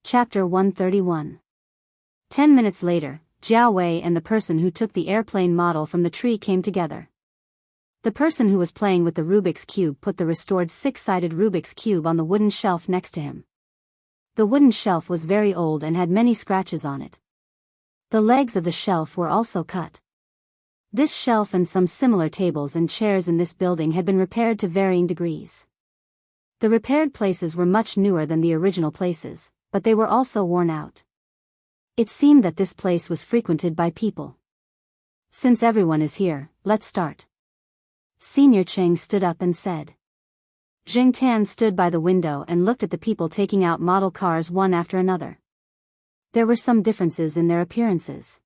Chapter 131. 10 minutes later, Jiao Wei and the person who took the airplane model from the tree came together. The person who was playing with the Rubik's Cube put the restored six-sided Rubik's Cube on the wooden shelf next to him. The wooden shelf was very old and had many scratches on it. The legs of the shelf were also cut. This shelf and some similar tables and chairs in this building had been repaired to varying degrees. The repaired places were much newer than the original places, but they were also worn out. It seemed that this place was frequented by people. Since everyone is here, let's start. Senior Cheng stood up and said. Zheng Tan stood by the window and looked at the people taking out model cars one after another. There were some differences in their appearances.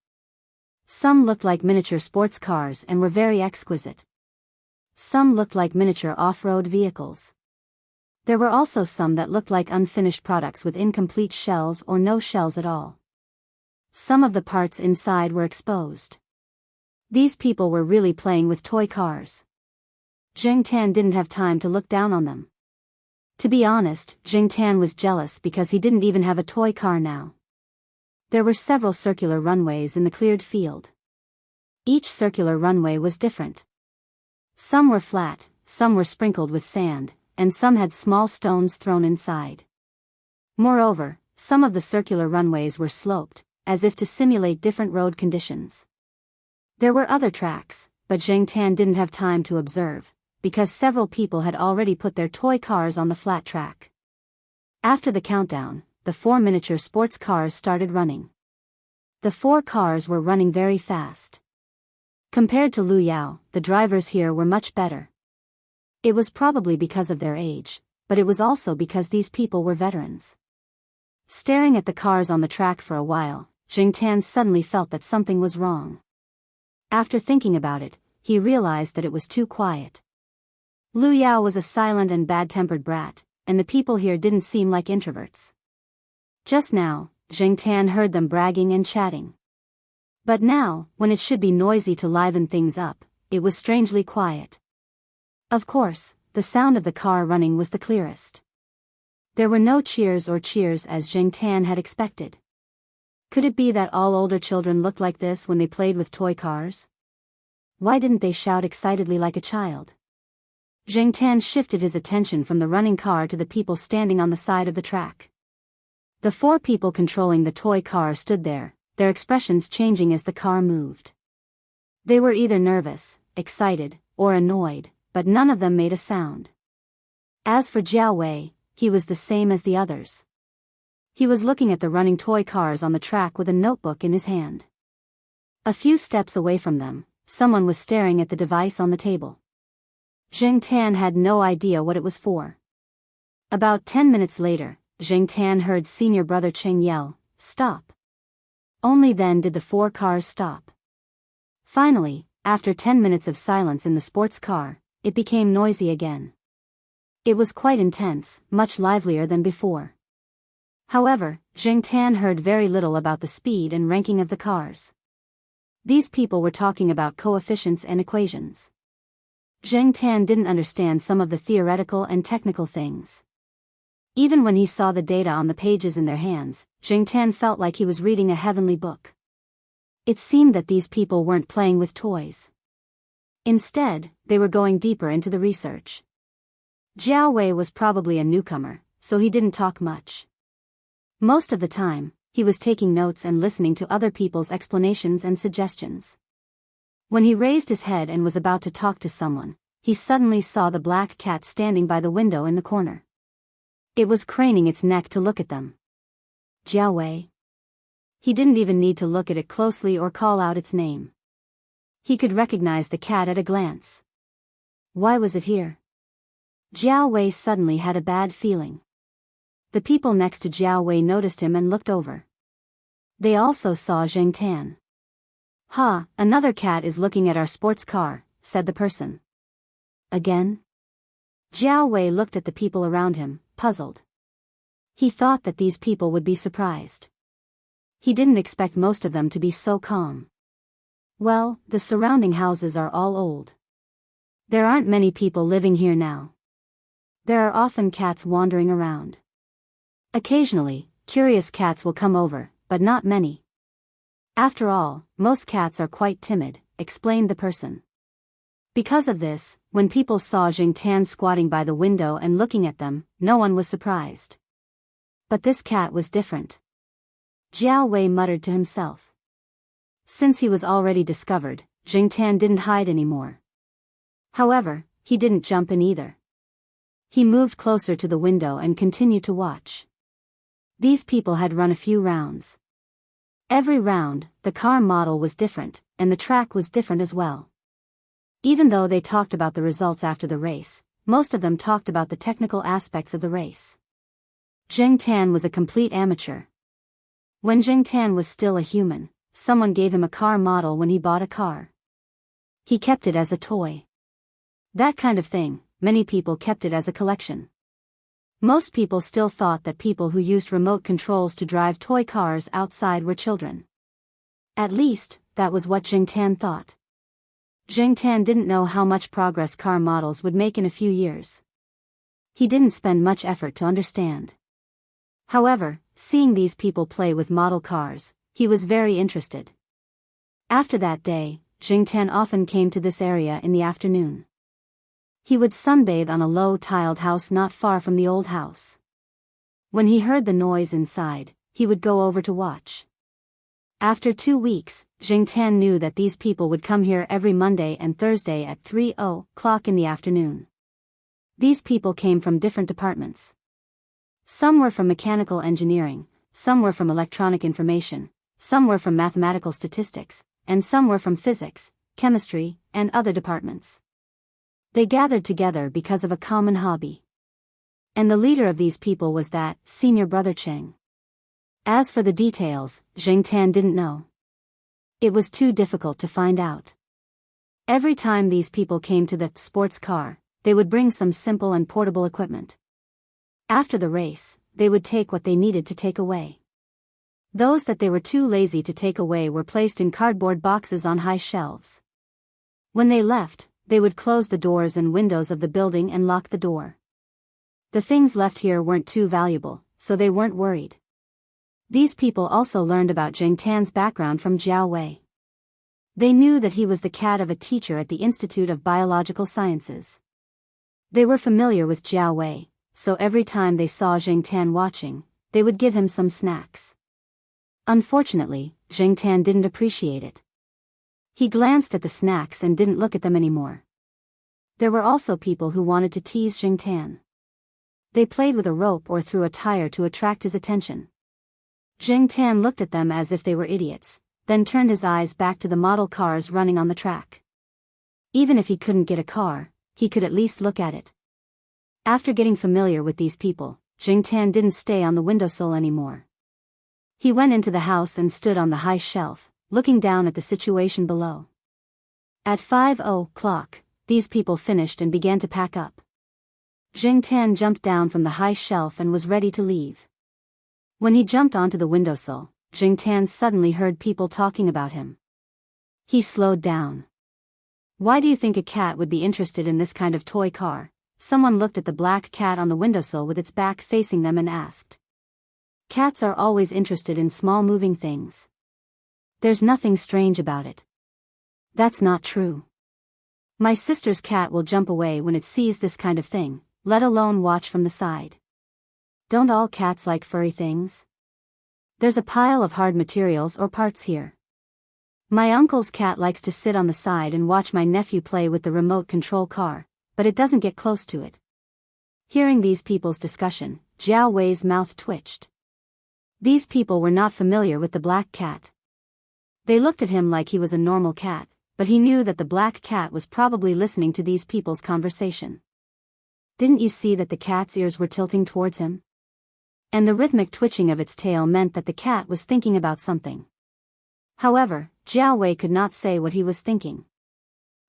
Some looked like miniature sports cars and were very exquisite. Some looked like miniature off-road vehicles. There were also some that looked like unfinished products with incomplete shells or no shells at all. Some of the parts inside were exposed. These people were really playing with toy cars. Zheng Tan didn't have time to look down on them. To be honest, Zheng Tan was jealous because he didn't even have a toy car now. There were several circular runways in the cleared field. Each circular runway was different. Some were flat, some were sprinkled with sand, and some had small stones thrown inside. Moreover, some of the circular runways were sloped, as if to simulate different road conditions. There were other tracks, but Zheng Tan didn't have time to observe, because several people had already put their toy cars on the flat track. After the countdown, the 4 miniature sports cars started running. The 4 cars were running very fast. Compared to Lu Yao, the drivers here were much better. It was probably because of their age, but it was also because these people were veterans. Staring at the cars on the track for a while, Zheng Tan suddenly felt that something was wrong. After thinking about it, he realized that it was too quiet. Lu Yao was a silent and bad-tempered brat, and the people here didn't seem like introverts. Just now, Zheng Tan heard them bragging and chatting. But now, when it should be noisy to liven things up, it was strangely quiet. Of course, the sound of the car running was the clearest. There were no cheers or cheers as Zheng Tan had expected. Could it be that all older children looked like this when they played with toy cars? Why didn't they shout excitedly like a child? Zheng Tan shifted his attention from the running car to the people standing on the side of the track. The 4 people controlling the toy car stood there, their expressions changing as the car moved. They were either nervous, excited, or annoyed, but none of them made a sound. As for Jiao Wei, he was the same as the others. He was looking at the running toy cars on the track with a notebook in his hand. A few steps away from them, someone was staring at the device on the table. Zheng Tan had no idea what it was for. About 10 minutes later, Zheng Tan heard senior brother Cheng yell, "Stop!" Only then did the 4 cars stop. Finally, after 10 minutes of silence in the sports car, it became noisy again. It was quite intense, much livelier than before. However, Zheng Tan heard very little about the speed and ranking of the cars. These people were talking about coefficients and equations. Zheng Tan didn't understand some of the theoretical and technical things. Even when he saw the data on the pages in their hands, Zheng Tan felt like he was reading a heavenly book. It seemed that these people weren't playing with toys. Instead, they were going deeper into the research. Jiao Wei was probably a newcomer, so he didn't talk much. Most of the time, he was taking notes and listening to other people's explanations and suggestions. When he raised his head and was about to talk to someone, he suddenly saw the black cat standing by the window in the corner. It was craning its neck to look at them. Jiao Wei. He didn't even need to look at it closely or call out its name. He could recognize the cat at a glance. Why was it here? Jiao Wei suddenly had a bad feeling. The people next to Jiao Wei noticed him and looked over. They also saw Zheng Tan. "Ha, another cat is looking at our sports car," said the person. Again? Jiao Wei looked at the people around him, puzzled. He thought that these people would be surprised. He didn't expect most of them to be so calm. Well, the surrounding houses are all old. There aren't many people living here now. There are often cats wandering around. Occasionally, curious cats will come over, but not many. After all, most cats are quite timid, explained the person. Because of this, when people saw Jingtan squatting by the window and looking at them, no one was surprised. But this cat was different. Jiao Wei muttered to himself. Since he was already discovered, Jingtan didn't hide anymore. However, he didn't jump in either. He moved closer to the window and continued to watch. These people had run a few rounds. Every round, the car model was different, and the track was different as well. Even though they talked about the results after the race, most of them talked about the technical aspects of the race. Jingtan was a complete amateur. When Jingtan was still a human, someone gave him a car model when he bought a car. He kept it as a toy. That kind of thing, many people kept it as a collection. Most people still thought that people who used remote controls to drive toy cars outside were children. At least, that was what Jingtan thought. Jingtan didn't know how much progress car models would make in a few years. He didn't spend much effort to understand. However, seeing these people play with model cars, he was very interested. After that day, Jingtan often came to this area in the afternoon. He would sunbathe on a low-tiled house not far from the old house. When he heard the noise inside, he would go over to watch. After 2 weeks, Jingtan knew that these people would come here every Monday and Thursday at 3:00 in the afternoon. These people came from different departments. Some were from mechanical engineering, some were from electronic information, some were from mathematical statistics, and some were from physics, chemistry, and other departments. They gathered together because of a common hobby. And the leader of these people was that senior brother Cheng. As for the details, Jingtan didn't know. It was too difficult to find out. Every time these people came to the sports car, they would bring some simple and portable equipment. After the race, they would take what they needed to take away. Those that they were too lazy to take away were placed in cardboard boxes on high shelves. When they left, they would close the doors and windows of the building and lock the door. The things left here weren't too valuable, so they weren't worried. These people also learned about Jingtan's background from Jiao Wei. They knew that he was the cat of a teacher at the Institute of Biological Sciences. They were familiar with Jiao Wei, so every time they saw Jingtan watching, they would give him some snacks. Unfortunately, Jingtan didn't appreciate it. He glanced at the snacks and didn't look at them anymore. There were also people who wanted to tease Jingtan. They played with a rope or threw a tire to attract his attention. Jingtan looked at them as if they were idiots, then turned his eyes back to the model cars running on the track. Even if he couldn't get a car, he could at least look at it. After getting familiar with these people, Jingtan didn't stay on the windowsill anymore. He went into the house and stood on the high shelf, looking down at the situation below. At 5:00, these people finished and began to pack up. Jingtan jumped down from the high shelf and was ready to leave. When he jumped onto the windowsill, Jingtan suddenly heard people talking about him. He slowed down. Why do you think a cat would be interested in this kind of toy car? Someone looked at the black cat on the windowsill with its back facing them and asked. Cats are always interested in small moving things. There's nothing strange about it. That's not true. My sister's cat will jump away when it sees this kind of thing, let alone watch from the side. Don't all cats like furry things? There's a pile of hard materials or parts here. My uncle's cat likes to sit on the side and watch my nephew play with the remote control car, but it doesn't get close to it. Hearing these people's discussion, Jiao Wei's mouth twitched. These people were not familiar with the black cat. They looked at him like he was a normal cat, but he knew that the black cat was probably listening to these people's conversation. Didn't you see that the cat's ears were tilting towards him? And the rhythmic twitching of its tail meant that the cat was thinking about something. However, Jiao Wei could not say what he was thinking.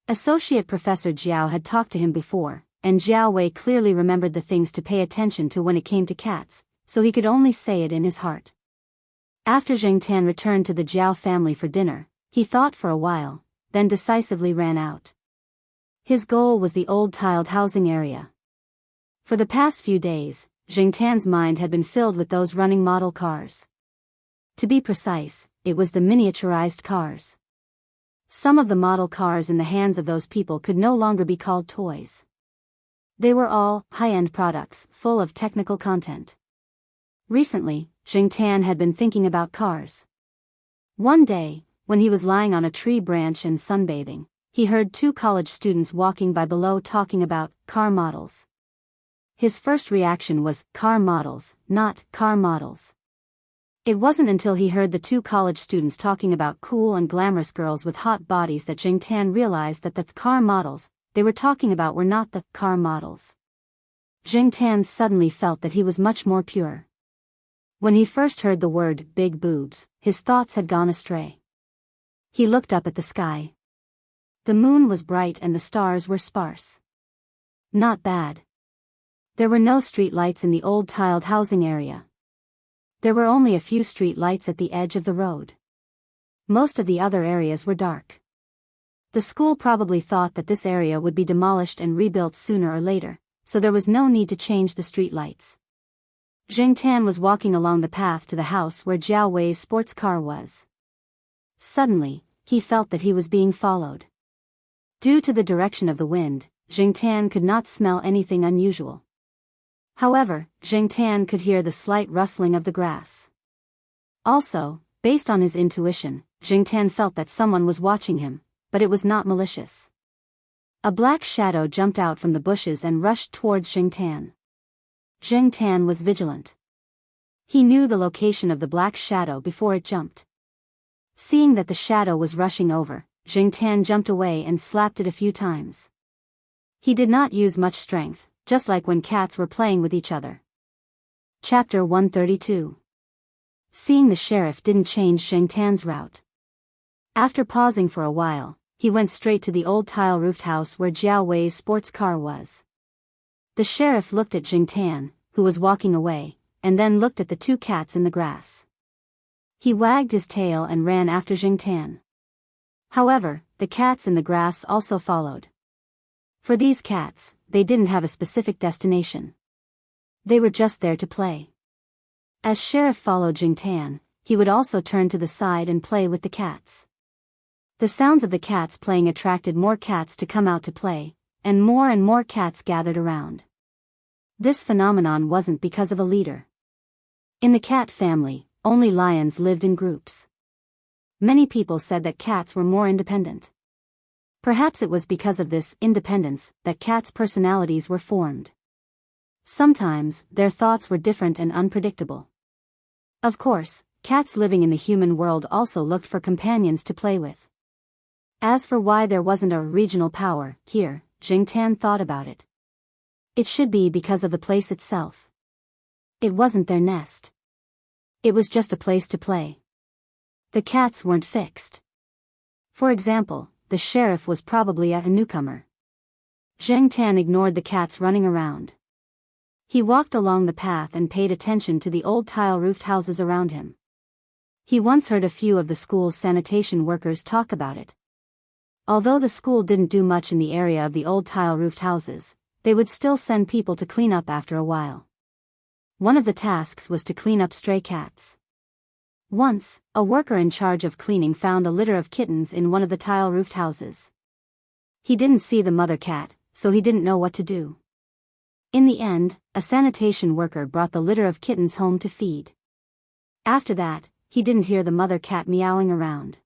Associate Professor Jiao had talked to him before, and Jiao Wei clearly remembered the things to pay attention to when it came to cats, so he could only say it in his heart. After Jingtan returned to the Jiao family for dinner, he thought for a while, then decisively ran out. His goal was the old tiled housing area. For the past few days, Jingtan's mind had been filled with those running model cars. To be precise, it was the miniaturized cars. Some of the model cars in the hands of those people could no longer be called toys. They were all high-end products, full of technical content. Recently, Jingtan had been thinking about cars. One day, when he was lying on a tree branch and sunbathing, he heard two college students walking by below talking about car models. His first reaction was car models, not car models. It wasn't until he heard the two college students talking about cool and glamorous girls with hot bodies that Jingtan realized that the car models they were talking about were not the car models. Jingtan suddenly felt that he was much more pure. When he first heard the word big boobs, his thoughts had gone astray. He looked up at the sky. The moon was bright and the stars were sparse. Not bad. There were no street lights in the old tiled housing area. There were only a few street lights at the edge of the road. Most of the other areas were dark. The school probably thought that this area would be demolished and rebuilt sooner or later, so there was no need to change the street lights. Jingtan was walking along the path to the house where Jiao Wei's sports car was. Suddenly, he felt that he was being followed. Due to the direction of the wind, Jingtan could not smell anything unusual. However, Jingtan could hear the slight rustling of the grass. Also, based on his intuition, Jingtan felt that someone was watching him, but it was not malicious. A black shadow jumped out from the bushes and rushed towards Jingtan. Jingtan was vigilant. He knew the location of the black shadow before it jumped. Seeing that the shadow was rushing over, Jingtan jumped away and slapped it a few times. He did not use much strength, just like when cats were playing with each other. Chapter 132. Seeing the sheriff didn't change Jingtan's route. After pausing for a while, he went straight to the old tile-roofed house where Jiao Wei's sports car was. The sheriff looked at Jingtan, who was walking away, and then looked at the two cats in the grass. He wagged his tail and ran after Jingtan. However, the cats in the grass also followed. For these cats, they didn't have a specific destination. They were just there to play. As Sheriff followed Jingtan, he would also turn to the side and play with the cats. The sounds of the cats playing attracted more cats to come out to play, and more cats gathered around. This phenomenon wasn't because of a leader. In the cat family, only lions lived in groups. Many people said that cats were more independent. Perhaps it was because of this independence that cats' personalities were formed. Sometimes, their thoughts were different and unpredictable. Of course, cats living in the human world also looked for companions to play with. As for why there wasn't a regional power here, Jingtan thought about it. It should be because of the place itself. It wasn't their nest. It was just a place to play. The cats weren't fixed. For example, the sheriff was probably a newcomer. Jingtan ignored the cats running around. He walked along the path and paid attention to the old tile-roofed houses around him. He once heard a few of the school's sanitation workers talk about it. Although the school didn't do much in the area of the old tile-roofed houses, they would still send people to clean up after a while. One of the tasks was to clean up stray cats. Once, a worker in charge of cleaning found a litter of kittens in one of the tile-roofed houses. He didn't see the mother cat, so he didn't know what to do. In the end, a sanitation worker brought the litter of kittens home to feed. After that, he didn't hear the mother cat meowing around.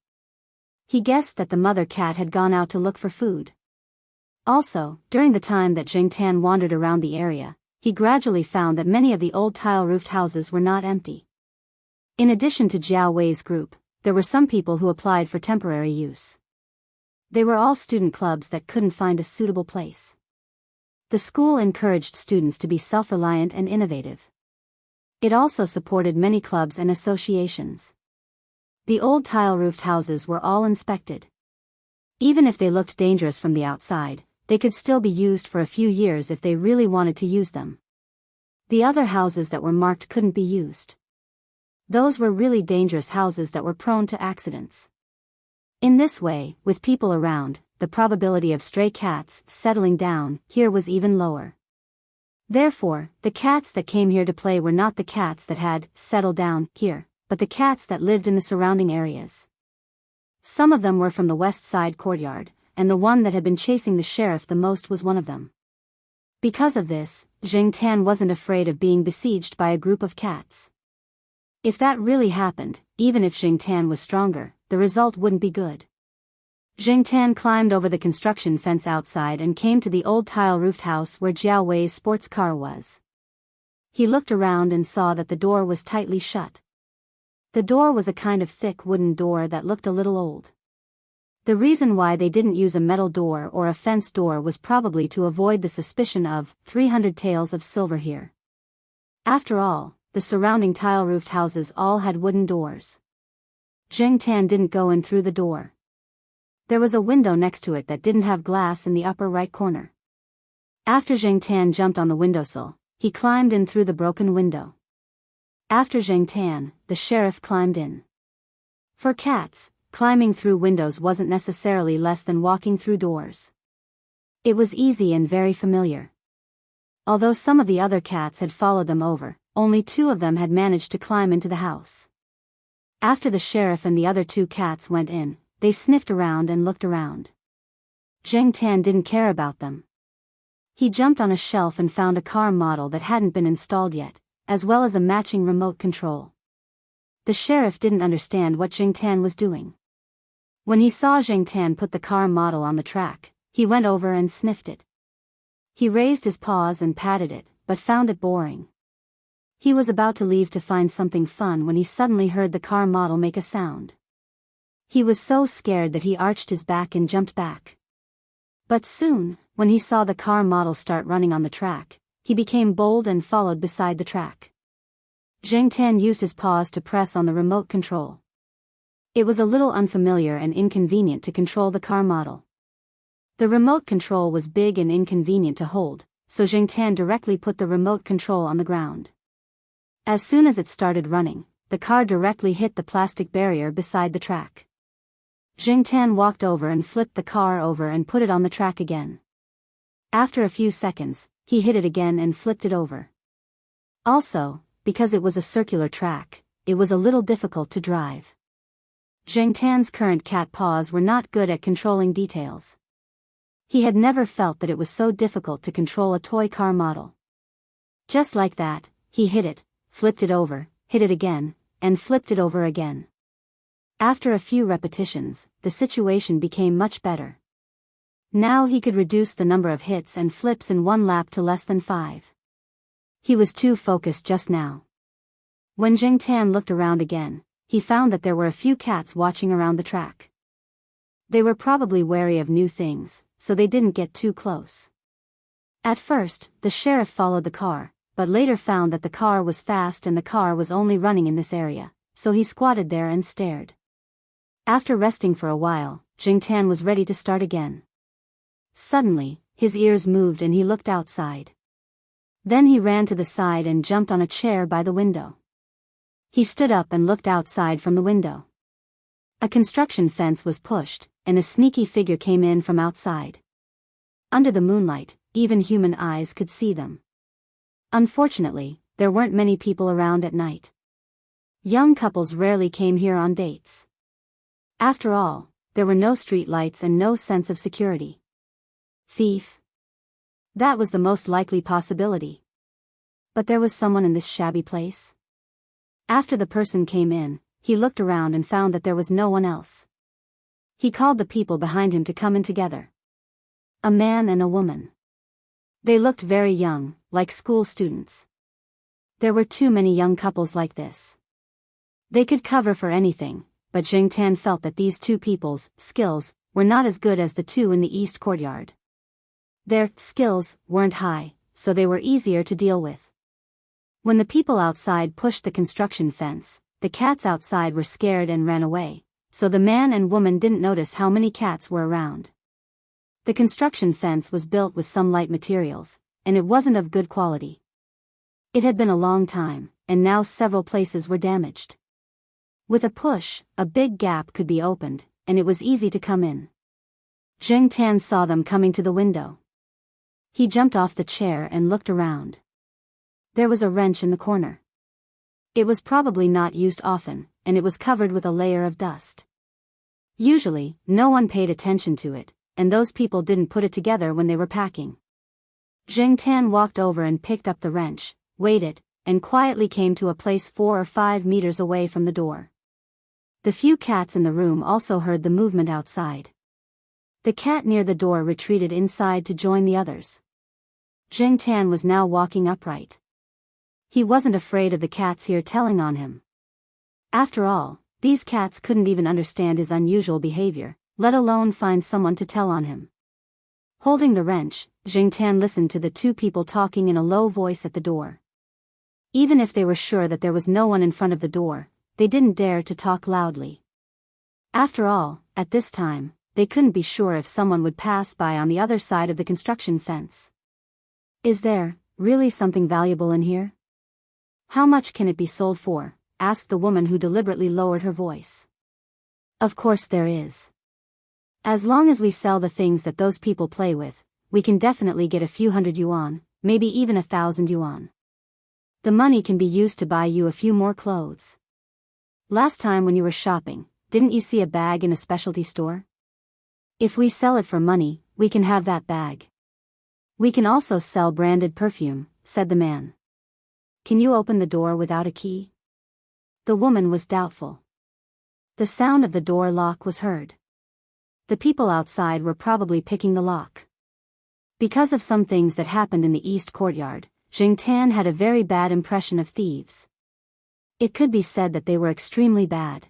He guessed that the mother cat had gone out to look for food. Also, during the time that Jingtan wandered around the area, he gradually found that many of the old tile-roofed houses were not empty. In addition to Jiao Wei's group, there were some people who applied for temporary use. They were all student clubs that couldn't find a suitable place. The school encouraged students to be self-reliant and innovative. It also supported many clubs and associations. The old tile-roofed houses were all inspected. Even if they looked dangerous from the outside, they could still be used for a few years if they really wanted to use them. The other houses that were marked couldn't be used. Those were really dangerous houses that were prone to accidents. In this way, with people around, the probability of stray cats settling down here was even lower. Therefore, the cats that came here to play were not the cats that had settled down here, but the cats that lived in the surrounding areas. Some of them were from the west side courtyard, and the one that had been chasing the sheriff the most was one of them. Because of this, Jing Tan wasn't afraid of being besieged by a group of cats. If that really happened, even if Jing Tan was stronger, the result wouldn't be good. Jing Tan climbed over the construction fence outside and came to the old tile-roofed house where Jiao Wei's sports car was. He looked around and saw that the door was tightly shut. The door was a kind of thick wooden door that looked a little old. The reason why they didn't use a metal door or a fence door was probably to avoid the suspicion of 300 taels of silver here. After all, the surrounding tile-roofed houses all had wooden doors. Jing Tan didn't go in through the door. There was a window next to it that didn't have glass in the upper right corner. After Jing Tan jumped on the windowsill, he climbed in through the broken window. After Jing Tan, the sheriff climbed in. For cats, climbing through windows wasn't necessarily less than walking through doors. It was easy and very familiar. Although some of the other cats had followed them over, only 2 of them had managed to climb into the house. After the sheriff and the other 2 cats went in, they sniffed around and looked around. Jing Tan didn't care about them. He jumped on a shelf and found a car model that hadn't been installed yet, as well as a matching remote control. The sheriff didn't understand what Jing Tan was doing. When he saw Jing Tan put the car model on the track, he went over and sniffed it. He raised his paws and patted it, but found it boring. He was about to leave to find something fun when he suddenly heard the car model make a sound. He was so scared that he arched his back and jumped back. But soon, when he saw the car model start running on the track, he became bold and followed beside the track. Jing Tan used his paws to press on the remote control. It was a little unfamiliar and inconvenient to control the car model. The remote control was big and inconvenient to hold, so Jing Tan directly put the remote control on the ground. As soon as it started running, the car directly hit the plastic barrier beside the track. Jing Tan walked over and flipped the car over and put it on the track again. After a few seconds, he hit it again and flipped it over. Also, because it was a circular track, it was a little difficult to drive. Jing Tan's current cat paws were not good at controlling details. He had never felt that it was so difficult to control a toy car model. Just like that, he hit it, flipped it over, hit it again, and flipped it over again. After a few repetitions, the situation became much better. Now he could reduce the number of hits and flips in one lap to less than 5. He was too focused just now. When Jing Tan looked around again, he found that there were a few cats watching around the track. They were probably wary of new things, so they didn't get too close. At first, the sheriff followed the car, but later found that the car was fast and the car was only running in this area, so he squatted there and stared. After resting for a while, Jing Tan was ready to start again. Suddenly, his ears moved and he looked outside. Then he ran to the side and jumped on a chair by the window. He stood up and looked outside from the window. A construction fence was pushed, and a sneaky figure came in from outside. Under the moonlight, even human eyes could see them. Unfortunately, there weren't many people around at night. Young couples rarely came here on dates. After all, there were no street lights and no sense of security. Thief? That was the most likely possibility. But there was someone in this shabby place. After the person came in, he looked around and found that there was no one else. He called the people behind him to come in together. A man and a woman. They looked very young, like school students. There were too many young couples like this. They could cover for anything, but Jing Tan felt that these 2 people's skills were not as good as the 2 in the east courtyard. Their skills weren't high, so they were easier to deal with. When the people outside pushed the construction fence, the cats outside were scared and ran away, so the man and woman didn't notice how many cats were around. The construction fence was built with some light materials, and it wasn't of good quality. It had been a long time, and now several places were damaged. With a push, a big gap could be opened, and it was easy to come in. Jing Tan saw them coming to the window. He jumped off the chair and looked around. There was a wrench in the corner. It was probably not used often, and it was covered with a layer of dust. Usually, no one paid attention to it, and those people didn't put it together when they were packing. Zheng Tan walked over and picked up the wrench, waited, and quietly came to a place 4 or 5 meters away from the door. The few cats in the room also heard the movement outside. The cat near the door retreated inside to join the others. Zheng Tan was now walking upright. He wasn't afraid of the cats here telling on him. After all, these cats couldn't even understand his unusual behavior, let alone find someone to tell on him. Holding the wrench, Zheng Tan listened to the two people talking in a low voice at the door. Even if they were sure that there was no one in front of the door, they didn't dare to talk loudly. After all, at this time, they couldn't be sure if someone would pass by on the other side of the construction fence. Is there really something valuable in here? How much can it be sold for? Asked the woman who deliberately lowered her voice. Of course there is. As long as we sell the things that those people play with, we can definitely get a few hundred yuan, maybe even 1,000 yuan. The money can be used to buy you a few more clothes. Last time when you were shopping, didn't you see a bag in a specialty store? If we sell it for money, we can have that bag. We can also sell branded perfume, said the man. Can you open the door without a key? The woman was doubtful. The sound of the door lock was heard. The people outside were probably picking the lock. Because of some things that happened in the east courtyard, Zheng Tan had a very bad impression of thieves. It could be said that they were extremely bad.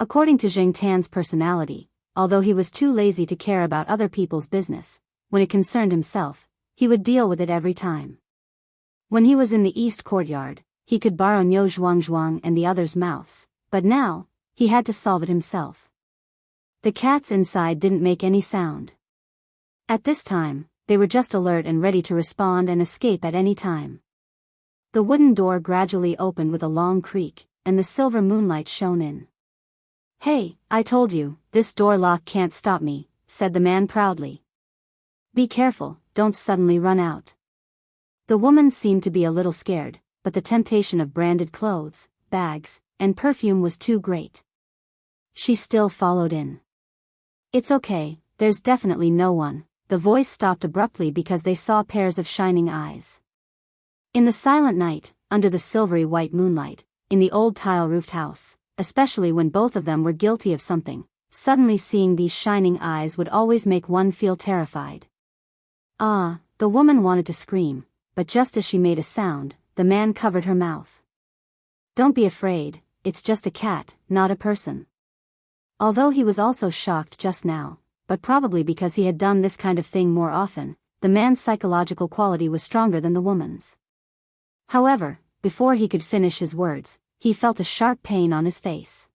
According to Zheng Tan's personality, although he was too lazy to care about other people's business, when it concerned himself, he would deal with it every time. When he was in the east courtyard, he could borrow Niu Zhuang and the others' mouths, but now, he had to solve it himself. The cats inside didn't make any sound. At this time, they were just alert and ready to respond and escape at any time. The wooden door gradually opened with a long creak, and the silver moonlight shone in. Hey, I told you, this door lock can't stop me, said the man proudly. Be careful, don't suddenly run out. The woman seemed to be a little scared, but the temptation of branded clothes, bags, and perfume was too great. She still followed in. It's okay, there's definitely no one. The voice stopped abruptly because they saw pairs of shining eyes. In the silent night, under the silvery white moonlight, in the old tile-roofed house, especially when both of them were guilty of something, suddenly seeing these shining eyes would always make one feel terrified. Ah, the woman wanted to scream, but just as she made a sound, the man covered her mouth. Don't be afraid, it's just a cat, not a person. Although he was also shocked just now, but probably because he had done this kind of thing more often, the man's psychological quality was stronger than the woman's. However, before he could finish his words, he felt a sharp pain on his face.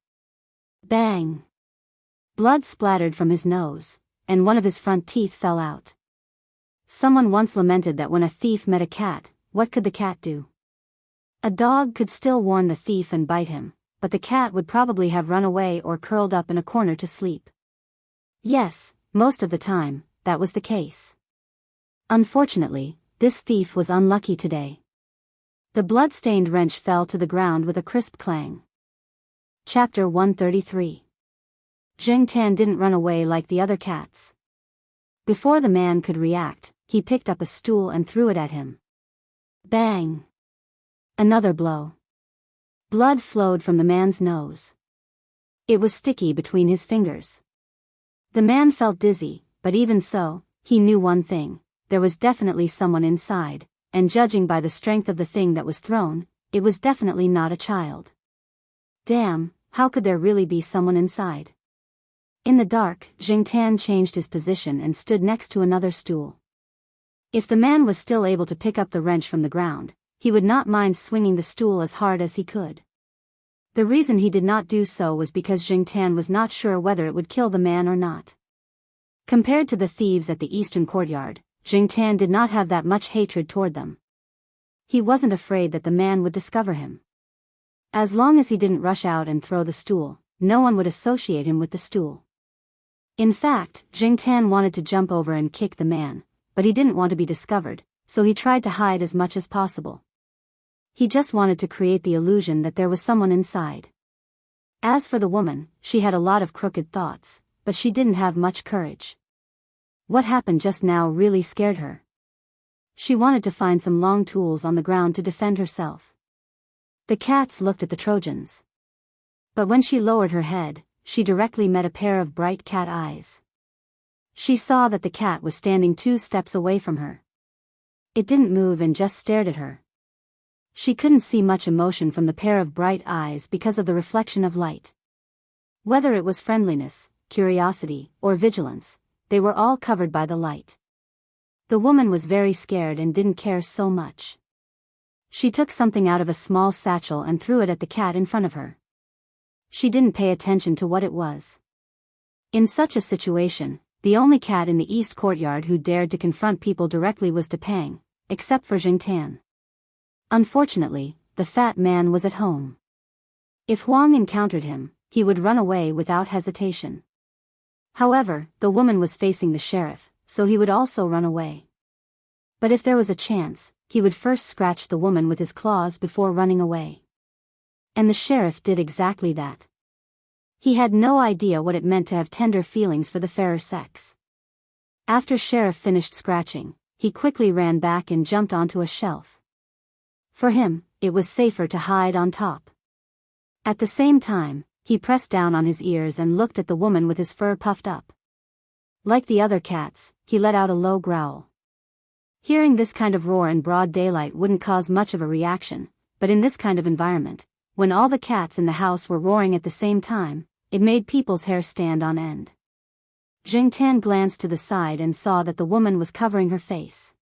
Bang! Blood splattered from his nose, and one of his front teeth fell out. Someone once lamented that when a thief met a cat, what could the cat do? A dog could still warn the thief and bite him, but the cat would probably have run away or curled up in a corner to sleep. Yes, most of the time, that was the case. Unfortunately, this thief was unlucky today. The blood-stained wrench fell to the ground with a crisp clang. Chapter 133. Zheng Tan didn't run away like the other cats. Before the man could react, he picked up a stool and threw it at him. Bang! Another blow. Blood flowed from the man's nose. It was sticky between his fingers. The man felt dizzy, but even so, he knew one thing: there was definitely someone inside, and judging by the strength of the thing that was thrown, it was definitely not a child. Damn, how could there really be someone inside? In the dark, Zheng Tan changed his position and stood next to another stool. If the man was still able to pick up the wrench from the ground, he would not mind swinging the stool as hard as he could. The reason he did not do so was because Zheng Tan was not sure whether it would kill the man or not. Compared to the thieves at the eastern courtyard, Zheng Tan did not have that much hatred toward them. He wasn't afraid that the man would discover him. As long as he didn't rush out and throw the stool, no one would associate him with the stool. In fact, Zheng Tan wanted to jump over and kick the man, but he didn't want to be discovered, so he tried to hide as much as possible. He just wanted to create the illusion that there was someone inside. As for the woman, she had a lot of crooked thoughts, but she didn't have much courage. What happened just now really scared her. She wanted to find some long tools on the ground to defend herself. The cats looked at the Trojans. But when she lowered her head, she directly met a pair of bright cat eyes. She saw that the cat was standing 2 steps away from her. It didn't move and just stared at her. She couldn't see much emotion from the pair of bright eyes because of the reflection of light. Whether it was friendliness, curiosity, or vigilance, they were all covered by the light. The woman was very scared and didn't care so much. She took something out of a small satchel and threw it at the cat in front of her. She didn't pay attention to what it was. In such a situation, the only cat in the east courtyard who dared to confront people directly was Depang, except for Jingtan. Unfortunately, the fat man was at home. If Huang encountered him, he would run away without hesitation. However, the woman was facing the sheriff, so he would also run away. But if there was a chance, he would first scratch the woman with his claws before running away. And the sheriff did exactly that. He had no idea what it meant to have tender feelings for the fairer sex. After Sheriff finished scratching, he quickly ran back and jumped onto a shelf. For him, it was safer to hide on top. At the same time, he pressed down on his ears and looked at the woman with his fur puffed up. Like the other cats, he let out a low growl. Hearing this kind of roar in broad daylight wouldn't cause much of a reaction, but in this kind of environment, when all the cats in the house were roaring at the same time, it made people's hair stand on end. Jingtan glanced to the side and saw that the woman was covering her face.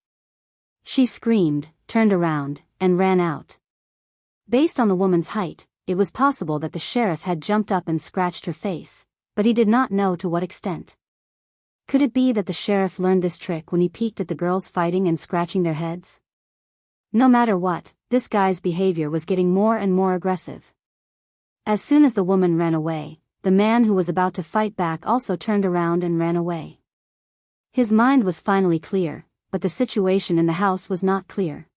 She screamed, turned around, and ran out. Based on the woman's height, it was possible that the sheriff had jumped up and scratched her face, but he did not know to what extent. Could it be that the sheriff learned this trick when he peeked at the girls fighting and scratching their heads? No matter what, this guy's behavior was getting more and more aggressive. As soon as the woman ran away, the man who was about to fight back also turned around and ran away. His mind was finally clear, but the situation in the house was not clear.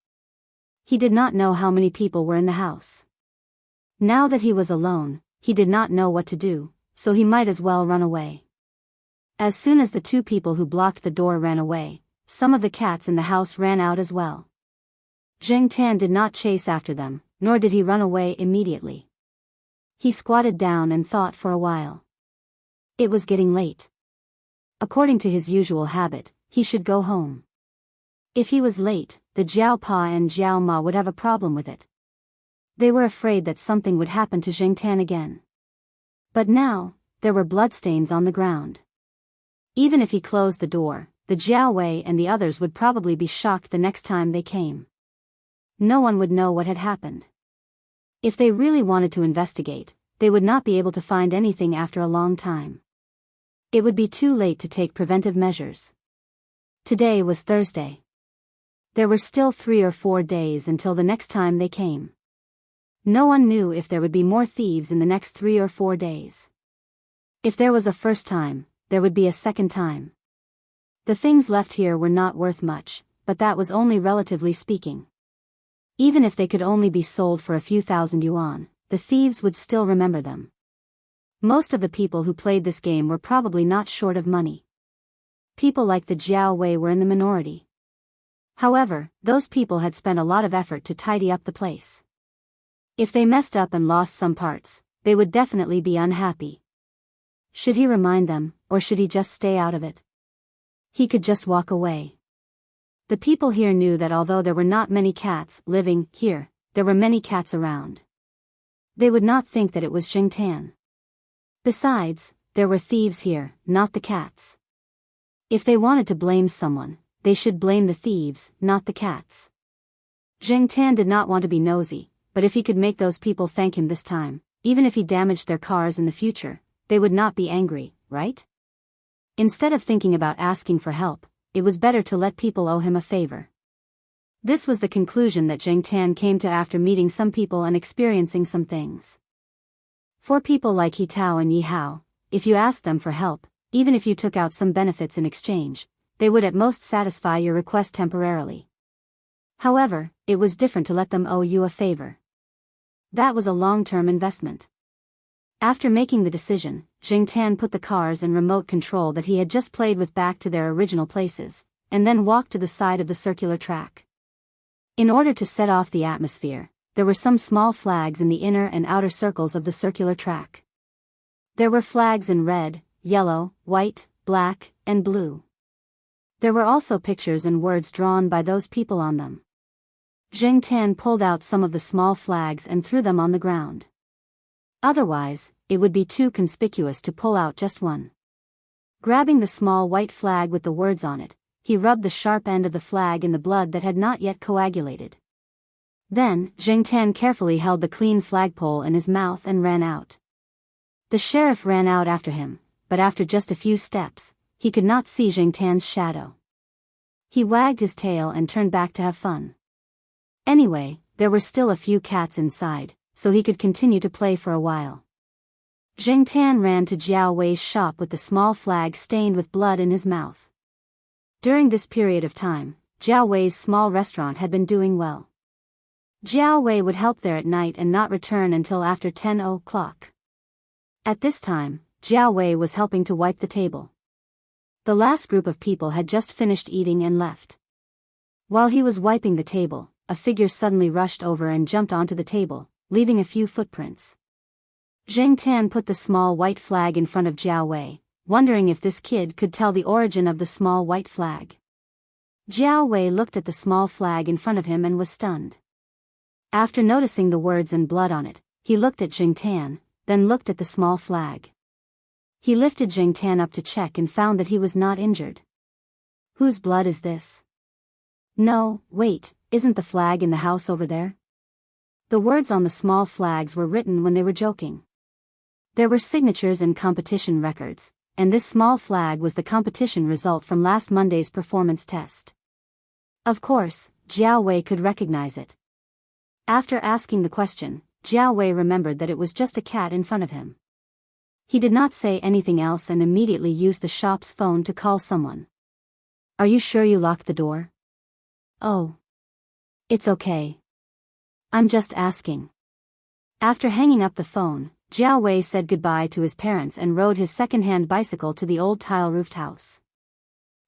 He did not know how many people were in the house. Now that he was alone, he did not know what to do, so he might as well run away. As soon as the 2 people who blocked the door ran away, some of the cats in the house ran out as well. Jingtan did not chase after them, nor did he run away immediately. He squatted down and thought for a while. It was getting late. According to his usual habit, he should go home. If he was late, the Jiao Pa and Jiao Ma would have a problem with it. They were afraid that something would happen to Jingtan again. But now, there were bloodstains on the ground. Even if he closed the door, the Jiao Wei and the others would probably be shocked the next time they came. No one would know what had happened. If they really wanted to investigate, they would not be able to find anything after a long time. It would be too late to take preventive measures. Today was Thursday. There were still 3 or 4 days until the next time they came. No one knew if there would be more thieves in the next 3 or 4 days. If there was a first time, there would be a second time. The things left here were not worth much, but that was only relatively speaking. Even if they could only be sold for a few thousand yuan, the thieves would still remember them. Most of the people who played this game were probably not short of money. People like the Jiao Wei were in the minority. However, those people had spent a lot of effort to tidy up the place. If they messed up and lost some parts, they would definitely be unhappy. Should he remind them, or should he just stay out of it? He could just walk away. The people here knew that although there were not many cats living here, there were many cats around. They would not think that it was Jingtan. Besides, there were thieves here, not the cats. If they wanted to blame someone, they should blame the thieves, not the cats. Jingtan did not want to be nosy, but if he could make those people thank him this time, even if he damaged their cars in the future, they would not be angry, right? Instead of thinking about asking for help, it was better to let people owe him a favor. This was the conclusion that Jingtan came to after meeting some people and experiencing some things. For people like He Tao and Yi Hao, if you asked them for help, even if you took out some benefits in exchange, they would at most satisfy your request temporarily. However, it was different to let them owe you a favor. That was a long-term investment. After making the decision, Jing Tan put the cars and remote control that he had just played with back to their original places, and then walked to the side of the circular track. In order to set off the atmosphere, there were some small flags in the inner and outer circles of the circular track. There were flags in red, yellow, white, black, and blue. There were also pictures and words drawn by those people on them. Jing Tan pulled out some of the small flags and threw them on the ground. Otherwise, it would be too conspicuous to pull out just one. Grabbing the small white flag with the words on it, he rubbed the sharp end of the flag in the blood that had not yet coagulated. Then, Jing Tan carefully held the clean flagpole in his mouth and ran out. The sheriff ran out after him, but after just a few steps, he could not see Jing Tan's shadow. He wagged his tail and turned back to have fun. Anyway, there were still a few cats inside, so he could continue to play for a while. Jing Tan ran to Jiao Wei's shop with the small flag stained with blood in his mouth. During this period of time, Jiao Wei's small restaurant had been doing well. Jiao Wei would help there at night and not return until after 10 o'clock. At this time, Jiao Wei was helping to wipe the table. The last group of people had just finished eating and left. While he was wiping the table, a figure suddenly rushed over and jumped onto the table, leaving a few footprints. Jing Tan put the small white flag in front of Jiao Wei, wondering if this kid could tell the origin of the small white flag. Jiao Wei looked at the small flag in front of him and was stunned. After noticing the words and blood on it, he looked at Jing Tan, then looked at the small flag. He lifted Jing Tan up to check and found that he was not injured. Whose blood is this? No, wait, isn't the flag in the house over there? The words on the small flags were written when they were joking. There were signatures and competition records, and this small flag was the competition result from last Monday's performance test. Of course, Jiao Wei could recognize it. After asking the question, Jiao Wei remembered that it was just a cat in front of him. He did not say anything else and immediately used the shop's phone to call someone. Are you sure you locked the door? Oh. It's okay. I'm just asking. After hanging up the phone, Jiao Wei said goodbye to his parents and rode his second-hand bicycle to the old tile-roofed house.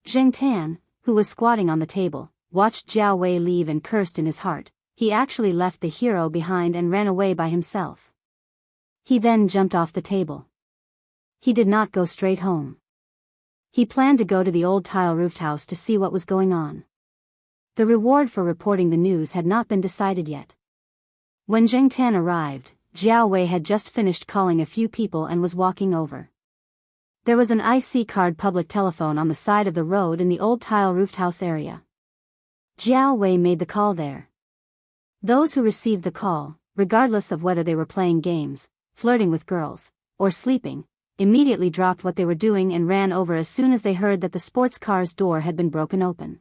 Jing Tan, who was squatting on the table, watched Jiao Wei leave and cursed in his heart. He actually left the hero behind and ran away by himself. He then jumped off the table. He did not go straight home. He planned to go to the old tile-roofed house to see what was going on. The reward for reporting the news had not been decided yet. When Jing Tan arrived, Jiao Wei had just finished calling a few people and was walking over. There was an IC card public telephone on the side of the road in the old tile-roofed house area. Jiao Wei made the call there. Those who received the call, regardless of whether they were playing games, flirting with girls, or sleeping, immediately dropped what they were doing and ran over as soon as they heard that the sports car's door had been broken open.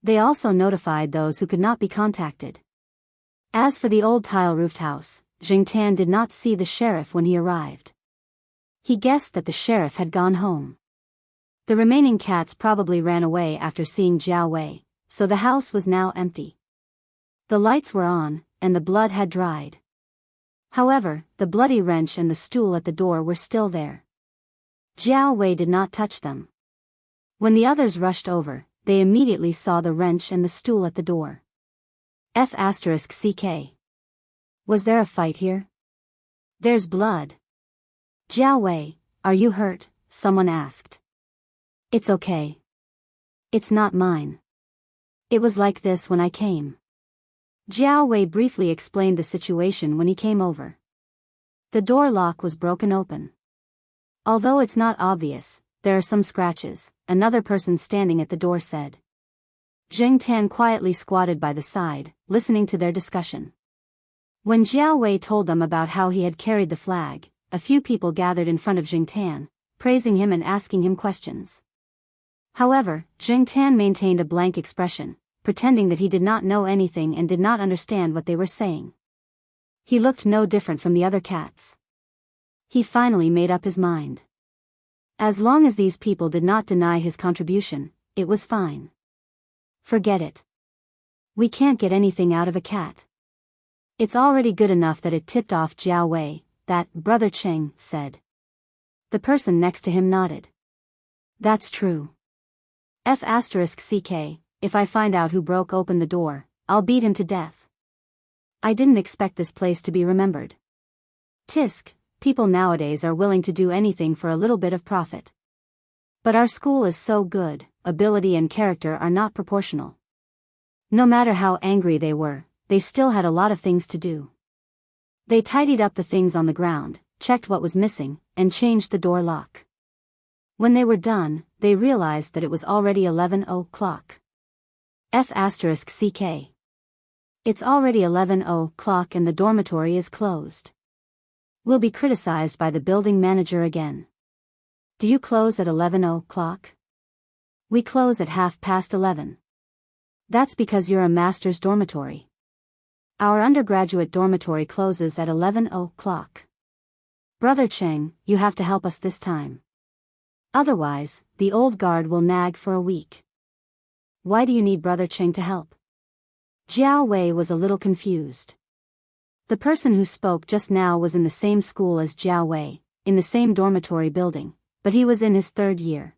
They also notified those who could not be contacted. As for the old tile-roofed house, Jing Tan did not see the sheriff when he arrived. He guessed that the sheriff had gone home. The remaining cats probably ran away after seeing Jiao Wei, so the house was now empty. The lights were on, and the blood had dried. However, the bloody wrench and the stool at the door were still there. Jiao Wei did not touch them. When the others rushed over, they immediately saw the wrench and the stool at the door. F***CK. Was there a fight here? There's blood. Jiao Wei, are you hurt? Someone asked. It's okay. It's not mine. It was like this when I came. Jiao Wei briefly explained the situation when he came over. The door lock was broken open. Although it's not obvious, there are some scratches, another person standing at the door said. Jing Tan quietly squatted by the side, listening to their discussion. When Jiao Wei told them about how he had carried the flag, a few people gathered in front of Jing Tan, praising him and asking him questions. However, Jing Tan maintained a blank expression, pretending that he did not know anything and did not understand what they were saying. He looked no different from the other cats. He finally made up his mind. As long as these people did not deny his contribution, it was fine. Forget it. We can't get anything out of a cat. It's already good enough that it tipped off Jiao Wei, that Brother Cheng said. The person next to him nodded. That's true. F***ck, if I find out who broke open the door, I'll beat him to death. I didn't expect this place to be remembered. Tisk, people nowadays are willing to do anything for a little bit of profit. But our school is so good, ability and character are not proportional. No matter how angry they were, they still had a lot of things to do. They tidied up the things on the ground, checked what was missing, and changed the door lock. When they were done, they realized that it was already 11 o'clock. F***ck. It's already 11 o'clock and the dormitory is closed. We'll be criticized by the building manager again. Do you close at 11 o'clock? We close at 11:30. That's because you're a master's dormitory. Our undergraduate dormitory closes at 11 o'clock. Brother Cheng, you have to help us this time. Otherwise, the old guard will nag for a week. Why do you need Brother Cheng to help? Jiao Wei was a little confused. The person who spoke just now was in the same school as Jiao Wei, in the same dormitory building, but he was in his 3rd year.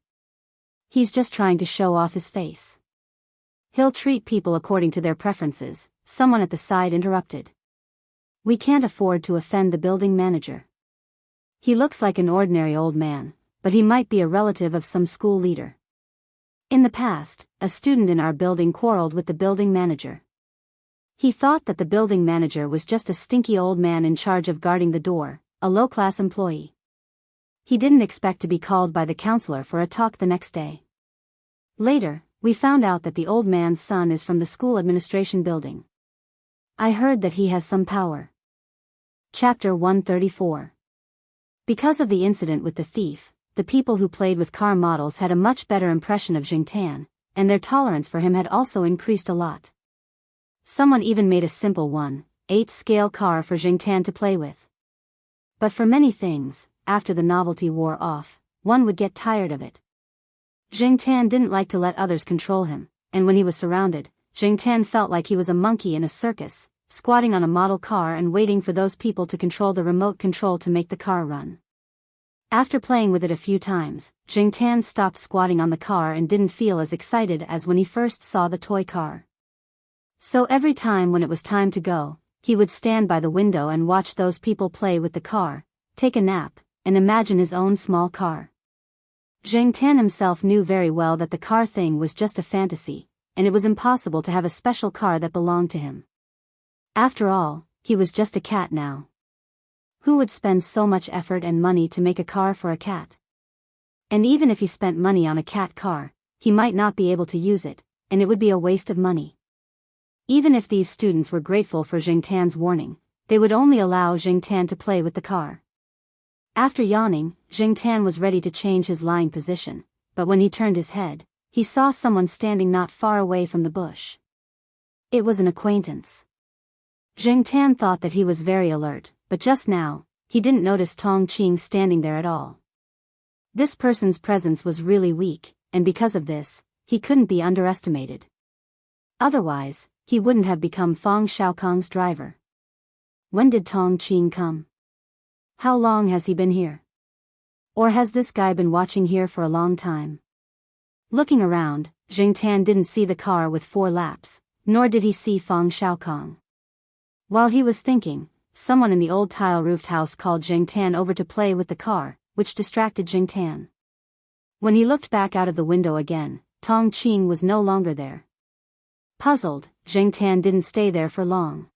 He's just trying to show off his face. He'll treat people according to their preferences, someone at the side interrupted. We can't afford to offend the building manager. He looks like an ordinary old man, but he might be a relative of some school leader. In the past, a student in our building quarreled with the building manager. He thought that the building manager was just a stinky old man in charge of guarding the door, a low-class employee. He didn't expect to be called by the counselor for a talk the next day. Later, we found out that the old man's son is from the school administration building. I heard that he has some power. Chapter 134. Because of the incident with the thief, the people who played with car models had a much better impression of Jingtan, and their tolerance for him had also increased a lot. Someone even made a simple 1/8 car for Jingtan to play with. But for many things, after the novelty wore off, one would get tired of it. Jingtan didn't like to let others control him, and when he was surrounded, Jingtan felt like he was a monkey in a circus, squatting on a model car and waiting for those people to control the remote control to make the car run. After playing with it a few times, Jingtan stopped squatting on the car and didn't feel as excited as when he first saw the toy car. So every time when it was time to go, he would stand by the window and watch those people play with the car, take a nap, and imagine his own small car. Jingtan himself knew very well that the car thing was just a fantasy, and it was impossible to have a special car that belonged to him. After all, he was just a cat now. Who would spend so much effort and money to make a car for a cat? And even if he spent money on a cat car, he might not be able to use it, and it would be a waste of money. Even if these students were grateful for Jingtan's warning, they would only allow Jingtan to play with the car. After yawning, Jingtan was ready to change his lying position, but when he turned his head, he saw someone standing not far away from the bush. It was an acquaintance. Jingtan thought that he was very alert, but just now, he didn't notice Tong Qing standing there at all. This person's presence was really weak, and because of this, he couldn't be underestimated. Otherwise, he wouldn't have become Fang Xiaokong's driver. When did Tong Qing come? How long has he been here? Or has this guy been watching here for a long time? Looking around, Jingtan didn't see the car with 4 laps, nor did he see Fang Xiaokong. While he was thinking, someone in the old tile-roofed house called Jingtan over to play with the car, which distracted Jingtan. When he looked back out of the window again, Tong Qing was no longer there. Puzzled, Jingtan didn't stay there for long.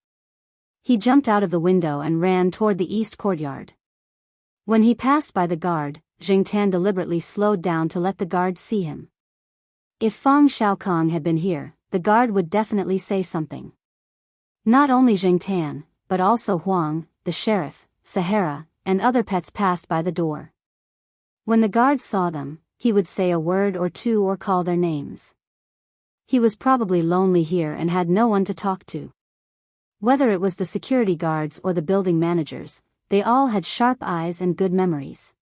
He jumped out of the window and ran toward the east courtyard. When he passed by the guard, Jingtan deliberately slowed down to let the guard see him. If Fang Xiaokong had been here, the guard would definitely say something. Not only Jingtan, but also Huang, the sheriff, Sahara, and other pets passed by the door. When the guard saw them, he would say a word or two or call their names. He was probably lonely here and had no one to talk to. Whether it was the security guards or the building managers, they all had sharp eyes and good memories.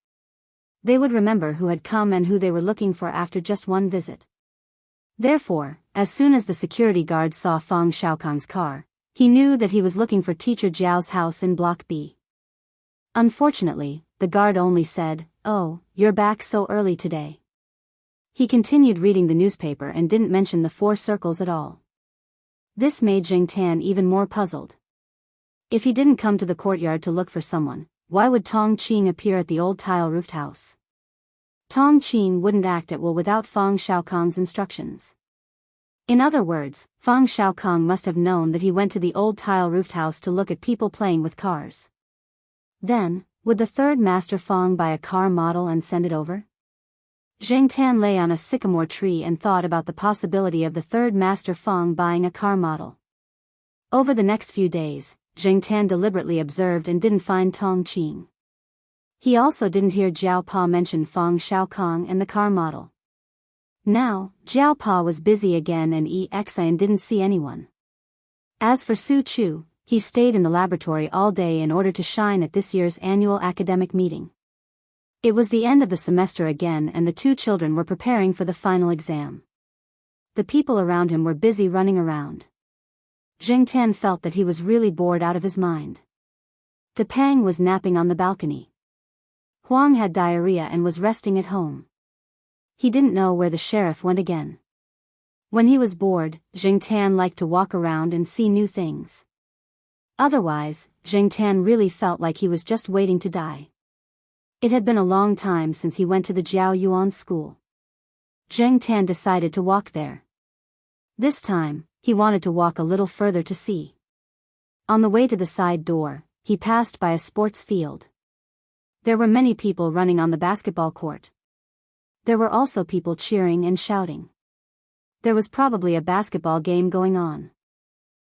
They would remember who had come and who they were looking for after just one visit. Therefore, as soon as the security guard saw Fang Xiaokang's car, he knew that he was looking for Teacher Jiao's house in Block B. Unfortunately, the guard only said, "Oh, you're back so early today." He continued reading the newspaper and didn't mention the 4 circles at all. This made Zheng Tan even more puzzled. If he didn't come to the courtyard to look for someone, why would Tong Qing appear at the old tile-roofed house? Tong Qing wouldn't act at will without Fang Xiaokang's instructions. In other words, Fang Xiaokang must have known that he went to the old tile-roofed house to look at people playing with cars. Then, would the third master Fang buy a car model and send it over? Zheng Tan lay on a sycamore tree and thought about the possibility of the third master Fang buying a car model. Over the next few days, Zheng Tan deliberately observed and didn't find Tong Qing. He also didn't hear Jiao Pa mention Fang Xiaokang and the car model. Now, Jiao Pa was busy again and didn't see anyone. As for Su Chu, he stayed in the laboratory all day in order to shine at this year's annual academic meeting. It was the end of the semester again and the 2 children were preparing for the final exam. The people around him were busy running around. Zheng Tan felt that he was really bored out of his mind. De Pang was napping on the balcony. Huang had diarrhea and was resting at home. He didn't know where the sheriff went again. When he was bored, Zheng Tan liked to walk around and see new things. Otherwise, Zheng Tan really felt like he was just waiting to die. It had been a long time since he went to the Jiao Yuan school. Zheng Tan decided to walk there. This time, he wanted to walk a little further to see. On the way to the side door, he passed by a sports field. There were many people running on the basketball court. There were also people cheering and shouting. There was probably a basketball game going on.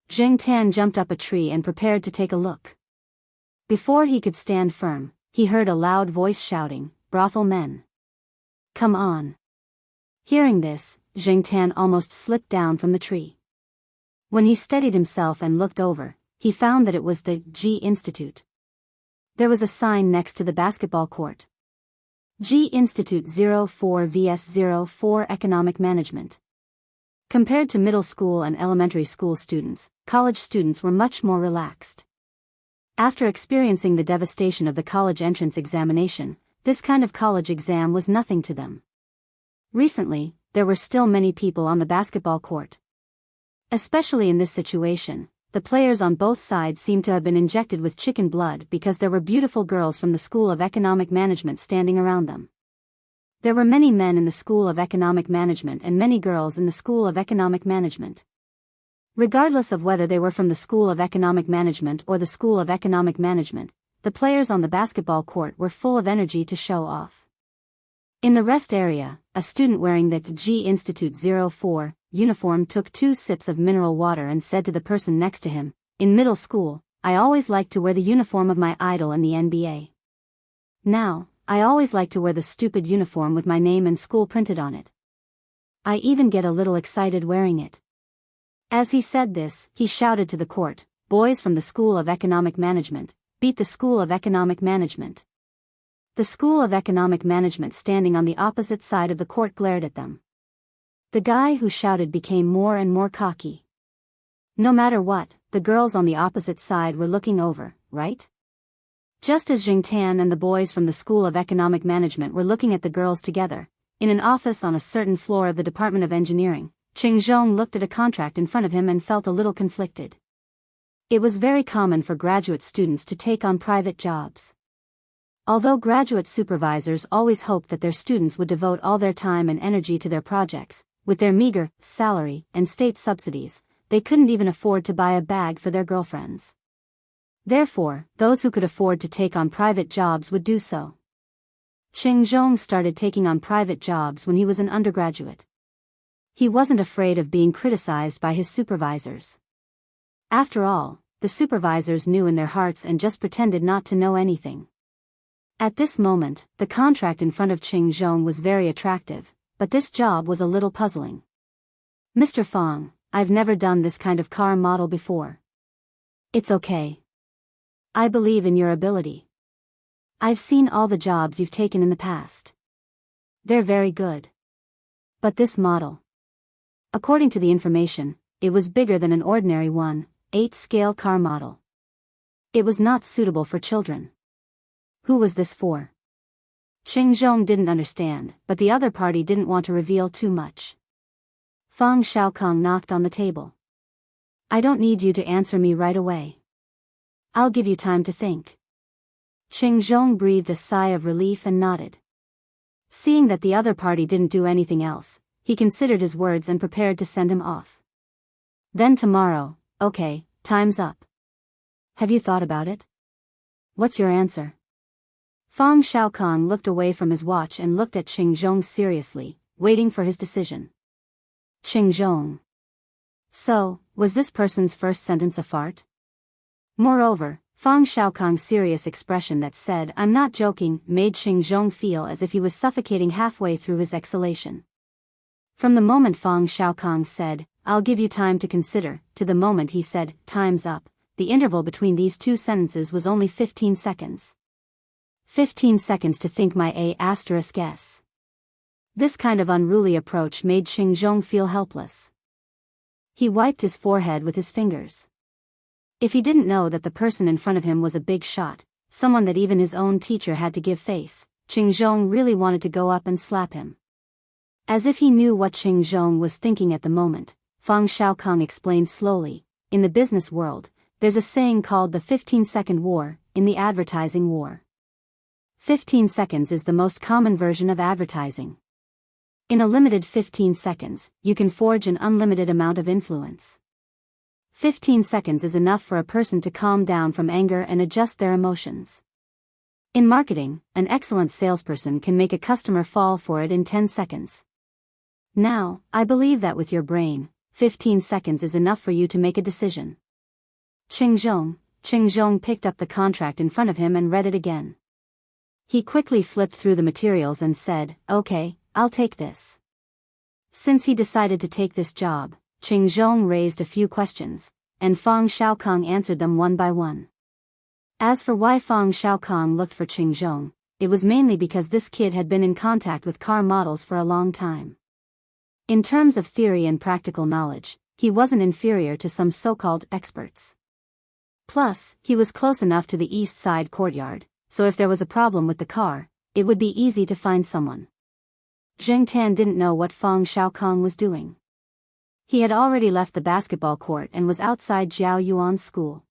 Zheng Tan jumped up a tree and prepared to take a look. Before he could stand firm, he heard a loud voice shouting, "Brothel men! Come on!" Hearing this, Zheng Tan almost slipped down from the tree. When he steadied himself and looked over, he found that it was the G Institute. There was a sign next to the basketball court. G Institute 04 vs 04 Economic Management. Compared to middle school and elementary school students, college students were much more relaxed. After experiencing the devastation of the college entrance examination, this kind of college exam was nothing to them. Recently, there were still many people on the basketball court. Especially in this situation, the players on both sides seemed to have been injected with chicken blood because there were beautiful girls from the School of Economic Management standing around them. There were many men in the School of Economic Management and many girls in the School of Economic Management. Regardless of whether they were from the School of Economic Management or the School of Economic Management, the players on the basketball court were full of energy to show off. In the rest area, a student wearing the G Institute 04 uniform took 2 sips of mineral water and said to the person next to him, "In middle school, I always liked to wear the uniform of my idol in the NBA. Now, I always like to wear the stupid uniform with my name and school printed on it. I even get a little excited wearing it." As he said this, he shouted to the court, "Boys from the School of Economic Management, beat the School of Economic Management." The School of Economic Management standing on the opposite side of the court glared at them. The guy who shouted became more and more cocky. No matter what, the girls on the opposite side were looking over, right? Just as Zheng Tan and the boys from the School of Economic Management were looking at the girls together, in an office on a certain floor of the Department of Engineering, Qing Zhong looked at a contract in front of him and felt a little conflicted. It was very common for graduate students to take on private jobs. Although graduate supervisors always hoped that their students would devote all their time and energy to their projects, with their meager salary and state subsidies, they couldn't even afford to buy a bag for their girlfriends. Therefore, those who could afford to take on private jobs would do so. Qing Zhong started taking on private jobs when he was an undergraduate. He wasn't afraid of being criticized by his supervisors. After all, the supervisors knew in their hearts and just pretended not to know anything. At this moment, the contract in front of Qing Zhong was very attractive, but this job was a little puzzling. "Mr. Fang, I've never done this kind of car model before." "It's okay. I believe in your ability. I've seen all the jobs you've taken in the past. They're very good. But this model. According to the information, it was bigger than an ordinary 1/8-scale car model. It was not suitable for children. Who was this for? Qing Zhong didn't understand, but the other party didn't want to reveal too much. Fang Xiaokong knocked on the table. I don't need you to answer me right away. I'll give you time to think. Qing Zhong breathed a sigh of relief and nodded. Seeing that the other party didn't do anything else, he considered his words and prepared to send him off. Then tomorrow, okay, time's up. Have you thought about it? What's your answer? Fang Xiaokong looked away from his watch and looked at Qing Zhong seriously, waiting for his decision. Qing Zhong. So, was this person's first sentence a fart? Moreover, Fang Xiaokong's serious expression that said I'm not joking made Qing Zhong feel as if he was suffocating halfway through his exhalation. From the moment Fang Xiaokong said, I'll give you time to consider, to the moment he said, time's up, the interval between these two sentences was only 15 seconds. 15 seconds to think my A*S. This kind of unruly approach made Qing Zhong feel helpless. He wiped his forehead with his fingers. If he didn't know that the person in front of him was a big shot, someone that even his own teacher had to give face, Qing Zhong really wanted to go up and slap him. As if he knew what Qing Zhong was thinking at the moment, Fang Xiaokong explained slowly, in the business world, there's a saying called the 15-second war, in the advertising war. 15 seconds is the most common version of advertising. In a limited 15 seconds, you can forge an unlimited amount of influence. 15 seconds is enough for a person to calm down from anger and adjust their emotions. In marketing, an excellent salesperson can make a customer fall for it in 10 seconds. Now, I believe that with your brain, 15 seconds is enough for you to make a decision. Qing Zhong picked up the contract in front of him and read it again. He quickly flipped through the materials and said, okay, I'll take this. Since he decided to take this job, Qing Zhong raised a few questions, and Fang Xiaokong answered them one by one. As for why Fang Xiaokong looked for Qing Zhong, it was mainly because this kid had been in contact with car models for a long time. In terms of theory and practical knowledge, he wasn't inferior to some so-called experts. Plus, he was close enough to the East Side courtyard, so if there was a problem with the car, it would be easy to find someone. Zheng Tan didn't know what Fang Xiaokong was doing. He had already left the basketball court and was outside Jiao Yuan's school.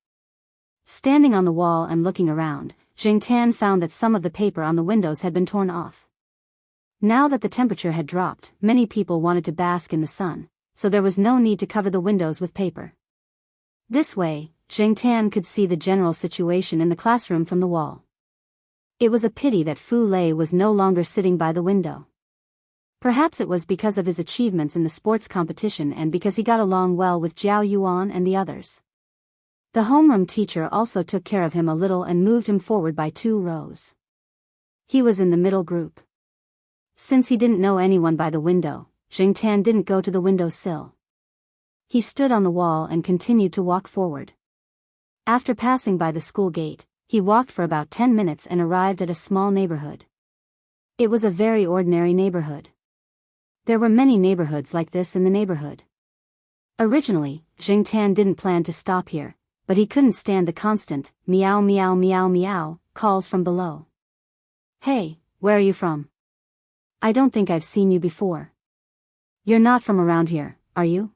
Standing on the wall and looking around, Zheng Tan found that some of the paper on the windows had been torn off. Now that the temperature had dropped, many people wanted to bask in the sun, so there was no need to cover the windows with paper. This way, Zheng Tan could see the general situation in the classroom from the wall. It was a pity that Fu Lei was no longer sitting by the window. Perhaps it was because of his achievements in the sports competition and because he got along well with Jiao Yuan and the others. The homeroom teacher also took care of him a little and moved him forward by 2 rows. He was in the middle group. Since he didn't know anyone by the window, Zheng Tan didn't go to the window sill. He stood on the wall and continued to walk forward. After passing by the school gate, he walked for about 10 minutes and arrived at a small neighborhood. It was a very ordinary neighborhood. There were many neighborhoods like this in the neighborhood. Originally, Zheng Tan didn't plan to stop here, but he couldn't stand the constant meow meow meow meow calls from below. Hey, where are you from? I don't think I've seen you before. You're not from around here, are you?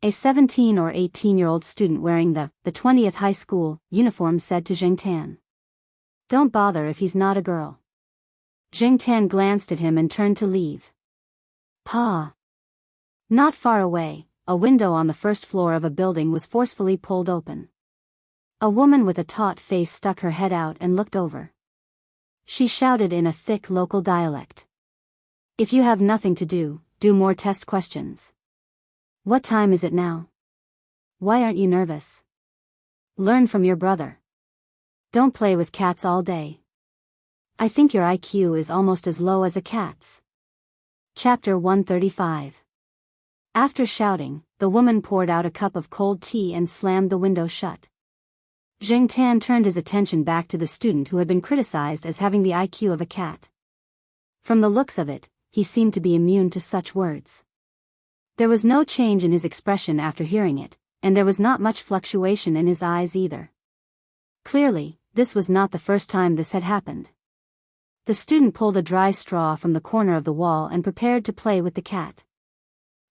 A 17 or 18-year-old student wearing the 20th high school uniform said to Zheng Tan. Don't bother if he's not a girl. Zheng Tan glanced at him and turned to leave. Pa. Not far away, a window on the first floor of a building was forcefully pulled open. A woman with a taut face stuck her head out and looked over. She shouted in a thick local dialect. If you have nothing to do, do more test questions. What time is it now? Why aren't you nervous? Learn from your brother. Don't play with cats all day. I think your IQ is almost as low as a cat's. Chapter 135. After shouting, the woman poured out a cup of cold tea and slammed the window shut. Zheng Tan turned his attention back to the student who had been criticized as having the IQ of a cat. From the looks of it, he seemed to be immune to such words. There was no change in his expression after hearing it, and there was not much fluctuation in his eyes either. Clearly, this was not the first time this had happened. The student pulled a dry straw from the corner of the wall and prepared to play with the cat.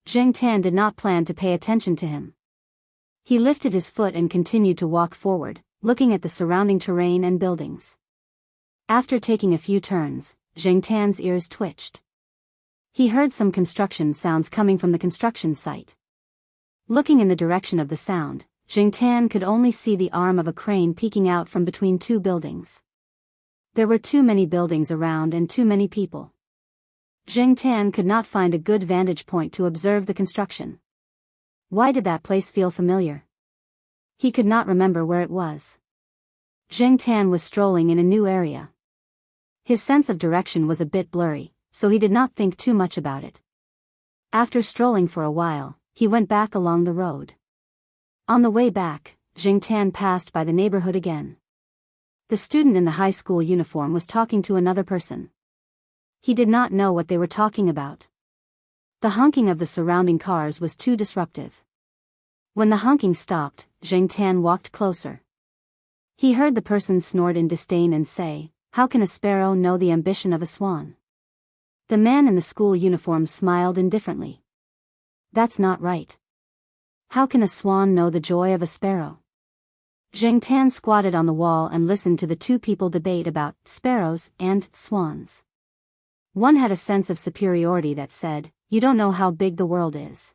Zheng Tan did not plan to pay attention to him. He lifted his foot and continued to walk forward, looking at the surrounding terrain and buildings. After taking a few turns, Zheng Tan's ears twitched. He heard some construction sounds coming from the construction site. Looking in the direction of the sound, Zheng Tan could only see the arm of a crane peeking out from between two buildings. There were too many buildings around and too many people. Zheng Tan could not find a good vantage point to observe the construction. Why did that place feel familiar? He could not remember where it was. Zheng Tan was strolling in a new area. His sense of direction was a bit blurry, so he did not think too much about it. After strolling for a while, he went back along the road. On the way back, Zheng Tan passed by the neighborhood again. The student in the high school uniform was talking to another person. He did not know what they were talking about. The honking of the surrounding cars was too disruptive. When the honking stopped, Zheng Tan walked closer. He heard the person snort in disdain and say, "How can a sparrow know the ambition of a swan?" The man in the school uniform smiled indifferently. "That's not right. How can a swan know the joy of a sparrow?" Zheng Tan squatted on the wall and listened to the two people debate about sparrows and swans. One had a sense of superiority that said, "You don't know how big the world is."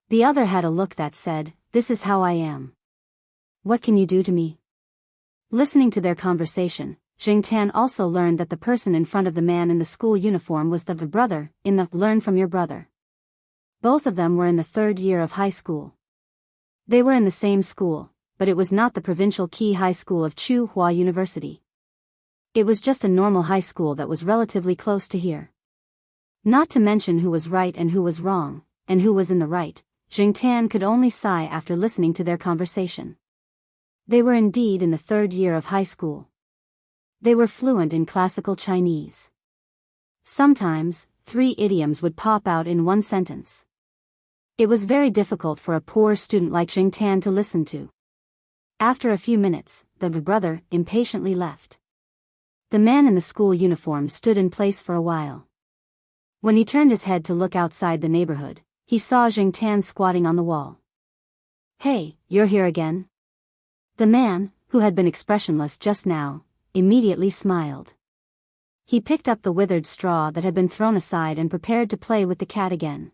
The other had a look that said, "This is how I am. What can you do to me?" Listening to their conversation, Zheng Tan also learned that the person in front of the man in the school uniform was the brother in the Learn from Your Brother. Both of them were in the third year of high school. They were in the same school, but it was not the provincial Qi High School of Tsinghua University. It was just a normal high school that was relatively close to here. Not to mention who was right and who was wrong, and who was in the right, Zheng Tan could only sigh after listening to their conversation. They were indeed in the third year of high school. They were fluent in classical Chinese. Sometimes, 3 idioms would pop out in one sentence. It was very difficult for a poor student like Zheng Tan to listen to. After a few minutes, the brother impatiently left. The man in the school uniform stood in place for a while. When he turned his head to look outside the neighborhood, he saw Zheng Tan squatting on the wall. "Hey, you're here again?" The man, who had been expressionless just now, immediately smiled. He picked up the withered straw that had been thrown aside and prepared to play with the cat again.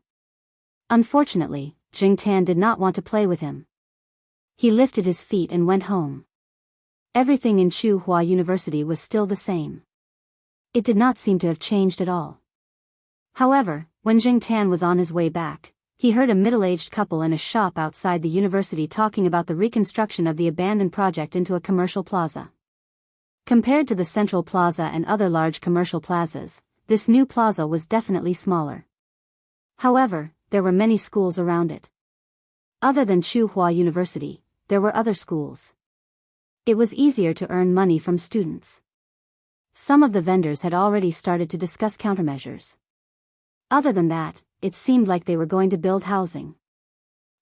Unfortunately, Zheng Tan did not want to play with him. He lifted his feet and went home. Everything in Tsinghua University was still the same. It did not seem to have changed at all. However, when Zheng Tan was on his way back, he heard a middle-aged couple in a shop outside the university talking about the reconstruction of the abandoned project into a commercial plaza. Compared to the Central Plaza and other large commercial plazas, this new plaza was definitely smaller. However, there were many schools around it. Other than Tsinghua University, there were other schools. It was easier to earn money from students. Some of the vendors had already started to discuss countermeasures. Other than that, it seemed like they were going to build housing.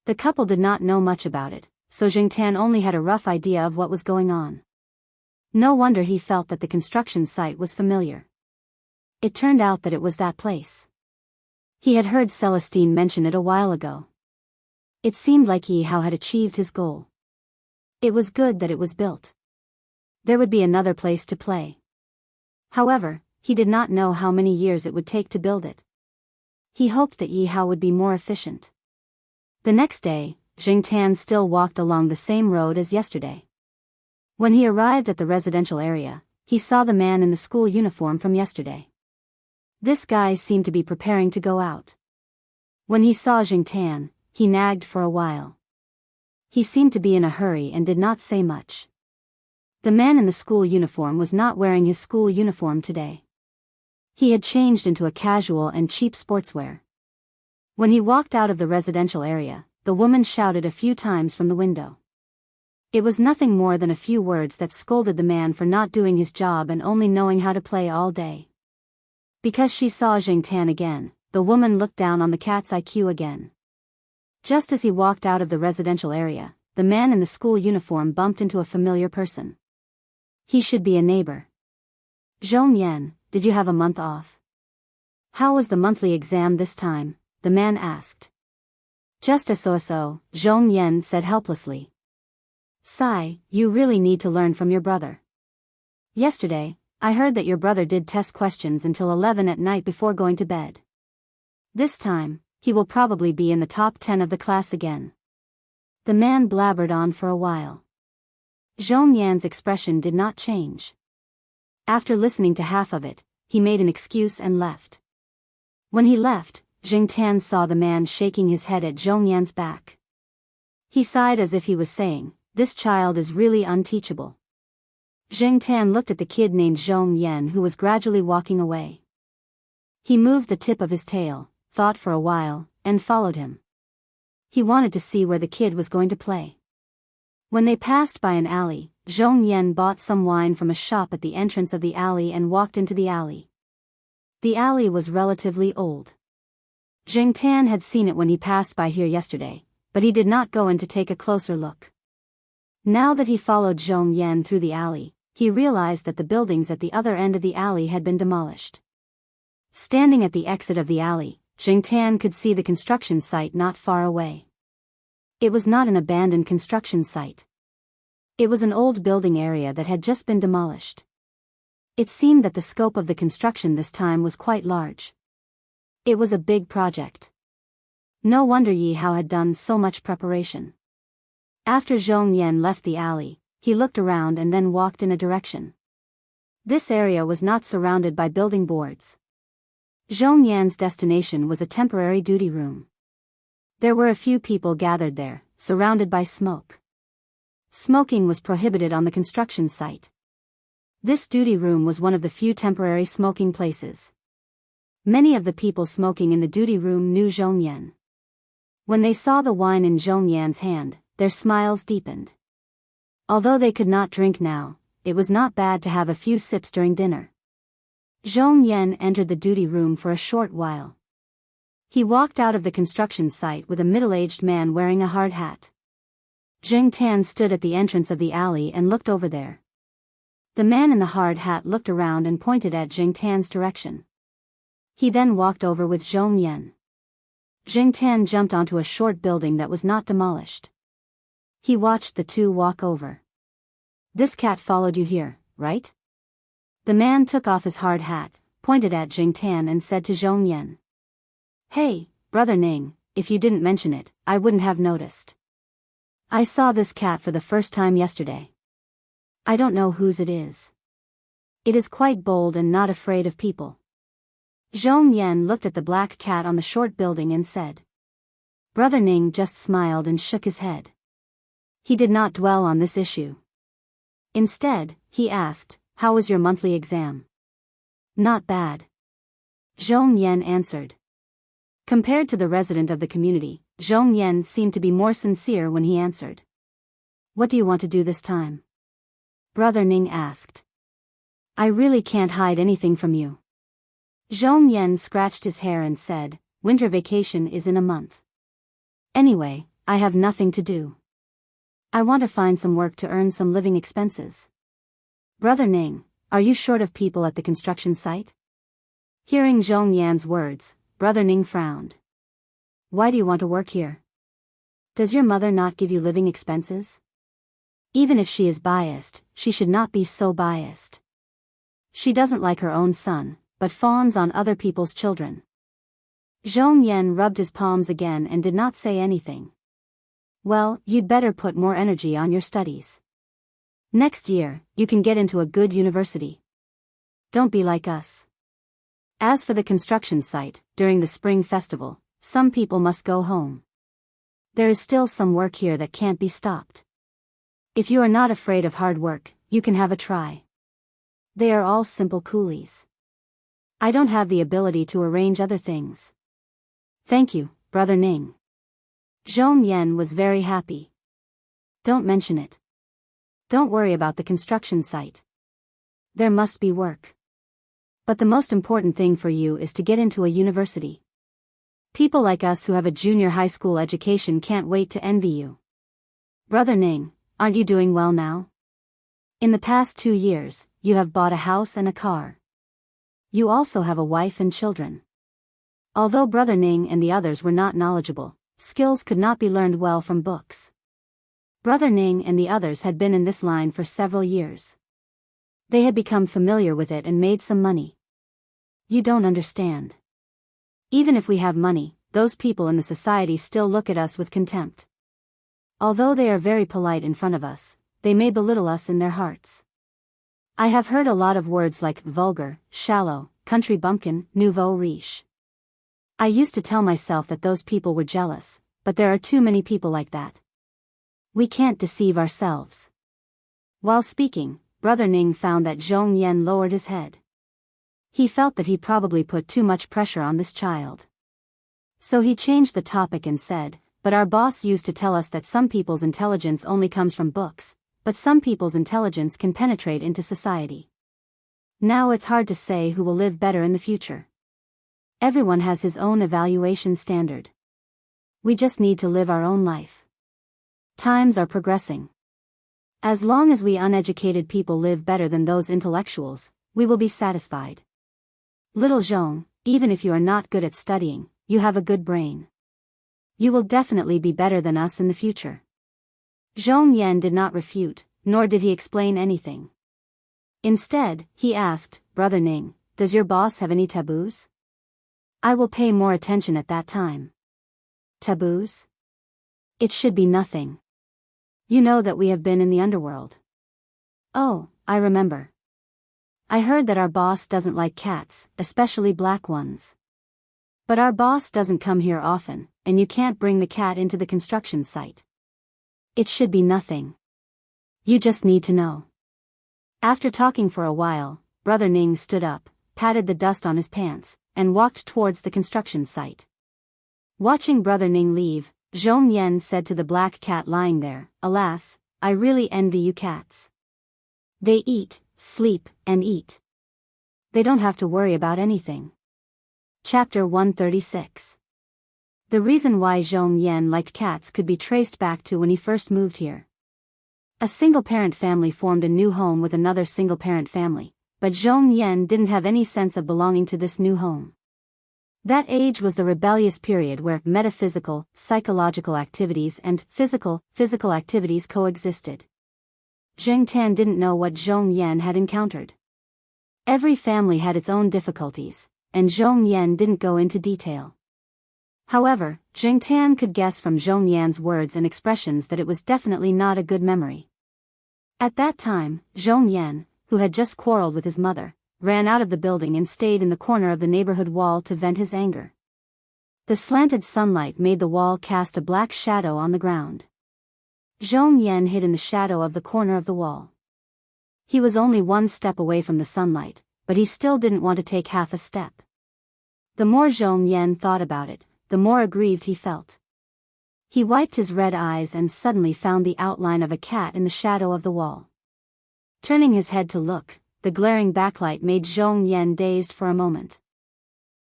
The couple did not know much about it, so Zheng Tan only had a rough idea of what was going on. No wonder he felt that the construction site was familiar. It turned out that it was that place. He had heard Celestine mention it a while ago. It seemed like Yihao had achieved his goal. It was good that it was built. There would be another place to play. However, he did not know how many years it would take to build it. He hoped that Yihao would be more efficient. The next day, Zheng Tan still walked along the same road as yesterday. When he arrived at the residential area, he saw the man in the school uniform from yesterday. This guy seemed to be preparing to go out. When he saw Zheng Tan, he nagged for a while. He seemed to be in a hurry and did not say much. The man in the school uniform was not wearing his school uniform today. He had changed into a casual and cheap sportswear. When he walked out of the residential area, the woman shouted a few times from the window. It was nothing more than a few words that scolded the man for not doing his job and only knowing how to play all day. Because she saw Zheng Tan again, the woman looked down on the cat's IQ again. Just as he walked out of the residential area, the man in the school uniform bumped into a familiar person. He should be a neighbor. Zhong Yan, did you have a month off? How was the monthly exam this time? The man asked. Just as so, Zhong Yan said helplessly. Sigh, you really need to learn from your brother. Yesterday, I heard that your brother did test questions until 11 at night before going to bed. This time, he will probably be in the top 10 of the class again. The man blabbered on for a while. Zhong Yan's expression did not change. After listening to half of it, he made an excuse and left. When he left, Jing Tan saw the man shaking his head at Zhong Yan's back. He sighed as if he was saying, "This child is really unteachable." Jing Tan looked at the kid named Zhong Yan who was gradually walking away. He moved the tip of his tail, thought for a while, and followed him. He wanted to see where the kid was going to play. When they passed by an alley, Zhong Yan bought some wine from a shop at the entrance of the alley and walked into the alley. The alley was relatively old. Jing Tan had seen it when he passed by here yesterday, but he did not go in to take a closer look. Now that he followed Zhong Yan through the alley, he realized that the buildings at the other end of the alley had been demolished. Standing at the exit of the alley, Jing Tan could see the construction site not far away. It was not an abandoned construction site. It was an old building area that had just been demolished. It seemed that the scope of the construction this time was quite large. It was a big project. No wonder Yi Hao had done so much preparation. After Zhong Yan left the alley, he looked around and then walked in a direction. This area was not surrounded by building boards. Zhong Yan's destination was a temporary duty room. There were a few people gathered there, surrounded by smoke. Smoking was prohibited on the construction site. This duty room was one of the few temporary smoking places. Many of the people smoking in the duty room knew Zhong Yan. When they saw the wine in Zhong Yan's hand, their smiles deepened. Although they could not drink now, it was not bad to have a few sips during dinner. Zhong Yan entered the duty room for a short while. He walked out of the construction site with a middle-aged man wearing a hard hat. Jing Tan stood at the entrance of the alley and looked over there. The man in the hard hat looked around and pointed at Jing Tan's direction. He then walked over with Zhong Yan. Jing Tan jumped onto a short building that was not demolished. He watched the two walk over. This cat followed you here, right? The man took off his hard hat, pointed at Jing Tan and said to Zhong Yan. Hey, Brother Ning, if you didn't mention it, I wouldn't have noticed. I saw this cat for the first time yesterday. I don't know whose it is. It is quite bold and not afraid of people. Zhong Yan looked at the black cat on the short building and said. Brother Ning just smiled and shook his head. He did not dwell on this issue. Instead, he asked, how was your monthly exam? Not bad. Zhong Yan answered. Compared to the resident of the community, Zhong Yan seemed to be more sincere when he answered. What do you want to do this time? Brother Ning asked. I really can't hide anything from you. Zhong Yan scratched his hair and said, winter vacation is in a month. Anyway, I have nothing to do. I want to find some work to earn some living expenses. Brother Ning, are you short of people at the construction site? Hearing Zhong Yan's words, Brother Ning frowned. Why do you want to work here? Does your mother not give you living expenses? Even if she is biased, she should not be so biased. She doesn't like her own son, but fawns on other people's children. Zhong Yan rubbed his palms again and did not say anything. Well, you'd better put more energy on your studies. Next year, you can get into a good university. Don't be like us. As for the construction site, during the spring festival, some people must go home. There is still some work here that can't be stopped. If you are not afraid of hard work, you can have a try. They are all simple coolies. I don't have the ability to arrange other things. Thank you, Brother Ning. Zhong Yan was very happy. Don't mention it. Don't worry about the construction site. There must be work. But the most important thing for you is to get into a university. People like us who have a junior high school education can't wait to envy you. Brother Ning, aren't you doing well now? In the past 2 years, you have bought a house and a car. You also have a wife and children. Although Brother Ning and the others were not knowledgeable, skills could not be learned well from books. Brother Ning and the others had been in this line for several years. They had become familiar with it and made some money. You don't understand. Even if we have money, those people in the society still look at us with contempt. Although they are very polite in front of us, they may belittle us in their hearts. I have heard a lot of words like vulgar, shallow, country bumpkin, nouveau riche. I used to tell myself that those people were jealous, but there are too many people like that. We can't deceive ourselves. While speaking, Brother Ning found that Zhong Yan lowered his head. He felt that he probably put too much pressure on this child. So he changed the topic and said, but our boss used to tell us that some people's intelligence only comes from books, but some people's intelligence can penetrate into society. Now it's hard to say who will live better in the future. Everyone has his own evaluation standard. We just need to live our own life. Times are progressing. As long as we uneducated people live better than those intellectuals, we will be satisfied. Little Zhong, even if you are not good at studying, you have a good brain. You will definitely be better than us in the future. Zhong Yan did not refute, nor did he explain anything. Instead, he asked, Brother Ning, does your boss have any taboos? I will pay more attention at that time. Taboos? It should be nothing. You know that we have been in the underworld. Oh, I remember. I heard that our boss doesn't like cats, especially black ones. But our boss doesn't come here often, and you can't bring the cat into the construction site. It should be nothing. You just need to know. After talking for a while, Brother Ning stood up, patted the dust on his pants, and walked towards the construction site. Watching Brother Ning leave, Zhong Yan said to the black cat lying there, alas, I really envy you cats. They eat, sleep, and eat. They don't have to worry about anything. Chapter 136. The reason why Zhong Yan liked cats could be traced back to when he first moved here. A single-parent family formed a new home with another single-parent family, but Zhong Yan didn't have any sense of belonging to this new home. That age was the rebellious period where metaphysical, psychological activities and physical activities coexisted. Zheng Tan didn't know what Zhong Yan had encountered. Every family had its own difficulties, and Zhong Yan didn't go into detail. However, Zheng Tan could guess from Zhong Yan's words and expressions that it was definitely not a good memory. At that time, Zhong Yan, who had just quarreled with his mother, ran out of the building and stayed in the corner of the neighborhood wall to vent his anger. The slanted sunlight made the wall cast a black shadow on the ground. Zhong Yan hid in the shadow of the corner of the wall. He was only 1 step away from the sunlight, but he still didn't want to take half a step. The more Zhong Yan thought about it, the more aggrieved he felt. He wiped his red eyes and suddenly found the outline of a cat in the shadow of the wall. Turning his head to look, the glaring backlight made Zhong Yan dazed for a moment.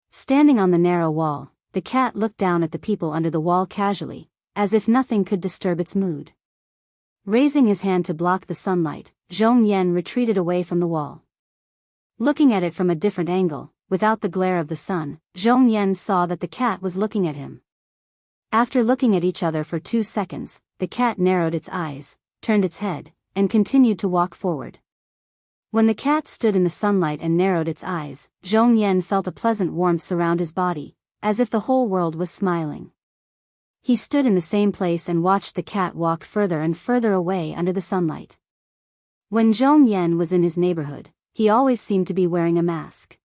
Standing on the narrow wall, the cat looked down at the people under the wall casually, as if nothing could disturb its mood. Raising his hand to block the sunlight, Zhong Yan retreated away from the wall. Looking at it from a different angle, without the glare of the sun, Zhong Yan saw that the cat was looking at him. After looking at each other for 2 seconds, the cat narrowed its eyes, turned its head, and continued to walk forward. When the cat stood in the sunlight and narrowed its eyes, Zhong Yan felt a pleasant warmth surround his body, as if the whole world was smiling. He stood in the same place and watched the cat walk further and further away under the sunlight. When Zhong Yan was in his neighborhood, he always seemed to be wearing a mask.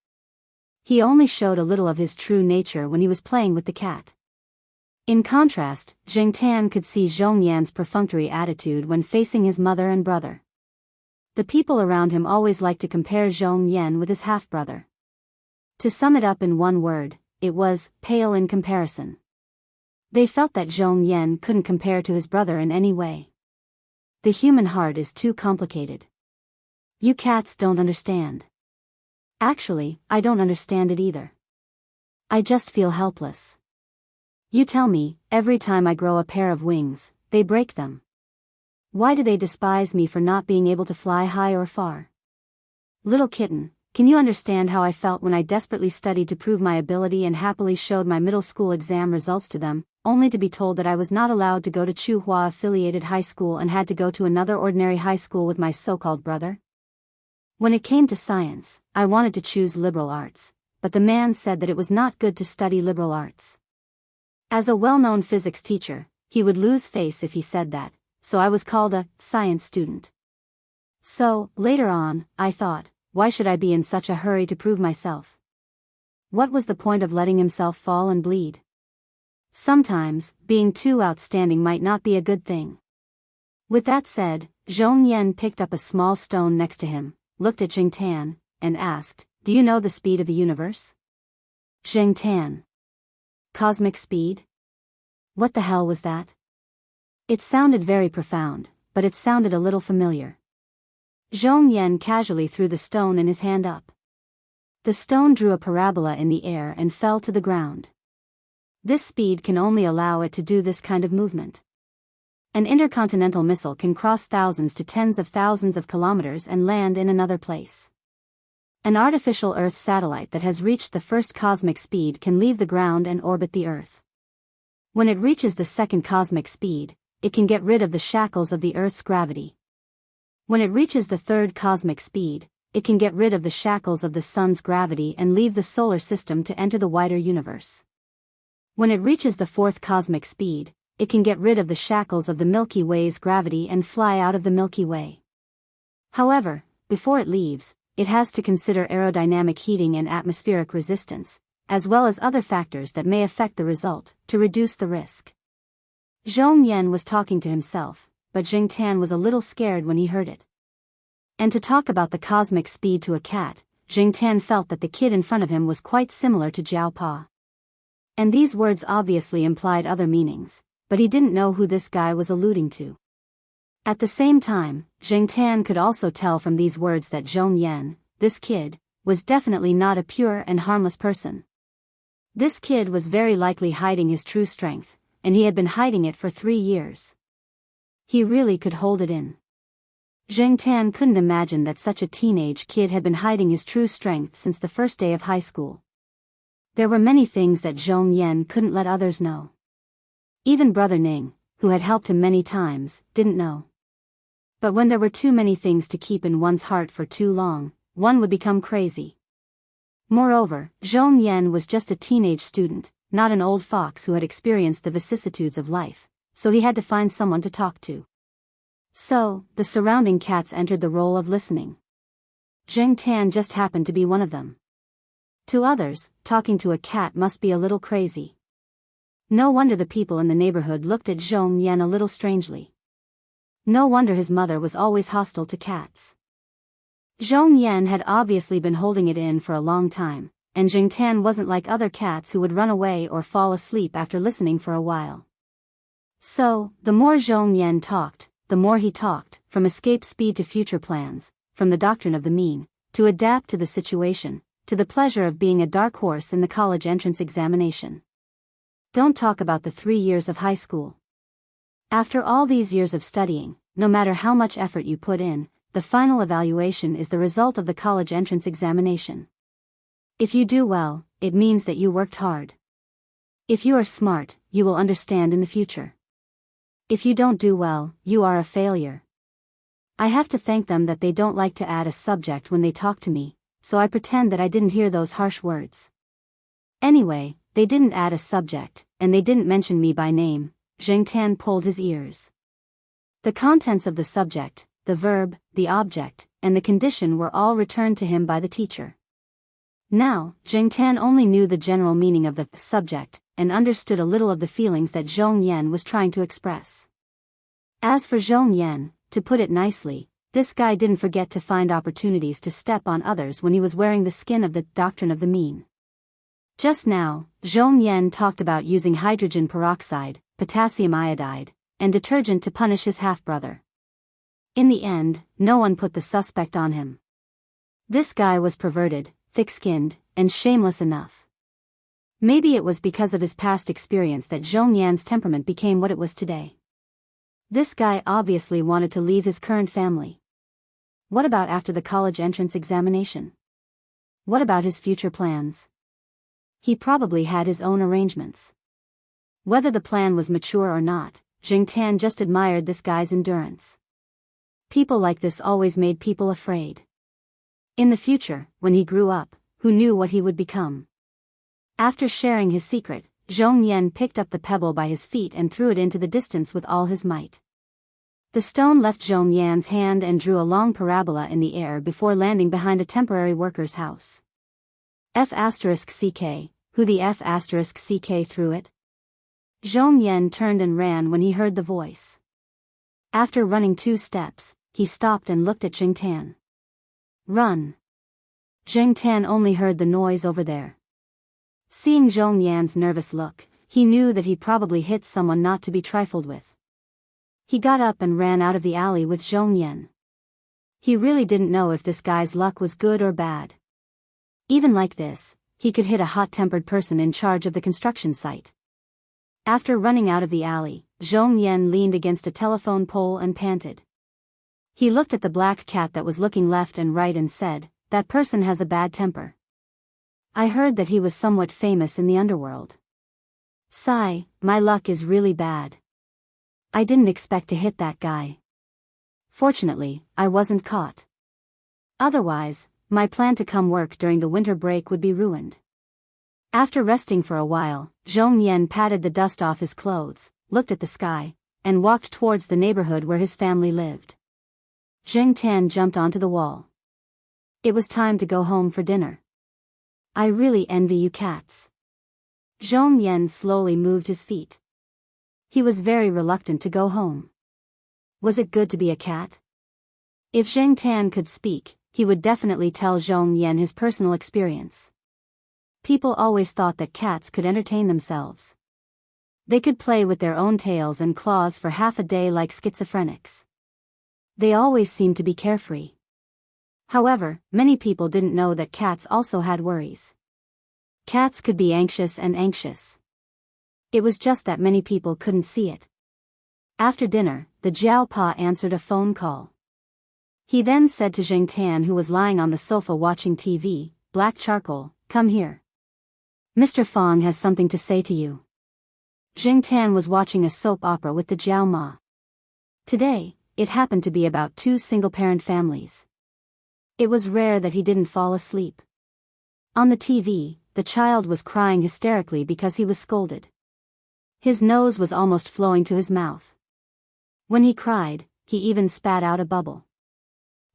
He only showed a little of his true nature when he was playing with the cat. In contrast, Zheng Tan could see Zhong Yan's perfunctory attitude when facing his mother and brother. The people around him always liked to compare Zhong Yan with his half-brother. To sum it up in one word, it was pale in comparison. They felt that Zhong Yan couldn't compare to his brother in any way. The human heart is too complicated. You cats don't understand. Actually, I don't understand it either. I just feel helpless. You tell me, every time I grow a pair of wings, they break them. Why do they despise me for not being able to fly high or far? Little kitten, can you understand how I felt when I desperately studied to prove my ability and happily showed my middle school exam results to them, only to be told that I was not allowed to go to Chuhua affiliated high school and had to go to another ordinary high school with my so-called brother? When it came to science, I wanted to choose liberal arts, but the man said that it was not good to study liberal arts. As a well-known physics teacher, he would lose face if he said that, so I was called a science student. So, later on, I thought, why should I be in such a hurry to prove myself? What was the point of letting himself fall and bleed? Sometimes, being too outstanding might not be a good thing. With that said, Zhong Yan picked up a small stone next to him, looked at Jing Tan, and asked, "Do you know the speed of the universe?" Jing Tan. Cosmic speed? What the hell was that? It sounded very profound, but it sounded a little familiar. Zhong Yan casually threw the stone in his hand up. The stone drew a parabola in the air and fell to the ground. This speed can only allow it to do this kind of movement. An intercontinental missile can cross thousands to tens of thousands of kilometers and land in another place. An artificial Earth satellite that has reached the first cosmic speed can leave the ground and orbit the Earth. When it reaches the second cosmic speed, it can get rid of the shackles of the Earth's gravity. When it reaches the third cosmic speed, it can get rid of the shackles of the Sun's gravity and leave the solar system to enter the wider universe. When it reaches the fourth cosmic speed, it can get rid of the shackles of the Milky Way's gravity and fly out of the Milky Way. However, before it leaves, it has to consider aerodynamic heating and atmospheric resistance, as well as other factors that may affect the result, to reduce the risk. Zhong Yan was talking to himself, but Jing Tan was a little scared when he heard it. And to talk about the cosmic speed to a cat, Jing Tan felt that the kid in front of him was quite similar to Jiao Pa. And these words obviously implied other meanings, but he didn't know who this guy was alluding to. At the same time, Jing Tan could also tell from these words that Zhong Yan, this kid, was definitely not a pure and harmless person. This kid was very likely hiding his true strength, and he had been hiding it for 3 years. He really could hold it in. Jing Tan couldn't imagine that such a teenage kid had been hiding his true strength since the first day of high school. There were many things that Zhong Yan couldn't let others know. Even Brother Ning, who had helped him many times, didn't know. But when there were too many things to keep in one's heart for too long, one would become crazy. Moreover, Zhong Yan was just a teenage student, not an old fox who had experienced the vicissitudes of life, so he had to find someone to talk to. So, the surrounding cats entered the role of listening. Jing Tan just happened to be one of them. To others, talking to a cat must be a little crazy. No wonder the people in the neighborhood looked at Zhong Yan a little strangely. No wonder his mother was always hostile to cats. Zhong Yan had obviously been holding it in for a long time, and Jing Tan wasn't like other cats who would run away or fall asleep after listening for a while. So, the more Zhong Yan talked, the more he talked, from escape speed to future plans, from the doctrine of the mean, to adapt to the situation, to the pleasure of being a dark horse in the college entrance examination. Don't talk about the 3 years of high school. After all these years of studying, no matter how much effort you put in, the final evaluation is the result of the college entrance examination. If you do well, it means that you worked hard. If you are smart, you will understand in the future. If you don't do well, you are a failure. I have to thank them that they don't like to add a subject when they talk to me, so I pretend that I didn't hear those harsh words. Anyway, they didn't add a subject, and they didn't mention me by name. Jing Tan pulled his ears. The contents of the subject, the verb, the object, and the condition were all returned to him by the teacher. Now, Jing Tan only knew the general meaning of the subject, and understood a little of the feelings that Zhong Yan was trying to express. As for Zhong Yan, to put it nicely, this guy didn't forget to find opportunities to step on others when he was wearing the skin of the doctrine of the mean. Just now, Zhong Yan talked about using hydrogen peroxide, potassium iodide, and detergent to punish his half-brother. In the end, no one put the suspect on him. This guy was perverted, thick-skinned, and shameless enough. Maybe it was because of his past experience that Zhong Yan's temperament became what it was today. This guy obviously wanted to leave his current family. What about after the college entrance examination? What about his future plans? He probably had his own arrangements. Whether the plan was mature or not, Jing Tan just admired this guy's endurance. People like this always made people afraid. In the future, when he grew up, who knew what he would become? After sharing his secret, Zhong Yan picked up the pebble by his feet and threw it into the distance with all his might. The stone left Zhong Yan's hand and drew a long parabola in the air before landing behind a temporary worker's house. F***CK, who the F***CK threw it? Zhong Yan turned and ran when he heard the voice. After running 2 steps, he stopped and looked at Jing Tan. Run! Jing Tan only heard the noise over there. Seeing Zhong Yan's nervous look, he knew that he probably hit someone not to be trifled with. He got up and ran out of the alley with Zhong Yan. He really didn't know if this guy's luck was good or bad. Even like this, he could hit a hot-tempered person in charge of the construction site. After running out of the alley, Zhong Yan leaned against a telephone pole and panted. He looked at the black cat that was looking left and right and said, "That person has a bad temper. I heard that he was somewhat famous in the underworld. Sigh, my luck is really bad. I didn't expect to hit that guy. Fortunately, I wasn't caught. Otherwise, my plan to come work during the winter break would be ruined." After resting for a while, Zhong Yan patted the dust off his clothes, looked at the sky, and walked towards the neighborhood where his family lived. Jing Tan jumped onto the wall. It was time to go home for dinner. I really envy you cats. Zhong Yan slowly moved his feet. He was very reluctant to go home. Was it good to be a cat? If Jing Tan could speak, he would definitely tell Zhong Yan his personal experience. People always thought that cats could entertain themselves. They could play with their own tails and claws for half a day like schizophrenics. They always seemed to be carefree. However, many people didn't know that cats also had worries. Cats could be anxious and anxious. It was just that many people couldn't see it. After dinner, the Jiao Pa answered a phone call. He then said to Jing Tan, who was lying on the sofa watching TV, "Black Charcoal, come here. Mr. Fong has something to say to you." Jing Tan was watching a soap opera with the Jiao Ma. Today, it happened to be about 2 single-parent families. It was rare that he didn't fall asleep. On the TV, the child was crying hysterically because he was scolded. His nose was almost flowing to his mouth. When he cried, he even spat out a bubble.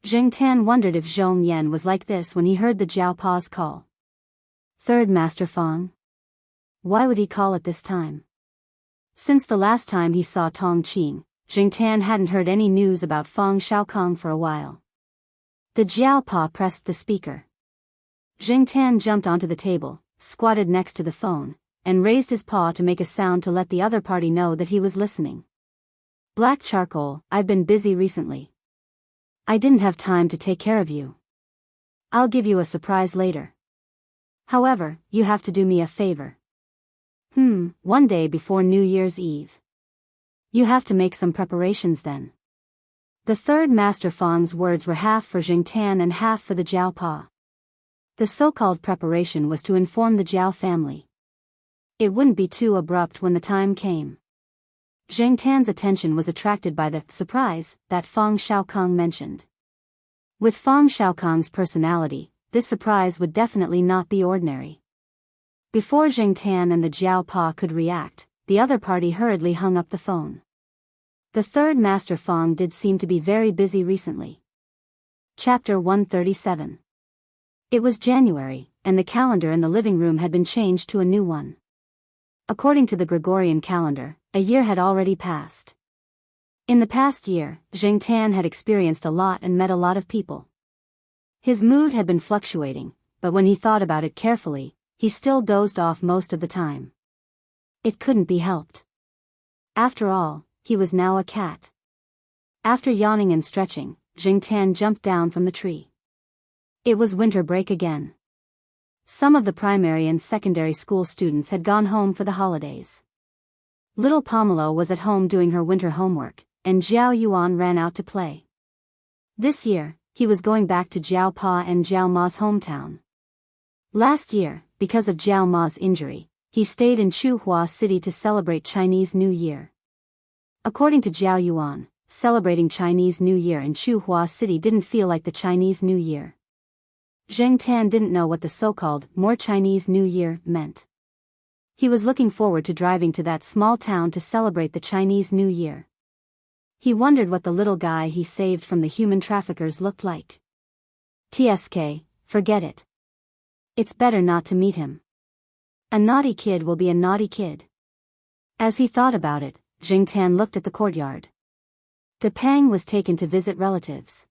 Jing Tan wondered if Zhong Yan was like this when he heard the Jiao Pa's call. Third Master Fong? Why would he call at this time? Since the last time he saw Tong Qing, Jing Tan hadn't heard any news about Fong Xiaokong for a while. The Jiao Pa pressed the speaker. Jing Tan jumped onto the table, squatted next to the phone, and raised his paw to make a sound to let the other party know that he was listening. "Black Charcoal, I've been busy recently. I didn't have time to take care of you. I'll give you a surprise later. However, you have to do me a favor. One day before New Year's Eve. You have to make some preparations then." The third Master Fong's words were half for Jing Tan and half for the Jiao Pa. The so-called preparation was to inform the Jiao family. It wouldn't be too abrupt when the time came. Jing Tan's attention was attracted by the surprise that Fong Xiaokong mentioned. With Fong Xiaokong's personality, this surprise would definitely not be ordinary. Before Jing Tan and the Jiao Pa could react, the other party hurriedly hung up the phone. The third Master Fong did seem to be very busy recently. Chapter 137. It was January, and the calendar in the living room had been changed to a new one. According to the Gregorian calendar, a year had already passed. In the past year, Jing Tan had experienced a lot and met a lot of people. His mood had been fluctuating, but when he thought about it carefully, he still dozed off most of the time. It couldn't be helped. After all, he was now a cat. After yawning and stretching, Jing Tan jumped down from the tree. It was winter break again. Some of the primary and secondary school students had gone home for the holidays. Little Pomelo was at home doing her winter homework, and Jiao Yuan ran out to play. This year, he was going back to Jiao Pa and Jiao Ma's hometown. Last year, because of Jiao Ma's injury, he stayed in Chuhua City to celebrate Chinese New Year. According to Jiao Yuan, celebrating Chinese New Year in Chuhua City didn't feel like the Chinese New Year. Zheng Tan didn't know what the so-called more Chinese New Year meant. He was looking forward to driving to that small town to celebrate the Chinese New Year. He wondered what the little guy he saved from the human traffickers looked like. TSK, forget it. It's better not to meet him. A naughty kid will be a naughty kid. As he thought about it, Zheng Tan looked at the courtyard. De Pang was taken to visit relatives.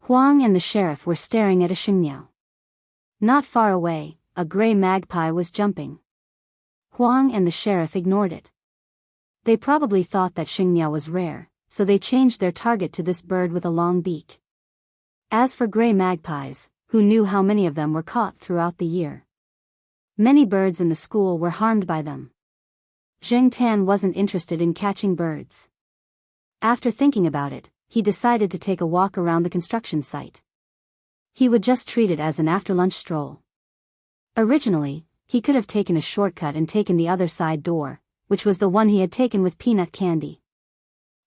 Huang and the sheriff were staring at a xingniao. Not far away, a gray magpie was jumping. Huang and the sheriff ignored it. They probably thought that xingniao was rare, so they changed their target to this bird with a long beak. As for gray magpies, who knew how many of them were caught throughout the year? Many birds in the school were harmed by them. Zheng Tan wasn't interested in catching birds. After thinking about it, he decided to take a walk around the construction site. He would just treat it as an after-lunch stroll. Originally, he could have taken a shortcut and taken the other side door, which was the one he had taken with peanut candy.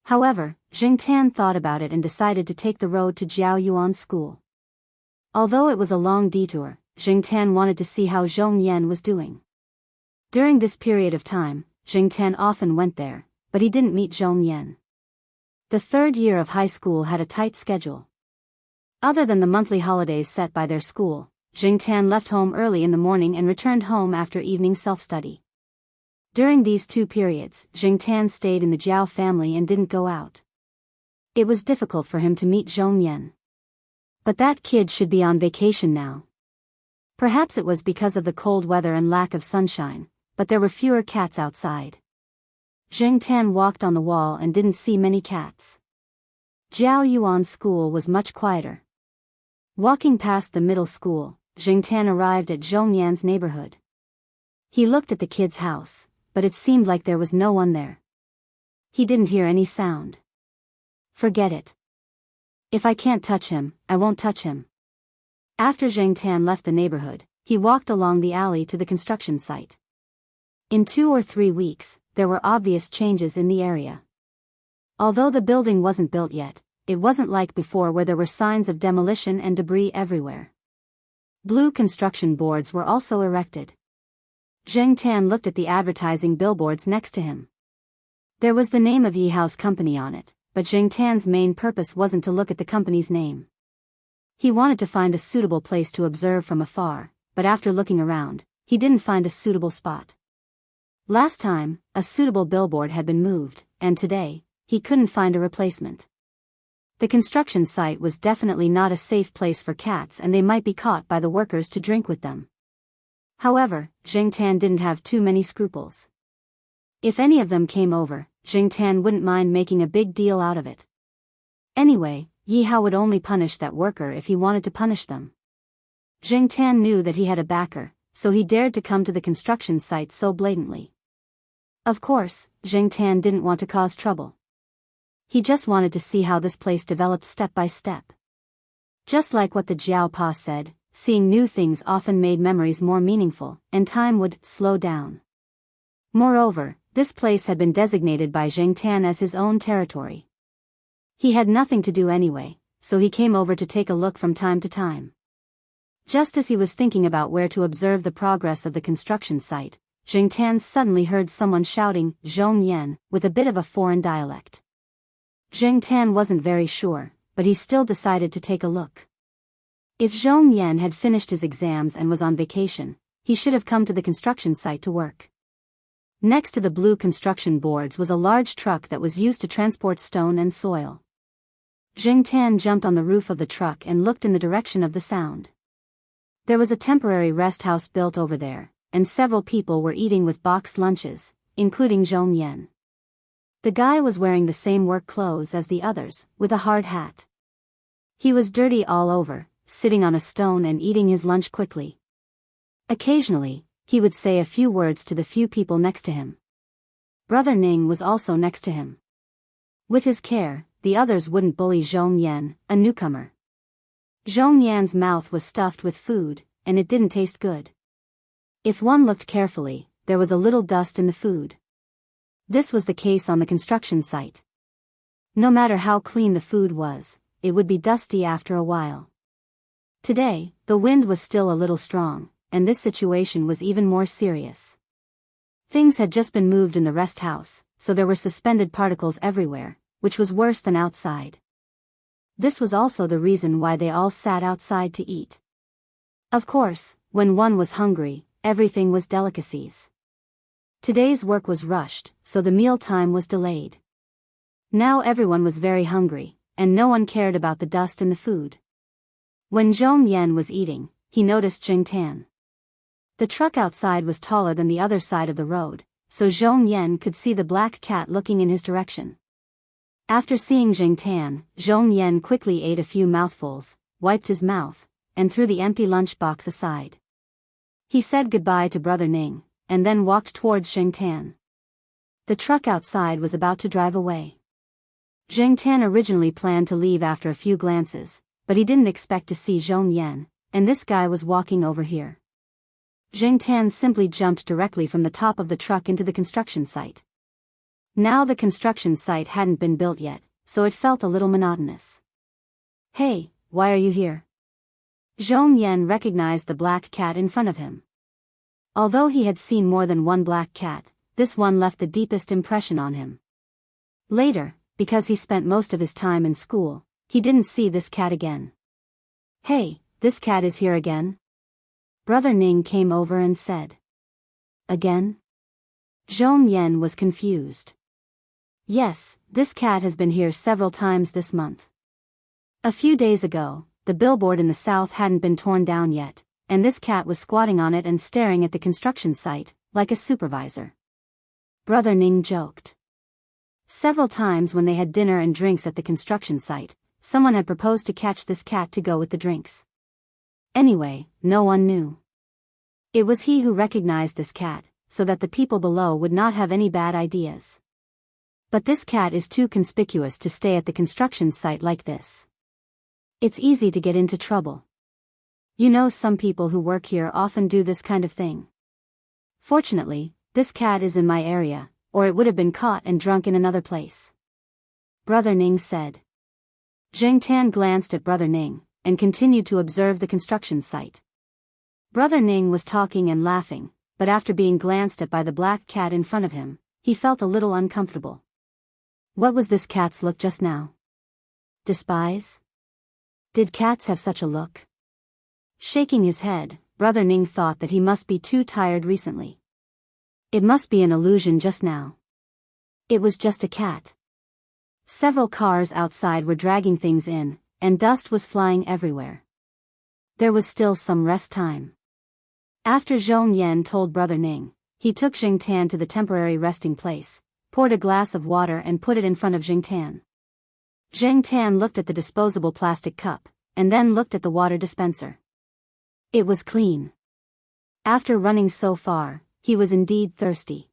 However, Zheng Tan thought about it and decided to take the road to Jiao Yuan's school. Although it was a long detour, Zheng Tan wanted to see how Zhong Yan was doing. During this period of time, Zheng Tan often went there, but he didn't meet Zhong Yan. The third year of high school had a tight schedule. Other than the monthly holidays set by their school, Zheng Tan left home early in the morning and returned home after evening self-study. During these 2 periods, Zheng Tan stayed in the Jiao family and didn't go out. It was difficult for him to meet Zhong Yan. But that kid should be on vacation now. Perhaps it was because of the cold weather and lack of sunshine, but there were fewer cats outside. Zheng Tan walked on the wall and didn't see many cats. Jiao Yuan's school was much quieter. Walking past the middle school, Zheng Tan arrived at Zhong Yan's neighborhood. He looked at the kid's house, but it seemed like there was no one there. He didn't hear any sound. Forget it. If I can't touch him, I won't touch him. After Zheng Tan left the neighborhood, he walked along the alley to the construction site. In 2 or 3 weeks, there were obvious changes in the area. Although the building wasn't built yet, it wasn't like before where there were signs of demolition and debris everywhere. Blue construction boards were also erected. Zheng Tan looked at the advertising billboards next to him. There was the name of Yihao's company on it, but Zheng Tan's main purpose wasn't to look at the company's name. He wanted to find a suitable place to observe from afar, but after looking around, he didn't find a suitable spot. Last time, a suitable billboard had been moved, and today, he couldn't find a replacement. The construction site was definitely not a safe place for cats and they might be caught by the workers to drink with them. However, Zheng Tan didn't have too many scruples. If any of them came over, Zheng Tan wouldn't mind making a big deal out of it. Anyway, Yihao would only punish that worker if he wanted to punish them. Zheng Tan knew that he had a backer, so he dared to come to the construction site so blatantly. Of course, Zheng Tan didn't want to cause trouble. He just wanted to see how this place developed step by step. Just like what the Jiao Pa said, seeing new things often made memories more meaningful, and time would slow down. Moreover, this place had been designated by Zheng Tan as his own territory. He had nothing to do anyway, so he came over to take a look from time to time. Just as he was thinking about where to observe the progress of the construction site, Zheng Tan suddenly heard someone shouting, "Zhong Yan," with a bit of a foreign dialect. Zheng Tan wasn't very sure, but he still decided to take a look. If Zhong Yan had finished his exams and was on vacation, he should have come to the construction site to work. Next to the blue construction boards was a large truck that was used to transport stone and soil. Zheng Tan jumped on the roof of the truck and looked in the direction of the sound. There was a temporary rest house built over there, and several people were eating with boxed lunches, including Zhong Yan. The guy was wearing the same work clothes as the others, with a hard hat. He was dirty all over, sitting on a stone and eating his lunch quickly. Occasionally, he would say a few words to the few people next to him. Brother Ning was also next to him. With his care, the others wouldn't bully Zhong Yan, a newcomer. Zhong Yan's mouth was stuffed with food, and it didn't taste good. If one looked carefully, there was a little dust in the food. This was the case on the construction site. No matter how clean the food was, it would be dusty after a while. Today, the wind was still a little strong, and this situation was even more serious. Things had just been moved in the rest house, so there were suspended particles everywhere, which was worse than outside. This was also the reason why they all sat outside to eat. Of course, when one was hungry, everything was delicacies. Today's work was rushed, so the meal time was delayed. Now everyone was very hungry, and no one cared about the dust in the food. When Zhong Yan was eating, he noticed Jing Tan. The truck outside was taller than the other side of the road, so Zhong Yan could see the black cat looking in his direction. After seeing Jing Tan, Zhong Yan quickly ate a few mouthfuls, wiped his mouth, and threw the empty lunchbox aside. He said goodbye to Brother Ning, and then walked towards Jing Tan. The truck outside was about to drive away. Jing Tan originally planned to leave after a few glances, but he didn't expect to see Zhong Yan, and this guy was walking over here. Jing Tan simply jumped directly from the top of the truck into the construction site. Now the construction site hadn't been built yet, so it felt a little monotonous. Hey, why are you here? Zhong Yan recognized the black cat in front of him. Although he had seen more than one black cat, this one left the deepest impression on him. Later, because he spent most of his time in school, he didn't see this cat again. Hey, this cat is here again? Brother Ning came over and said. Again? Zhong Yan was confused. Yes, this cat has been here several times this month. A few days ago, the billboard in the south hadn't been torn down yet, and this cat was squatting on it and staring at the construction site, like a supervisor. Brother Ning joked. Several times when they had dinner and drinks at the construction site, someone had proposed to catch this cat to go with the drinks. Anyway, no one knew. It was he who recognized this cat, so that the people below would not have any bad ideas. But this cat is too conspicuous to stay at the construction site like this. It's easy to get into trouble. You know, some people who work here often do this kind of thing. Fortunately, this cat is in my area, or it would have been caught and drunk in another place. Brother Ning said. Jing Tan glanced at Brother Ning, and continued to observe the construction site. Brother Ning was talking and laughing, but after being glanced at by the black cat in front of him, he felt a little uncomfortable. What was this cat's look just now? Despise? Did cats have such a look? Shaking his head, Brother Ning thought that he must be too tired recently. It must be an illusion just now. It was just a cat. Several cars outside were dragging things in, and dust was flying everywhere. There was still some rest time. After Zhong Yan told Brother Ning, he took Jing Tan to the temporary resting place, poured a glass of water and put it in front of Jing Tan. Jing Tan looked at the disposable plastic cup, and then looked at the water dispenser. It was clean. After running so far, he was indeed thirsty.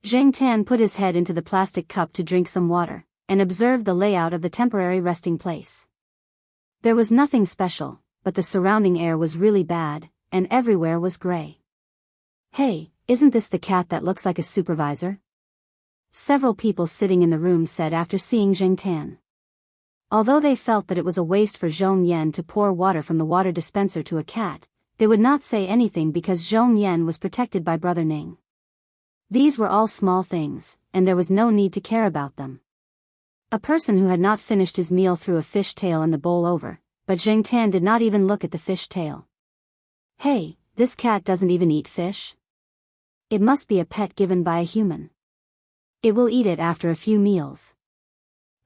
Jing Tan put his head into the plastic cup to drink some water, and observed the layout of the temporary resting place. There was nothing special, but the surrounding air was really bad, and everywhere was gray. Hey, isn't this the cat that looks like a supervisor? Several people sitting in the room said after seeing Jing Tan. Although they felt that it was a waste for Zhong Yan to pour water from the water dispenser to a cat, they would not say anything because Zhong Yan was protected by Brother Ning. These were all small things, and there was no need to care about them. A person who had not finished his meal threw a fish tail in the bowl over, but Jing Tan did not even look at the fish tail. Hey, this cat doesn't even eat fish? It must be a pet given by a human. It will eat it after a few meals.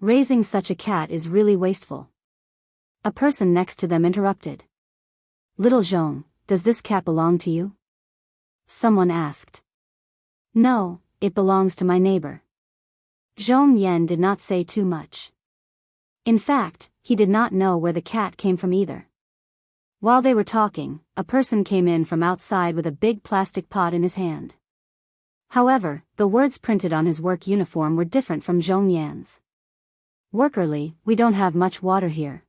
Raising such a cat is really wasteful. A person next to them interrupted. Little Zhong, does this cat belong to you? Someone asked. No, it belongs to my neighbor. Zhong Yan did not say too much. In fact, he did not know where the cat came from either. While they were talking, a person came in from outside with a big plastic pot in his hand. However, the words printed on his work uniform were different from Zhong Yan's. "Workerly, we don't have much water here.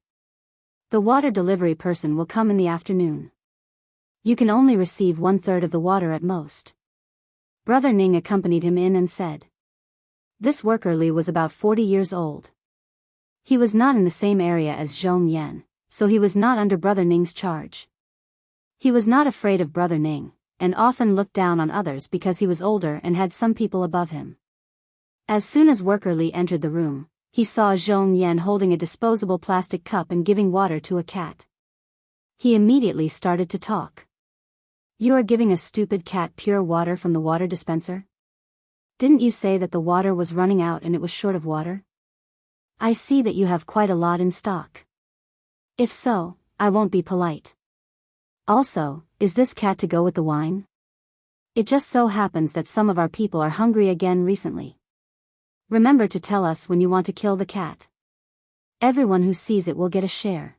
The water delivery person will come in the afternoon. You can only receive 1/3 of the water at most." Brother Ning accompanied him in and said. This workerly was about 40 years old. He was not in the same area as Zhong Yan, so he was not under Brother Ning's charge. He was not afraid of Brother Ning, and often looked down on others because he was older and had some people above him. As soon as workerly entered the room, he saw Zhong Yan holding a disposable plastic cup and giving water to a cat. He immediately started to talk. "You are giving a stupid cat pure water from the water dispenser? Didn't you say that the water was running out and it was short of water? I see that you have quite a lot in stock. If so, I won't be polite. Also, is this cat to go with the wine? It just so happens that some of our people are hungry again recently. Remember to tell us when you want to kill the cat. Everyone who sees it will get a share."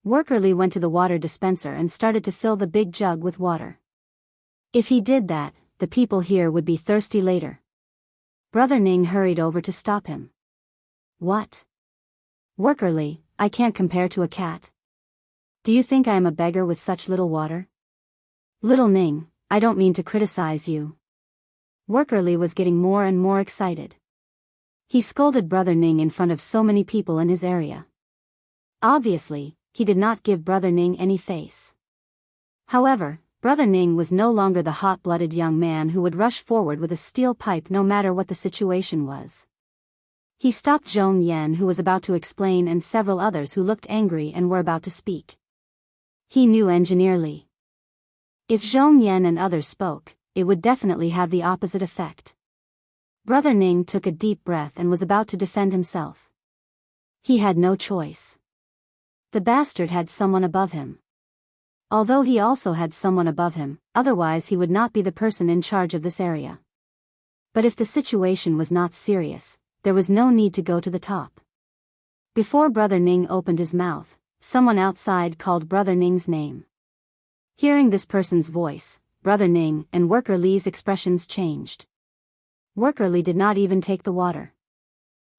Workerly went to the water dispenser and started to fill the big jug with water. If he did that, the people here would be thirsty later. Brother Ning hurried over to stop him. "What? Workerly, I can't compare to a cat. Do you think I am a beggar with such little water?" "Little Ning, I don't mean to criticize you." Workerly was getting more and more excited. He scolded Brother Ning in front of so many people in his area. Obviously, he did not give Brother Ning any face. However, Brother Ning was no longer the hot-blooded young man who would rush forward with a steel pipe no matter what the situation was. He stopped Zhong Yan, who was about to explain, and several others who looked angry and were about to speak. He knew Engineer Li. If Zhong Yan and others spoke, it would definitely have the opposite effect. Brother Ning took a deep breath and was about to defend himself. He had no choice. The bastard had someone above him. Although he also had someone above him, otherwise he would not be the person in charge of this area. But if the situation was not serious, there was no need to go to the top. Before Brother Ning opened his mouth, someone outside called Brother Ning's name. Hearing this person's voice, Brother Ning and Worker Li's expressions changed. Worker Li did not even take the water.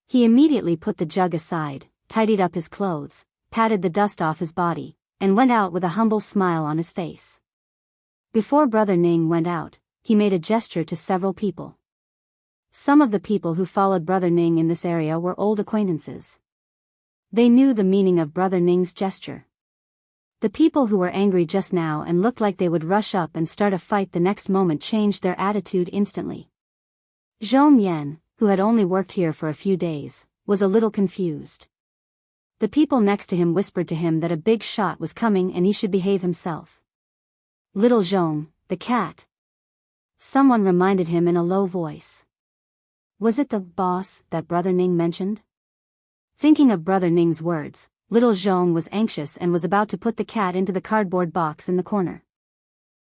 He immediately put the jug aside, tidied up his clothes, patted the dust off his body, and went out with a humble smile on his face. Before Brother Ning went out, he made a gesture to several people. Some of the people who followed Brother Ning in this area were old acquaintances. They knew the meaning of Brother Ning's gesture. The people who were angry just now and looked like they would rush up and start a fight the next moment changed their attitude instantly. Zhong Yan, who had only worked here for a few days, was a little confused. The people next to him whispered to him that a big shot was coming and he should behave himself. "Little Zhong, the cat." Someone reminded him in a low voice. Was it the boss that Brother Ning mentioned? Thinking of Brother Ning's words, little Zhong was anxious and was about to put the cat into the cardboard box in the corner.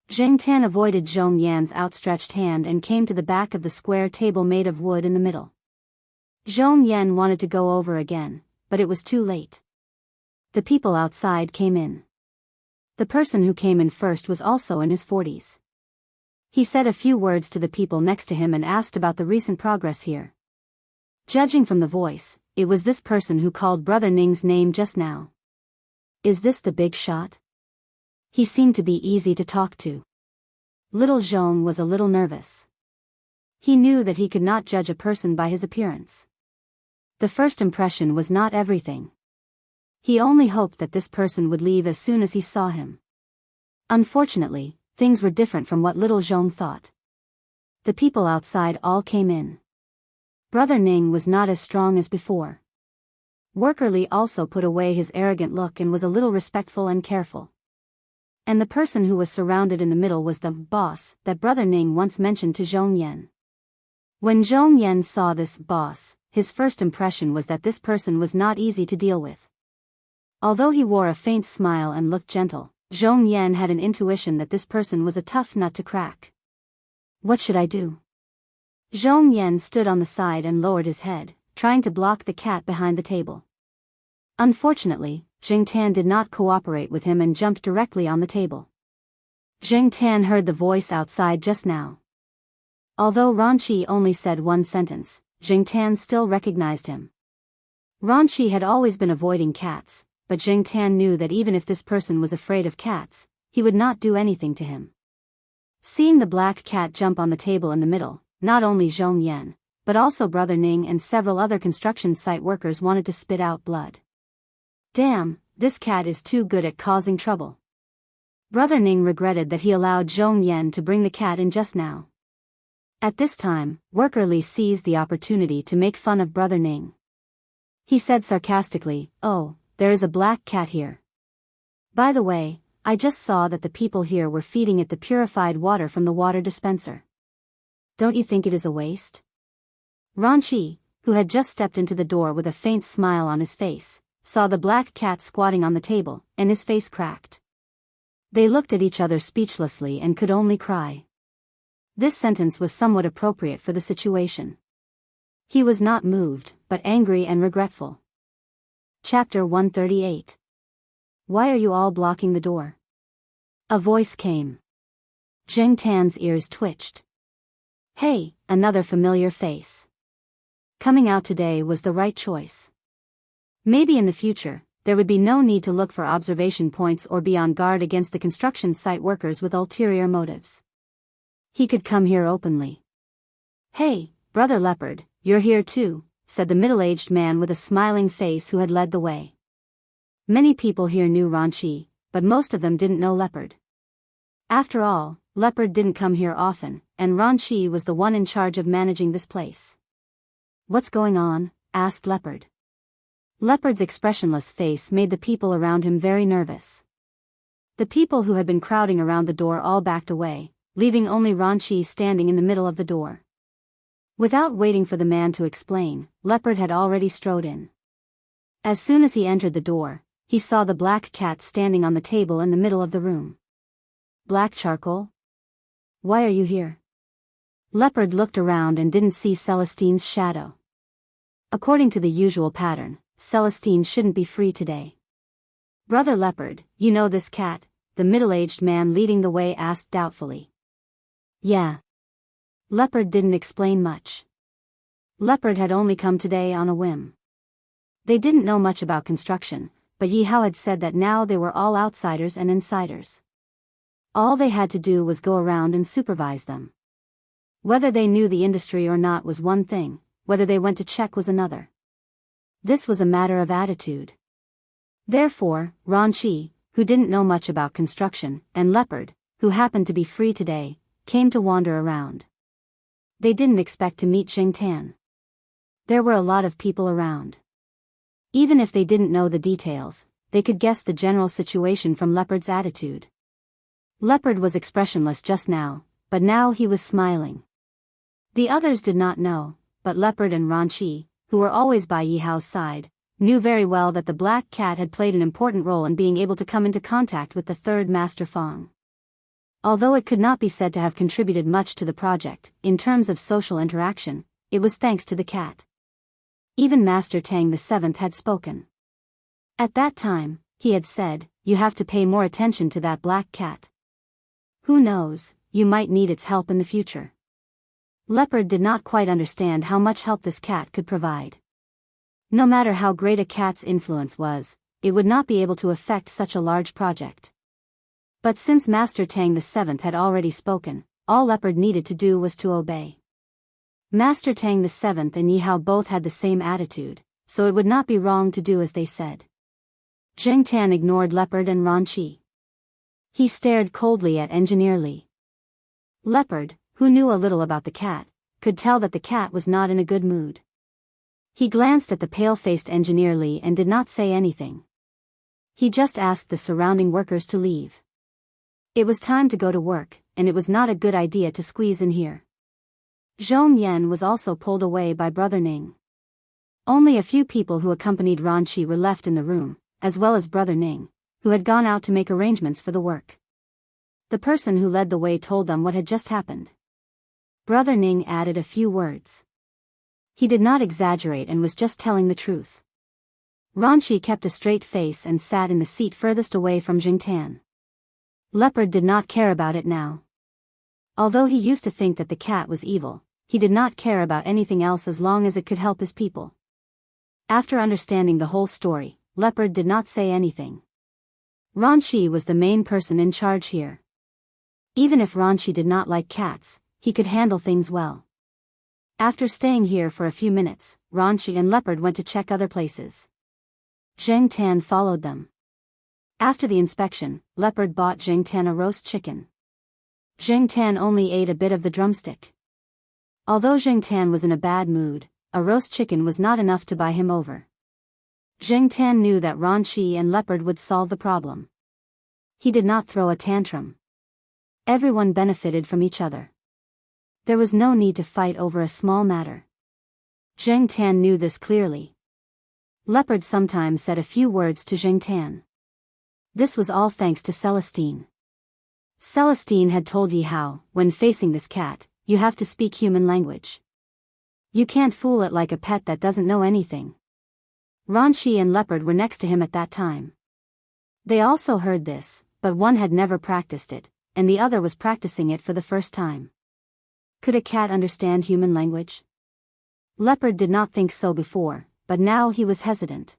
Zheng Tan avoided Zhong Yan's outstretched hand and came to the back of the square table made of wood in the middle. Zhong Yan wanted to go over again, but it was too late. The people outside came in. The person who came in first was also in his 40s. He said a few words to the people next to him and asked about the recent progress here. Judging from the voice, it was this person who called Brother Ning's name just now. Is this the big shot? He seemed to be easy to talk to. Little Zhong was a little nervous. He knew that he could not judge a person by his appearance. The first impression was not everything. He only hoped that this person would leave as soon as he saw him. Unfortunately, things were different from what little Zhong thought. The people outside all came in. Brother Ning was not as strong as before. Worker Li also put away his arrogant look and was a little respectful and careful. And the person who was surrounded in the middle was the boss that Brother Ning once mentioned to Zhong Yan. When Zhong Yan saw this boss, his first impression was that this person was not easy to deal with. Although he wore a faint smile and looked gentle, Zhong Yan had an intuition that this person was a tough nut to crack. What should I do? Zhong Yan stood on the side and lowered his head, trying to block the cat behind the table. Unfortunately, Jing Tan did not cooperate with him and jumped directly on the table. Jing Tan heard the voice outside just now. Although Ran Qi only said one sentence, Jing Tan still recognized him. Ran Qi had always been avoiding cats, but Jing Tan knew that even if this person was afraid of cats, he would not do anything to him. Seeing the black cat jump on the table in the middle, not only Zhong Yan, but also Brother Ning and several other construction site workers wanted to spit out blood. Damn, this cat is too good at causing trouble. Brother Ning regretted that he allowed Zhong Yan to bring the cat in just now. At this time, Worker Li seized the opportunity to make fun of Brother Ning. He said sarcastically, "Oh, there is a black cat here. By the way, I just saw that the people here were feeding it the purified water from the water dispenser. Don't you think it is a waste?" Ran Qi, who had just stepped into the door with a faint smile on his face, saw the black cat squatting on the table, and his face cracked. They looked at each other speechlessly and could only cry. This sentence was somewhat appropriate for the situation. He was not moved, but angry and regretful. Chapter 138. Why are you all blocking the door? A voice came. Jing Tan's ears twitched. Hey, another familiar face. Coming out today was the right choice. Maybe in the future, there would be no need to look for observation points or be on guard against the construction site workers with ulterior motives. He could come here openly. Hey, Brother Leopard, you're here too, said the middle-aged man with a smiling face who had led the way. Many people here knew Ran Qi, but most of them didn't know Leopard. After all, Leopard didn't come here often, and Ran Qi was the one in charge of managing this place. What's going on? Asked Leopard. Leopard's expressionless face made the people around him very nervous. The people who had been crowding around the door all backed away, leaving only Ran Qi standing in the middle of the door. Without waiting for the man to explain, Leopard had already strode in. As soon as he entered the door, he saw the black cat standing on the table in the middle of the room. Black charcoal? Why are you here? Leopard looked around and didn't see Celestine's shadow. According to the usual pattern, Celestine shouldn't be free today. Brother Leopard, you know this cat? The middle-aged man leading the way asked doubtfully. Yeah. Leopard didn't explain much. Leopard had only come today on a whim. They didn't know much about construction, but Yi Hao had said that now they were all outsiders and insiders. All they had to do was go around and supervise them. Whether they knew the industry or not was one thing, whether they went to check was another. This was a matter of attitude. Therefore, Ran Qi, who didn't know much about construction, and Leopard, who happened to be free today, came to wander around. They didn't expect to meet Jing Tan. There were a lot of people around. Even if they didn't know the details, they could guess the general situation from Leopard's attitude. Leopard was expressionless just now, but now he was smiling. The others did not know, but Leopard and Ran Qi, who were always by Yi Hao's side, knew very well that the black cat had played an important role in being able to come into contact with the third Master Fang. Although it could not be said to have contributed much to the project, in terms of social interaction, it was thanks to the cat. Even Master Tang VII had spoken. At that time, he had said, "You have to pay more attention to that black cat. Who knows, you might need its help in the future." Leopard did not quite understand how much help this cat could provide. No matter how great a cat's influence was, it would not be able to affect such a large project. But since Master Tang VII had already spoken, all Leopard needed to do was to obey. Master Tang VII and Yi Hao both had the same attitude, so it would not be wrong to do as they said. Jing Tan ignored Leopard and Ran Qi. He stared coldly at Engineer Li. Leopard, who knew a little about the cat, could tell that the cat was not in a good mood. He glanced at the pale-faced Engineer Li and did not say anything. He just asked the surrounding workers to leave. It was time to go to work, and it was not a good idea to squeeze in here. Zhong Yan was also pulled away by Brother Ning. Only a few people who accompanied Ran Qi were left in the room, as well as Brother Ning, who had gone out to make arrangements for the work. The person who led the way told them what had just happened. Brother Ning added a few words. He did not exaggerate and was just telling the truth. Ranchi kept a straight face and sat in the seat furthest away from Jingtan. Leopard did not care about it now. Although he used to think that the cat was evil, he did not care about anything else as long as it could help his people. After understanding the whole story, Leopard did not say anything. Ranchi was the main person in charge here. Even if Ranchi did not like cats, he could handle things well. After staying here for a few minutes, Ranchi and Leopard went to check other places. Zheng Tan followed them. After the inspection, Leopard bought Zheng Tan a roast chicken. Zheng Tan only ate a bit of the drumstick. Although Zheng Tan was in a bad mood, a roast chicken was not enough to buy him over. Zheng Tan knew that Ranchi and Leopard would solve the problem. He did not throw a tantrum. Everyone benefited from each other. There was no need to fight over a small matter. Zheng Tan knew this clearly. Leopard sometimes said a few words to Zheng Tan. This was all thanks to Celestine. Celestine had told Yi how, when facing this cat, you have to speak human language. You can't fool it like a pet that doesn't know anything. Ranchi and Leopard were next to him at that time. They also heard this, but one had never practiced it, and the other was practicing it for the first time. Could a cat understand human language? Leopard did not think so before, but now he was hesitant.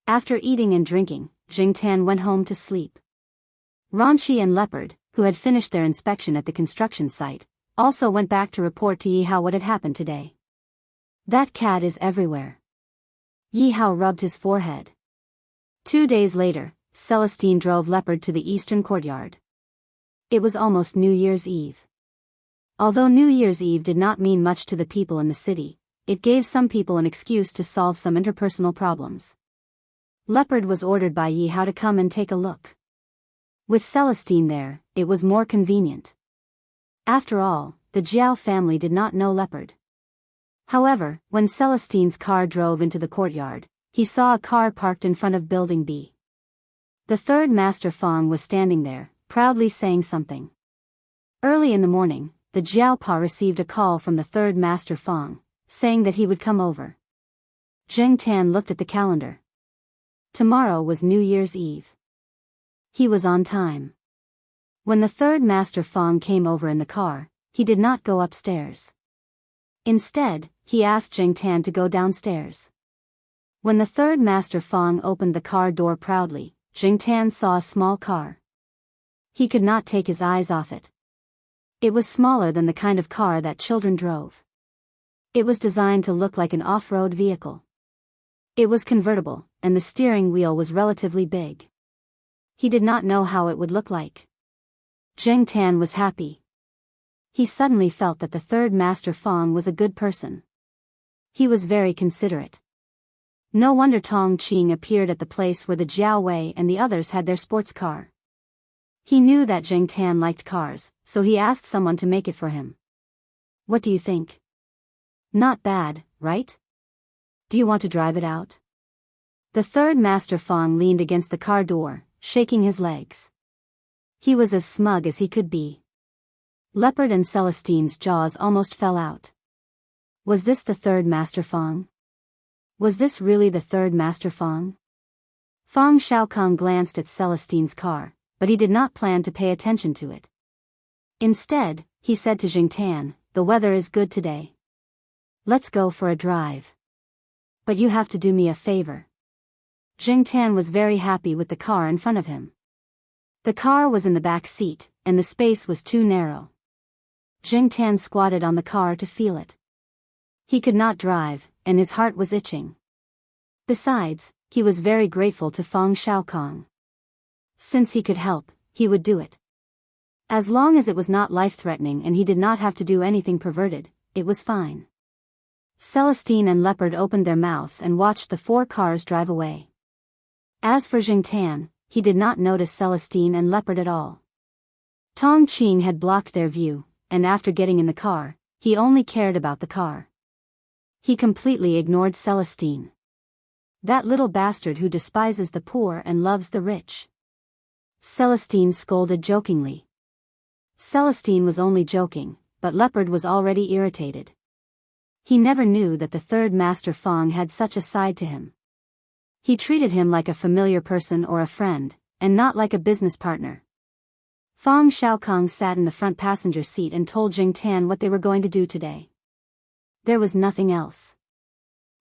After eating and drinking, Zheng Tan went home to sleep. Ranchi and Leopard, who had finished their inspection at the construction site, also went back to report to Yi how what had happened today. That cat is everywhere. Yi Hao rubbed his forehead. 2 days later, Celestine drove Leopard to the eastern courtyard. It was almost New Year's Eve. Although New Year's Eve did not mean much to the people in the city, it gave some people an excuse to solve some interpersonal problems. Leopard was ordered by Yi Hao to come and take a look. With Celestine there, it was more convenient. After all, the Jiao family did not know Leopard. However, when Celestine's car drove into the courtyard, he saw a car parked in front of Building B. The third Master Fong was standing there, proudly saying something. Early in the morning, the Jiao Pa received a call from the third Master Fong, saying that he would come over. Zheng Tan looked at the calendar. Tomorrow was New Year's Eve. He was on time. When the third Master Fong came over in the car, he did not go upstairs. Instead, he asked Zheng Tan to go downstairs. When the third Master Fong opened the car door proudly, Zheng Tan saw a small car. He could not take his eyes off it. It was smaller than the kind of car that children drove. It was designed to look like an off-road vehicle. It was convertible, and the steering wheel was relatively big. He did not know how it would look like. Zheng Tan was happy. He suddenly felt that the third Master Fong was a good person. He was very considerate. No wonder Tong Qing appeared at the place where the Jiao Wei and the others had their sports car. He knew that Zheng Tan liked cars, so he asked someone to make it for him. What do you think? Not bad, right? Do you want to drive it out? The third Master Fong leaned against the car door, shaking his legs. He was as smug as he could be. Leopard and Celestine's jaws almost fell out. Was this the third Master Fong? Was this really the third Master Fong? Fong Shaokong glanced at Celestine's car, but he did not plan to pay attention to it. Instead, he said to Zheng Tan, "The weather is good today. Let's go for a drive. But you have to do me a favor." Zheng Tan was very happy with the car in front of him. The car was in the back seat, and the space was too narrow. Zheng Tan squatted on the car to feel it. He could not drive, and his heart was itching. Besides, he was very grateful to Fong Shaokong. Since he could help, he would do it. As long as it was not life-threatening and he did not have to do anything perverted, it was fine. Celestine and Leopard opened their mouths and watched the 4 cars drive away. As for Zheng Tan, he did not notice Celestine and Leopard at all. Tong Qing had blocked their view, and after getting in the car, he only cared about the car. He completely ignored Celestine. That little bastard who despises the poor and loves the rich. Celestine scolded jokingly. Celestine was only joking, but Leopard was already irritated. He never knew that the third Master Fong had such a side to him. He treated him like a familiar person or a friend, and not like a business partner. Fang Xiaokong sat in the front passenger seat and told Jing Tan what they were going to do today. There was nothing else.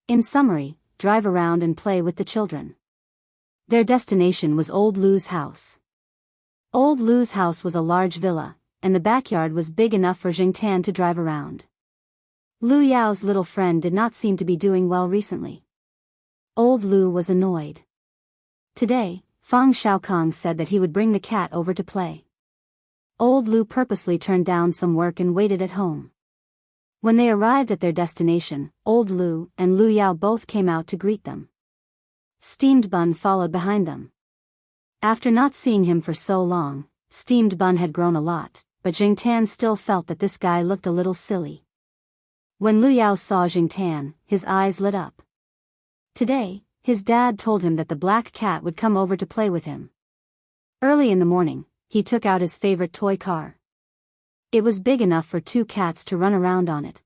In summary, drive around and play with the children. Their destination was Old Lu's house. Old Lu's house was a large villa, and the backyard was big enough for Jing Tan to drive around. Lu Yao's little friend did not seem to be doing well recently. Old Lu was annoyed. Today, Fang Xiaokong said that he would bring the cat over to play. Old Lu purposely turned down some work and waited at home. When they arrived at their destination, Old Lu and Lu Yao both came out to greet them. Steamed Bun followed behind them. After not seeing him for so long, Steamed Bun had grown a lot, but Jing Tan still felt that this guy looked a little silly. When Lu Yao saw Jing Tan, his eyes lit up. Today, his dad told him that the black cat would come over to play with him. Early in the morning, he took out his favorite toy car. It was big enough for 2 cats to run around on it.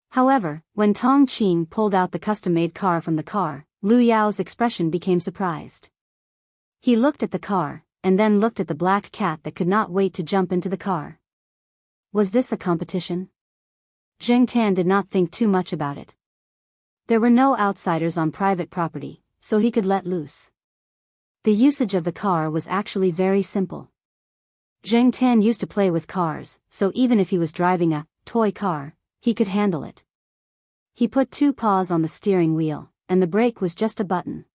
However, when Tong Qing pulled out the custom-made car from the car, Lu Yao's expression became surprised. He looked at the car, and then looked at the black cat that could not wait to jump into the car. Was this a competition? Jing Tan did not think too much about it. There were no outsiders on private property, so he could let loose. The usage of the car was actually very simple. Jing Tan used to play with cars, so even if he was driving a toy car, he could handle it. He put 2 paws on the steering wheel, and the brake was just a button.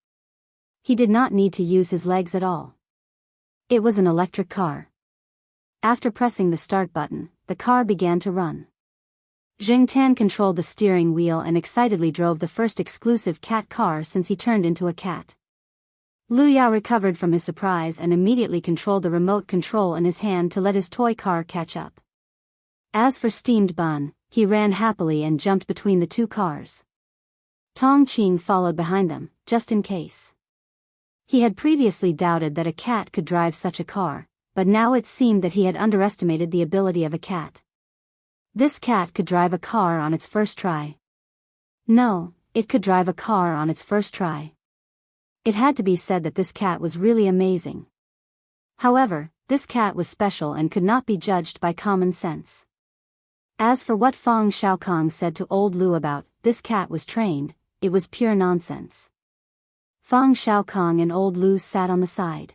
He did not need to use his legs at all. It was an electric car. After pressing the start button, the car began to run. Jing Tan controlled the steering wheel and excitedly drove the first exclusive cat car since he turned into a cat. Lu Yao recovered from his surprise and immediately controlled the remote control in his hand to let his toy car catch up. As for Steamed Bun, he ran happily and jumped between the 2 cars. Tong Qing followed behind them, just in case. He had previously doubted that a cat could drive such a car, but now it seemed that he had underestimated the ability of a cat. This cat could drive a car on its first try. No, it could drive a car on its first try. It had to be said that this cat was really amazing. However, this cat was special and could not be judged by common sense. As for what Fang Xiaokong said to Old Lu about, this cat was trained, it was pure nonsense. Fang Xiaokong and Old Lu sat on the side.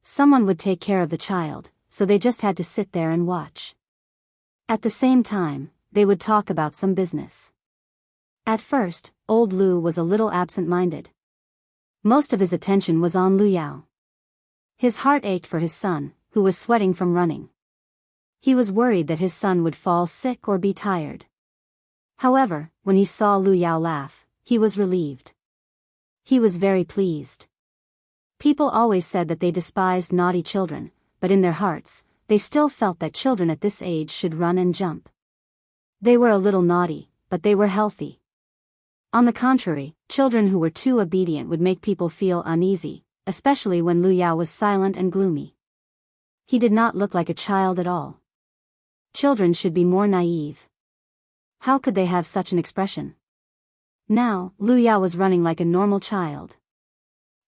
Someone would take care of the child, so they just had to sit there and watch. At the same time, they would talk about some business. At first, Old Lu was a little absent-minded. Most of his attention was on Lu Yao. His heart ached for his son, who was sweating from running. He was worried that his son would fall sick or be tired. However, when he saw Lu Yao laugh, he was relieved. He was very pleased. People always said that they despised naughty children, but in their hearts, they still felt that children at this age should run and jump. They were a little naughty, but they were healthy. On the contrary, children who were too obedient would make people feel uneasy, especially when Lu Yao was silent and gloomy. He did not look like a child at all. Children should be more naive. How could they have such an expression? Now, Lu Yao was running like a normal child.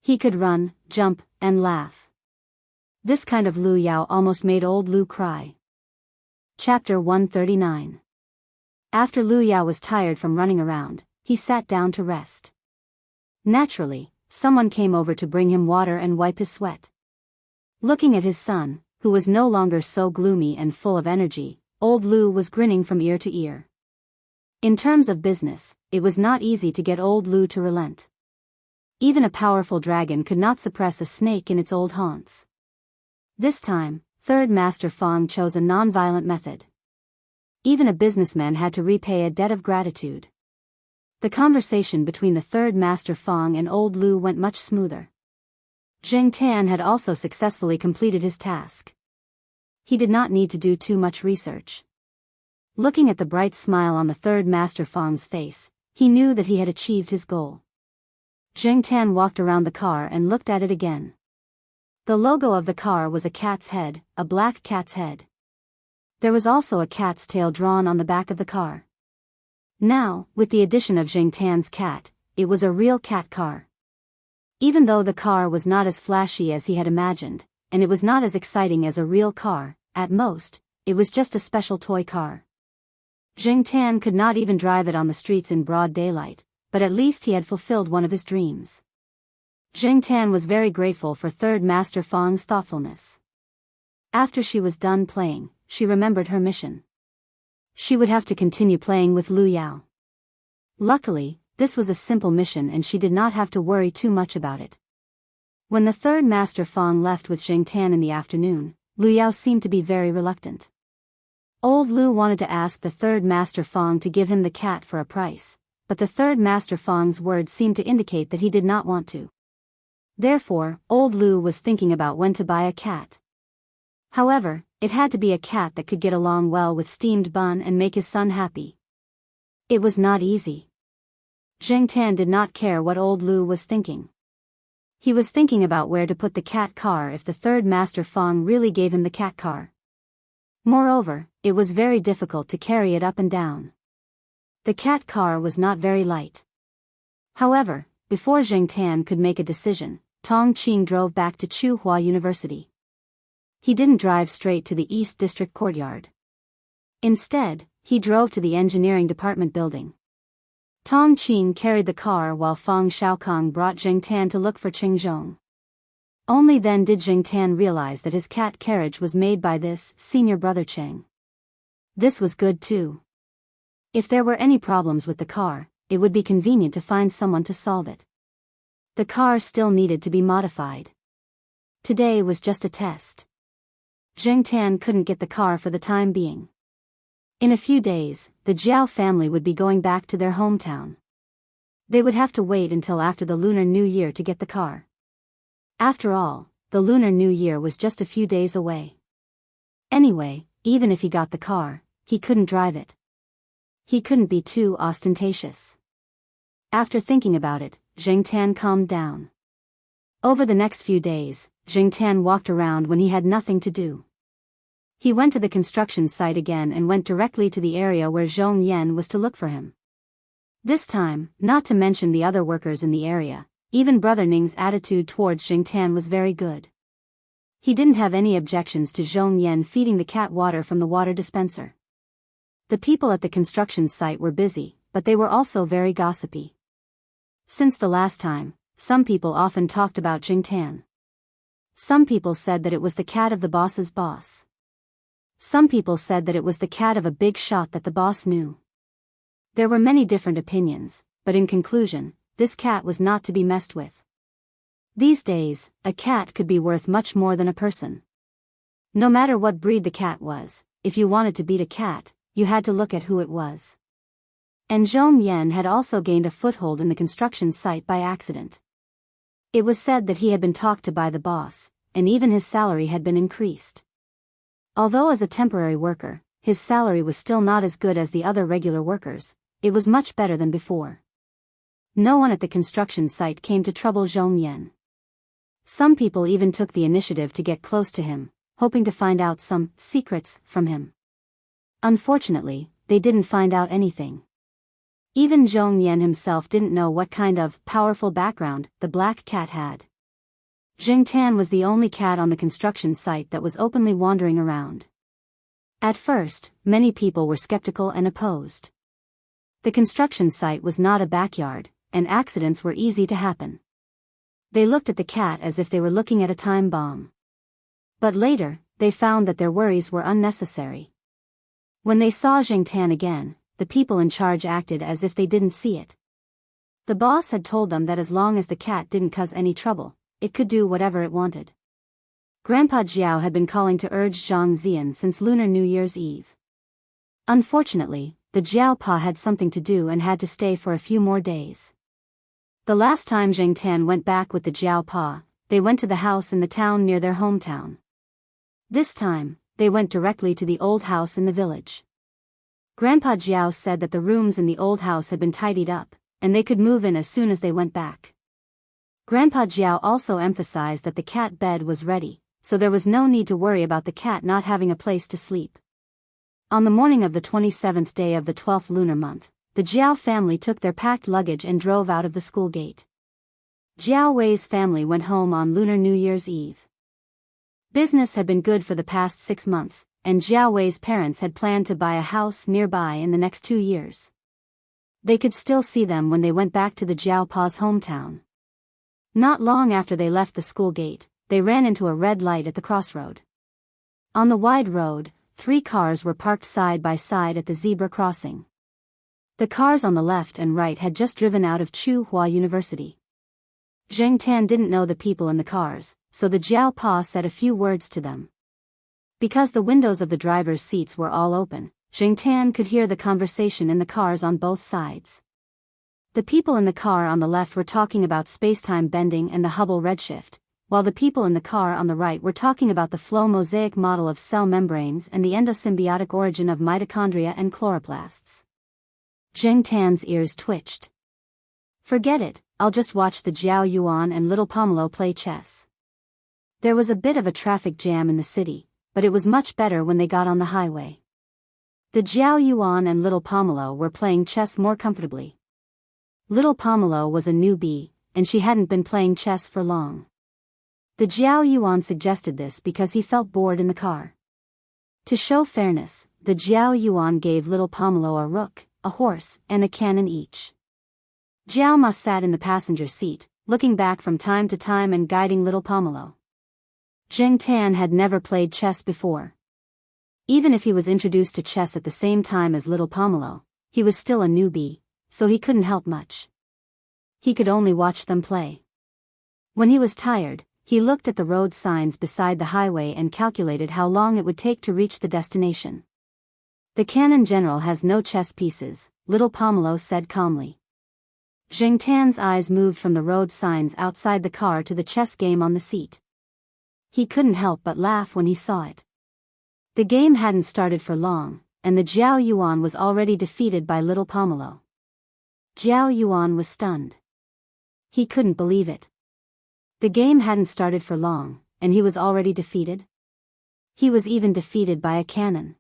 He could run, jump, and laugh. This kind of Lu Yao almost made Old Lu cry. Chapter 139. After Lu Yao was tired from running around, he sat down to rest. Naturally, someone came over to bring him water and wipe his sweat. Looking at his son, who was no longer so gloomy and full of energy, Old Lu was grinning from ear to ear. In terms of business, it was not easy to get Old Lu to relent. Even a powerful dragon could not suppress a snake in its old haunts. This time, Third Master Fang chose a non-violent method. Even a businessman had to repay a debt of gratitude. The conversation between the Third Master Fang and Old Lu went much smoother. Jing Tan had also successfully completed his task. He did not need to do too much research. Looking at the bright smile on the Third Master Fang's face, he knew that he had achieved his goal. Jing Tan walked around the car and looked at it again. The logo of the car was a cat's head, a black cat's head. There was also a cat's tail drawn on the back of the car. Now, with the addition of Jing Tan's cat, it was a real cat car. Even though the car was not as flashy as he had imagined, and it was not as exciting as a real car, at most, it was just a special toy car. Zheng Tan could not even drive it on the streets in broad daylight, but at least he had fulfilled one of his dreams. Zheng Tan was very grateful for Third Master Fang's thoughtfulness. After she was done playing, she remembered her mission. She would have to continue playing with Lu Yao. Luckily, this was a simple mission and she did not have to worry too much about it. When the Third Master Fang left with Zheng Tan in the afternoon, Lu Yao seemed to be very reluctant. Old Lu wanted to ask the Third Master Fang to give him the cat for a price, but the Third Master Fang's words seemed to indicate that he did not want to. Therefore, Old Lu was thinking about when to buy a cat. However, it had to be a cat that could get along well with steamed bun and make his son happy. It was not easy. Zheng Tan did not care what Old Lu was thinking. He was thinking about where to put the cat car if the Third Master Fang really gave him the cat car. Moreover, it was very difficult to carry it up and down. The cat car was not very light. However, before Zheng Tan could make a decision, Tong Qing drove back to Tsinghua University. He didn't drive straight to the East District courtyard. Instead, he drove to the engineering department building. Tong Qing carried the car while Fang Xiaokang brought Zheng Tan to look for Qing Zhong. Only then did Zheng Tan realize that his cat carriage was made by this senior brother Cheng. This was good too. If there were any problems with the car, it would be convenient to find someone to solve it. The car still needed to be modified. Today was just a test. Zheng Tan couldn't get the car for the time being. In a few days, the Jiao family would be going back to their hometown. They would have to wait until after the Lunar New Year to get the car. After all, the Lunar New Year was just a few days away. Anyway, even if he got the car, he couldn't drive it. He couldn't be too ostentatious. After thinking about it, Zheng Tan calmed down. Over the next few days, Zheng Tan walked around when he had nothing to do. He went to the construction site again and went directly to the area where Zhong Yan was to look for him. This time, not to mention the other workers in the area, even Brother Ning's attitude towards Zheng Tan was very good. He didn't have any objections to Zhong Yan feeding the cat water from the water dispenser. The people at the construction site were busy, but they were also very gossipy. Since the last time, some people often talked about Zheng Tan. Some people said that it was the cat of the boss's boss. Some people said that it was the cat of a big shot that the boss knew. There were many different opinions, but in conclusion, this cat was not to be messed with. These days, a cat could be worth much more than a person. No matter what breed the cat was, if you wanted to beat a cat, you had to look at who it was. And Zhong Yan had also gained a foothold in the construction site by accident. It was said that he had been talked to by the boss, and even his salary had been increased. Although as a temporary worker, his salary was still not as good as the other regular workers, it was much better than before. No one at the construction site came to trouble Zhong Yan. Some people even took the initiative to get close to him, hoping to find out some secrets from him. Unfortunately, they didn't find out anything. Even Zhong Yan himself didn't know what kind of powerful background the black cat had. Zheng Tan was the only cat on the construction site that was openly wandering around. At first, many people were skeptical and opposed. The construction site was not a backyard, and accidents were easy to happen. They looked at the cat as if they were looking at a time bomb. But later, they found that their worries were unnecessary. When they saw Zheng Tan again, the people in charge acted as if they didn't see it. The boss had told them that as long as the cat didn't cause any trouble, it could do whatever it wanted. Grandpa Jiao had been calling to urge Zhang Zian since Lunar New Year's Eve. Unfortunately, the Jiao Pa had something to do and had to stay for a few more days. The last time Zheng Tan went back with the Jiao Pa, they went to the house in the town near their hometown. This time, they went directly to the old house in the village. Grandpa Jiao said that the rooms in the old house had been tidied up, and they could move in as soon as they went back. Grandpa Jiao also emphasized that the cat bed was ready, so there was no need to worry about the cat not having a place to sleep. On the morning of the 27th day of the 12th lunar month, the Jiao family took their packed luggage and drove out of the school gate. Jiao Wei's family went home on Lunar New Year's Eve. Business had been good for the past 6 months, and Jiao Wei's parents had planned to buy a house nearby in the next 2 years. They could still see them when they went back to the Jiao Pa's hometown. Not long after they left the school gate, they ran into a red light at the crossroad. On the wide road, 3 cars were parked side by side at the zebra crossing. The cars on the left and right had just driven out of Tsinghua University. Zheng Tan didn't know the people in the cars, so the Jiao Pa said a few words to them. Because the windows of the driver's seats were all open, Zheng Tan could hear the conversation in the cars on both sides. The people in the car on the left were talking about space-time bending and the Hubble redshift, while the people in the car on the right were talking about the flow mosaic model of cell membranes and the endosymbiotic origin of mitochondria and chloroplasts. Zheng Tan's ears twitched. Forget it, I'll just watch the Jiao Yuan and little Pomelo play chess. There was a bit of a traffic jam in the city, but it was much better when they got on the highway. The Jiao Yuan and little Pomelo were playing chess more comfortably. Little Pomelo was a newbie, and she hadn't been playing chess for long. The Jiao Yuan suggested this because he felt bored in the car. To show fairness, the Jiao Yuan gave little Pomelo a rook, a horse, and a cannon each. Jiao Ma sat in the passenger seat, looking back from time to time and guiding little Pomelo. Zheng Tan had never played chess before. Even if he was introduced to chess at the same time as little Pomelo, he was still a newbie, so he couldn't help much. He could only watch them play. When he was tired, he looked at the road signs beside the highway and calculated how long it would take to reach the destination. The cannon general has no chess pieces, little Pomelo said calmly. Zheng Tan's eyes moved from the road signs outside the car to the chess game on the seat. He couldn't help but laugh when he saw it. The game hadn't started for long, and the Jiao Yuan was already defeated by little Pomelo. Jiao Yuan was stunned. He couldn't believe it. The game hadn't started for long, and he was already defeated? He was even defeated by a cannon.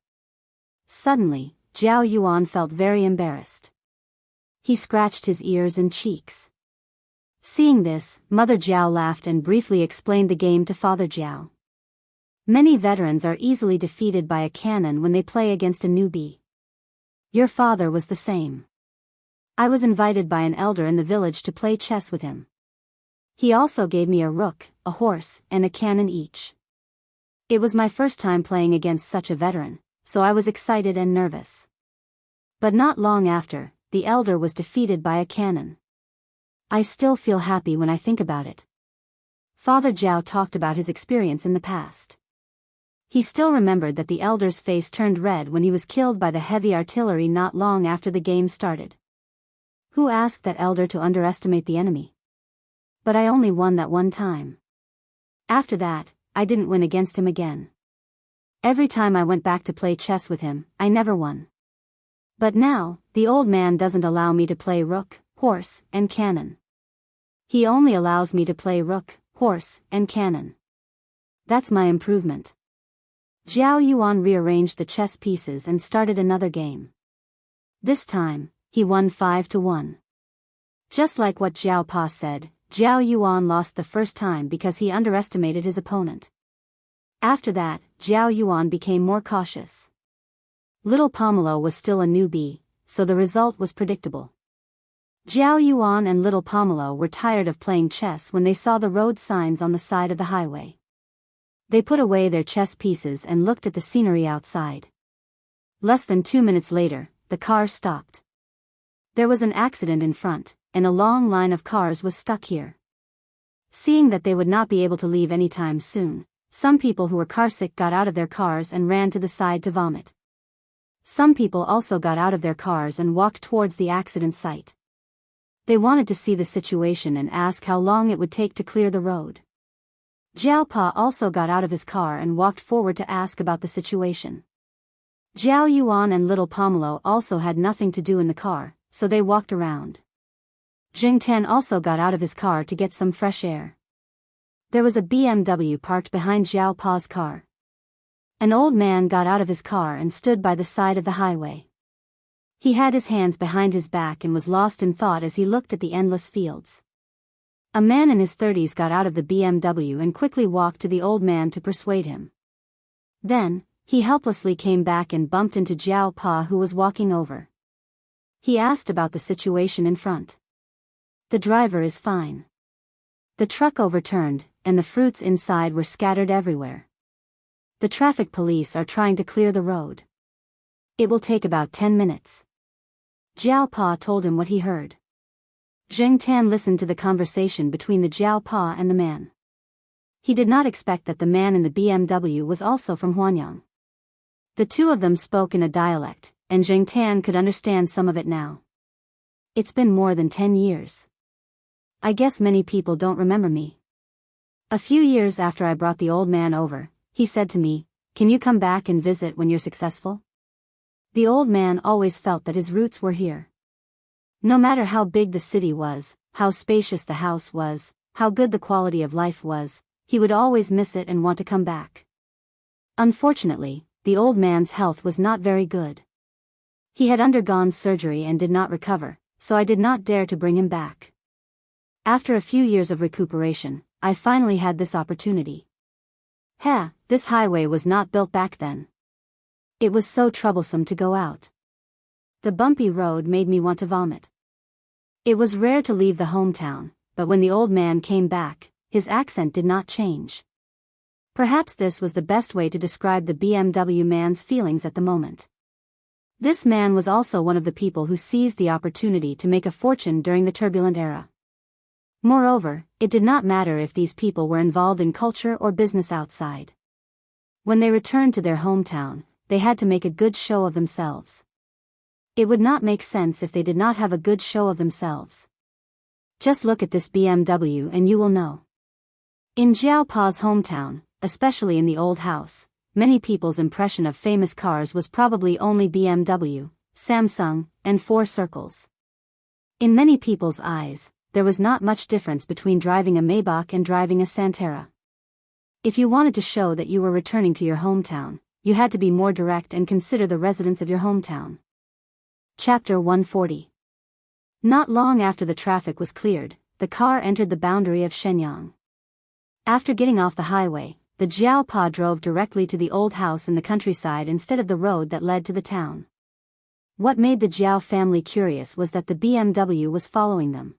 Suddenly, Jiao Yuan felt very embarrassed. He scratched his ears and cheeks. Seeing this, Mother Jiao laughed and briefly explained the game to Father Jiao. Many veterans are easily defeated by a cannon when they play against a newbie. Your father was the same. I was invited by an elder in the village to play chess with him. He also gave me a rook, a horse, and a cannon each. It was my first time playing against such a veteran, so I was excited and nervous. But not long after, the elder was defeated by a cannon. I still feel happy when I think about it. Father Jiao talked about his experience in the past. He still remembered that the elder's face turned red when he was killed by the heavy artillery not long after the game started. Who asked that elder to underestimate the enemy? But I only won that one time. After that, I didn't win against him again. Every time I went back to play chess with him, I never won. But now, the old man doesn't allow me to play rook, horse, and cannon. He only allows me to play rook, horse, and cannon. That's my improvement. Jiao Yuan rearranged the chess pieces and started another game. This time, he won 5-1. Just like what Jiao Pa said, Jiao Yuan lost the first time because he underestimated his opponent. After that, Jiao Yuan became more cautious. Little Pomelo was still a newbie, so the result was predictable. Jiao Yuan and little Pomelo were tired of playing chess when they saw the road signs on the side of the highway. They put away their chess pieces and looked at the scenery outside. Less than 2 minutes later, the car stopped. There was an accident in front, and a long line of cars was stuck here. Seeing that they would not be able to leave anytime soon, some people who were carsick got out of their cars and ran to the side to vomit. Some people also got out of their cars and walked towards the accident site. They wanted to see the situation and ask how long it would take to clear the road. Jiao Pa also got out of his car and walked forward to ask about the situation. Jiao Yuan and little Pomelo also had nothing to do in the car, so they walked around. Zheng Tan also got out of his car to get some fresh air. There was a BMW parked behind Jiao Pa's car. An old man got out of his car and stood by the side of the highway. He had his hands behind his back and was lost in thought as he looked at the endless fields. A man in his 30s got out of the BMW and quickly walked to the old man to persuade him. Then, he helplessly came back and bumped into Jiao Pa, who was walking over. He asked about the situation in front. The driver is fine. The truck overturned, and the fruits inside were scattered everywhere. The traffic police are trying to clear the road. It will take about 10 minutes. Jiao Pa told him what he heard. Zheng Tan listened to the conversation between the Jiao Pa and the man. He did not expect that the man in the BMW was also from Huanyang. The two of them spoke in a dialect, and Zheng Tan could understand some of it now. It's been more than 10 years. I guess many people don't remember me. A few years after I brought the old man over, he said to me, "Can you come back and visit when you're successful?" The old man always felt that his roots were here. No matter how big the city was, how spacious the house was, how good the quality of life was, he would always miss it and want to come back. Unfortunately, the old man's health was not very good. He had undergone surgery and did not recover, so I did not dare to bring him back. After a few years of recuperation, I finally had this opportunity. This highway was not built back then. It was so troublesome to go out. The bumpy road made me want to vomit. It was rare to leave the hometown, but when the old man came back, his accent did not change. Perhaps this was the best way to describe the BMW man's feelings at the moment. This man was also one of the people who seized the opportunity to make a fortune during the turbulent era. Moreover, it did not matter if these people were involved in culture or business outside. When they returned to their hometown, they had to make a good show of themselves. It would not make sense if they did not have a good show of themselves. Just look at this BMW and you will know. In Jiao Pa's hometown, especially in the old house, many people's impression of famous cars was probably only BMW, Samsung, and four circles. In many people's eyes, there was not much difference between driving a Maybach and driving a Santera. If you wanted to show that you were returning to your hometown, you had to be more direct and consider the residents of your hometown. Chapter 140. Not long after the traffic was cleared, the car entered the boundary of Shenyang. After getting off the highway, the Jiao Pa drove directly to the old house in the countryside instead of the road that led to the town. What made the Jiao family curious was that the BMW was following them.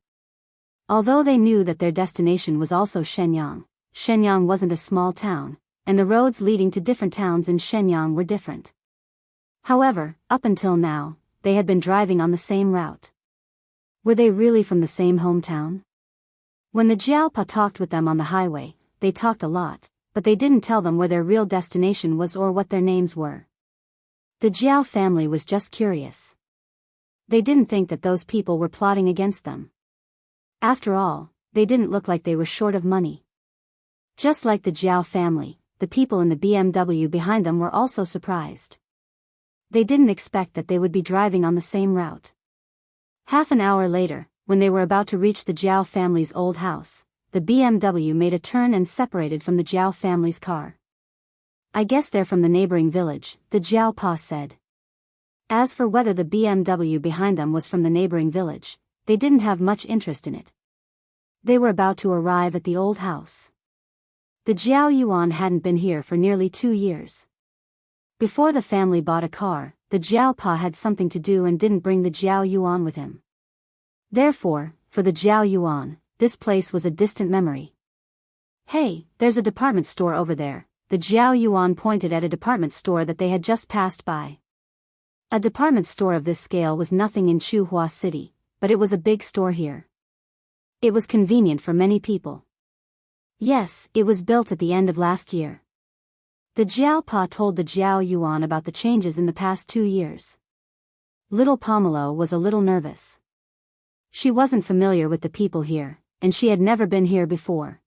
Although they knew that their destination was also Shenyang, Shenyang wasn't a small town, and the roads leading to different towns in Shenyang were different. However, up until now, they had been driving on the same route. Were they really from the same hometown? When the Jiao Pa talked with them on the highway, they talked a lot, but they didn't tell them where their real destination was or what their names were. The Jiao family was just curious. They didn't think that those people were plotting against them. After all, they didn't look like they were short of money. Just like the Jiao family, the people in the BMW behind them were also surprised. They didn't expect that they would be driving on the same route. Half an hour later, when they were about to reach the Jiao family's old house, the BMW made a turn and separated from the Jiao family's car. "I guess they're from the neighboring village," the Jiao Pa said. As for whether the BMW behind them was from the neighboring village, they didn't have much interest in it. They were about to arrive at the old house. The Jiao Yuan hadn't been here for nearly 2 years. Before the family bought a car, the Jiao Pa had something to do and didn't bring the Jiao Yuan with him. Therefore, for the Jiao Yuan, this place was a distant memory. "Hey, there's a department store over there," the Jiao Yuan pointed at a department store that they had just passed by. A department store of this scale was nothing in Chuhua City, but it was a big store here. It was convenient for many people. Yes, it was built at the end of last year. The Jiao Pa told the Jiao Yuan about the changes in the past 2 years. Little Pomelo was a little nervous. She wasn't familiar with the people here, and she had never been here before.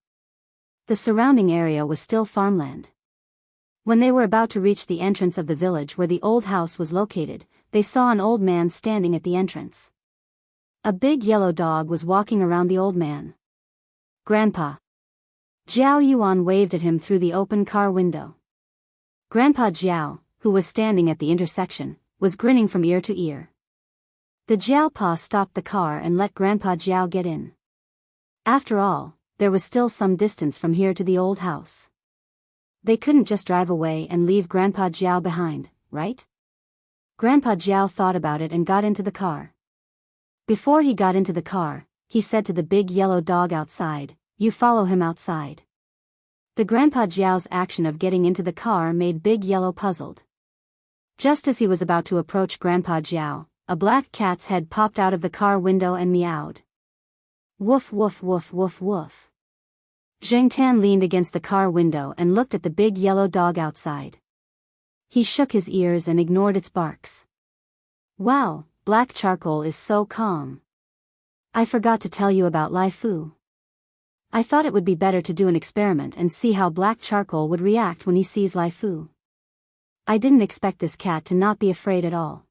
The surrounding area was still farmland. When they were about to reach the entrance of the village where the old house was located, they saw an old man standing at the entrance. A big yellow dog was walking around the old man. "Grandpa." Jiao Yuan waved at him through the open car window. Grandpa Jiao, who was standing at the intersection, was grinning from ear to ear. The Jiao Pa stopped the car and let Grandpa Jiao get in. After all, there was still some distance from here to the old house. They couldn't just drive away and leave Grandpa Jiao behind, right? Grandpa Jiao thought about it and got into the car. Before he got into the car, he said to the big yellow dog outside, "You follow him outside." The Grandpa Jiao's action of getting into the car made Big Yellow puzzled. Just as he was about to approach Grandpa Jiao, a black cat's head popped out of the car window and meowed. Woof woof woof woof woof. Zheng Tan leaned against the car window and looked at the big yellow dog outside. He shook his ears and ignored its barks. Wow, black charcoal is so calm. I forgot to tell you about Lai Fu. I thought it would be better to do an experiment and see how black charcoal would react when he sees Lai Fu. I didn't expect this cat to not be afraid at all.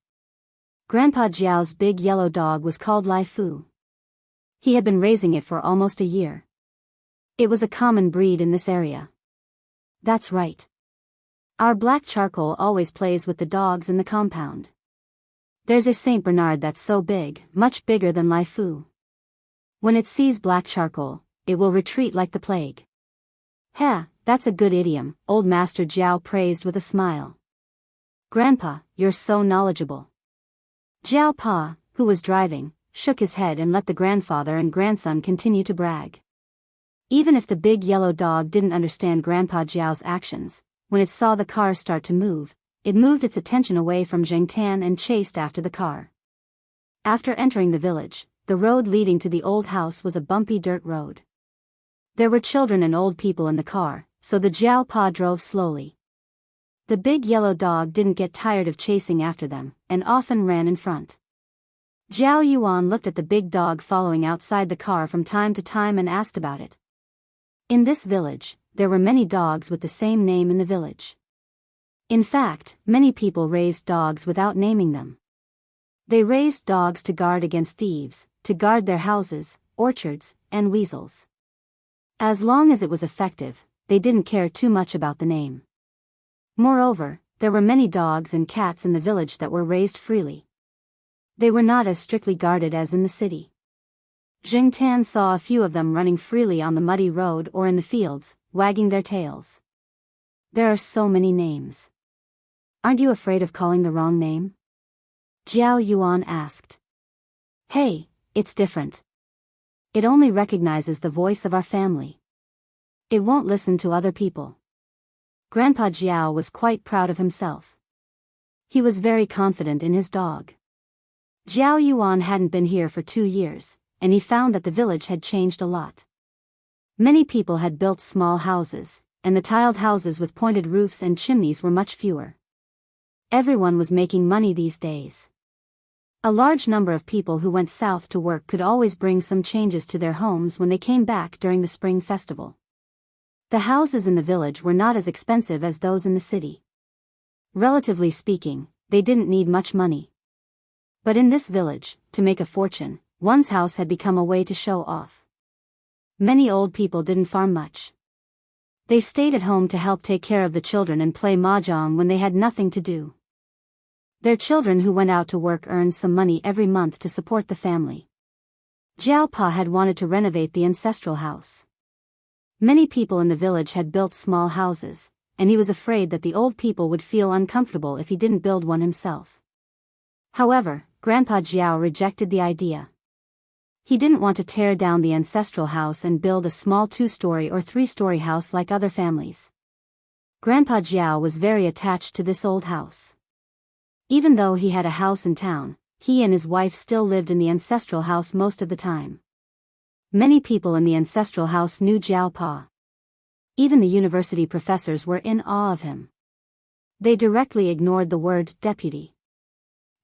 Grandpa Jiao's big yellow dog was called Lai Fu. He had been raising it for almost a year. It was a common breed in this area. That's right. Our black charcoal always plays with the dogs in the compound. There's a Saint Bernard that's so big, much bigger than Lai Fu. When it sees black charcoal, it will retreat like the plague. Heh, that's a good idiom, old Master Jiao praised with a smile. Grandpa, you're so knowledgeable. Jiao Pa, who was driving, shook his head and let the grandfather and grandson continue to brag. Even if the big yellow dog didn't understand Grandpa Jiao's actions, when it saw the car start to move, it moved its attention away from Zheng Tan and chased after the car. After entering the village, the road leading to the old house was a bumpy dirt road. There were children and old people in the car, so the Jiao Pa drove slowly. The big yellow dog didn't get tired of chasing after them, and often ran in front. Jiao Yuan looked at the big dog following outside the car from time to time and asked about it. In this village, there were many dogs with the same name in the village. In fact, many people raised dogs without naming them. They raised dogs to guard against thieves, to guard their houses, orchards, and weasels. As long as it was effective, they didn't care too much about the name. Moreover, there were many dogs and cats in the village that were raised freely. They were not as strictly guarded as in the city. Zheng Tan saw a few of them running freely on the muddy road or in the fields, wagging their tails. There are so many names. Aren't you afraid of calling the wrong name? Jiao Yuan asked. Hey, it's different. It only recognizes the voice of our family. It won't listen to other people. Grandpa Jiao was quite proud of himself. He was very confident in his dog. Jiao Yuan hadn't been here for 2 years, and he found that the village had changed a lot. Many people had built small houses, and the tiled houses with pointed roofs and chimneys were much fewer. Everyone was making money these days. A large number of people who went south to work could always bring some changes to their homes when they came back during the spring festival. The houses in the village were not as expensive as those in the city. Relatively speaking, they didn't need much money. But in this village, to make a fortune, one's house had become a way to show off. Many old people didn't farm much. They stayed at home to help take care of the children and play mahjong when they had nothing to do. Their children who went out to work earned some money every month to support the family. Jiao Pa had wanted to renovate the ancestral house. Many people in the village had built small houses, and he was afraid that the old people would feel uncomfortable if he didn't build one himself. However, Grandpa Jiao rejected the idea. He didn't want to tear down the ancestral house and build a small 2-story or 3-story house like other families. Grandpa Jiao was very attached to this old house. Even though he had a house in town, he and his wife still lived in the ancestral house most of the time. Many people in the ancestral house knew Jiao Pa. Even the university professors were in awe of him. They directly ignored the word deputy.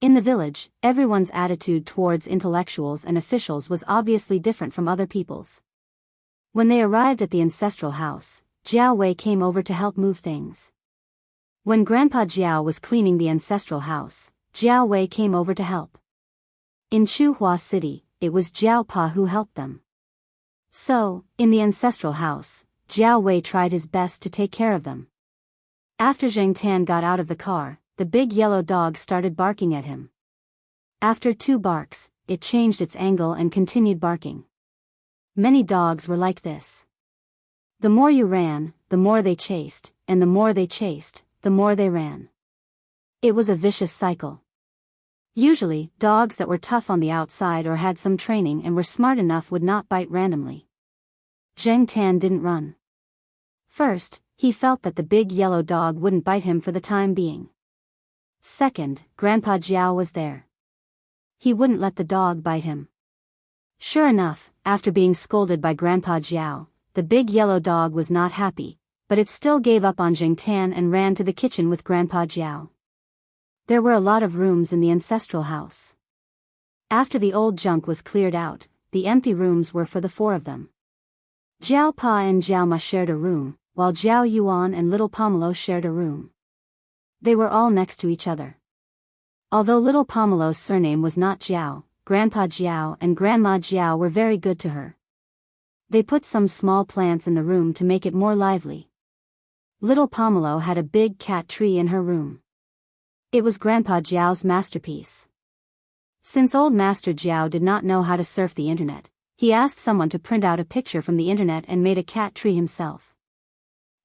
In the village, everyone's attitude towards intellectuals and officials was obviously different from other people's. When they arrived at the ancestral house, Jiao Wei came over to help move things. When Grandpa Jiao was cleaning the ancestral house, Jiao Wei came over to help. In Chuhua City, it was Jiao Pa who helped them. So, in the ancestral house, Jiao Wei tried his best to take care of them. After Zheng Tan got out of the car, the big yellow dog started barking at him. After 2 barks, it changed its angle and continued barking. Many dogs were like this. The more you ran, the more they chased, and the more they chased, the more they ran. It was a vicious cycle. Usually, dogs that were tough on the outside or had some training and were smart enough would not bite randomly. Zheng Tan didn't run. First, he felt that the big yellow dog wouldn't bite him for the time being. Second, Grandpa Jiao was there. He wouldn't let the dog bite him. Sure enough, after being scolded by Grandpa Jiao, the big yellow dog was not happy, but it still gave up on Zheng Tan and ran to the kitchen with Grandpa Jiao. There were a lot of rooms in the ancestral house. After the old junk was cleared out, the empty rooms were for the four of them. Jiao Pa and Jiao Ma shared a room, while Jiao Yuan and little Pomelo shared a room. They were all next to each other. Although little Pomelo's surname was not Jiao, Grandpa Jiao and Grandma Jiao were very good to her. They put some small plants in the room to make it more lively. Little Pomelo had a big cat tree in her room. It was Grandpa Jiao's masterpiece. Since old Master Jiao did not know how to surf the internet, he asked someone to print out a picture from the internet and made a cat tree himself.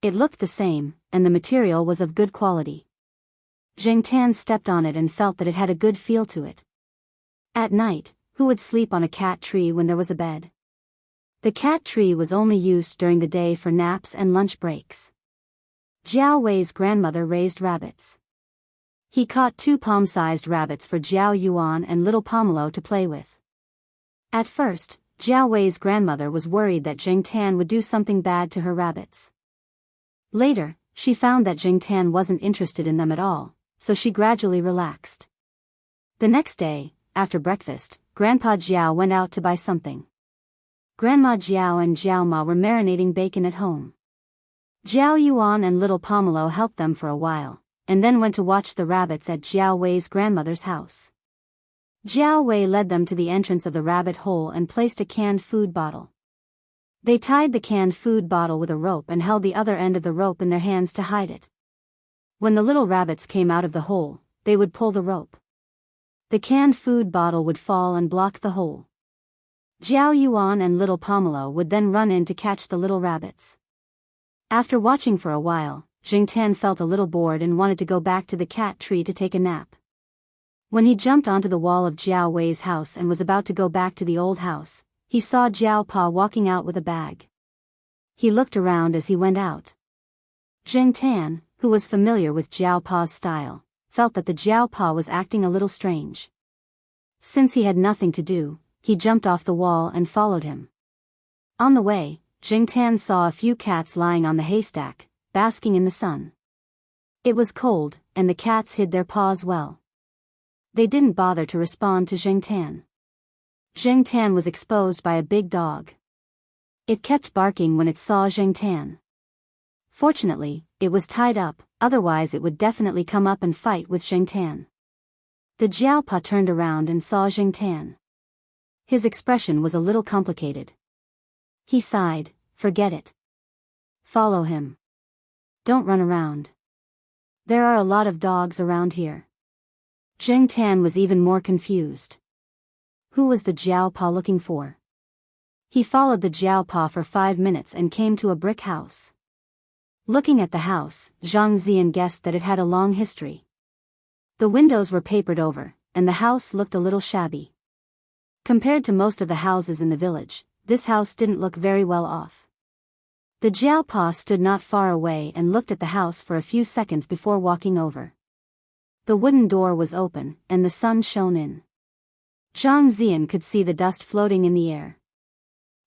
It looked the same, and the material was of good quality. Zheng Tan stepped on it and felt that it had a good feel to it. At night, who would sleep on a cat tree when there was a bed? The cat tree was only used during the day for naps and lunch breaks. Jiao Wei's grandmother raised rabbits. He caught 2 palm-sized rabbits for Jiao Yuan and little Pomelo to play with. At first, Jiao Wei's grandmother was worried that Zheng Tan would do something bad to her rabbits. Later, she found that Zheng Tan wasn't interested in them at all, so she gradually relaxed. The next day, after breakfast, Grandpa Jiao went out to buy something. Grandma Jiao and Jiao Ma were marinating bacon at home. Jiao Yuan and little Pomelo helped them for a while, and then went to watch the rabbits at Jiao Wei's grandmother's house. Jiao Wei led them to the entrance of the rabbit hole and placed a canned food bottle. They tied the canned food bottle with a rope and held the other end of the rope in their hands to hide it. When the little rabbits came out of the hole, they would pull the rope. The canned food bottle would fall and block the hole. Jiao Yuan and little Pomelo would then run in to catch the little rabbits. After watching for a while, Zheng Tan felt a little bored and wanted to go back to the cat tree to take a nap. When he jumped onto the wall of Jiao Wei's house and was about to go back to the old house, he saw Jiao Pa walking out with a bag. He looked around as he went out. Zheng Tan, who was familiar with Jiao Pa's style, felt that the Jiao Pa was acting a little strange. Since he had nothing to do, he jumped off the wall and followed him. On the way, Zheng Tan saw a few cats lying on the haystack, basking in the sun. It was cold, and the cats hid their paws well. They didn't bother to respond to Zheng Tan. Zheng Tan was exposed by a big dog. It kept barking when it saw Zheng Tan. Fortunately, it was tied up, otherwise it would definitely come up and fight with Zheng Tan. The Jiao Pa turned around and saw Zheng Tan. His expression was a little complicated. He sighed, "Forget it. Follow him. Don't run around. There are a lot of dogs around here." Zheng Tan was even more confused. Who was the Jiao Pa looking for? He followed the Jiao Pa for 5 minutes and came to a brick house. Looking at the house, Zhang Ziyan guessed that it had a long history. The windows were papered over, and the house looked a little shabby. Compared to most of the houses in the village, this house didn't look very well off. The Jiao Pa stood not far away and looked at the house for a few seconds before walking over. The wooden door was open, and the sun shone in. Zhang Ziyan could see the dust floating in the air.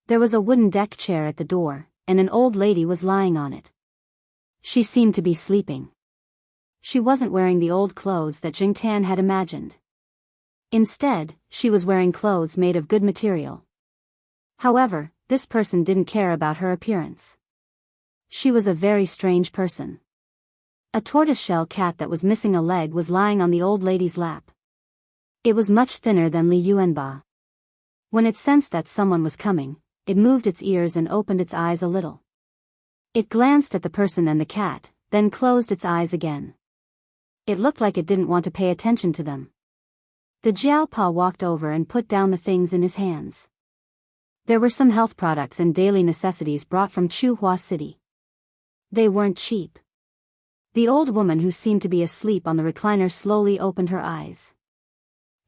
There was a wooden deck chair at the door, and an old lady was lying on it. She seemed to be sleeping. She wasn't wearing the old clothes that Zheng Tan had imagined. Instead, she was wearing clothes made of good material. However, this person didn't care about her appearance. She was a very strange person. A tortoiseshell cat that was missing a leg was lying on the old lady's lap. It was much thinner than Li Yuanba. When it sensed that someone was coming, it moved its ears and opened its eyes a little. It glanced at the person and the cat, then closed its eyes again. It looked like it didn't want to pay attention to them. The Jiao Pa walked over and put down the things in his hands. There were some health products and daily necessities brought from Chuhua City. They weren't cheap. The old woman who seemed to be asleep on the recliner slowly opened her eyes.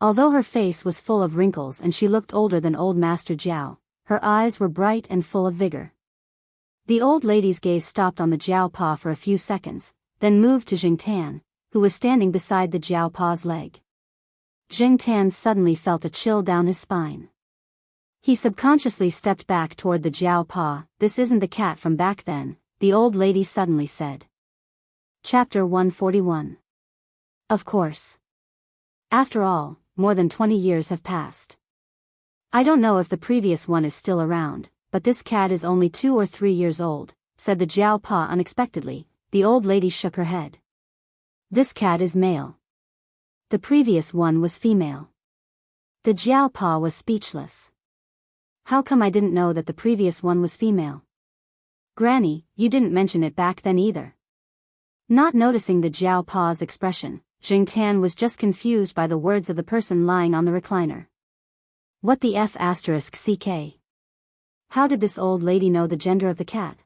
Although her face was full of wrinkles and she looked older than old Master Jiao, her eyes were bright and full of vigor. The old lady's gaze stopped on the Jiao Pa for a few seconds, then moved to Jing Tan, who was standing beside the Jiao Pa's leg. Jing Tan suddenly felt a chill down his spine. He subconsciously stepped back toward the Jiao Pa. "This isn't the cat from back then," the old lady suddenly said. Chapter 141. Of course. After all, more than 20 years have passed. I don't know if the previous one is still around, but this cat is only 2 or 3 years old, said the Jiao Pa unexpectedly. The old lady shook her head. This cat is male. The previous one was female. The Jiao Pa was speechless. How come I didn't know that the previous one was female? Granny, you didn't mention it back then either. Not noticing the Jiao Pa's expression, Jing Tan was just confused by the words of the person lying on the recliner. What the F***ck? How did this old lady know the gender of the cat?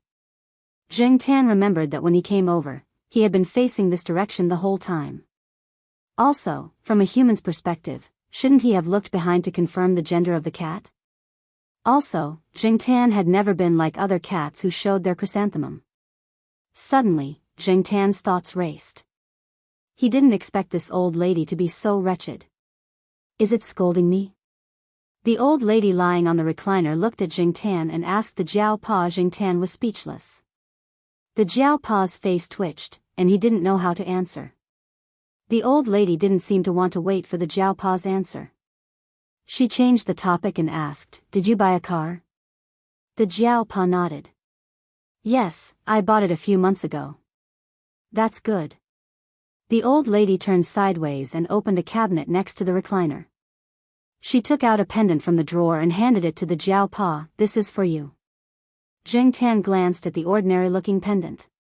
Jing Tan remembered that when he came over, he had been facing this direction the whole time. Also, from a human's perspective, shouldn't he have looked behind to confirm the gender of the cat? Also, Jing Tan had never been like other cats who showed their chrysanthemum. Suddenly, Jing Tan's thoughts raced. He didn't expect this old lady to be so wretched. Is it scolding me? The old lady lying on the recliner looked at Jing Tan and asked the Jiao Pa. Jing Tan was speechless. The Jiao Pa's face twitched, and he didn't know how to answer. The old lady didn't seem to want to wait for the Jiao Pa's answer. She changed the topic and asked, "Did you buy a car?" The Jiao Pa nodded. "Yes, I bought it a few months ago." "That's good." The old lady turned sideways and opened a cabinet next to the recliner. She took out a pendant from the drawer and handed it to the Jiao Pa. "This is for you." Jing Tan glanced at the ordinary-looking pendant.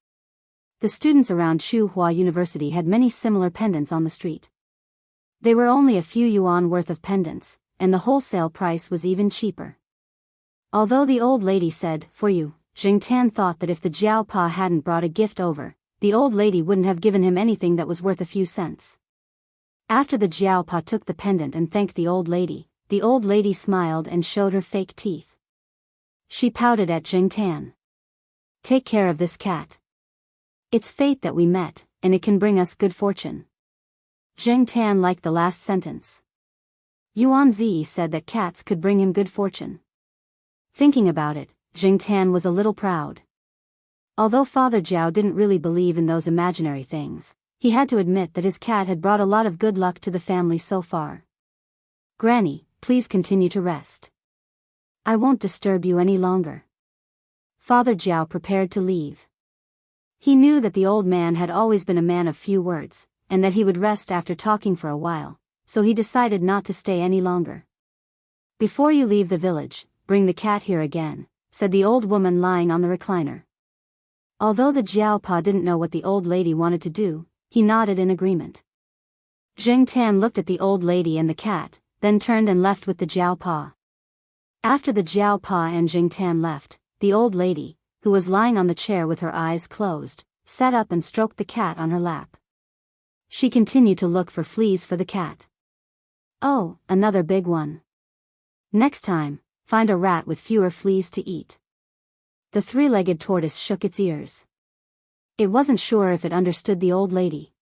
The students around Chuhua University had many similar pendants on the street. They were only a few yuan worth of pendants, and the wholesale price was even cheaper. Although the old lady said, "For you," Jing Tan thought that if the Jiao Pa hadn't brought a gift over, the old lady wouldn't have given him anything that was worth a few cents. After the Jiao Pa took the pendant and thanked the old lady smiled and showed her fake teeth. She pouted at Jing Tan. "Take care of this cat. It's fate that we met, and it can bring us good fortune." Jing Tan liked the last sentence. Yuan Zi said that cats could bring him good fortune. Thinking about it, Jing Tan was a little proud. Although Father Jiao didn't really believe in those imaginary things, he had to admit that his cat had brought a lot of good luck to the family so far. "Granny, please continue to rest. I won't disturb you any longer." Father Jiao prepared to leave. He knew that the old man had always been a man of few words, and that he would rest after talking for a while, so he decided not to stay any longer. "Before you leave the village, bring the cat here again," said the old woman lying on the recliner. Although the Jiao Pa didn't know what the old lady wanted to do, he nodded in agreement. Jing Tan looked at the old lady and the cat, then turned and left with the Jiao Pa. After the Jiao Pa and Jing Tan left, the old lady, who was lying on the chair with her eyes closed, sat up and stroked the cat on her lap. She continued to look for fleas for the cat. "Oh, another big one. Next time, find a rat with fewer fleas to eat." The three-legged tortoise shook its ears. It wasn't sure if it understood the old lady.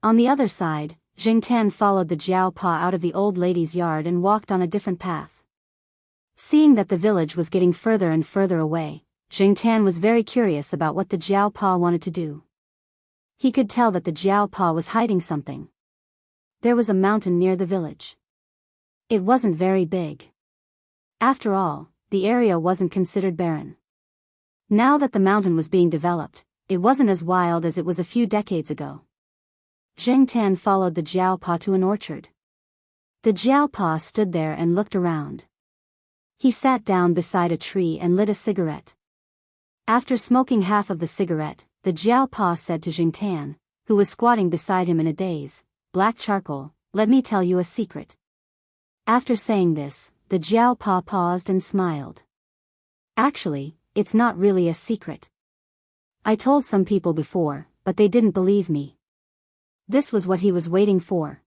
On the other side, Jing Tan followed the Jiao Pa out of the old lady's yard and walked on a different path. Seeing that the village was getting further and further away, Jing Tan was very curious about what the Jiao Pa wanted to do. He could tell that the Jiao Pa was hiding something. There was a mountain near the village. It wasn't very big. After all, the area wasn't considered barren. Now that the mountain was being developed, it wasn't as wild as it was a few decades ago. Jing Tan followed the Jiao Pa to an orchard. The Jiao Pa stood there and looked around. He sat down beside a tree and lit a cigarette. After smoking half of the cigarette, the Jiao Pa said to Jing Tan, who was squatting beside him in a daze, "Black charcoal, let me tell you a secret." After saying this, The Jiao Pa paused and smiled. Actually, it's not really a secret. I told some people before, but they didn't believe me. This was what he was waiting for.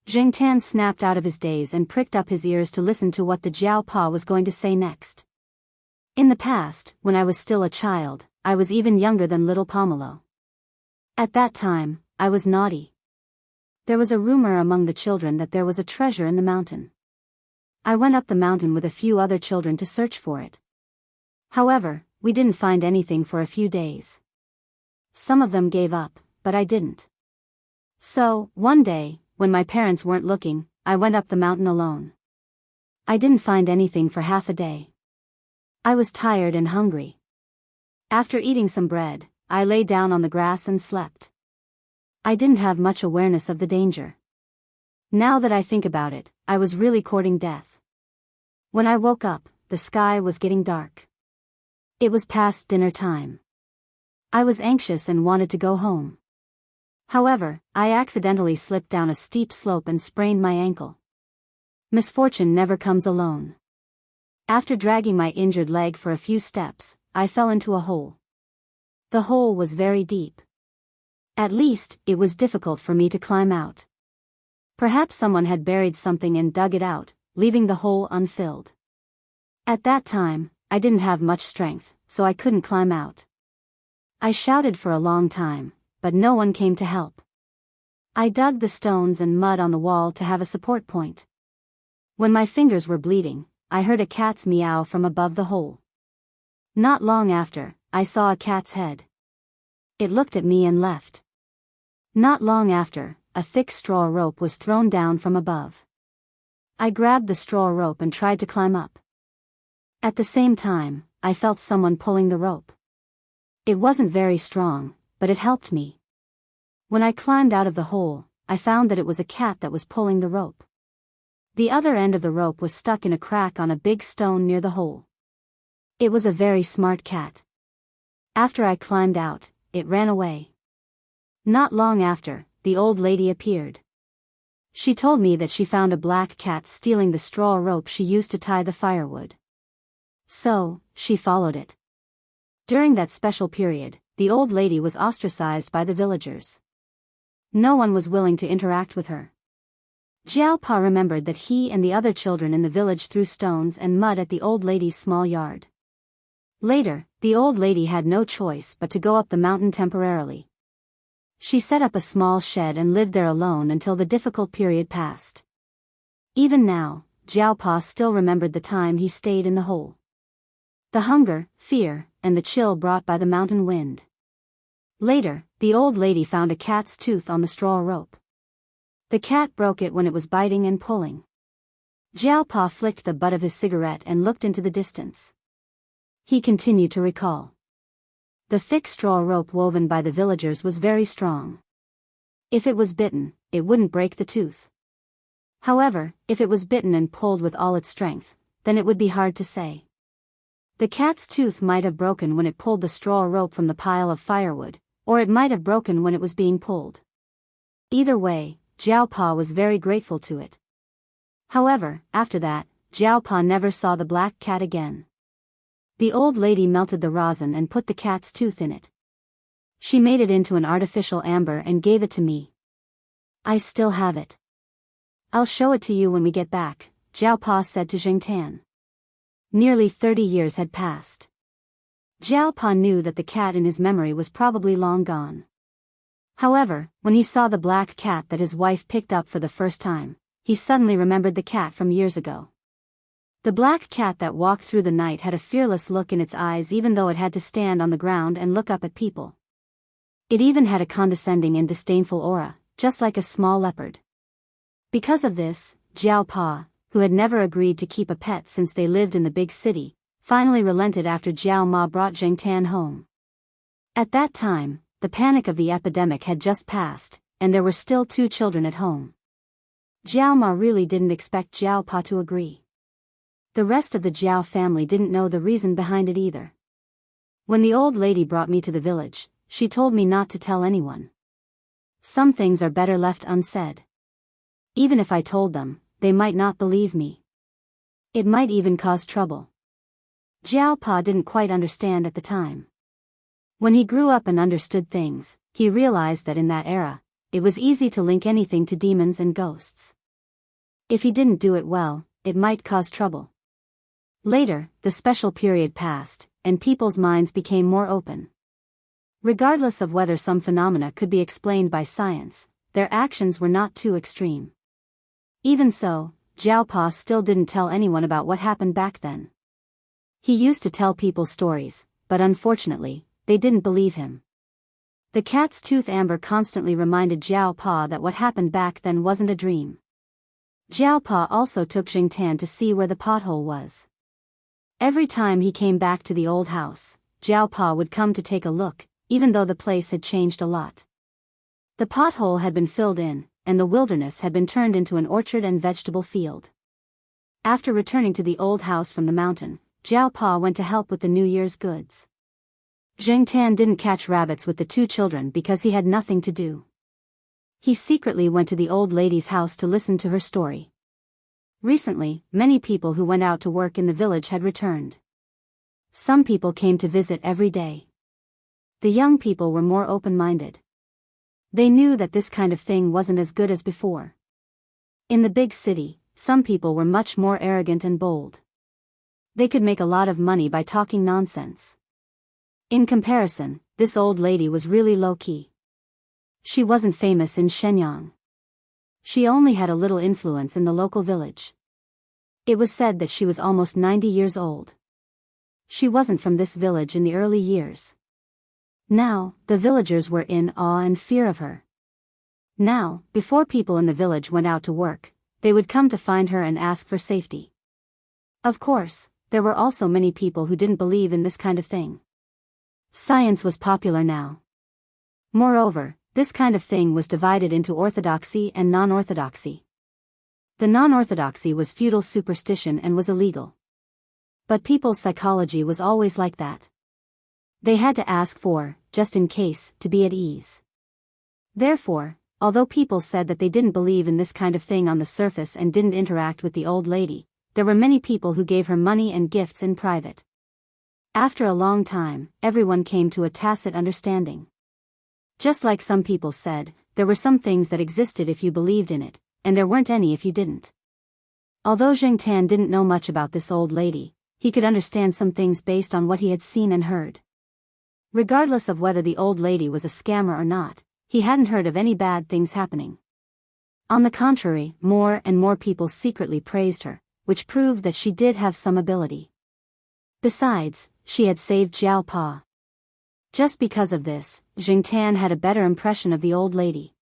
Zheng Tan snapped out of his daze and pricked up his ears to listen to what the Jiao Pa was going to say next. In the past, when I was still a child, I was even younger than little Pomelo. At that time, I was naughty. There was a rumor among the children that there was a treasure in the mountain. I went up the mountain with a few other children to search for it. However, we didn't find anything for a few days. Some of them gave up, but I didn't. So, one day, when my parents weren't looking, I went up the mountain alone. I didn't find anything for half a day. I was tired and hungry. After eating some bread, I lay down on the grass and slept. I didn't have much awareness of the danger. Now that I think about it, I was really courting death. When I woke up, the sky was getting dark. It was past dinner time. I was anxious and wanted to go home. However, I accidentally slipped down a steep slope and sprained my ankle. Misfortune never comes alone. After dragging my injured leg for a few steps, I fell into a hole. The hole was very deep. At least, it was difficult for me to climb out. Perhaps someone had buried something and dug it out, leaving the hole unfilled. At that time, I didn't have much strength, so I couldn't climb out. I shouted for a long time, but no one came to help. I dug the stones and mud on the wall to have a support point. When my fingers were bleeding, I heard a cat's meow from above the hole. Not long after, I saw a cat's head. It looked at me and left. Not long after, a thick straw rope was thrown down from above. I grabbed the straw rope and tried to climb up. At the same time, I felt someone pulling the rope. It wasn't very strong, but it helped me. When I climbed out of the hole, I found that it was a cat that was pulling the rope. The other end of the rope was stuck in a crack on a big stone near the hole. It was a very smart cat. After I climbed out, it ran away. Not long after, the old lady appeared. She told me that she found a black cat stealing the straw rope she used to tie the firewood. So, she followed it. During that special period, the old lady was ostracized by the villagers. No one was willing to interact with her. Jiao Pa remembered that he and the other children in the village threw stones and mud at the old lady's small yard. Later, the old lady had no choice but to go up the mountain temporarily. She set up a small shed and lived there alone until the difficult period passed. Even now, Jiao Pa still remembered the time he stayed in the hole. The hunger, fear, and the chill brought by the mountain wind. Later, the old lady found a cat's tooth on the straw rope. The cat broke it when it was biting and pulling. Jiao Pa flicked the butt of his cigarette and looked into the distance. He continued to recall. The thick straw rope woven by the villagers was very strong. If it was bitten, it wouldn't break the tooth. However, if it was bitten and pulled with all its strength, then it would be hard to say. The cat's tooth might have broken when it pulled the straw rope from the pile of firewood, or it might have broken when it was being pulled. Either way, Jiao Pa was very grateful to it. However, after that, Jiao Pa never saw the black cat again. The old lady melted the rosin and put the cat's tooth in it. She made it into an artificial amber and gave it to me. I still have it. I'll show it to you when we get back, Jiao Pa said to Zheng Tan. Nearly 30 years had passed. Jiao Pa knew that the cat in his memory was probably long gone. However, when he saw the black cat that his wife picked up for the first time, he suddenly remembered the cat from years ago. The black cat that walked through the night had a fearless look in its eyes even though it had to stand on the ground and look up at people. It even had a condescending and disdainful aura, just like a small leopard. Because of this, Jiao Pa, who had never agreed to keep a pet since they lived in the big city, finally relented after Jiao Ma brought Zheng Tan home. At that time, the panic of the epidemic had just passed, and there were still 2 children at home. Jiao Ma really didn't expect Jiao Pa to agree. The rest of the Jiao family didn't know the reason behind it either. When the old lady brought me to the village, she told me not to tell anyone. Some things are better left unsaid. Even if I told them, they might not believe me. It might even cause trouble. Jiao Pa didn't quite understand at the time. When he grew up and understood things, he realized that in that era, it was easy to link anything to demons and ghosts. If he didn't do it well, it might cause trouble. Later, the special period passed, and people's minds became more open. Regardless of whether some phenomena could be explained by science, their actions were not too extreme. Even so, Jiao Pa still didn't tell anyone about what happened back then. He used to tell people stories, but unfortunately, they didn't believe him. The cat's tooth amber constantly reminded Jiao Pa that what happened back then wasn't a dream. Jiao Pa also took Jingtan to see where the pothole was. Every time he came back to the old house, Jiao Pa would come to take a look, even though the place had changed a lot. The pothole had been filled in, and the wilderness had been turned into an orchard and vegetable field. After returning to the old house from the mountain, Jiao Pa went to help with the New Year's goods. Jingtan didn't catch rabbits with the two children because he had nothing to do. He secretly went to the old lady's house to listen to her story. Recently, many people who went out to work in the village had returned. Some people came to visit every day. The young people were more open-minded. They knew that this kind of thing wasn't as good as before. In the big city, some people were much more arrogant and bold. They could make a lot of money by talking nonsense. In comparison, this old lady was really low-key. She wasn't famous in Shenyang. She only had a little influence in the local village. It was said that she was almost 90 years old. She wasn't from this village in the early years. Now, the villagers were in awe and fear of her. Now, before people in the village went out to work, they would come to find her and ask for safety. Of course, there were also many people who didn't believe in this kind of thing. Science was popular now. Moreover, this kind of thing was divided into orthodoxy and non-orthodoxy. The non-orthodoxy was feudal superstition and was illegal. But people's psychology was always like that. They had to ask for, just in case, to be at ease. Therefore, although people said that they didn't believe in this kind of thing on the surface and didn't interact with the old lady, there were many people who gave her money and gifts in private. After a long time, everyone came to a tacit understanding. Just like some people said, there were some things that existed if you believed in it, and there weren't any if you didn't. Although Jingtan didn't know much about this old lady, he could understand some things based on what he had seen and heard. Regardless of whether the old lady was a scammer or not, he hadn't heard of any bad things happening. On the contrary, more and more people secretly praised her, which proved that she did have some ability. Besides, she had saved Jiao Pa. Just because of this, Jingtan had a better impression of the old lady.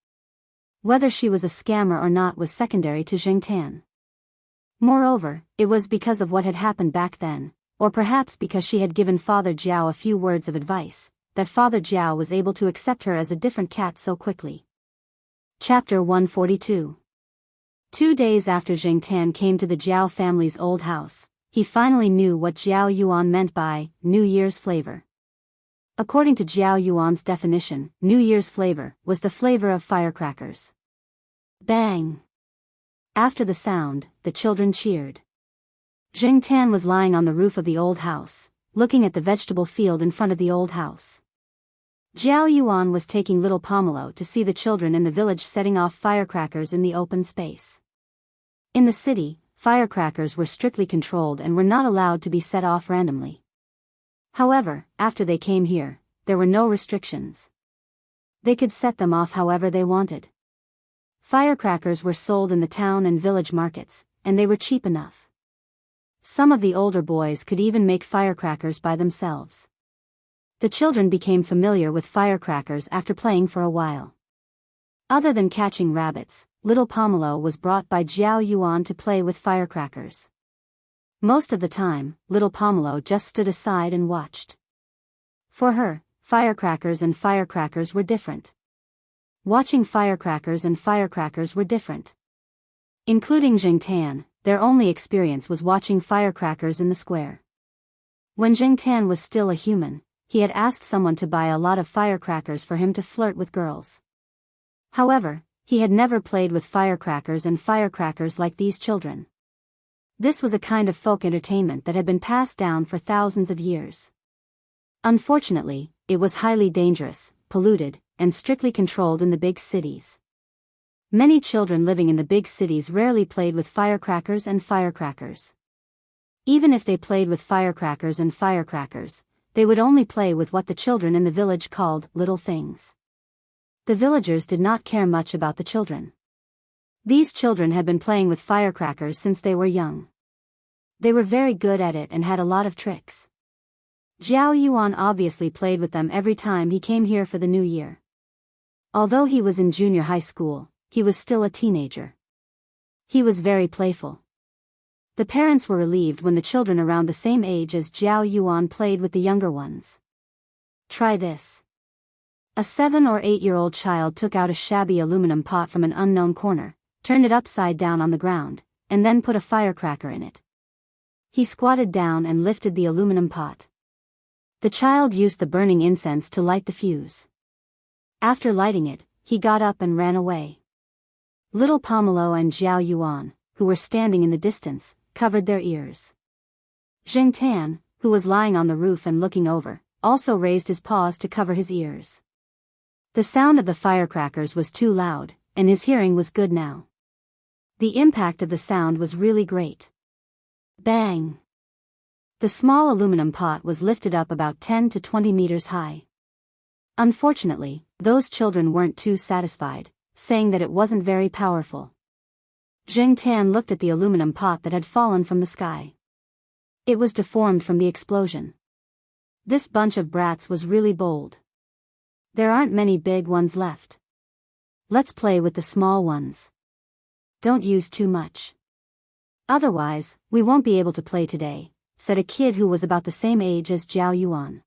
Whether she was a scammer or not was secondary to Jingtan. Moreover, it was because of what had happened back then, or perhaps because she had given Father Jiao a few words of advice, that Father Jiao was able to accept her as a different cat so quickly. Chapter 142. 2 days after Jingtan came to the Jiao family's old house, he finally knew what Jiao Yuan meant by New Year's flavor. According to Jiao Yuan's definition, New Year's flavor was the flavor of firecrackers. Bang! After the sound, the children cheered. Jingtan was lying on the roof of the old house, looking at the vegetable field in front of the old house. Jiao Yuan was taking little Pomelo to see the children in the village setting off firecrackers in the open space. In the city, firecrackers were strictly controlled and were not allowed to be set off randomly. However, after they came here, there were no restrictions. They could set them off however they wanted. Firecrackers were sold in the town and village markets, and they were cheap enough. Some of the older boys could even make firecrackers by themselves. The children became familiar with firecrackers after playing for a while. Other than catching rabbits, little Pomelo was brought by Jiao Yuan to play with firecrackers. Most of the time, little Pomelo just stood aside and watched. For her, firecrackers and firecrackers were different. Watching firecrackers and firecrackers were different. Including Jingtan, their only experience was watching firecrackers in the square. When Jingtan was still a human, he had asked someone to buy a lot of firecrackers for him to flirt with girls. However, he had never played with firecrackers and firecrackers like these children. This was a kind of folk entertainment that had been passed down for thousands of years. Unfortunately, it was highly dangerous, polluted, and strictly controlled in the big cities. Many children living in the big cities rarely played with firecrackers and firecrackers. Even if they played with firecrackers and firecrackers, they would only play with what the children in the village called little things. The villagers did not care much about the children. These children had been playing with firecrackers since they were young. They were very good at it and had a lot of tricks. Jiao Yuan obviously played with them every time he came here for the new year. Although he was in junior high school, he was still a teenager. He was very playful. The parents were relieved when the children around the same age as Jiao Yuan played with the younger ones. Try this. A 7 or 8-year-old child took out a shabby aluminum pot from an unknown corner, turned it upside down on the ground, and then put a firecracker in it. He squatted down and lifted the aluminum pot. The child used the burning incense to light the fuse. After lighting it, he got up and ran away. Little Pomelo and Jiao Yuan, who were standing in the distance, covered their ears. Zheng Tan, who was lying on the roof and looking over, also raised his paws to cover his ears. The sound of the firecrackers was too loud, and his hearing was good now. The impact of the sound was really great. Bang! The small aluminum pot was lifted up about 10 to 20 meters high. Unfortunately, those children weren't too satisfied, saying that it wasn't very powerful. Zheng Tan looked at the aluminum pot that had fallen from the sky. It was deformed from the explosion. This bunch of brats was really bold. There aren't many big ones left. Let's play with the small ones. Don't use too much. Otherwise, we won't be able to play today, said a kid who was about the same age as Jiao Yuan.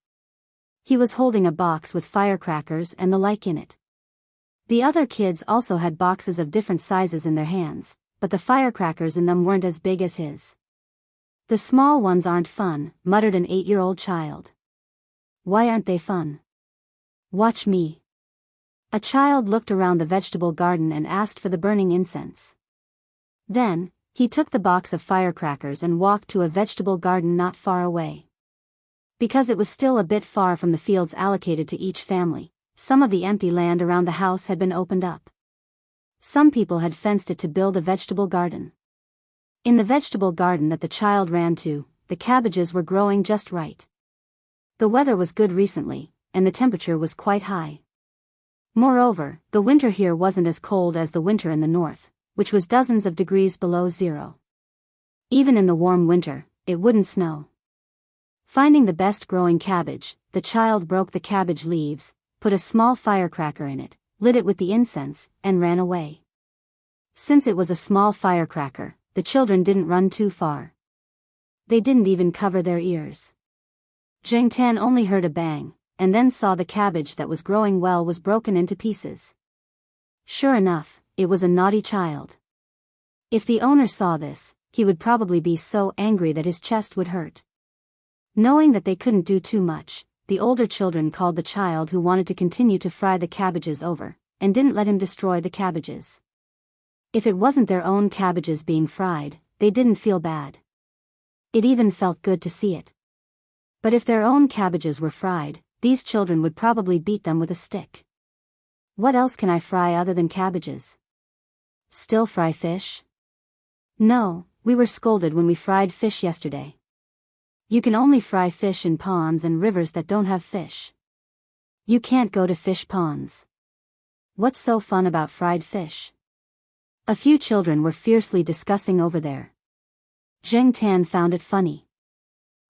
He was holding a box with firecrackers and the like in it. The other kids also had boxes of different sizes in their hands, but the firecrackers in them weren't as big as his. The small ones aren't fun, muttered an 8-year-old child. Why aren't they fun? Watch me. A child looked around the vegetable garden and asked for the burning incense. Then, he took the box of firecrackers and walked to a vegetable garden not far away. Because it was still a bit far from the fields allocated to each family, some of the empty land around the house had been opened up. Some people had fenced it to build a vegetable garden. In the vegetable garden that the child ran to, the cabbages were growing just right. The weather was good recently, and the temperature was quite high. Moreover, the winter here wasn't as cold as the winter in the north, which was dozens of degrees below zero. Even in the warm winter, it wouldn't snow. Finding the best growing cabbage, the child broke the cabbage leaves, put a small firecracker in it, lit it with the incense, and ran away. Since it was a small firecracker, the children didn't run too far. They didn't even cover their ears. Zheng Tan only heard a bang, and then saw the cabbage that was growing well was broken into pieces. Sure enough, it was a naughty child. If the owner saw this, he would probably be so angry that his chest would hurt. Knowing that they couldn't do too much, the older children called the child who wanted to continue to fry the cabbages over, and didn't let him destroy the cabbages. If it wasn't their own cabbages being fried, they didn't feel bad. It even felt good to see it. But if their own cabbages were fried, these children would probably beat them with a stick. What else can I fry other than cabbages? Still fry fish? No, we were scolded when we fried fish yesterday. You can only fry fish in ponds and rivers that don't have fish. You can't go to fish ponds. What's so fun about fried fish? A few children were fiercely discussing over there. Zheng Tan found it funny.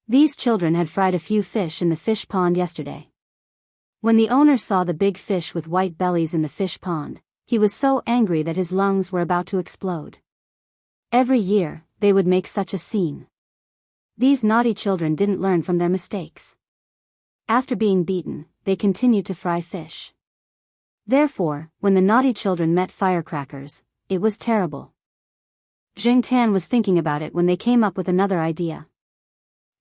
These children had fried a few fish in the fish pond yesterday. When the owner saw the big fish with white bellies in the fish pond, he was so angry that his lungs were about to explode. Every year, they would make such a scene. These naughty children didn't learn from their mistakes. After being beaten, they continued to fry fish. Therefore, when the naughty children met firecrackers, it was terrible. Zheng Tan was thinking about it when they came up with another idea.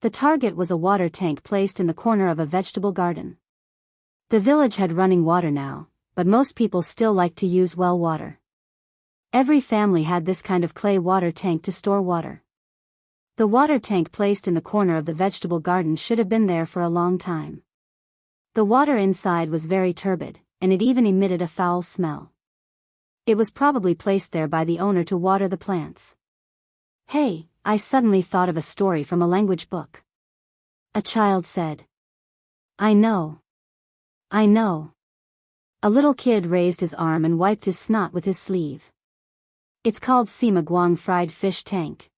The target was a water tank placed in the corner of a vegetable garden. The village had running water now, but most people still liked to use well water. Every family had this kind of clay water tank to store water. The water tank placed in the corner of the vegetable garden should have been there for a long time. The water inside was very turbid, and it even emitted a foul smell. It was probably placed there by the owner to water the plants. Hey, I suddenly thought of a story from a language book. A child said. I know. I know. A little kid raised his arm and wiped his snot with his sleeve. It's called Sima Guang fried fish tank.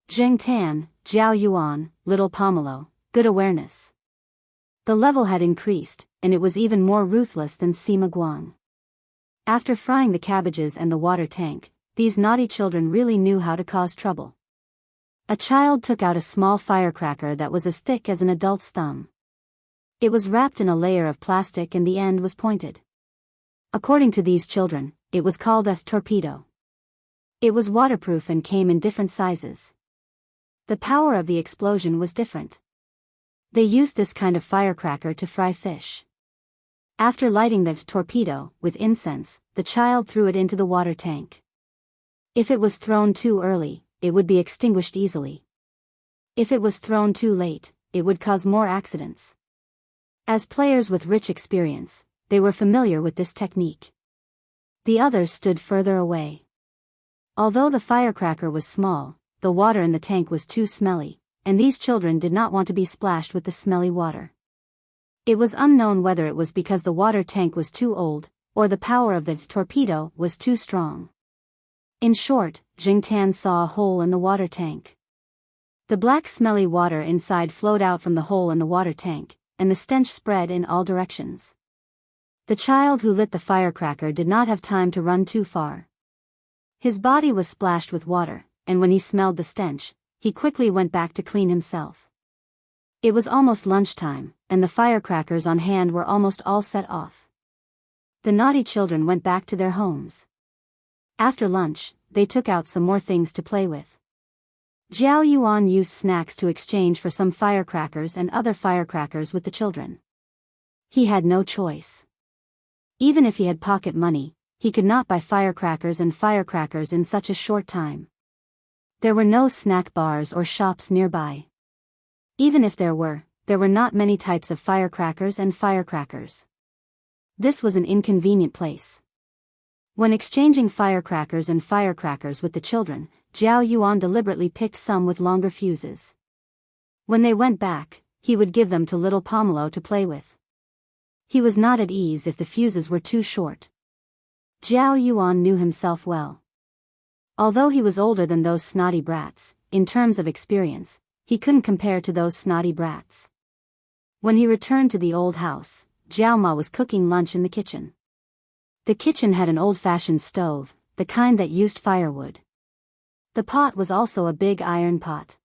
Zheng Tan, Jiao Yuan, Little Pomelo, good awareness. The level had increased, and it was even more ruthless than Sima Guang. After frying the cabbages and the water tank, these naughty children really knew how to cause trouble. A child took out a small firecracker that was as thick as an adult's thumb. It was wrapped in a layer of plastic and the end was pointed. According to these children, it was called a torpedo. It was waterproof and came in different sizes. The power of the explosion was different. They used this kind of firecracker to fry fish. After lighting the torpedo with incense, the child threw it into the water tank. If it was thrown too early, it would be extinguished easily. If it was thrown too late, it would cause more accidents. As players with rich experience, they were familiar with this technique. The others stood further away. Although the firecracker was small, the water in the tank was too smelly, and these children did not want to be splashed with the smelly water. It was unknown whether it was because the water tank was too old, or the power of the torpedo was too strong. In short, Jing Tan saw a hole in the water tank. The black smelly water inside flowed out from the hole in the water tank, and the stench spread in all directions. The child who lit the firecracker did not have time to run too far. His body was splashed with water, and when he smelled the stench, he quickly went back to clean himself. It was almost lunchtime, and the firecrackers on hand were almost all set off. The naughty children went back to their homes. After lunch, they took out some more things to play with. Jiao Yuan used snacks to exchange for some firecrackers and other firecrackers with the children. He had no choice. Even if he had pocket money, he could not buy firecrackers and firecrackers in such a short time. There were no snack bars or shops nearby. Even if there were not many types of firecrackers and firecrackers. This was an inconvenient place. When exchanging firecrackers and firecrackers with the children, Jiao Yuan deliberately picked some with longer fuses. When they went back, he would give them to little Pomelo to play with. He was not at ease if the fuses were too short. Jiao Yuan knew himself well. Although he was older than those snotty brats, in terms of experience, he couldn't compare to those snotty brats. When he returned to the old house, Jiao Ma was cooking lunch in the kitchen. The kitchen had an old-fashioned stove, the kind that used firewood. The pot was also a big iron pot.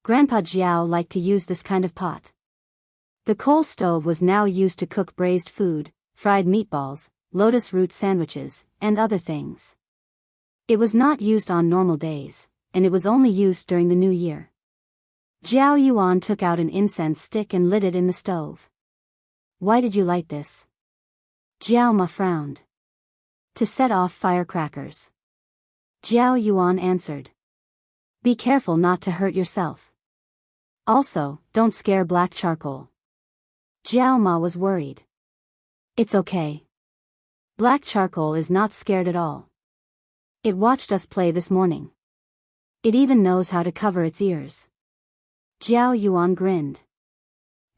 Grandpa Jiao liked to use this kind of pot. The coal stove was now used to cook braised food, fried meatballs, lotus root sandwiches, and other things. It was not used on normal days, and it was only used during the New Year. Jiao Yuan took out an incense stick and lit it in the stove. Why did you light this? Jiao Ma frowned. To set off firecrackers. Jiao Yuan answered. Be careful not to hurt yourself. Also, don't scare black charcoal. Jiao Ma was worried. It's okay. Black charcoal is not scared at all. It watched us play this morning. It even knows how to cover its ears. Jiao Yuan grinned.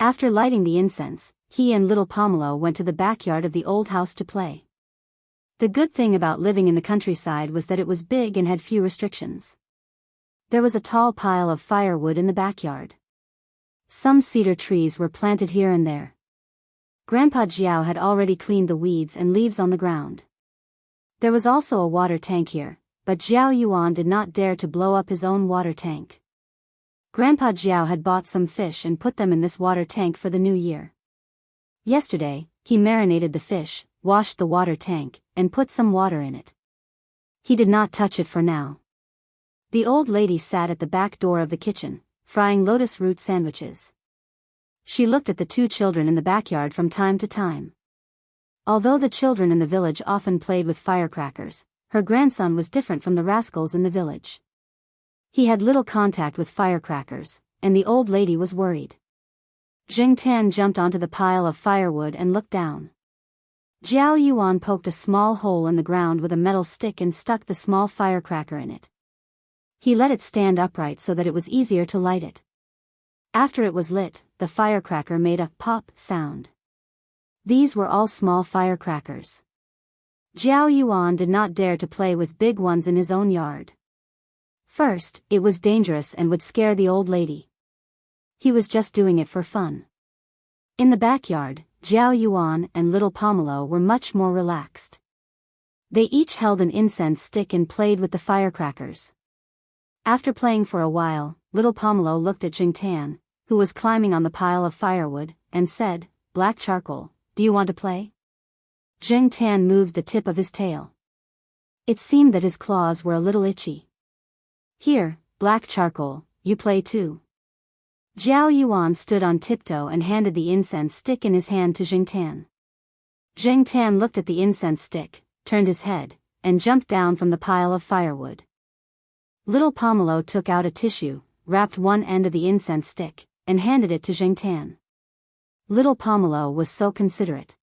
After lighting the incense, he and little Pomelo went to the backyard of the old house to play. The good thing about living in the countryside was that it was big and had few restrictions. There was a tall pile of firewood in the backyard. Some cedar trees were planted here and there. Grandpa Jiao had already cleaned the weeds and leaves on the ground. There was also a water tank here, but Jiao Yuan did not dare to blow up his own water tank. Grandpa Jiao had bought some fish and put them in this water tank for the new year. Yesterday, he marinated the fish, washed the water tank, and put some water in it. He did not touch it for now. The old lady sat at the back door of the kitchen, frying lotus root sandwiches. She looked at the two children in the backyard from time to time. Although the children in the village often played with firecrackers, her grandson was different from the rascals in the village. He had little contact with firecrackers, and the old lady was worried. Jingtan jumped onto the pile of firewood and looked down. Jiao Yuan poked a small hole in the ground with a metal stick and stuck the small firecracker in it. He let it stand upright so that it was easier to light it. After it was lit, the firecracker made a pop sound. These were all small firecrackers. Jiao Yuan did not dare to play with big ones in his own yard. First, it was dangerous and would scare the old lady. He was just doing it for fun. In the backyard, Jiao Yuan and little Pomelo were much more relaxed. They each held an incense stick and played with the firecrackers. After playing for a while, little Pomelo looked at Jingtan, who was climbing on the pile of firewood, and said, "Black charcoal, do you want to play?" Jingtan moved the tip of his tail. It seemed that his claws were a little itchy. "Here, black charcoal, you play too." Jiao Yuan stood on tiptoe and handed the incense stick in his hand to Jingtan. Jingtan looked at the incense stick, turned his head, and jumped down from the pile of firewood. Little Pomelo took out a tissue, wrapped one end of the incense stick, and handed it to Jingtan. Little Pomelo was so considerate.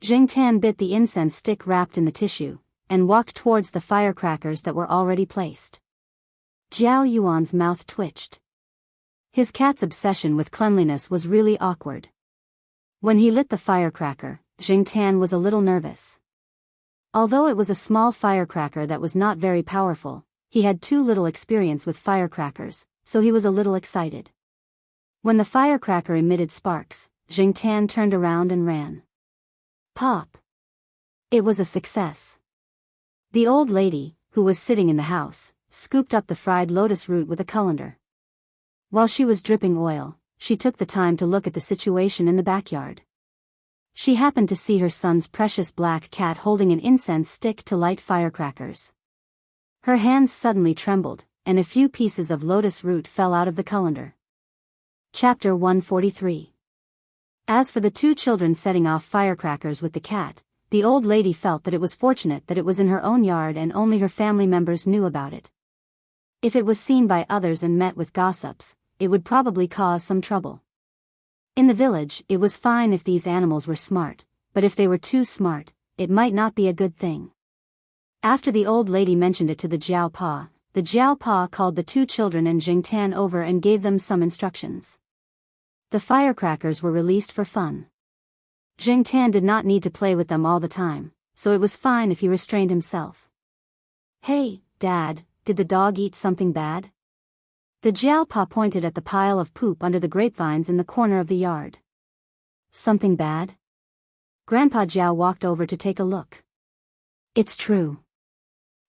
Jingtan bit the incense stick wrapped in the tissue, and walked towards the firecrackers that were already placed. Jiao Yuan's mouth twitched. His cat's obsession with cleanliness was really awkward. When he lit the firecracker, Jingtan was a little nervous. Although it was a small firecracker that was not very powerful, he had too little experience with firecrackers, so he was a little excited. When the firecracker emitted sparks, Jingtan turned around and ran. Pop! It was a success. The old lady, who was sitting in the house, scooped up the fried lotus root with a colander. While she was dripping oil, she took the time to look at the situation in the backyard. She happened to see her son's precious black cat holding an incense stick to light firecrackers. Her hands suddenly trembled, and a few pieces of lotus root fell out of the colander. Chapter 143. As for the two children setting off firecrackers with the cat, the old lady felt that it was fortunate that it was in her own yard and only her family members knew about it. If it was seen by others and met with gossips, it would probably cause some trouble. In the village, it was fine if these animals were smart, but if they were too smart, it might not be a good thing. After the old lady mentioned it to the Jiao Pa called the two children and Jingtan over and gave them some instructions. The firecrackers were released for fun. Jingtan did not need to play with them all the time, so it was fine if he restrained himself. "Hey, Dad, did the dog eat something bad?" The Jiao Pa pointed at the pile of poop under the grapevines in the corner of the yard. "Something bad?" Grandpa Jiao walked over to take a look. It's true.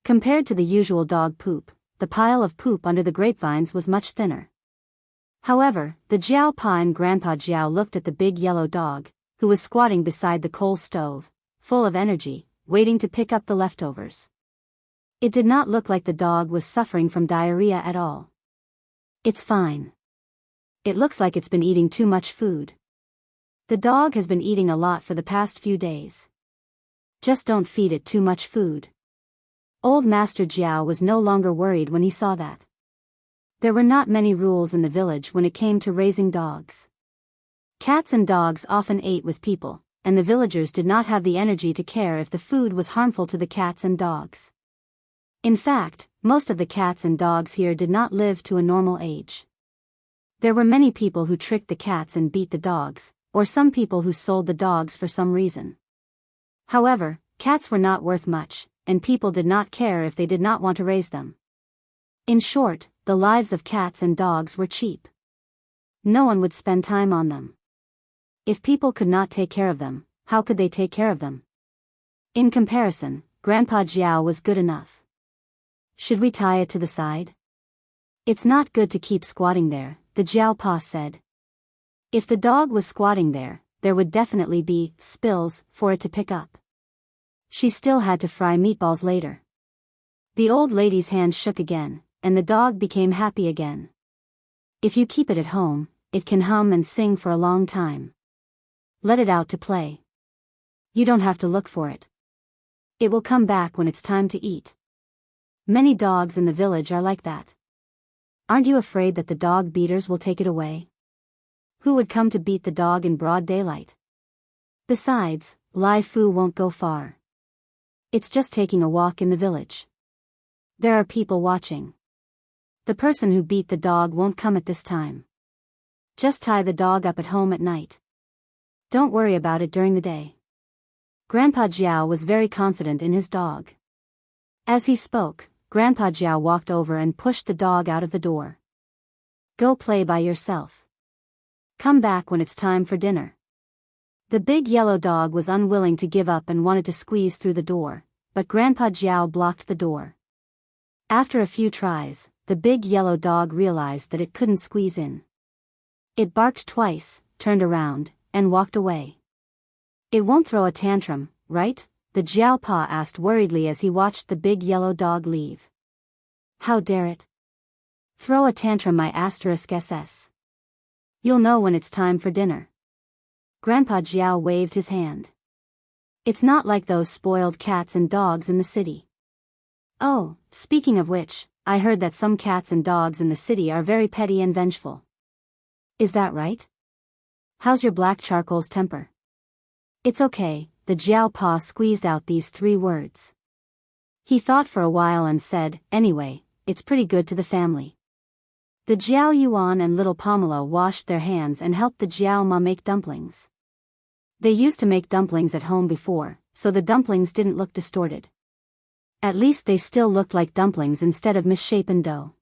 Compared to the usual dog poop, the pile of poop under the grapevines was much thinner. However, the Jiao Pa and Grandpa Jiao looked at the big yellow dog, who was squatting beside the coal stove, full of energy, waiting to pick up the leftovers. It did not look like the dog was suffering from diarrhea at all. "It's fine. It looks like it's been eating too much food. The dog has been eating a lot for the past few days. Just don't feed it too much food." Old Master Jiao was no longer worried when he saw that. There were not many rules in the village when it came to raising dogs. Cats and dogs often ate with people, and the villagers did not have the energy to care if the food was harmful to the cats and dogs. In fact, most of the cats and dogs here did not live to a normal age. There were many people who tricked the cats and beat the dogs, or some people who sold the dogs for some reason. However, cats were not worth much, and people did not care if they did not want to raise them. In short, the lives of cats and dogs were cheap. No one would spend time on them. If people could not take care of them, how could they take care of them? In comparison, Grandpa Jiao was good enough. "Should we tie it to the side?" "It's not good to keep squatting there," the Jiao Pa said. If the dog was squatting there, there would definitely be spills for it to pick up. She still had to fry meatballs later. The old lady's hand shook again, and the dog became happy again. If you keep it at home, it can hum and sing for a long time. Let it out to play. You don't have to look for it. It will come back when it's time to eat. Many dogs in the village are like that. Aren't you afraid that the dog beaters will take it away? Who would come to beat the dog in broad daylight? Besides, Lai Fu won't go far. It's just taking a walk in the village. There are people watching. The person who beat the dog won't come at this time. Just tie the dog up at home at night. Don't worry about it during the day. Grandpa Jiao was very confident in his dog. As he spoke, Grandpa Jiao walked over and pushed the dog out of the door. Go play by yourself. Come back when it's time for dinner. The big yellow dog was unwilling to give up and wanted to squeeze through the door, but Grandpa Jiao blocked the door. After a few tries, the big yellow dog realized that it couldn't squeeze in. It barked twice, turned around, and walked away. It won't throw a tantrum, right? The Jiao Pa asked worriedly as he watched the big yellow dog leave. How dare it? Throw a tantrum, my *SS. You'll know when it's time for dinner. Grandpa Jiao waved his hand. It's not like those spoiled cats and dogs in the city. Oh, speaking of which, I heard that some cats and dogs in the city are very petty and vengeful. Is that right? How's your black charcoal's temper? It's okay, the Jiao Pa squeezed out these 3 words. He thought for a while and said, anyway, it's pretty good to the family. The Jiao Yuan and little Pamela washed their hands and helped the Jiao Ma make dumplings. They used to make dumplings at home before, so the dumplings didn't look distorted. At least they still looked like dumplings instead of misshapen dough.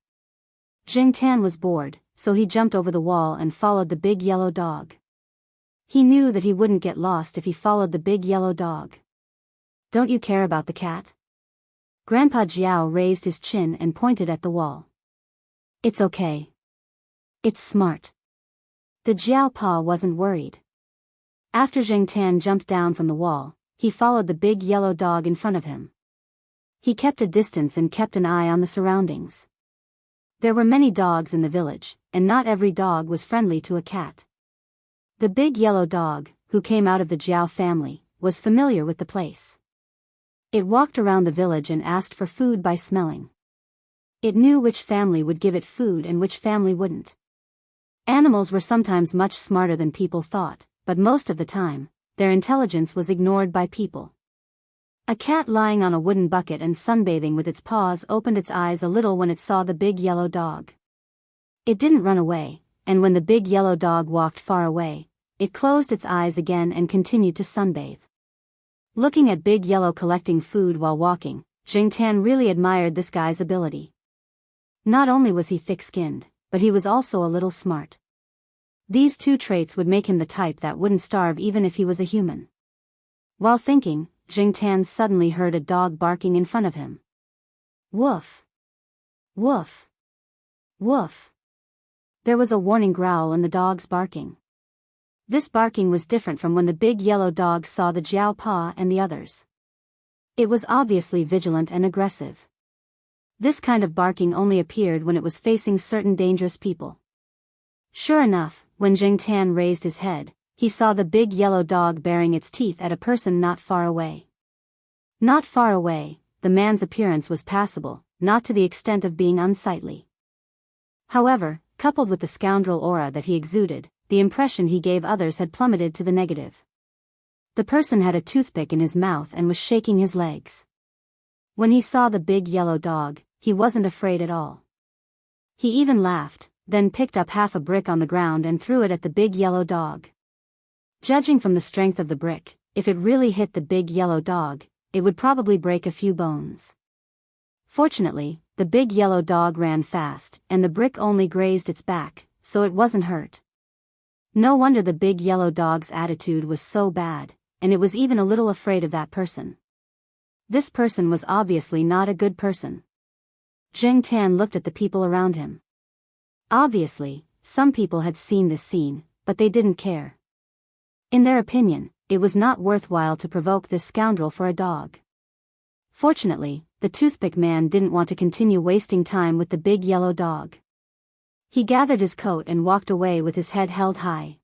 Jing Tan was bored, so he jumped over the wall and followed the big yellow dog. He knew that he wouldn't get lost if he followed the big yellow dog. Don't you care about the cat? Grandpa Jiao raised his chin and pointed at the wall. It's okay. It's smart. The Jiao Pa wasn't worried. After Jing Tan jumped down from the wall, he followed the big yellow dog in front of him. He kept a distance and kept an eye on the surroundings. There were many dogs in the village, and not every dog was friendly to a cat. The big yellow dog, who came out of the Jiao family, was familiar with the place. It walked around the village and asked for food by smelling. It knew which family would give it food and which family wouldn't. Animals were sometimes much smarter than people thought, but most of the time, their intelligence was ignored by people. A cat lying on a wooden bucket and sunbathing with its paws opened its eyes a little when it saw the big yellow dog. It didn't run away, and when the big yellow dog walked far away, it closed its eyes again and continued to sunbathe. Looking at Big Yellow collecting food while walking, Jing Tan really admired this guy's ability. Not only was he thick-skinned, but he was also a little smart. These 2 traits would make him the type that wouldn't starve even if he was a human. While thinking, Jing Tan suddenly heard a dog barking in front of him. Woof! Woof! Woof! There was a warning growl in the dog's barking. This barking was different from when the big yellow dog saw the Jiao Pa and the others. It was obviously vigilant and aggressive. This kind of barking only appeared when it was facing certain dangerous people. Sure enough, when Jing Tan raised his head, he saw the big yellow dog baring its teeth at a person not far away. Not far away, the man's appearance was passable, not to the extent of being unsightly. However, coupled with the scoundrel aura that he exuded, the impression he gave others had plummeted to the negative. The person had a toothpick in his mouth and was shaking his legs. When he saw the big yellow dog, he wasn't afraid at all. He even laughed, then picked up half a brick on the ground and threw it at the big yellow dog. Judging from the strength of the brick, if it really hit the big yellow dog, it would probably break a few bones. Fortunately, the big yellow dog ran fast, and the brick only grazed its back, so it wasn't hurt. No wonder the big yellow dog's attitude was so bad, and it was even a little afraid of that person. This person was obviously not a good person. Jing Tan looked at the people around him. Obviously, some people had seen this scene, but they didn't care. In their opinion, it was not worthwhile to provoke this scoundrel for a dog. Fortunately, the toothpick man didn't want to continue wasting time with the big yellow dog. He gathered his coat and walked away with his head held high.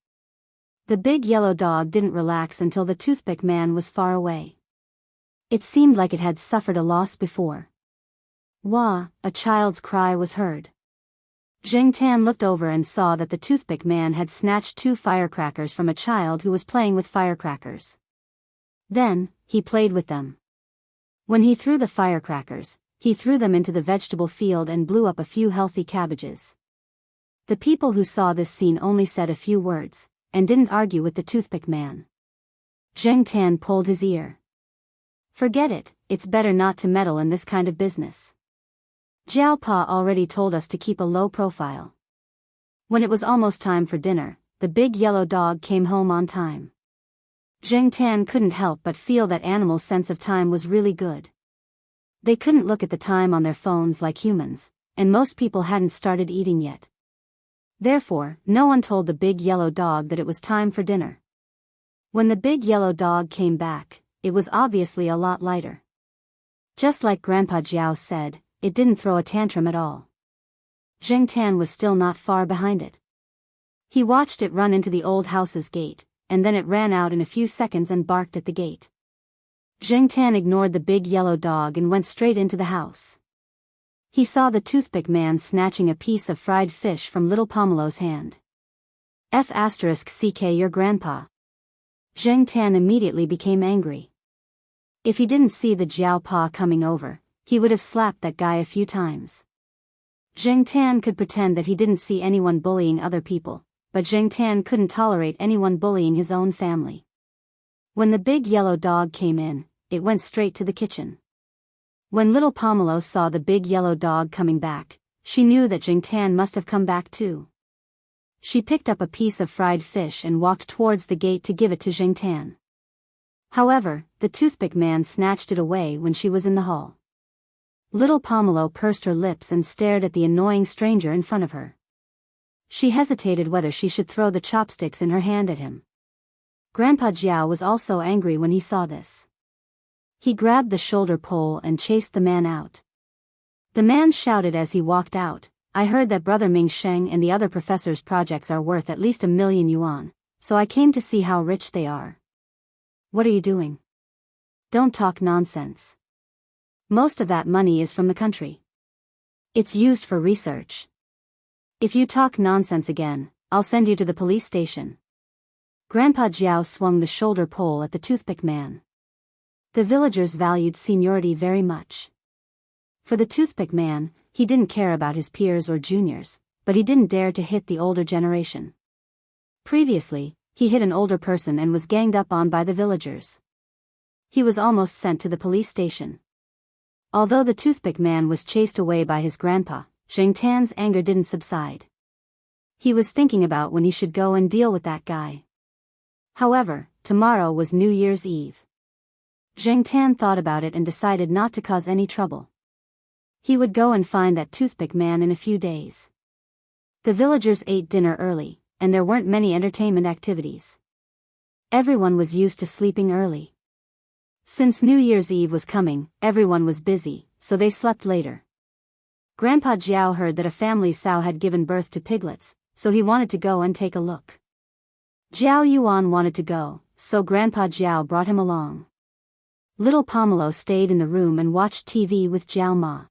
The big yellow dog didn't relax until the toothpick man was far away. It seemed like it had suffered a loss before. Wah, a child's cry was heard. Zheng Tan looked over and saw that the toothpick man had snatched 2 firecrackers from a child who was playing with firecrackers. Then, he played with them. When he threw the firecrackers, he threw them into the vegetable field and blew up a few healthy cabbages. The people who saw this scene only said a few words, and didn't argue with the toothpick man. Zheng Tan pulled his ear. Forget it, it's better not to meddle in this kind of business. Jiao Pa already told us to keep a low profile. When it was almost time for dinner, the big yellow dog came home on time. Zheng Tan couldn't help but feel that animals' sense of time was really good. They couldn't look at the time on their phones like humans, and most people hadn't started eating yet. Therefore, no one told the big yellow dog that it was time for dinner. When the big yellow dog came back, it was obviously a lot lighter. Just like Grandpa Jiao said, it didn't throw a tantrum at all. Zheng Tan was still not far behind it. He watched it run into the old house's gate, and then it ran out in a few seconds and barked at the gate. Zheng Tan ignored the big yellow dog and went straight into the house. He saw the toothpick man snatching a piece of fried fish from little Pomelo's hand. F***ck your grandpa. Zheng Tan immediately became angry. If he didn't see the Jiao Pa coming over, he would have slapped that guy a few times. Zheng Tan could pretend that he didn't see anyone bullying other people, but Zheng Tan couldn't tolerate anyone bullying his own family. When the big yellow dog came in, it went straight to the kitchen. When little Pomelo saw the big yellow dog coming back, she knew that Zheng Tan must have come back too. She picked up a piece of fried fish and walked towards the gate to give it to Zheng Tan. However, the toothpick man snatched it away when she was in the hall. Little Pomelo pursed her lips and stared at the annoying stranger in front of her. She hesitated whether she should throw the chopsticks in her hand at him. Grandpa Jiao was also angry when he saw this. He grabbed the shoulder pole and chased the man out. The man shouted as he walked out, "I heard that Brother Ming Sheng and the other professor's projects are worth at least 1,000,000 yuan, so I came to see how rich they are." "What are you doing? Don't talk nonsense. Most of that money is from the country. It's used for research. If you talk nonsense again, I'll send you to the police station." Grandpa Jiao swung the shoulder pole at the toothpick man. The villagers valued seniority very much. For the toothpick man, he didn't care about his peers or juniors, but he didn't dare to hit the older generation. Previously, he hit an older person and was ganged up on by the villagers. He was almost sent to the police station. Although the toothpick man was chased away by his grandpa, Zheng Tan's anger didn't subside. He was thinking about when he should go and deal with that guy. However, tomorrow was New Year's Eve. Zheng Tan thought about it and decided not to cause any trouble. He would go and find that toothpick man in a few days. The villagers ate dinner early, and there weren't many entertainment activities. Everyone was used to sleeping early. Since New Year's Eve was coming, everyone was busy, so they slept later. Grandpa Jiao heard that a family sow had given birth to piglets, so he wanted to go and take a look. Jiao Yuan wanted to go, so Grandpa Jiao brought him along. Little Pomelo stayed in the room and watched TV with Jiao Ma.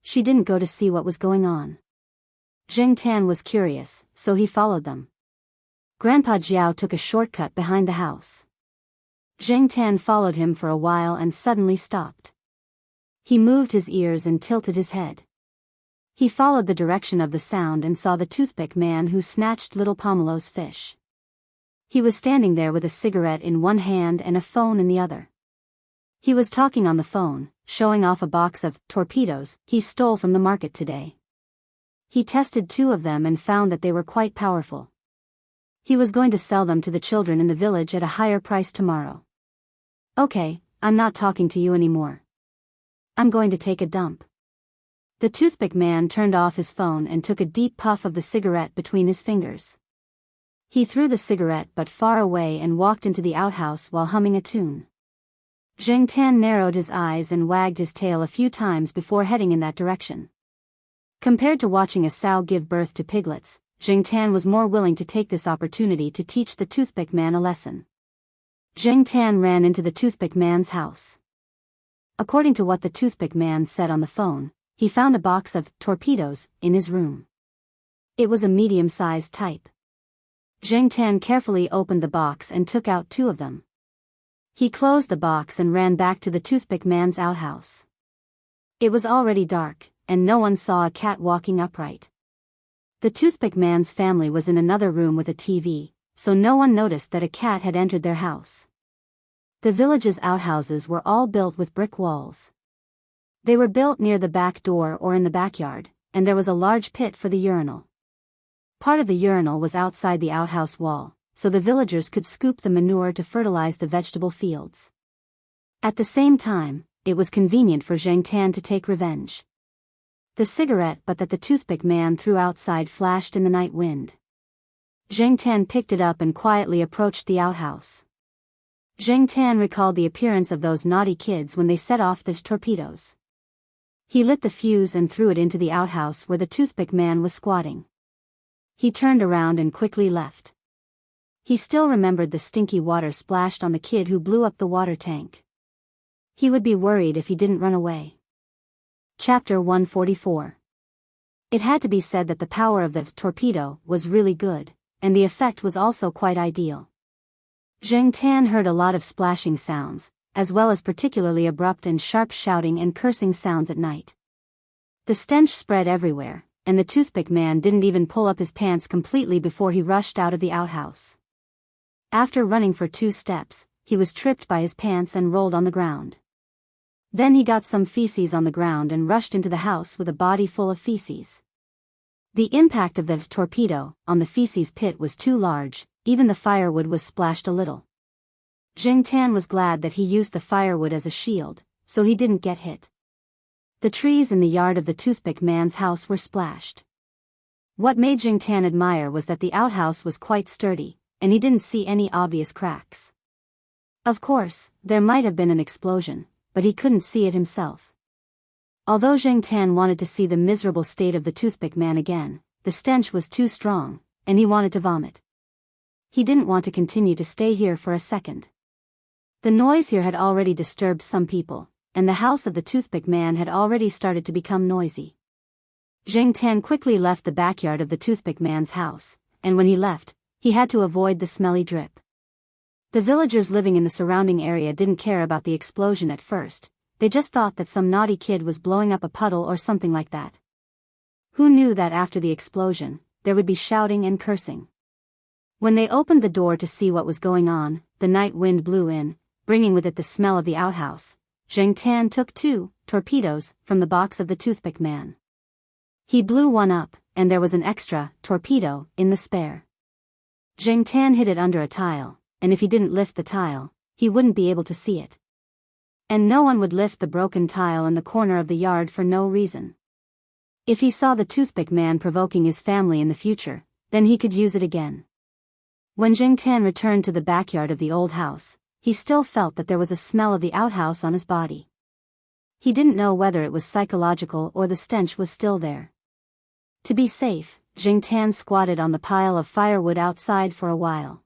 She didn't go to see what was going on. Zheng Tan was curious, so he followed them. Grandpa Jiao took a shortcut behind the house. Zheng Tan followed him for a while and suddenly stopped. He moved his ears and tilted his head. He followed the direction of the sound and saw the toothpick man who snatched little Pomelo's fish. He was standing there with a cigarette in one hand and a phone in the other. He was talking on the phone, showing off a box of torpedoes he stole from the market today. He tested 2 of them and found that they were quite powerful. He was going to sell them to the children in the village at a higher price tomorrow. "Okay, I'm not talking to you anymore. I'm going to take a dump." The toothpick man turned off his phone and took a deep puff of the cigarette between his fingers. He threw the cigarette but far away and walked into the outhouse while humming a tune. Zheng Tan narrowed his eyes and wagged his tail a few times before heading in that direction. Compared to watching a sow give birth to piglets, Zheng Tan was more willing to take this opportunity to teach the toothpick man a lesson. Zheng Tan ran into the toothpick man's house. According to what the toothpick man said on the phone, he found a box of torpedoes in his room. It was a medium-sized type. Zheng Tan carefully opened the box and took out 2 of them. He closed the box and ran back to the toothpick man's outhouse. It was already dark, and no one saw a cat walking upright. The toothpick man's family was in another room with a TV, so no one noticed that a cat had entered their house. The village's outhouses were all built with brick walls. They were built near the back door or in the backyard, and there was a large pit for the urinal. Part of the urinal was outside the outhouse wall, so the villagers could scoop the manure to fertilize the vegetable fields. At the same time, it was convenient for Zheng Tan to take revenge. The cigarette butt that the toothpick man threw outside flashed in the night wind. Zheng Tan picked it up and quietly approached the outhouse. Zheng Tan recalled the appearance of those naughty kids when they set off the torpedoes. He lit the fuse and threw it into the outhouse where the toothpick man was squatting. He turned around and quickly left. He still remembered the stinky water splashed on the kid who blew up the water tank. He would be worried if he didn't run away. Chapter 144. It had to be said that the power of the torpedo was really good, and the effect was also quite ideal. Zheng Tan heard a lot of splashing sounds, as well as particularly abrupt and sharp shouting and cursing sounds at night. The stench spread everywhere, and the toothpick man didn't even pull up his pants completely before he rushed out of the outhouse. After running for 2 steps, he was tripped by his pants and rolled on the ground. Then he got some feces on the ground and rushed into the house with a body full of feces. The impact of the torpedo on the feces pit was too large, even the firewood was splashed a little. Zheng Tan was glad that he used the firewood as a shield, so he didn't get hit. The trees in the yard of the toothpick man's house were splashed. What made Zheng Tan admire was that the outhouse was quite sturdy, and he didn't see any obvious cracks. Of course, there might have been an explosion, but he couldn't see it himself. Although Zheng Tan wanted to see the miserable state of the toothpick man again, the stench was too strong, and he wanted to vomit. He didn't want to continue to stay here for a second. The noise here had already disturbed some people, and the house of the toothpick man had already started to become noisy. Zheng Tan quickly left the backyard of the toothpick man's house, and when he left, he had to avoid the smelly drip. The villagers living in the surrounding area didn't care about the explosion at first, they just thought that some naughty kid was blowing up a puddle or something like that. Who knew that after the explosion, there would be shouting and cursing? When they opened the door to see what was going on, the night wind blew in, bringing with it the smell of the outhouse. Zheng Tan took 2 torpedoes from the box of the toothpick man. He blew one up, and there was an extra torpedo in the spare. Zheng Tan hid it under a tile, and if he didn't lift the tile, he wouldn't be able to see it. And no one would lift the broken tile in the corner of the yard for no reason. If he saw the toothpick man provoking his family in the future, then he could use it again. When Zheng Tan returned to the backyard of the old house, he still felt that there was a smell of the outhouse on his body. He didn't know whether it was psychological or the stench was still there. To be safe, Zheng Tan squatted on the pile of firewood outside for a while.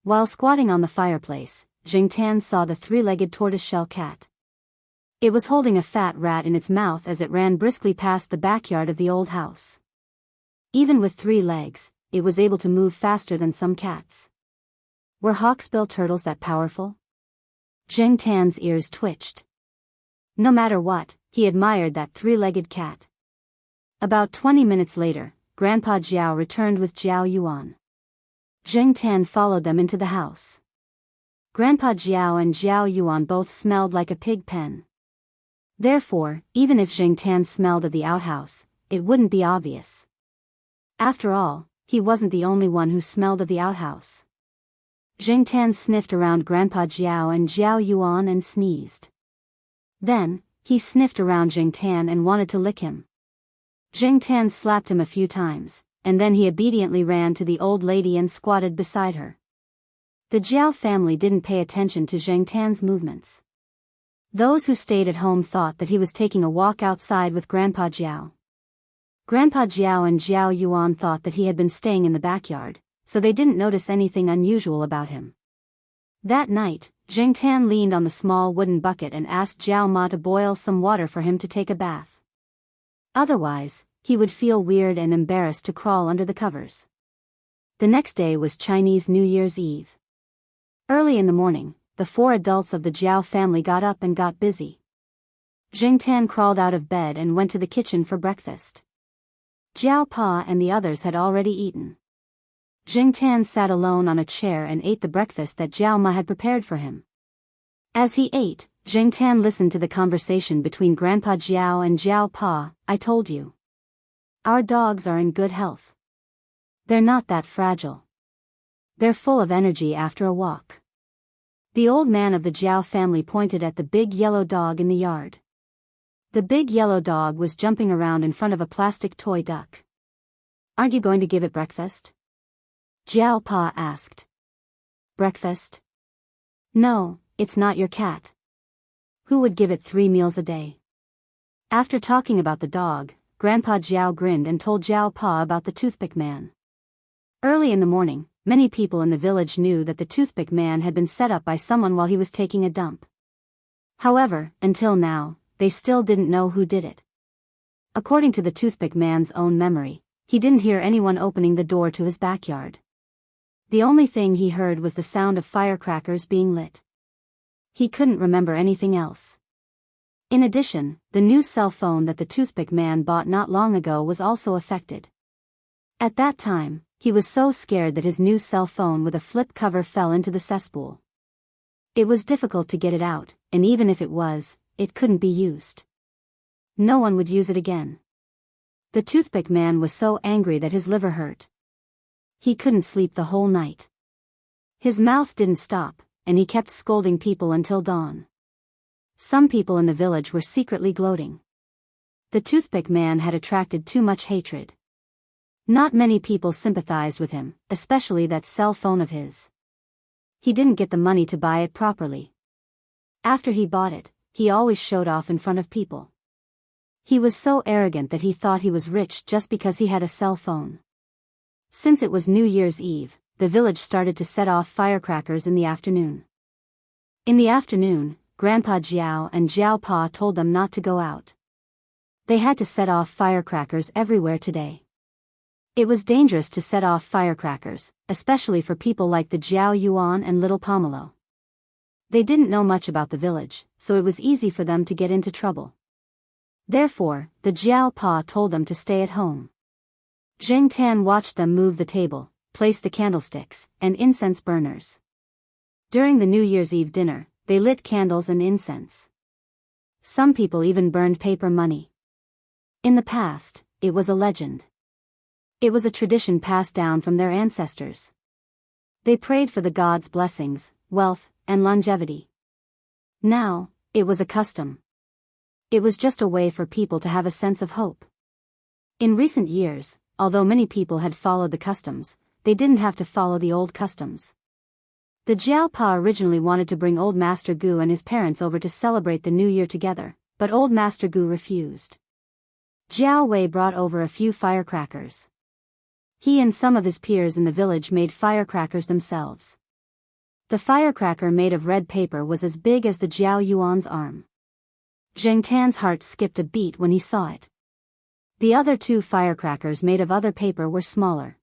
While squatting on the fireplace, Zheng Tan saw the 3-legged tortoiseshell cat. It was holding a fat rat in its mouth as it ran briskly past the backyard of the old house. Even with 3 legs, it was able to move faster than some cats. Were hawksbill turtles that powerful? Zheng Tan's ears twitched. No matter what, he admired that 3-legged cat. About 20 minutes later, Grandpa Jiao returned with Jiao Yuan. Zheng Tan followed them into the house. Grandpa Jiao and Jiao Yuan both smelled like a pig pen. Therefore, even if Zheng Tan smelled of the outhouse, it wouldn't be obvious. After all, he wasn't the only one who smelled of the outhouse. Zheng Tan sniffed around Grandpa Jiao and Jiao Yuan and sneezed. Then, he sniffed around Zheng Tan and wanted to lick him. Zheng Tan slapped him a few times, and then he obediently ran to the old lady and squatted beside her. The Jiao family didn't pay attention to Zheng Tan's movements. Those who stayed at home thought that he was taking a walk outside with Grandpa Jiao. Grandpa Jiao and Jiao Yuan thought that he had been staying in the backyard, so they didn't notice anything unusual about him. That night, Zheng Tan leaned on the small wooden bucket and asked Jiao Ma to boil some water for him to take a bath. Otherwise, he would feel weird and embarrassed to crawl under the covers. The next day was Chinese New Year's Eve. Early in the morning, the 4 adults of the Jiao family got up and got busy. Zheng Tan crawled out of bed and went to the kitchen for breakfast. Jiao Pa and the others had already eaten. Zheng Tan sat alone on a chair and ate the breakfast that Jiao Ma had prepared for him. As he ate, Zheng Tan listened to the conversation between Grandpa Jiao and Jiao Pa. "I told you. Our dogs are in good health. They're not that fragile. They're full of energy after a walk." The old man of the Jiao family pointed at the big yellow dog in the yard. The big yellow dog was jumping around in front of a plastic toy duck. "Aren't you going to give it breakfast?" Jiao Pa asked. "Breakfast? No, it's not your cat. Who would give it 3 meals a day?" After talking about the dog, Grandpa Jiao grinned and told Jiao Pa about the toothpick man. Early in the morning, many people in the village knew that the toothpick man had been set up by someone while he was taking a dump. However, until now, they still didn't know who did it. According to the toothpick man's own memory, he didn't hear anyone opening the door to his backyard. The only thing he heard was the sound of firecrackers being lit. He couldn't remember anything else. In addition, the new cell phone that the toothpick man bought not long ago was also affected. At that time, he was so scared that his new cell phone with a flip cover fell into the cesspool. It was difficult to get it out, and even if it was, it couldn't be used. No one would use it again. The toothpick man was so angry that his liver hurt. He couldn't sleep the whole night. His mouth didn't stop, and he kept scolding people until dawn. Some people in the village were secretly gloating. The toothpick man had attracted too much hatred. Not many people sympathized with him, especially that cell phone of his. He didn't get the money to buy it properly. After he bought it, he always showed off in front of people. He was so arrogant that he thought he was rich just because he had a cell phone. Since it was New Year's Eve, the village started to set off firecrackers in the afternoon. In the afternoon, Grandpa Jiao and Jiao Pa told them not to go out. They had to set off firecrackers everywhere today. It was dangerous to set off firecrackers, especially for people like the Jiao Yuan and Little Pomelo. They didn't know much about the village, so it was easy for them to get into trouble. Therefore, the Jiao Pa told them to stay at home. Zheng Tan watched them move the table, place the candlesticks, and incense burners. During the New Year's Eve dinner, they lit candles and incense. Some people even burned paper money. In the past, it was a legend. It was a tradition passed down from their ancestors. They prayed for the gods' blessings, wealth, and longevity. Now, it was a custom. It was just a way for people to have a sense of hope. In recent years, although many people had followed the customs, they didn't have to follow the old customs. The Jiao Pa originally wanted to bring Old Master Gu and his parents over to celebrate the New Year together, but Old Master Gu refused. Jiao Wei brought over a few firecrackers. He and some of his peers in the village made firecrackers themselves. The firecracker made of red paper was as big as the Jiao Yuan's arm. Zheng Tan's heart skipped a beat when he saw it. The other 2 firecrackers made of other paper were smaller.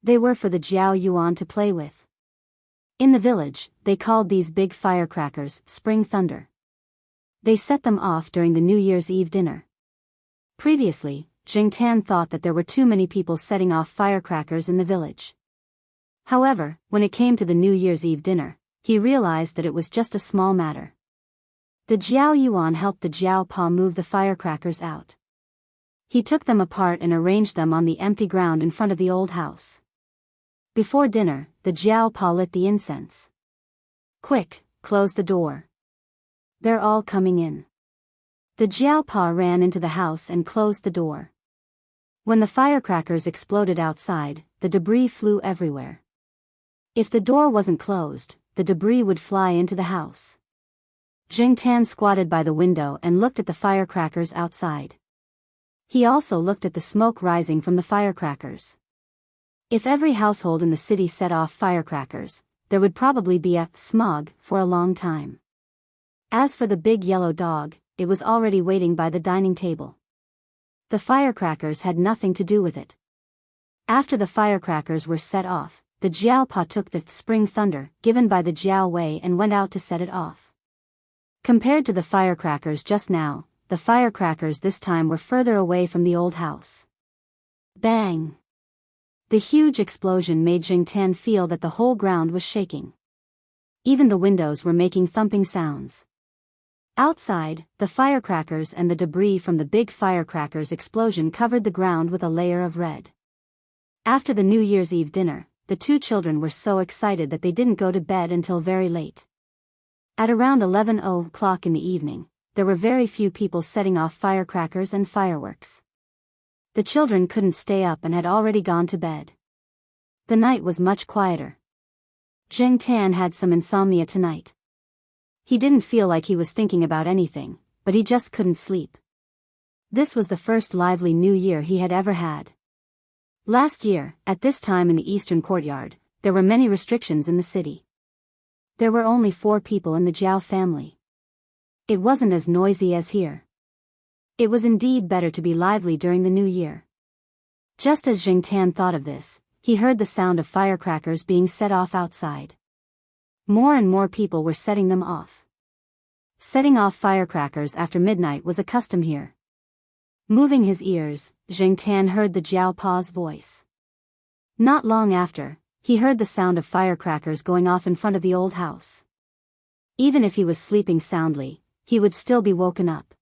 They were for the Jiao Yuan to play with. In the village, they called these big firecrackers Spring Thunder. They set them off during the New Year's Eve dinner. Previously, Zheng Tan thought that there were too many people setting off firecrackers in the village. However, when it came to the New Year's Eve dinner, he realized that it was just a small matter. The Jiao Yuan helped the Jiao Pa move the firecrackers out. He took them apart and arranged them on the empty ground in front of the old house. Before dinner, the Jiao Pa lit the incense. "Quick, close the door. They're all coming in." The Jiao Pa ran into the house and closed the door. When the firecrackers exploded outside, the debris flew everywhere. If the door wasn't closed, the debris would fly into the house. Zheng Tan squatted by the window and looked at the firecrackers outside. He also looked at the smoke rising from the firecrackers. If every household in the city set off firecrackers, there would probably be a smog for a long time. As for the big yellow dog, it was already waiting by the dining table. The firecrackers had nothing to do with it. After the firecrackers were set off, the Jiao Pa took the spring thunder given by the Jiao Wei and went out to set it off. Compared to the firecrackers just now, the firecrackers this time were further away from the old house. Bang! The huge explosion made Jingtan feel that the whole ground was shaking. Even the windows were making thumping sounds. Outside, the firecrackers and the debris from the big firecrackers explosion covered the ground with a layer of red. After the New Year's Eve dinner, the two children were so excited that they didn't go to bed until very late. At around 11 o'clock in the evening, there were very few people setting off firecrackers and fireworks. The children couldn't stay up and had already gone to bed. The night was much quieter. Zheng Tan had some insomnia tonight. He didn't feel like he was thinking about anything, but he just couldn't sleep. This was the first lively New Year he had ever had. Last year, at this time in the eastern courtyard, there were many restrictions in the city. There were only 4 people in the Jiao family. It wasn't as noisy as here. It was indeed better to be lively during the New Year. Just as Zheng Tan thought of this, he heard the sound of firecrackers being set off outside. More and more people were setting them off. Setting off firecrackers after midnight was a custom here. Moving his ears, Zheng Tan heard the Jiao Pa's voice. Not long after, he heard the sound of firecrackers going off in front of the old house. Even if he was sleeping soundly, he would still be woken up.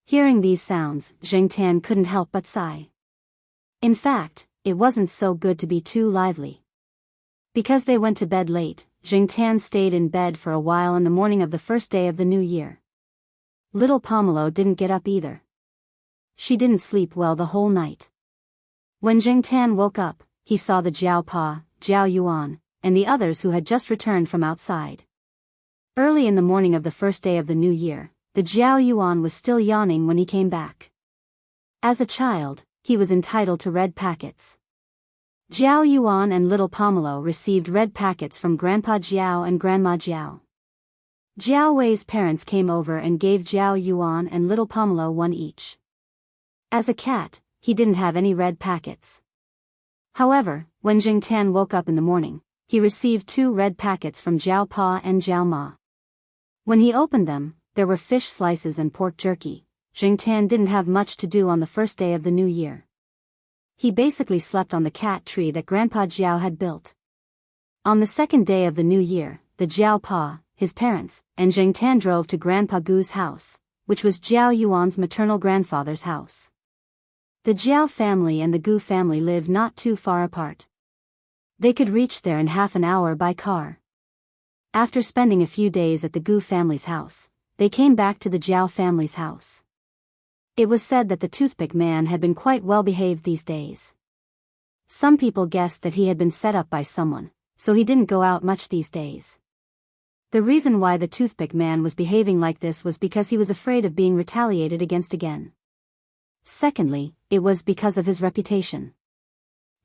Hearing these sounds, Zheng Tan couldn't help but sigh. In fact, it wasn't so good to be too lively. Because they went to bed late, Zheng Tan stayed in bed for a while in the morning of the first day of the new year. Little Pomelo didn't get up either. She didn't sleep well the whole night. When Zheng Tan woke up, he saw the Jiao Pa, Jiao Yuan, and the others who had just returned from outside. Early in the morning of the first day of the new year, the Jiao Yuan was still yawning when he came back. As a child, he was entitled to red packets. Jiao Yuan and little Pomelo received red packets from Grandpa Jiao and Grandma Jiao. Jiao Wei's parents came over and gave Jiao Yuan and little Pomelo one each. As a cat, he didn't have any red packets. However, when Zheng Tan woke up in the morning, he received 2 red packets from Jiao Pa and Jiao Ma. When he opened them, there were fish slices and pork jerky. Zheng Tan didn't have much to do on the first day of the new year. He basically slept on the cat tree that Grandpa Jiao had built. On the second day of the new year, the Jiao Pa, his parents, and Zheng Tan drove to Grandpa Gu's house, which was Jiao Yuan's maternal grandfather's house. The Jiao family and the Gu family lived not too far apart. They could reach there in half an hour by car. After spending a few days at the Gu family's house, they came back to the Jiao family's house. It was said that the toothpick man had been quite well behaved these days. Some people guessed that he had been set up by someone, so he didn't go out much these days. The reason why the toothpick man was behaving like this was because he was afraid of being retaliated against again. Secondly, it was because of his reputation.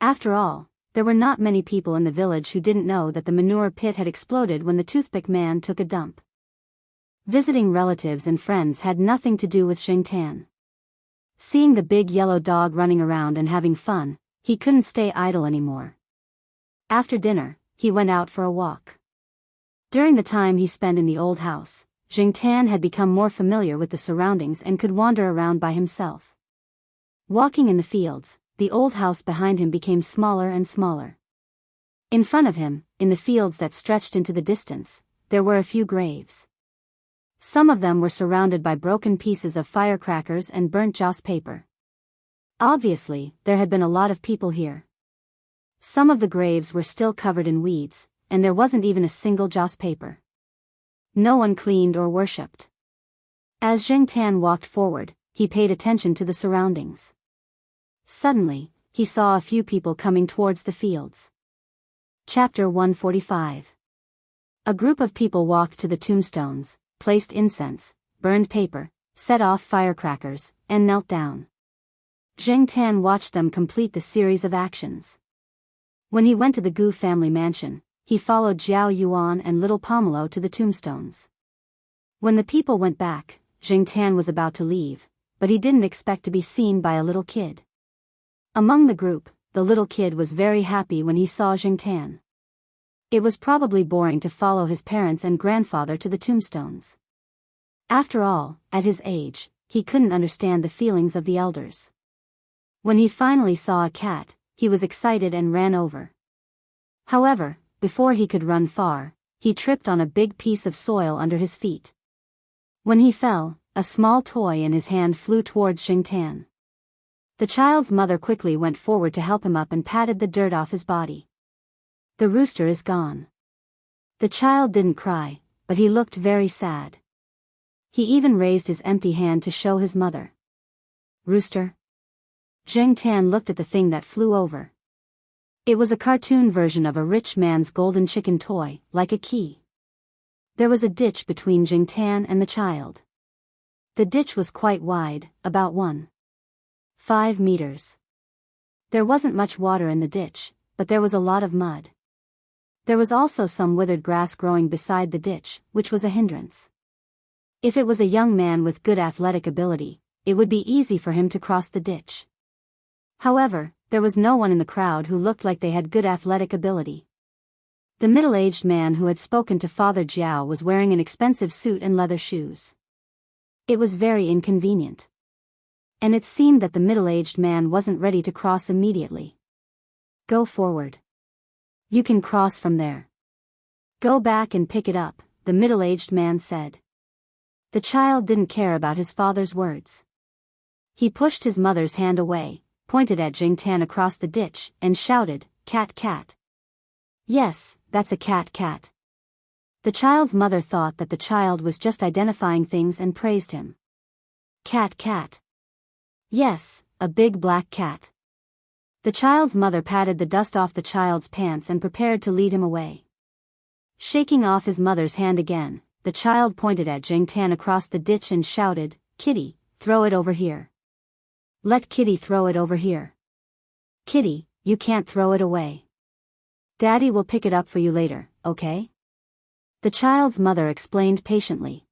After all, there were not many people in the village who didn't know that the manure pit had exploded when the toothpick man took a dump. Visiting relatives and friends had nothing to do with Zheng Tan. Seeing the big yellow dog running around and having fun, he couldn't stay idle anymore. After dinner, he went out for a walk. During the time he spent in the old house, Zheng Tan had become more familiar with the surroundings and could wander around by himself. Walking in the fields, the old house behind him became smaller and smaller. In front of him, in the fields that stretched into the distance, there were a few graves. Some of them were surrounded by broken pieces of firecrackers and burnt joss paper. Obviously, there had been a lot of people here. Some of the graves were still covered in weeds, and there wasn't even a single joss paper. No one cleaned or worshipped. As Zheng Tan walked forward, he paid attention to the surroundings. Suddenly, he saw a few people coming towards the fields. Chapter 145. A group of people walked to the tombstones, placed incense, burned paper, set off firecrackers, and knelt down. Zheng Tan watched them complete the series of actions. When he went to the Gu family mansion, he followed Jiao Yuan and little Pomelo to the tombstones. When the people went back, Zheng Tan was about to leave, but he didn't expect to be seen by a little kid. Among the group, the little kid was very happy when he saw Jingtan. It was probably boring to follow his parents and grandfather to the tombstones. After all, at his age, he couldn't understand the feelings of the elders. When he finally saw a cat, he was excited and ran over. However, before he could run far, he tripped on a big piece of soil under his feet. When he fell, a small toy in his hand flew towards Jingtan. The child's mother quickly went forward to help him up and patted the dirt off his body. The rooster is gone. The child didn't cry, but he looked very sad. He even raised his empty hand to show his mother. Rooster? Jingtan looked at the thing that flew over. It was a cartoon version of a rich man's golden chicken toy, like a key. There was a ditch between Jingtan and the child. The ditch was quite wide, about 1.5 meters. There wasn't much water in the ditch, but there was a lot of mud. There was also some withered grass growing beside the ditch, which was a hindrance. If it was a young man with good athletic ability, it would be easy for him to cross the ditch. However, there was no one in the crowd who looked like they had good athletic ability. The middle-aged man who had spoken to Father Jiao was wearing an expensive suit and leather shoes. It was very inconvenient. And it seemed that the middle-aged man wasn't ready to cross immediately. Go forward. You can cross from there. Go back and pick it up, the middle-aged man said. The child didn't care about his father's words. He pushed his mother's hand away, pointed at Jingtan across the ditch, and shouted, "Cat, cat." Yes, that's a cat, cat. The child's mother thought that the child was just identifying things and praised him. Cat, cat. Yes, a big black cat. The child's mother patted the dust off the child's pants and prepared to lead him away. Shaking off his mother's hand again, the child pointed at Jingtan across the ditch and shouted, "Kitty, throw it over here. Let Kitty throw it over here. Kitty, you can't throw it away. Daddy will pick it up for you later, okay?" The child's mother explained patiently.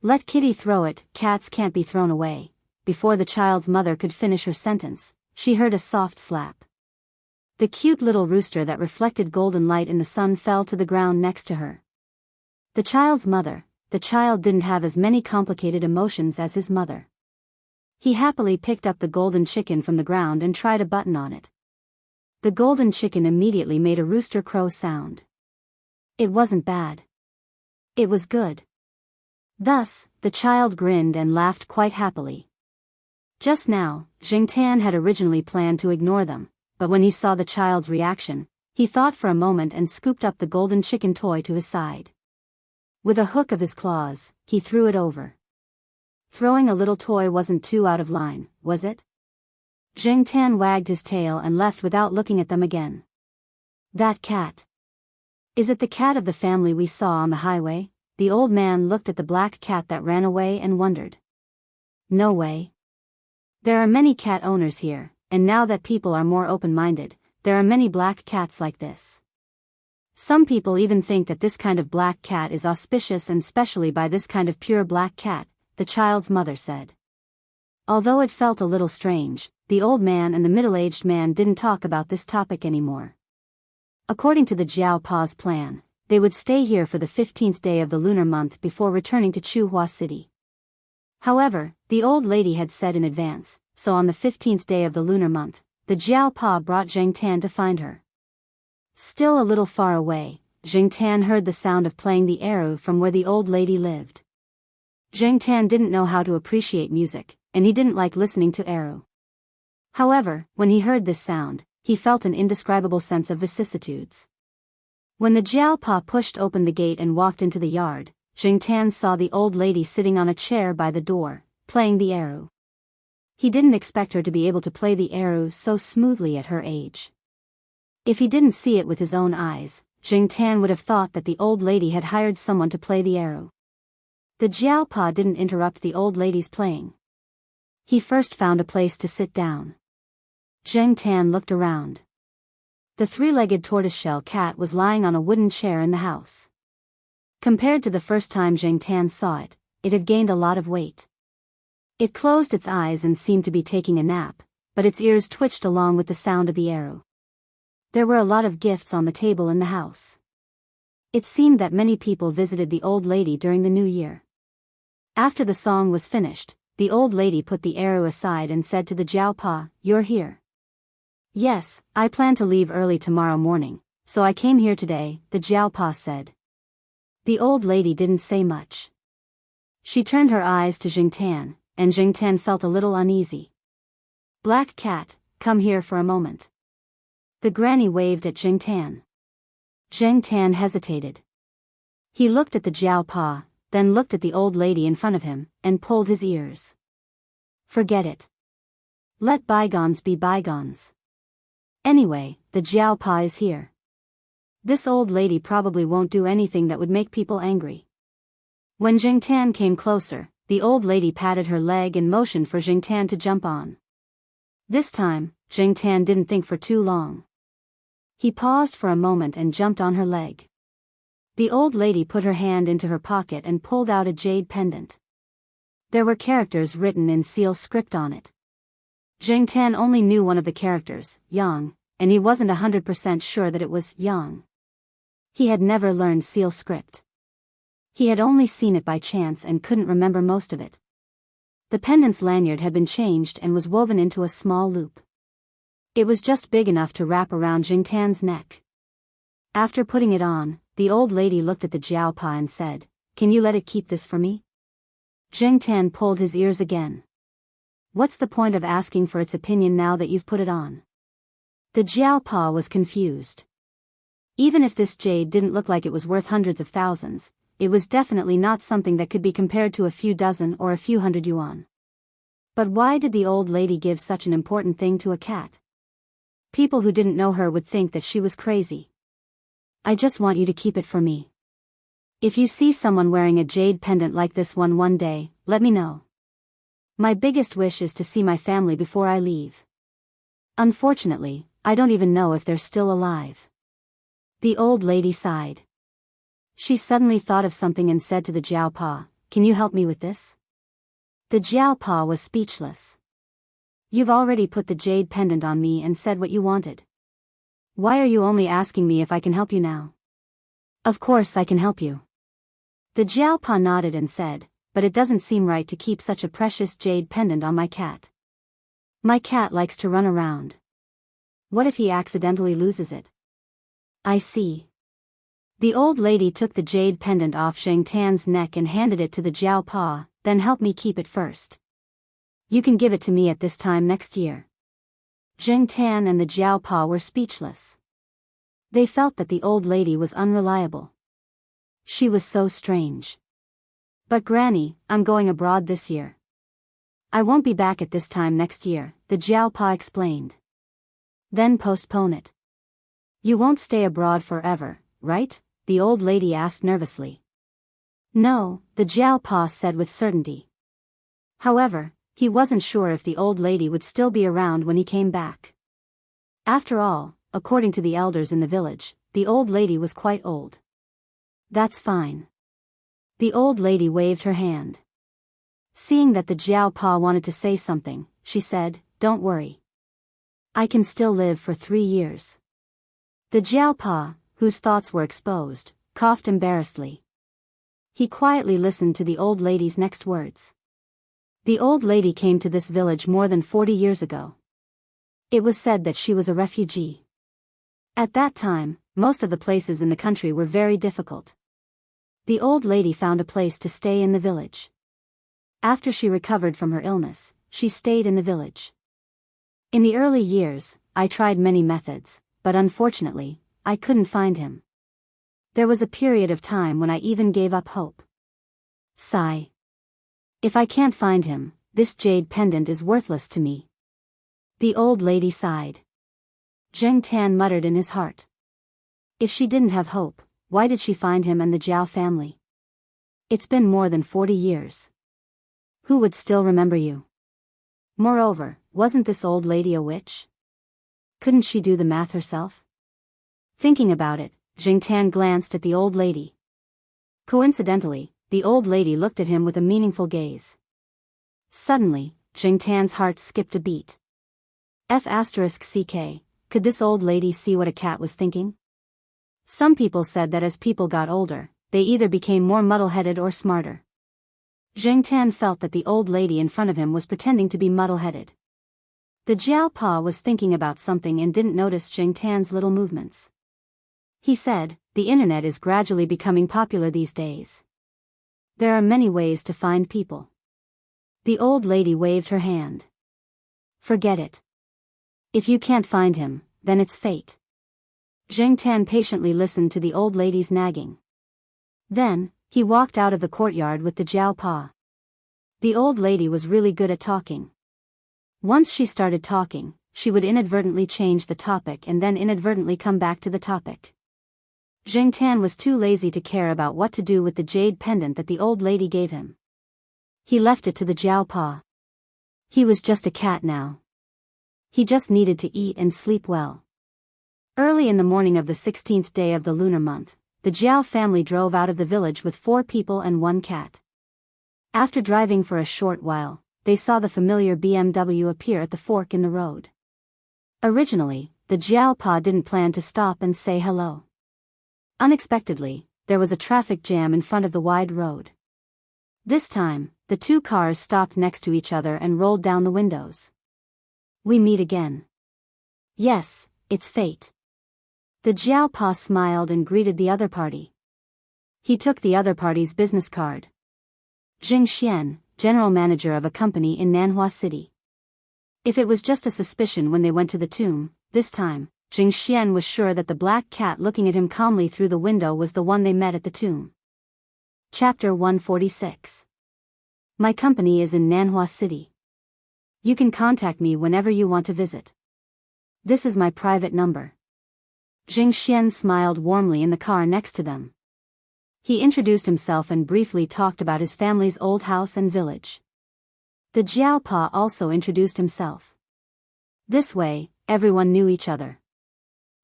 Let Kitty throw it, cats can't be thrown away. Before the child's mother could finish her sentence, she heard a soft slap. The cute little rooster that reflected golden light in the sun fell to the ground next to her. The child's mother, the child didn't have as many complicated emotions as his mother. He happily picked up the golden chicken from the ground and tried a button on it. The golden chicken immediately made a rooster crow sound. It wasn't bad. It was good. Thus, the child grinned and laughed quite happily. Just now, Jingtan had originally planned to ignore them, but when he saw the child's reaction, he thought for a moment and scooped up the golden chicken toy to his side. With a hook of his claws, he threw it over. Throwing a little toy wasn't too out of line, was it? Jingtan wagged his tail and left without looking at them again. That cat. Is it the cat of the family we saw on the highway? The old man looked at the black cat that ran away and wondered. No way. There are many cat owners here, and now that people are more open-minded, there are many black cats like this. Some people even think that this kind of black cat is auspicious, and especially by this kind of pure black cat, the child's mother said. Although it felt a little strange, the old man and the middle-aged man didn't talk about this topic anymore. According to the Jiao Pa's plan, they would stay here for the 15th day of the lunar month before returning to Chuhua City. However, the old lady had said in advance, so on the 15th day of the lunar month, the Jiao Pa brought Jingtan to find her. Still a little far away, Jingtan heard the sound of playing the eru from where the old lady lived. Jingtan didn't know how to appreciate music, and he didn't like listening to eru. However, when he heard this sound, he felt an indescribable sense of vicissitudes. When the Jiao Pa pushed open the gate and walked into the yard, Jingtan saw the old lady sitting on a chair by the door, playing the eru. He didn't expect her to be able to play the eru so smoothly at her age. If he didn't see it with his own eyes, Jingtan would have thought that the old lady had hired someone to play the eru. The Jiao Pa didn't interrupt the old lady's playing. He first found a place to sit down. Jingtan looked around. The three-legged tortoiseshell cat was lying on a wooden chair in the house. Compared to the first time Jingtan saw it, it had gained a lot of weight. It closed its eyes and seemed to be taking a nap, but its ears twitched along with the sound of the arrow. There were a lot of gifts on the table in the house. It seemed that many people visited the old lady during the new year. After the song was finished, the old lady put the arrow aside and said to the Jiao, "You're here." "Yes, I plan to leave early tomorrow morning, so I came here today," the Jiao said. The old lady didn't say much. She turned her eyes to Jingtan, and Jingtan felt a little uneasy. "Black cat, come here for a moment." The granny waved at Jingtan. Jingtan hesitated. He looked at the Jiao, then looked at the old lady in front of him, and pulled his ears. "Forget it. Let bygones be bygones. Anyway, the Jiao is here. This old lady probably won't do anything that would make people angry." When Jingtan came closer, the old lady patted her leg and motioned for Jingtan to jump on. This time, Jingtan didn't think for too long. He paused for a moment and jumped on her leg. The old lady put her hand into her pocket and pulled out a jade pendant. There were characters written in seal script on it. Jingtan only knew one of the characters, Yang, and he wasn't 100% sure that it was Yang. He had never learned seal script. He had only seen it by chance and couldn't remember most of it. The pendant's lanyard had been changed and was woven into a small loop. It was just big enough to wrap around Jingtan's neck. After putting it on, the old lady looked at the Jiao and said, "Can you let it keep this for me?" Jingtan pulled his ears again. "What's the point of asking for its opinion now that you've put it on?" The Jiao was confused. Even if this jade didn't look like it was worth hundreds of thousands, it was definitely not something that could be compared to a few dozen or a few hundred yuan. But why did the old lady give such an important thing to a cat? People who didn't know her would think that she was crazy. "I just want you to keep it for me. If you see someone wearing a jade pendant like this one day, let me know. My biggest wish is to see my family before I leave. Unfortunately, I don't even know if they're still alive." The old lady sighed. She suddenly thought of something and said to the Jiao, "Can you help me with this?" The Jiao was speechless. "You've already put the jade pendant on me and said what you wanted. Why are you only asking me if I can help you now?" "Of course I can help you." The Jiao nodded and said, "But it doesn't seem right to keep such a precious jade pendant on my cat. My cat likes to run around. What if he accidentally loses it?" "I see." The old lady took the jade pendant off Jingtan's neck and handed it to the Jiao, "Then help me keep it first. You can give it to me at this time next year." Jingtan and the Jiao were speechless. They felt that the old lady was unreliable. She was so strange. "But Granny, I'm going abroad this year. I won't be back at this time next year," the Jiao explained. "Then postpone it. You won't stay abroad forever, right?" the old lady asked nervously. "No," the Jiao said with certainty. However, he wasn't sure if the old lady would still be around when he came back. After all, according to the elders in the village, the old lady was quite old. "That's fine." The old lady waved her hand. Seeing that the Jiao wanted to say something, she said, "Don't worry. I can still live for 3 years." The Jiao, whose thoughts were exposed, coughed embarrassedly. He quietly listened to the old lady's next words. The old lady came to this village more than 40 years ago. It was said that she was a refugee. At that time, most of the places in the country were very difficult. The old lady found a place to stay in the village. After she recovered from her illness, she stayed in the village. "In the early years, I tried many methods, but unfortunately, I couldn't find him. There was a period of time when I even gave up hope. Sigh. If I can't find him, this jade pendant is worthless to me." The old lady sighed. Jingtan muttered in his heart. If she didn't have hope, why did she find him and the Jiao family? It's been more than 40 years. Who would still remember you? Moreover, wasn't this old lady a witch? Couldn't she do the math herself? Thinking about it, Jingtan glanced at the old lady. Coincidentally, the old lady looked at him with a meaningful gaze. Suddenly, Jing Tan's heart skipped a beat. F***ck, could this old lady see what a cat was thinking? Some people said that as people got older, they either became more muddle-headed or smarter. Jing Tan felt that the old lady in front of him was pretending to be muddle-headed. The Jiao Pa was thinking about something and didn't notice Jing Tan's little movements. He said, the internet is gradually becoming popular these days. There are many ways to find people. The old lady waved her hand. Forget it. If you can't find him, then it's fate. Jing Tan patiently listened to the old lady's nagging. Then, he walked out of the courtyard with the Jiao Pa. The old lady was really good at talking. Once she started talking, she would inadvertently change the topic and then inadvertently come back to the topic. Jing Tan was too lazy to care about what to do with the jade pendant that the old lady gave him. He left it to the Jiao Pa. He was just a cat now. He just needed to eat and sleep well. Early in the morning of the 16th day of the lunar month, the Jiao family drove out of the village with 4 people and 1 cat. After driving for a short while, they saw the familiar BMW appear at the fork in the road. Originally, the Jiao Pa didn't plan to stop and say hello. Unexpectedly, there was a traffic jam in front of the wide road. This time, the 2 cars stopped next to each other and rolled down the windows. We meet again. Yes, it's fate. The Jiao Pa smiled and greeted the other party. He took the other party's business card. Jing Xian, general manager of a company in Nanhua City. If it was just a suspicion when they went to the tomb, this time, Jing Xian was sure that the black cat looking at him calmly through the window was the one they met at the tomb. Chapter 146. My company is in Nanhua City. You can contact me whenever you want to visit. This is my private number. Jing Xian smiled warmly in the car next to them. He introduced himself and briefly talked about his family's old house and village. The Jiao Pa also introduced himself. This way, everyone knew each other.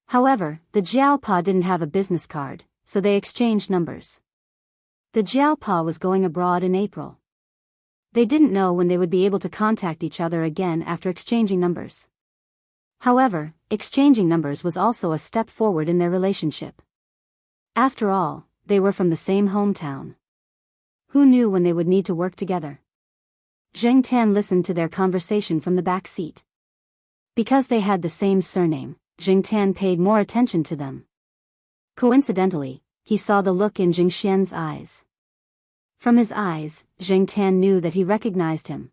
However, the Jiao Pa didn't have a business card, so they exchanged numbers. The Jiao Pa was going abroad in April. They didn't know when they would be able to contact each other again after exchanging numbers. However, exchanging numbers was also a step forward in their relationship. After all, they were from the same hometown. Who knew when they would need to work together? Jing Tan listened to their conversation from the back seat. Because they had the same surname, Jing Tan paid more attention to them. Coincidentally, he saw the look in Jing Xian's eyes. From his eyes, Jing Tan knew that he recognized him.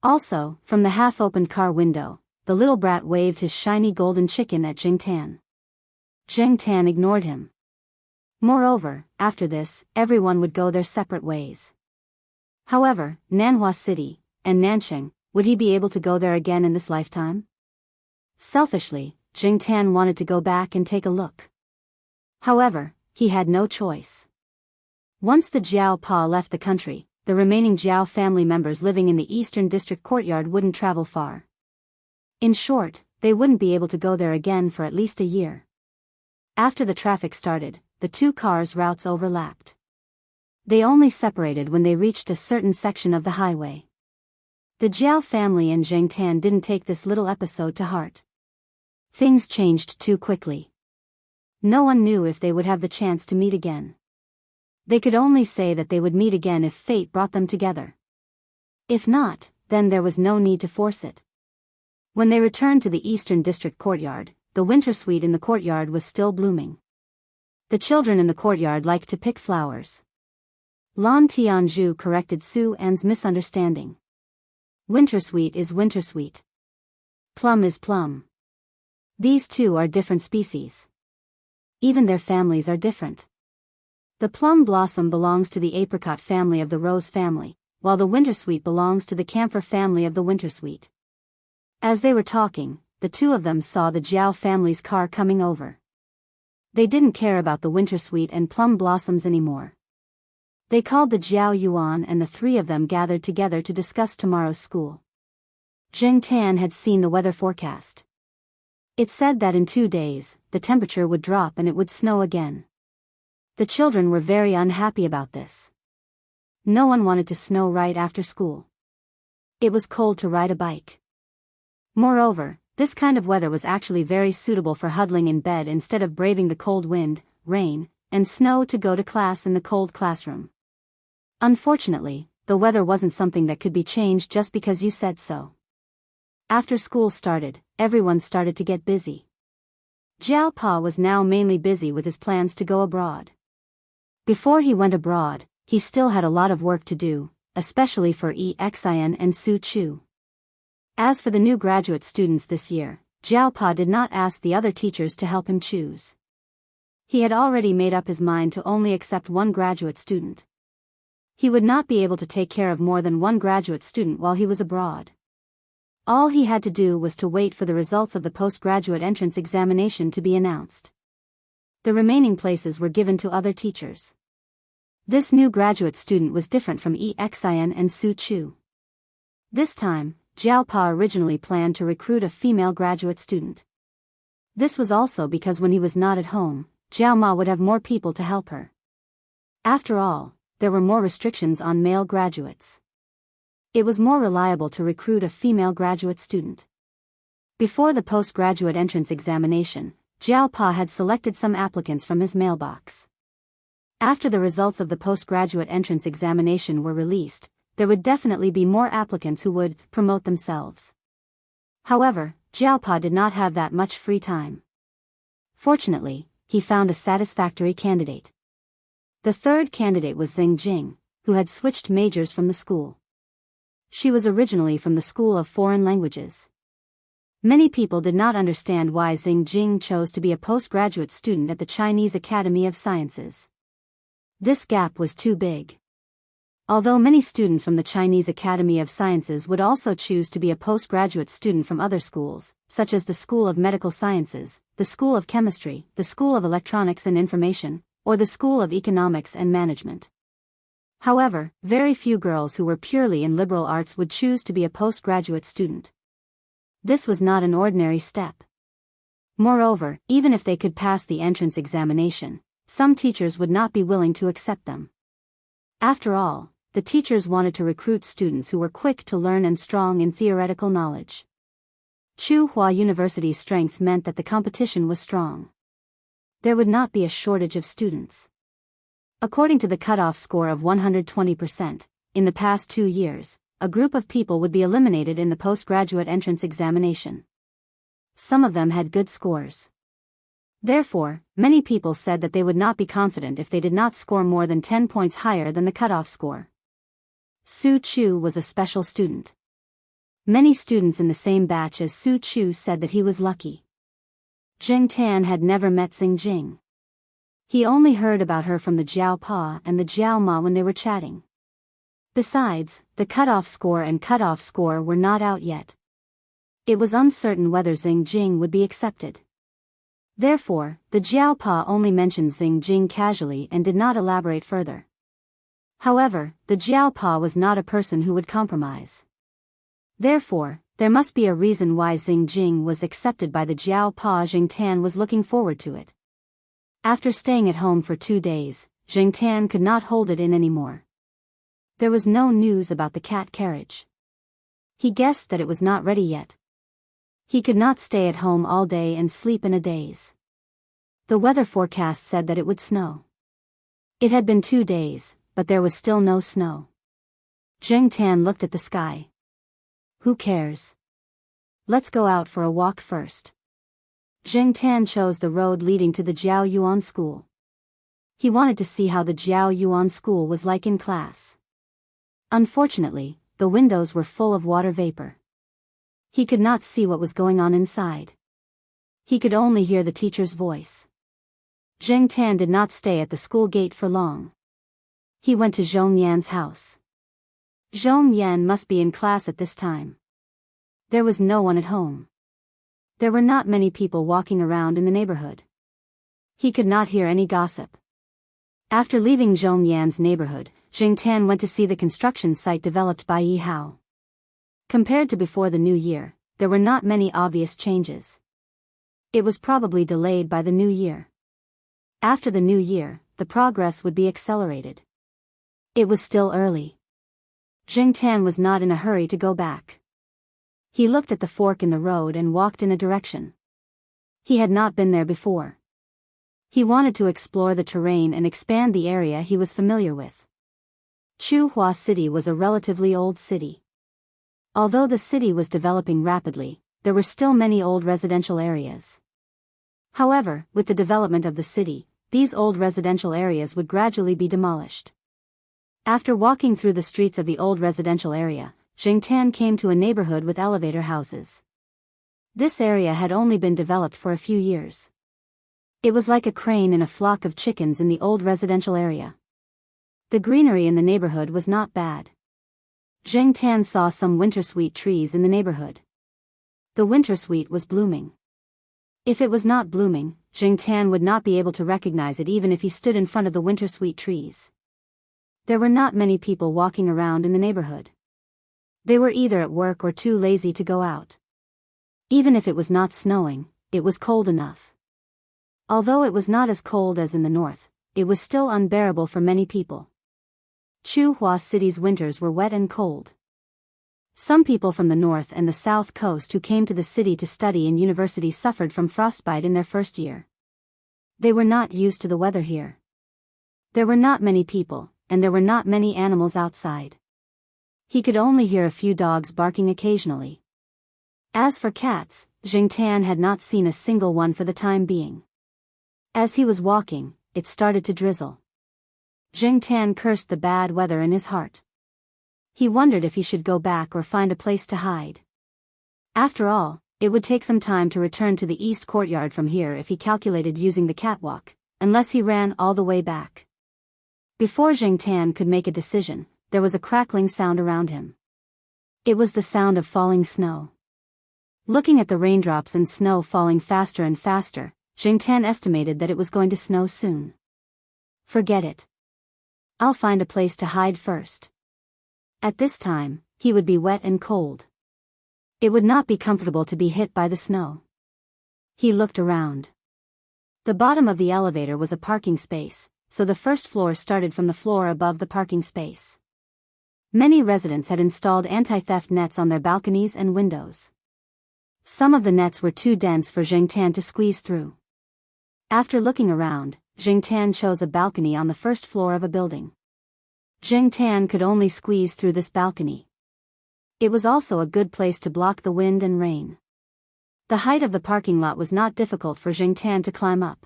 Also, from the half-opened car window, the little brat waved his shiny golden chicken at Jing Tan. Jing Tan ignored him. Moreover, after this, everyone would go their separate ways. However, Nanhua City, and Nancheng, would he be able to go there again in this lifetime? Selfishly, Jing Tan wanted to go back and take a look. However, he had no choice. Once the Jiao Pa left the country, the remaining Jiao family members living in the Eastern District courtyard wouldn't travel far. In short, they wouldn't be able to go there again for at least a year. After the traffic started, the 2 cars' routes overlapped. They only separated when they reached a certain section of the highway. The Jiao family and Jing Tan didn't take this little episode to heart. Things changed too quickly. No one knew if they would have the chance to meet again. They could only say that they would meet again if fate brought them together. If not, then there was no need to force it. When they returned to the Eastern District courtyard, the winter sweet in the courtyard was still blooming. The children in the courtyard liked to pick flowers. Lan Tianzhu corrected Su An's misunderstanding. Wintersweet is wintersweet. Plum is plum. These 2 are different species. Even their families are different. The plum blossom belongs to the apricot family of the rose family, while the wintersweet belongs to the camphor family of the wintersweet. As they were talking, the 2 of them saw the Jiao family's car coming over. They didn't care about the wintersweet and plum blossoms anymore. They called the Jiao Yuan and the 3 of them gathered together to discuss tomorrow's school. Jing Tan had seen the weather forecast. It said that in 2 days, the temperature would drop and it would snow again. The children were very unhappy about this. No one wanted to snow right after school. It was cold to ride a bike. Moreover, this kind of weather was actually very suitable for huddling in bed instead of braving the cold wind, rain, and snow to go to class in the cold classroom. Unfortunately, the weather wasn't something that could be changed just because you said so. After school started, everyone started to get busy. Jiao Pa was now mainly busy with his plans to go abroad. Before he went abroad, he still had a lot of work to do, especially for Xin and Su Chu. As for the new graduate students this year, Jiao Pa did not ask the other teachers to help him choose. He had already made up his mind to only accept one graduate student. He would not be able to take care of more than one graduate student while he was abroad. All he had to do was to wait for the results of the postgraduate entrance examination to be announced. The remaining places were given to other teachers. This new graduate student was different from Xin and Su Chu. This time, Jiao Pa originally planned to recruit a female graduate student. This was also because when he was not at home, Jiao Ma would have more people to help her. After all, there were more restrictions on male graduates. It was more reliable to recruit a female graduate student. Before the postgraduate entrance examination, Jiao Pa had selected some applicants from his mailbox. After the results of the postgraduate entrance examination were released, there would definitely be more applicants who would promote themselves. However, Jiao Pa did not have that much free time. Fortunately, he found a satisfactory candidate. The third candidate was Xing Jing, who had switched majors from the school. She was originally from the School of Foreign Languages. Many people did not understand why Xing Jing chose to be a postgraduate student at the Chinese Academy of Sciences. This gap was too big. Although many students from the Chinese Academy of Sciences would also choose to be a postgraduate student from other schools, such as the School of Medical Sciences, the School of Chemistry, the School of Electronics and Information, or the School of Economics and Management. However, very few girls who were purely in liberal arts would choose to be a postgraduate student. This was not an ordinary step. Moreover, even if they could pass the entrance examination, some teachers would not be willing to accept them. After all, the teachers wanted to recruit students who were quick to learn and strong in theoretical knowledge. Tsinghua University's strength meant that the competition was strong. There would not be a shortage of students. According to the cutoff score of 120%, in the past 2 years, a group of people would be eliminated in the postgraduate entrance examination. Some of them had good scores. Therefore, many people said that they would not be confident if they did not score more than 10 points higher than the cutoff score. Su Chu was a special student. Many students in the same batch as Su Chu said that he was lucky. Zheng Tan had never met Xing Jing. He only heard about her from the Jiao Pa and the Jiao Ma when they were chatting. Besides, the cutoff score and cutoff score were not out yet. It was uncertain whether Xing Jing would be accepted. Therefore, the Jiao Pa only mentioned Xing Jing casually and did not elaborate further. However, the Jiao Pa was not a person who would compromise. Therefore, there must be a reason why Xing Jing was accepted by the Jiao Pa. Zheng Tan was looking forward to it. After staying at home for 2 days, Zheng Tan could not hold it in anymore. There was no news about the cat carriage. He guessed that it was not ready yet. He could not stay at home all day and sleep in a daze. The weather forecast said that it would snow. It had been 2 days, but there was still no snow. Zheng Tan looked at the sky. Who cares? Let's go out for a walk first. Zheng Tan chose the road leading to the Jiao Yuan school. He wanted to see how the Jiao Yuan school was like in class. Unfortunately, the windows were full of water vapor. He could not see what was going on inside. He could only hear the teacher's voice. Zheng Tan did not stay at the school gate for long. He went to Zhong Yan's house. Zhong Yan must be in class at this time. There was no one at home. There were not many people walking around in the neighborhood. He could not hear any gossip. After leaving Zhong Yan's neighborhood, Zheng Tan went to see the construction site developed by Yi Hao. Compared to before the new year, there were not many obvious changes. It was probably delayed by the new year. After the new year, the progress would be accelerated. It was still early. Jing Tan was not in a hurry to go back. He looked at the fork in the road and walked in a direction. He had not been there before. He wanted to explore the terrain and expand the area he was familiar with. Chuhua City was a relatively old city. Although the city was developing rapidly, there were still many old residential areas. However, with the development of the city, these old residential areas would gradually be demolished. After walking through the streets of the old residential area, Jing Tan came to a neighborhood with elevator houses. This area had only been developed for a few years. It was like a crane in a flock of chickens in the old residential area. The greenery in the neighborhood was not bad. Jing Tan saw some wintersweet trees in the neighborhood. The wintersweet was blooming. If it was not blooming, Jing Tan would not be able to recognize it even if he stood in front of the wintersweet trees. There were not many people walking around in the neighborhood. They were either at work or too lazy to go out. Even if it was not snowing, it was cold enough. Although it was not as cold as in the north, it was still unbearable for many people. Chuhua City's winters were wet and cold. Some people from the north and the south coast who came to the city to study in university suffered from frostbite in their first year. They were not used to the weather here. There were not many people, and there were not many animals outside. He could only hear a few dogs barking occasionally. As for cats, Jing Tan had not seen a single one for the time being. As he was walking, it started to drizzle. Jing Tan cursed the bad weather in his heart. He wondered if he should go back or find a place to hide. After all, it would take some time to return to the east courtyard from here if he calculated using the catwalk, unless he ran all the way back. Before Jing Tan could make a decision, there was a crackling sound around him. It was the sound of falling snow. Looking at the raindrops and snow falling faster and faster, Jing Tan estimated that it was going to snow soon. Forget it. I'll find a place to hide first. At this time, he would be wet and cold. It would not be comfortable to be hit by the snow. He looked around. The bottom of the elevator was a parking space, so the first floor started from the floor above the parking space. Many residents had installed anti-theft nets on their balconies and windows. Some of the nets were too dense for Jing Tan to squeeze through. After looking around, Jing Tan chose a balcony on the first floor of a building. Jing Tan could only squeeze through this balcony. It was also a good place to block the wind and rain. The height of the parking lot was not difficult for Jing Tan to climb up.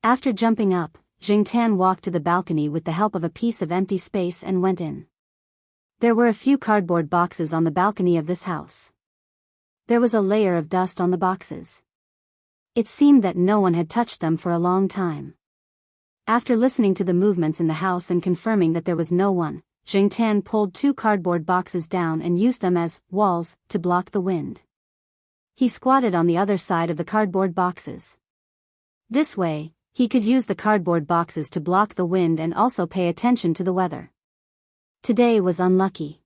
After jumping up, Jing Tan walked to the balcony with the help of a piece of empty space and went in. There were a few cardboard boxes on the balcony of this house. There was a layer of dust on the boxes. It seemed that no one had touched them for a long time. After listening to the movements in the house and confirming that there was no one, Jing Tan pulled 2 cardboard boxes down and used them as walls to block the wind. He squatted on the other side of the cardboard boxes. This way, he could use the cardboard boxes to block the wind and also pay attention to the weather. Today was unlucky.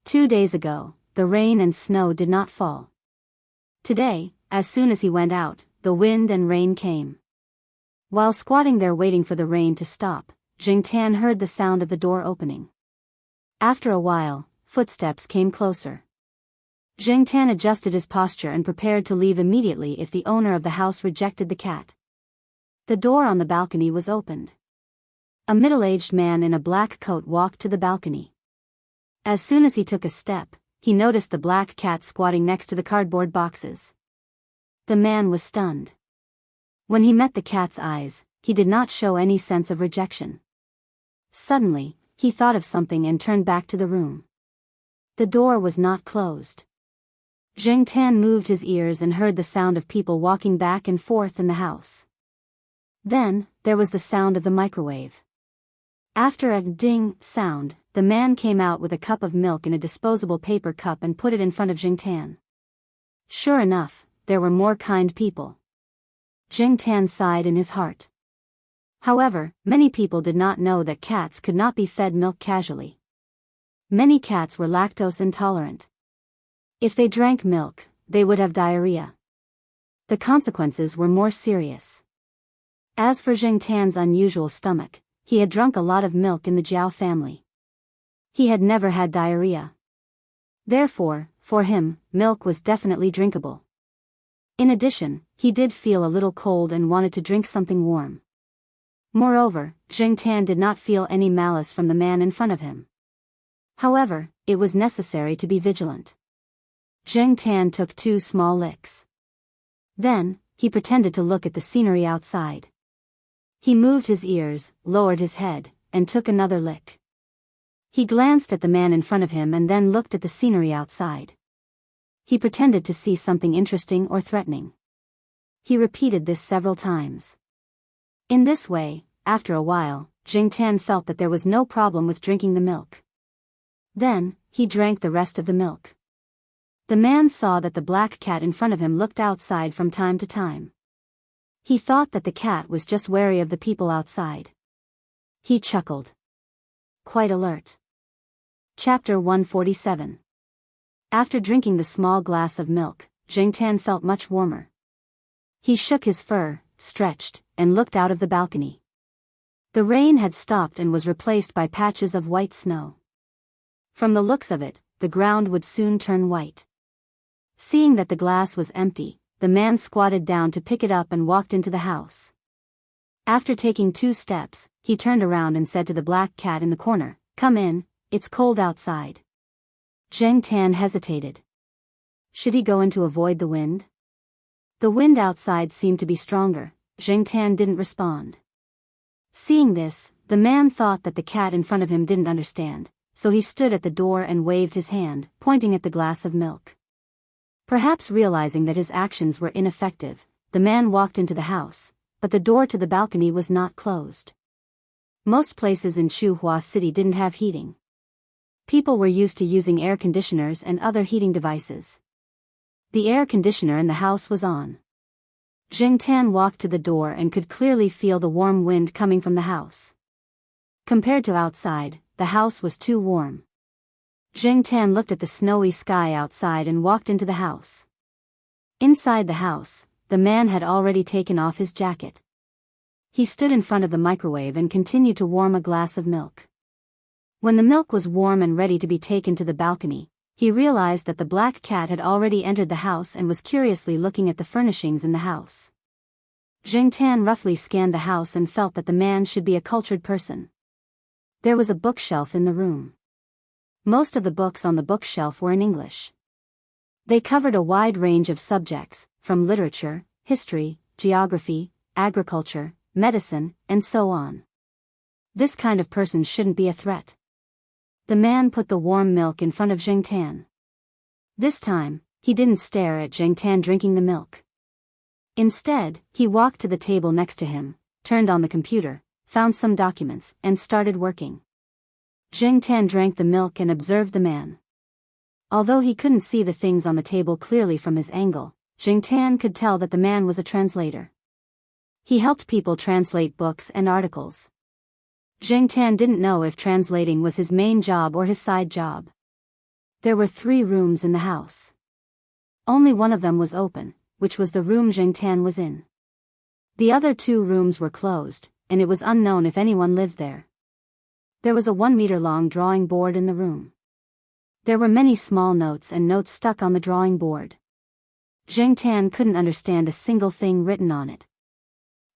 2 days ago, the rain and snow did not fall. Today, as soon as he went out, the wind and rain came. While squatting there waiting for the rain to stop, Jing Tan heard the sound of the door opening. After a while, footsteps came closer. Jing Tan adjusted his posture and prepared to leave immediately if the owner of the house rejected the cat. The door on the balcony was opened. A middle-aged man in a black coat walked to the balcony. As soon as he took a step, he noticed the black cat squatting next to the cardboard boxes. The man was stunned. When he met the cat's eyes, he did not show any sense of rejection. Suddenly, he thought of something and turned back to the room. The door was not closed. Jing Tan moved his ears and heard the sound of people walking back and forth in the house. Then, there was the sound of the microwave. After a ding sound, the man came out with a cup of milk in a disposable paper cup and put it in front of Jing Tan. Sure enough, there were more kind people. Jing Tan sighed in his heart. However, many people did not know that cats could not be fed milk casually. Many cats were lactose intolerant. If they drank milk, they would have diarrhea. The consequences were more serious. As for Jing Tan's unusual stomach, he had drunk a lot of milk in the Jiao family. He had never had diarrhea. Therefore, for him, milk was definitely drinkable. In addition, he did feel a little cold and wanted to drink something warm. Moreover, Zheng Tan did not feel any malice from the man in front of him. However, it was necessary to be vigilant. Zheng Tan took 2 small licks. Then, he pretended to look at the scenery outside. He moved his ears, lowered his head, and took another lick. He glanced at the man in front of him and then looked at the scenery outside. He pretended to see something interesting or threatening. He repeated this several times. In this way, after a while, Zheng Tan felt that there was no problem with drinking the milk. Then, he drank the rest of the milk. The man saw that the black cat in front of him looked outside from time to time. He thought that the cat was just wary of the people outside. He chuckled. Quite alert. Chapter 147. After drinking the small glass of milk, Zheng Tan felt much warmer. He shook his fur, stretched, and looked out of the balcony. The rain had stopped and was replaced by patches of white snow. From the looks of it, the ground would soon turn white. Seeing that the glass was empty, the man squatted down to pick it up and walked into the house. After taking 2 steps, he turned around and said to the black cat in the corner, "Come in, it's cold outside." Zheng Tan hesitated. Should he go in to avoid the wind? The wind outside seemed to be stronger. Zheng Tan didn't respond. Seeing this, the man thought that the cat in front of him didn't understand, so he stood at the door and waved his hand, pointing at the glass of milk. Perhaps realizing that his actions were ineffective, the man walked into the house, but the door to the balcony was not closed. Most places in Chuhua City didn't have heating. People were used to using air conditioners and other heating devices. The air conditioner in the house was on. Zheng Tan walked to the door and could clearly feel the warm wind coming from the house. Compared to outside, the house was too warm. Zheng Tan looked at the snowy sky outside and walked into the house. Inside the house, the man had already taken off his jacket. He stood in front of the microwave and continued to warm a glass of milk. When the milk was warm and ready to be taken to the balcony, he realized that the black cat had already entered the house and was curiously looking at the furnishings in the house. Zheng Tan roughly scanned the house and felt that the man should be a cultured person. There was a bookshelf in the room. Most of the books on the bookshelf were in English. They covered a wide range of subjects, from literature, history, geography, agriculture, medicine, and so on. This kind of person shouldn't be a threat. The man put the warm milk in front of Zheng Tan. This time, he didn't stare at Zheng Tan drinking the milk. Instead, he walked to the table next to him, turned on the computer, found some documents, and started working. Zheng Tan drank the milk and observed the man. Although he couldn't see the things on the table clearly from his angle, Zheng Tan could tell that the man was a translator. He helped people translate books and articles. Zheng Tan didn't know if translating was his main job or his side job. There were 3 rooms in the house. Only one of them was open, which was the room Zheng Tan was in. The other 2 rooms were closed, and it was unknown if anyone lived there. There was a 1-meter-long drawing board in the room. There were many small notes and notes stuck on the drawing board. Zheng Tan couldn't understand a single thing written on it.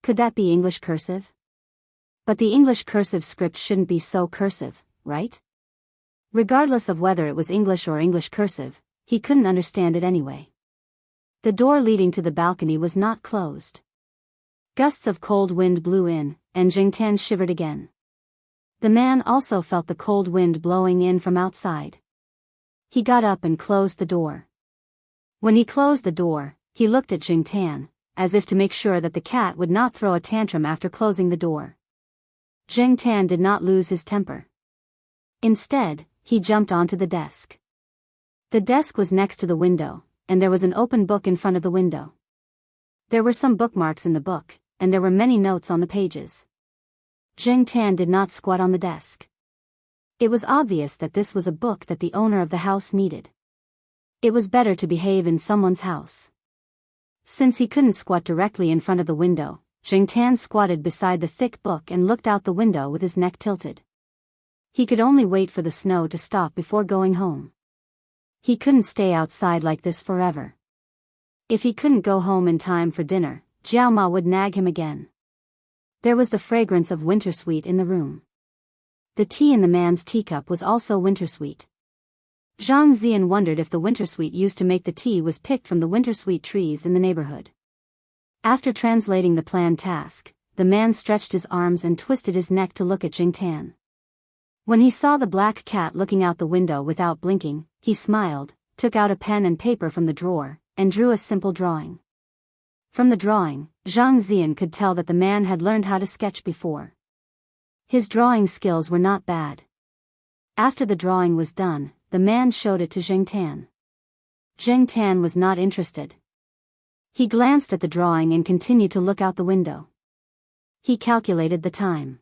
Could that be English cursive? But the English cursive script shouldn't be so cursive, right? Regardless of whether it was English or English cursive, he couldn't understand it anyway. The door leading to the balcony was not closed. Gusts of cold wind blew in, and Zheng Tan shivered again. The man also felt the cold wind blowing in from outside. He got up and closed the door. When he closed the door, he looked at Zheng Tan, as if to make sure that the cat would not throw a tantrum after closing the door. Zheng Tan did not lose his temper. Instead, he jumped onto the desk. The desk was next to the window, and there was an open book in front of the window. There were some bookmarks in the book, and there were many notes on the pages. Zheng Tan did not squat on the desk. It was obvious that this was a book that the owner of the house needed. It was better to behave in someone's house. Since he couldn't squat directly in front of the window, Zheng Tan squatted beside the thick book and looked out the window with his neck tilted. He could only wait for the snow to stop before going home. He couldn't stay outside like this forever. If he couldn't go home in time for dinner, Jiao Ma would nag him again. There was the fragrance of wintersweet in the room. The tea in the man's teacup was also wintersweet. Zhang Zian wondered if the wintersweet used to make the tea was picked from the wintersweet trees in the neighborhood. After translating the planned task, the man stretched his arms and twisted his neck to look at Jingtan. When he saw the black cat looking out the window without blinking, he smiled, took out a pen and paper from the drawer, and drew a simple drawing. From the drawing, Zhang Zian could tell that the man had learned how to sketch before. His drawing skills were not bad. After the drawing was done, the man showed it to Jingtan. Jingtan was not interested. He glanced at the drawing and continued to look out the window. He calculated the time.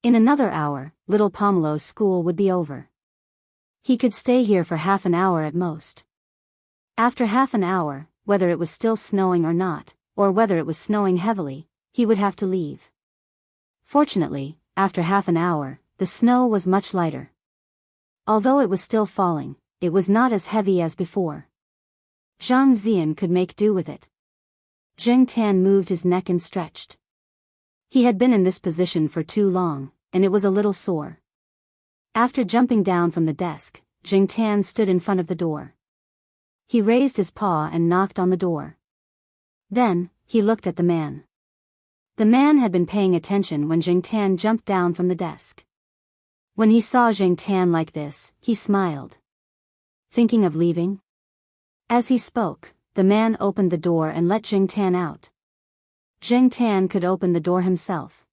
In another hour, little Pomelo's school would be over. He could stay here for half an hour at most. After half an hour, whether it was still snowing or not, or whether it was snowing heavily, he would have to leave. Fortunately, after half an hour, the snow was much lighter. Although it was still falling, it was not as heavy as before. Zhang Zian could make do with it. Jingtan moved his neck and stretched. He had been in this position for too long, and it was a little sore. After jumping down from the desk, Jingtan stood in front of the door. He raised his paw and knocked on the door. Then, he looked at the man. The man had been paying attention when Jingtan jumped down from the desk. When he saw Jingtan like this, he smiled. Thinking of leaving? As he spoke, the man opened the door and let Jingtan out. Jingtan could open the door himself.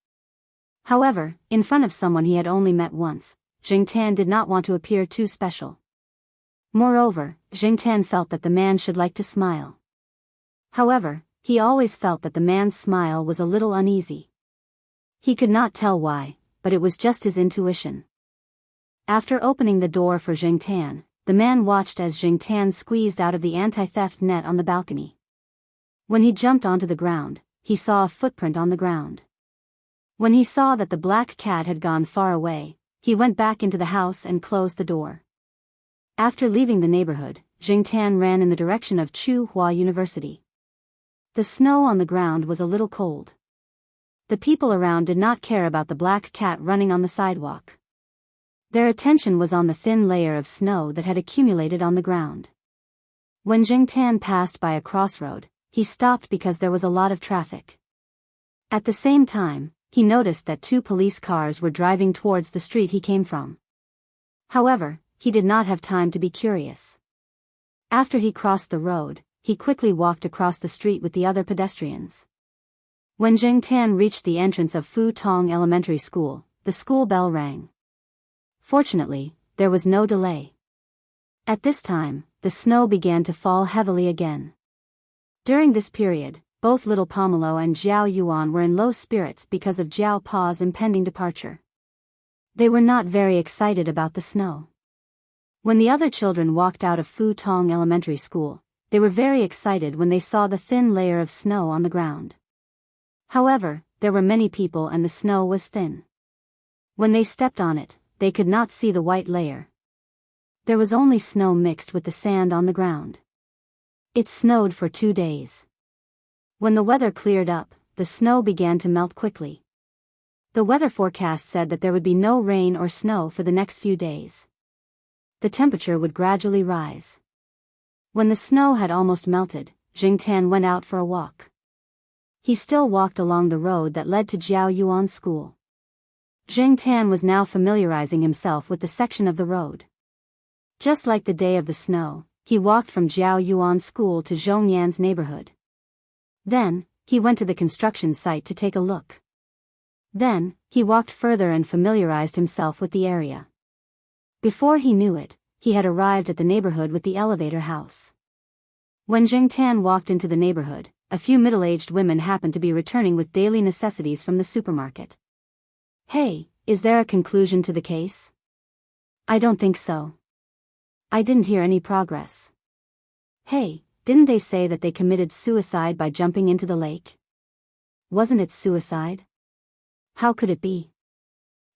However, in front of someone he had only met once, Jingtan did not want to appear too special. Moreover, Jingtan felt that the man should like to smile. However, he always felt that the man's smile was a little uneasy. He could not tell why, but it was just his intuition. After opening the door for Jingtan, the man watched as Jingtan squeezed out of the anti-theft net on the balcony. When he jumped onto the ground, he saw a footprint on the ground. When he saw that the black cat had gone far away, he went back into the house and closed the door. After leaving the neighborhood, Jingtan ran in the direction of Tsinghua University. The snow on the ground was a little cold. The people around did not care about the black cat running on the sidewalk. Their attention was on the thin layer of snow that had accumulated on the ground. When Jingtan passed by a crossroad, he stopped because there was a lot of traffic. At the same time, he noticed that 2 police cars were driving towards the street he came from. However, he did not have time to be curious. After he crossed the road, he quickly walked across the street with the other pedestrians. When Jingtan reached the entrance of Fu Tong Elementary School, the school bell rang. Fortunately, there was no delay. At this time, the snow began to fall heavily again. During this period, both little Pomelo and Jiao Yuan were in low spirits because of Jiao Pa's impending departure. They were not very excited about the snow. When the other children walked out of Fu Tong Elementary School, they were very excited when they saw the thin layer of snow on the ground. However, there were many people and the snow was thin. When they stepped on it, they could not see the white layer. There was only snow mixed with the sand on the ground. It snowed for 2 days. When the weather cleared up, the snow began to melt quickly. The weather forecast said that there would be no rain or snow for the next few days. The temperature would gradually rise. When the snow had almost melted, Jingtan went out for a walk. He still walked along the road that led to Jiao Yuan's school. Jingtan was now familiarizing himself with the section of the road. Just like the day of the snow, he walked from Jiao Yuan's school to Zhongyan's neighborhood. Then, he went to the construction site to take a look. Then, he walked further and familiarized himself with the area. Before he knew it, he had arrived at the neighborhood with the elevator house. When Jingtan walked into the neighborhood, a few middle-aged women happened to be returning with daily necessities from the supermarket. Hey, is there a conclusion to the case? I don't think so. I didn't hear any progress. Hey, didn't they say that they committed suicide by jumping into the lake? Wasn't it suicide? How could it be?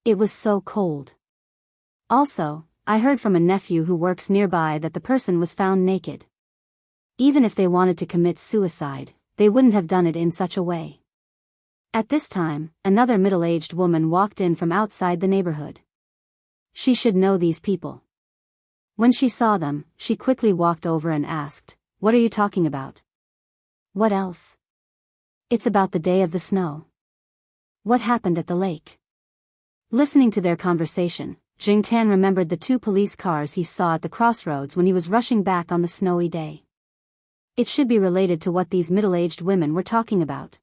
It was so cold. Also, I heard from a nephew who works nearby that the person was found naked. Even if they wanted to commit suicide, they wouldn't have done it in such a way. At this time, another middle-aged woman walked in from outside the neighborhood. She should know these people. When she saw them, she quickly walked over and asked, "What are you talking about?" "What else?" "It's about the day of the snow." "What happened at the lake?" Listening to their conversation, Jing Tan remembered the 2 police cars he saw at the crossroads when he was rushing back on the snowy day. It should be related to what these middle-aged women were talking about.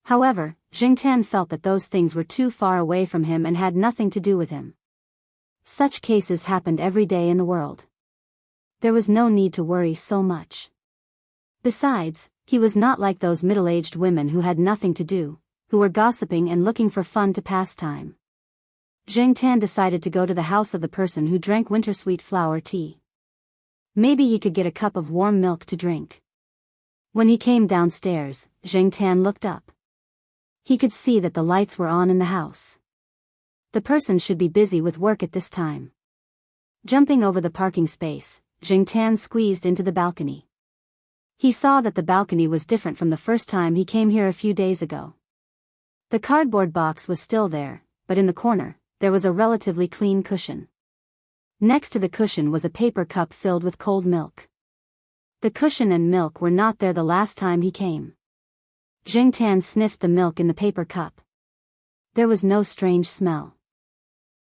However, Jing Tan felt that those things were too far away from him and had nothing to do with him. Such cases happened every day in the world. There was no need to worry so much. Besides, he was not like those middle-aged women who had nothing to do, who were gossiping and looking for fun to pass time. Jing Tan decided to go to the house of the person who drank wintersweet flower tea. Maybe he could get a cup of warm milk to drink. When he came downstairs, Jing Tan looked up. He could see that the lights were on in the house. The person should be busy with work at this time. Jumping over the parking space, Jing Tan squeezed into the balcony. He saw that the balcony was different from the first time he came here a few days ago. The cardboard box was still there, but in the corner, there was a relatively clean cushion. Next to the cushion was a paper cup filled with cold milk. The cushion and milk were not there the last time he came. Jing Tan sniffed the milk in the paper cup. There was no strange smell.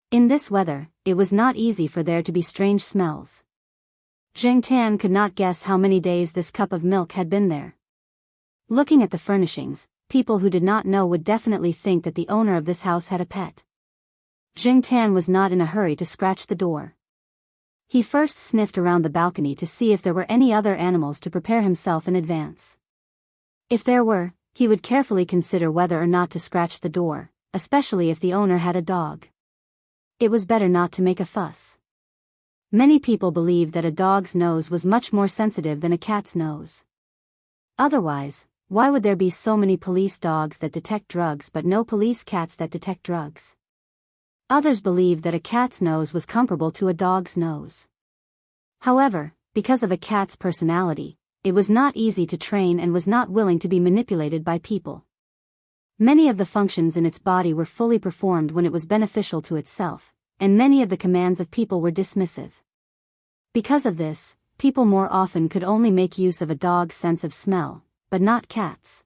In this weather, it was not easy for there to be strange smells. Jing Tan could not guess how many days this cup of milk had been there. Looking at the furnishings, people who did not know would definitely think that the owner of this house had a pet. Jing Tan was not in a hurry to scratch the door. He first sniffed around the balcony to see if there were any other animals to prepare himself in advance. If there were, he would carefully consider whether or not to scratch the door, especially if the owner had a dog. It was better not to make a fuss. Many people believed that a dog's nose was much more sensitive than a cat's nose. Otherwise, why would there be so many police dogs that detect drugs but no police cats that detect drugs? Others believed that a cat's nose was comparable to a dog's nose. However, because of a cat's personality, it was not easy to train and was not willing to be manipulated by people. Many of the functions in its body were fully performed when it was beneficial to itself, and many of the commands of people were dismissive. Because of this, people more often could only make use of a dog's sense of smell, but not cats.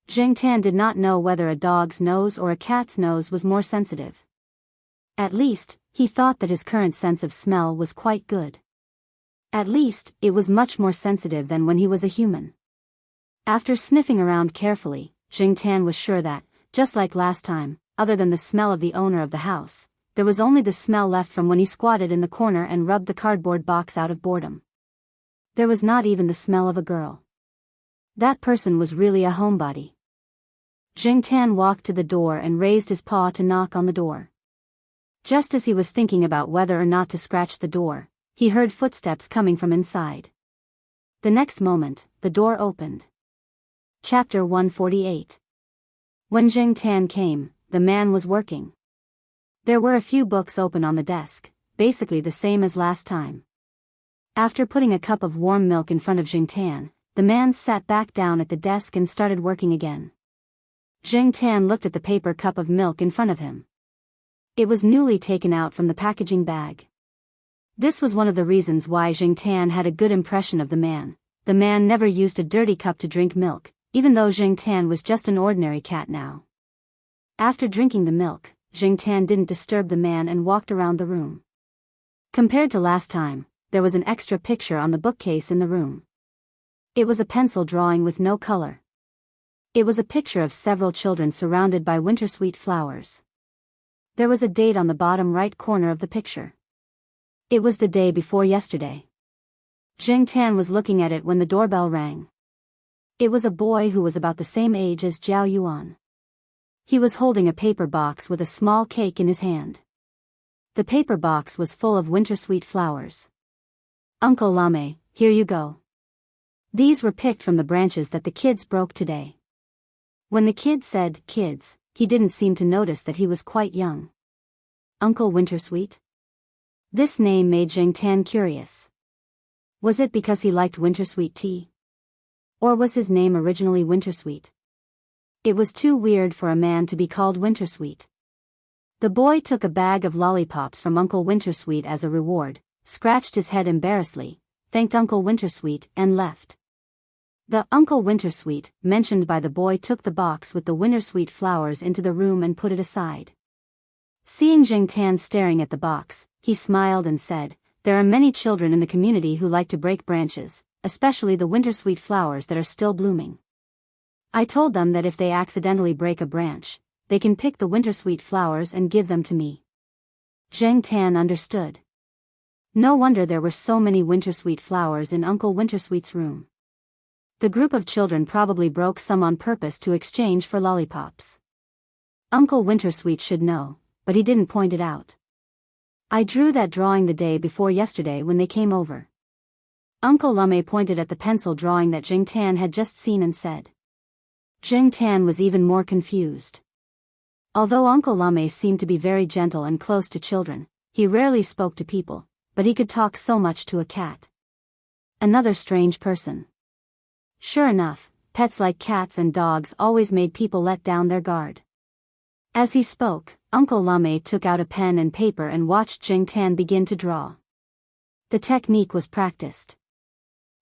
Jing Tan did not know whether a dog's nose or a cat's nose was more sensitive. At least, he thought that his current sense of smell was quite good. At least, it was much more sensitive than when he was a human. After sniffing around carefully, Jing Tan was sure that, just like last time, other than the smell of the owner of the house, there was only the smell left from when he squatted in the corner and rubbed the cardboard box out of boredom. There was not even the smell of a girl. That person was really a homebody. Jing Tan walked to the door and raised his paw to knock on the door. Just as he was thinking about whether or not to scratch the door, he heard footsteps coming from inside. The next moment, the door opened. Chapter 148. When Jing Tan came, the man was working. There were a few books open on the desk, basically the same as last time. After putting a cup of warm milk in front of Jing Tan, the man sat back down at the desk and started working again. Jing Tan looked at the paper cup of milk in front of him. It was newly taken out from the packaging bag. This was one of the reasons why Jing Tan had a good impression of the man. The man never used a dirty cup to drink milk, even though Jing Tan was just an ordinary cat now. After drinking the milk, Jing Tan didn't disturb the man and walked around the room. Compared to last time, there was an extra picture on the bookcase in the room. It was a pencil drawing with no color. It was a picture of several children surrounded by wintersweet flowers. There was a date on the bottom right corner of the picture. It was the day before yesterday. Jing Tan was looking at it when the doorbell rang. It was a boy who was about the same age as Jiao Yuan. He was holding a paper box with a small cake in his hand. The paper box was full of wintersweet flowers. "Uncle Lame, here you go. These were picked from the branches that the kids broke today." When the kid said kids, he didn't seem to notice that he was quite young. "Uncle Wintersweet?" This name made Jing Tan curious. Was it because he liked wintersweet tea? Or was his name originally Wintersweet? It was too weird for a man to be called Wintersweet. The boy took a bag of lollipops from Uncle Wintersweet as a reward, scratched his head embarrassedly, thanked Uncle Wintersweet, and left. The Uncle Wintersweet mentioned by the boy took the box with the wintersweet flowers into the room and put it aside. Seeing Jing Tan staring at the box, he smiled and said, "There are many children in the community who like to break branches, especially the wintersweet flowers that are still blooming. I told them that if they accidentally break a branch, they can pick the wintersweet flowers and give them to me." Jing Tan understood. No wonder there were so many wintersweet flowers in Uncle Wintersweet's room. The group of children probably broke some on purpose to exchange for lollipops. Uncle Wintersweet should know, but he didn't point it out. "I drew that drawing the day before yesterday when they came over." Uncle Lumme pointed at the pencil drawing that Jing Tan had just seen and said. Jing Tan was even more confused. Although Uncle Lumme seemed to be very gentle and close to children, he rarely spoke to people, but he could talk so much to a cat. Another strange person. Sure enough, pets like cats and dogs always made people let down their guard. As he spoke, Uncle Lumme took out a pen and paper and watched Jing Tan begin to draw. The technique was practiced.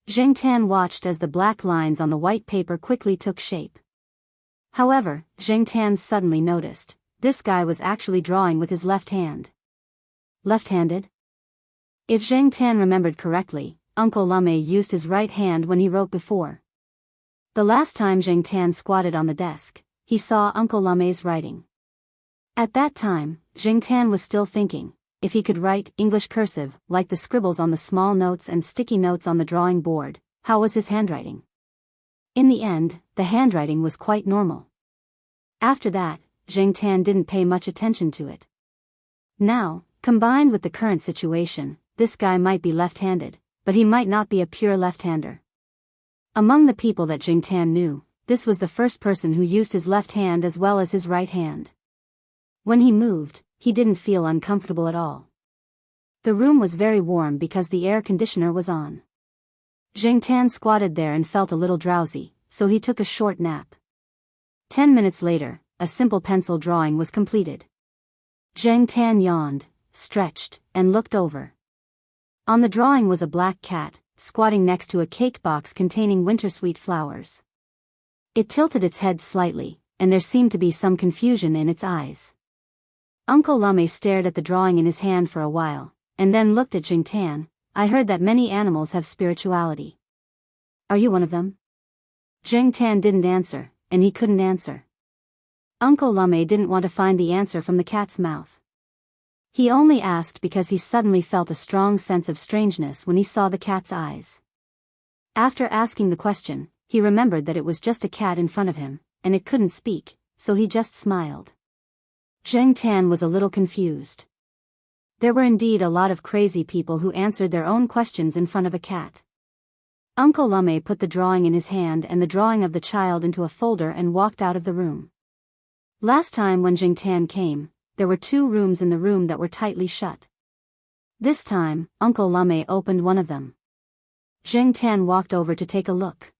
Jing Tan watched as the black lines on the white paper quickly took shape. However, Jing Tan suddenly noticed, this guy was actually drawing with his left hand. Left-handed? If Jing Tan remembered correctly, Uncle Lumme used his right hand when he wrote before. The last time Jing Tan squatted on the desk, he saw Uncle Lumme's writing. At that time, Jing Tan was still thinking, if he could write English cursive like the scribbles on the small notes and sticky notes on the drawing board, how was his handwriting? In the end, the handwriting was quite normal. After that, Jing Tan didn't pay much attention to it. Now, combined with the current situation, this guy might be left-handed, but he might not be a pure left-hander. Among the people that Jing Tan knew, this was the first person who used his left hand as well as his right hand. When he moved, he didn't feel uncomfortable at all. The room was very warm because the air conditioner was on. Jing Tan squatted there and felt a little drowsy, so he took a short nap. 10 minutes later, a simple pencil drawing was completed. Jing Tan yawned, stretched, and looked over. On the drawing was a black cat, squatting next to a cake box containing wintersweet flowers. It tilted its head slightly, and there seemed to be some confusion in its eyes. Uncle Lumme stared at the drawing in his hand for a while, and then looked at Jing Tan. "I heard that many animals have spirituality. Are you one of them?" Jing Tan didn't answer, and he couldn't answer. Uncle Lumme didn't want to find the answer from the cat's mouth. He only asked because he suddenly felt a strong sense of strangeness when he saw the cat's eyes. After asking the question, he remembered that it was just a cat in front of him, and it couldn't speak, so he just smiled. Jing Tan was a little confused. There were indeed a lot of crazy people who answered their own questions in front of a cat. Uncle Lumme put the drawing in his hand and the drawing of the child into a folder and walked out of the room. Last time when Jing Tan came, there were 2 rooms in the room that were tightly shut. This time, Uncle Lumme opened one of them. Jing Tan walked over to take a look.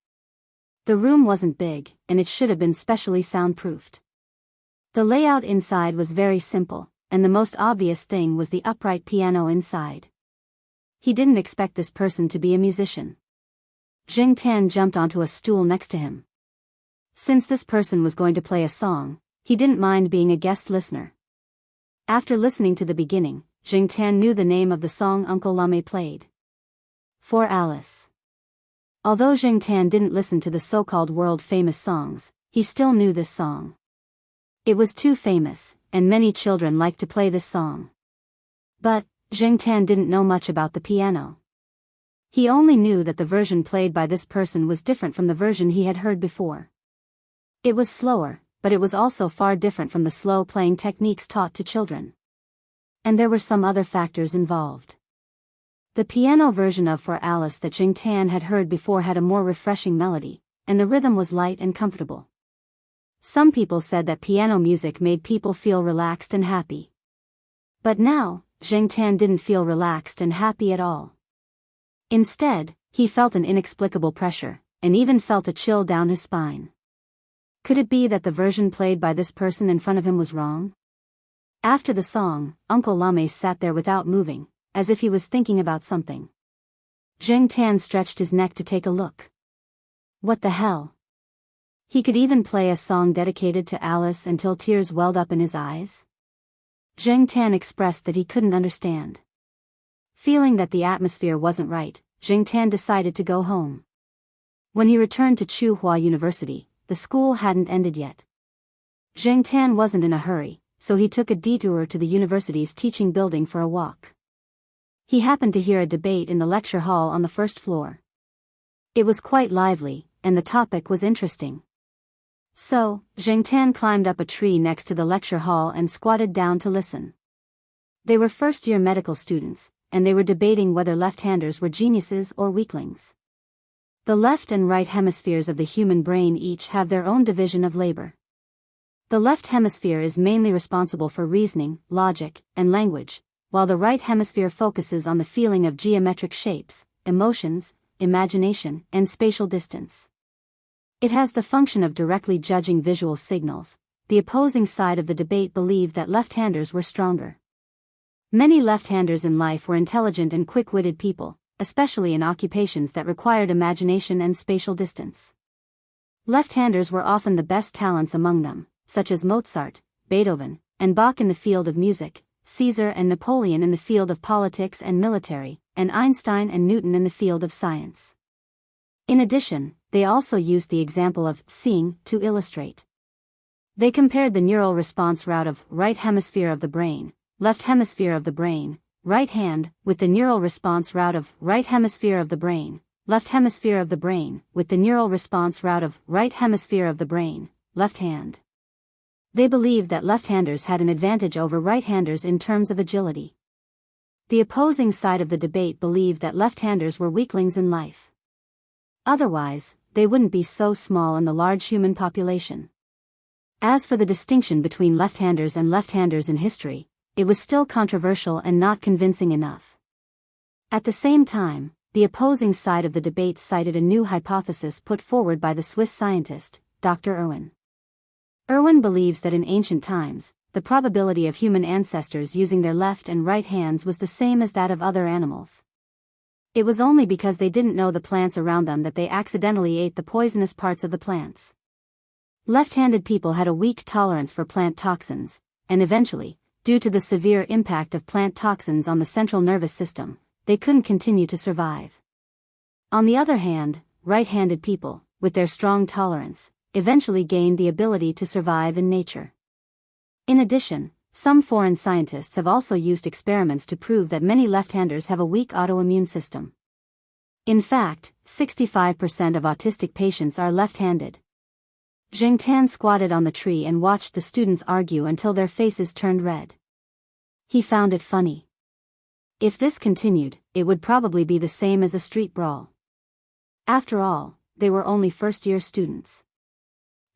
The room wasn't big, and it should have been specially soundproofed. The layout inside was very simple, and the most obvious thing was the upright piano inside. He didn't expect this person to be a musician. Jing Tan jumped onto a stool next to him. Since this person was going to play a song, he didn't mind being a guest listener. After listening to the beginning, Jing Tan knew the name of the song Uncle Lumme played. For Alice. Although Jing Tan didn't listen to the so-called world-famous songs, he still knew this song. It was too famous, and many children liked to play this song. But, Jing Tan didn't know much about the piano. He only knew that the version played by this person was different from the version he had heard before. It was slower, but it was also far different from the slow playing techniques taught to children. And there were some other factors involved. The piano version of For Alice that Jing Tan had heard before had a more refreshing melody, and the rhythm was light and comfortable. Some people said that piano music made people feel relaxed and happy. But now, Zheng Tan didn't feel relaxed and happy at all. Instead, he felt an inexplicable pressure, and even felt a chill down his spine. Could it be that the version played by this person in front of him was wrong? After the song, Uncle Lame sat there without moving, as if he was thinking about something. Zheng Tan stretched his neck to take a look. What the hell? He could even play a song dedicated to Alice until tears welled up in his eyes? Zheng Tan expressed that he couldn't understand. Feeling that the atmosphere wasn't right, Zheng Tan decided to go home. When he returned to Tsinghua University, the school hadn't ended yet. Zheng Tan wasn't in a hurry, so he took a detour to the university's teaching building for a walk. He happened to hear a debate in the lecture hall on the first floor. It was quite lively, and the topic was interesting. So, Zheng Tan climbed up a tree next to the lecture hall and squatted down to listen. They were first-year medical students, and they were debating whether left-handers were geniuses or weaklings. The left and right hemispheres of the human brain each have their own division of labor. The left hemisphere is mainly responsible for reasoning, logic, and language, while the right hemisphere focuses on the feeling of geometric shapes, emotions, imagination, and spatial distance. It has the function of directly judging visual signals. The opposing side of the debate believed that left-handers were stronger. Many left-handers in life were intelligent and quick-witted people, especially in occupations that required imagination and spatial distance. Left-handers were often the best talents among them, such as Mozart, Beethoven, and Bach in the field of music, Caesar and Napoleon in the field of politics and military, and Einstein and Newton in the field of science. In addition, they also used the example of seeing to illustrate. They compared the neural response route of right hemisphere of the brain, left hemisphere of the brain, right hand, with the neural response route of right hemisphere of the brain, left hemisphere of the brain, with the neural response route of right hemisphere of the brain, left hand. They believed that left-handers had an advantage over right-handers in terms of agility. The opposing side of the debate believed that left-handers were weaklings in life. Otherwise, they wouldn't be so small in the large human population. As for the distinction between left-handers and left-handers in history, it was still controversial and not convincing enough. At the same time, the opposing side of the debate cited a new hypothesis put forward by the Swiss scientist, Dr. Irwin. Irwin believes that in ancient times, the probability of human ancestors using their left and right hands was the same as that of other animals. It was only because they didn't know the plants around them that they accidentally ate the poisonous parts of the plants. Left-handed people had a weak tolerance for plant toxins, and eventually, due to the severe impact of plant toxins on the central nervous system, they couldn't continue to survive. On the other hand, right-handed people, with their strong tolerance, eventually gained the ability to survive in nature. In addition, some foreign scientists have also used experiments to prove that many left-handers have a weak autoimmune system. In fact, 65% of autistic patients are left-handed. Zheng Tan squatted on the tree and watched the students argue until their faces turned red. He found it funny. If this continued, it would probably be the same as a street brawl. After all, they were only first-year students.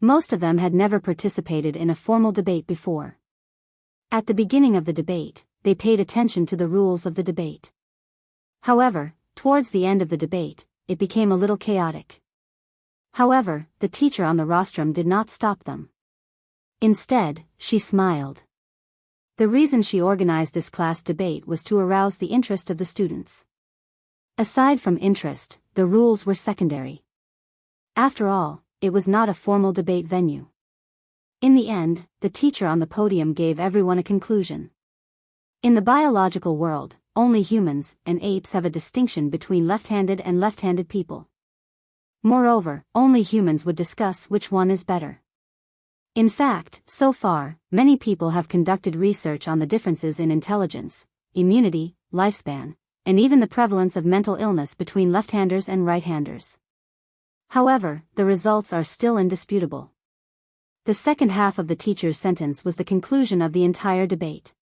Most of them had never participated in a formal debate before. At the beginning of the debate, they paid attention to the rules of the debate. However, towards the end of the debate, it became a little chaotic. However, the teacher on the rostrum did not stop them. Instead, she smiled. The reason she organized this class debate was to arouse the interest of the students. Aside from interest, the rules were secondary. After all, it was not a formal debate venue. In the end, the teacher on the podium gave everyone a conclusion. In the biological world, only humans and apes have a distinction between left-handed and left-handed people. Moreover, only humans would discuss which one is better. In fact, so far, many people have conducted research on the differences in intelligence, immunity, lifespan, and even the prevalence of mental illness between left-handers and right-handers. However, the results are still indisputable. The second half of the teacher's sentence was the conclusion of the entire debate.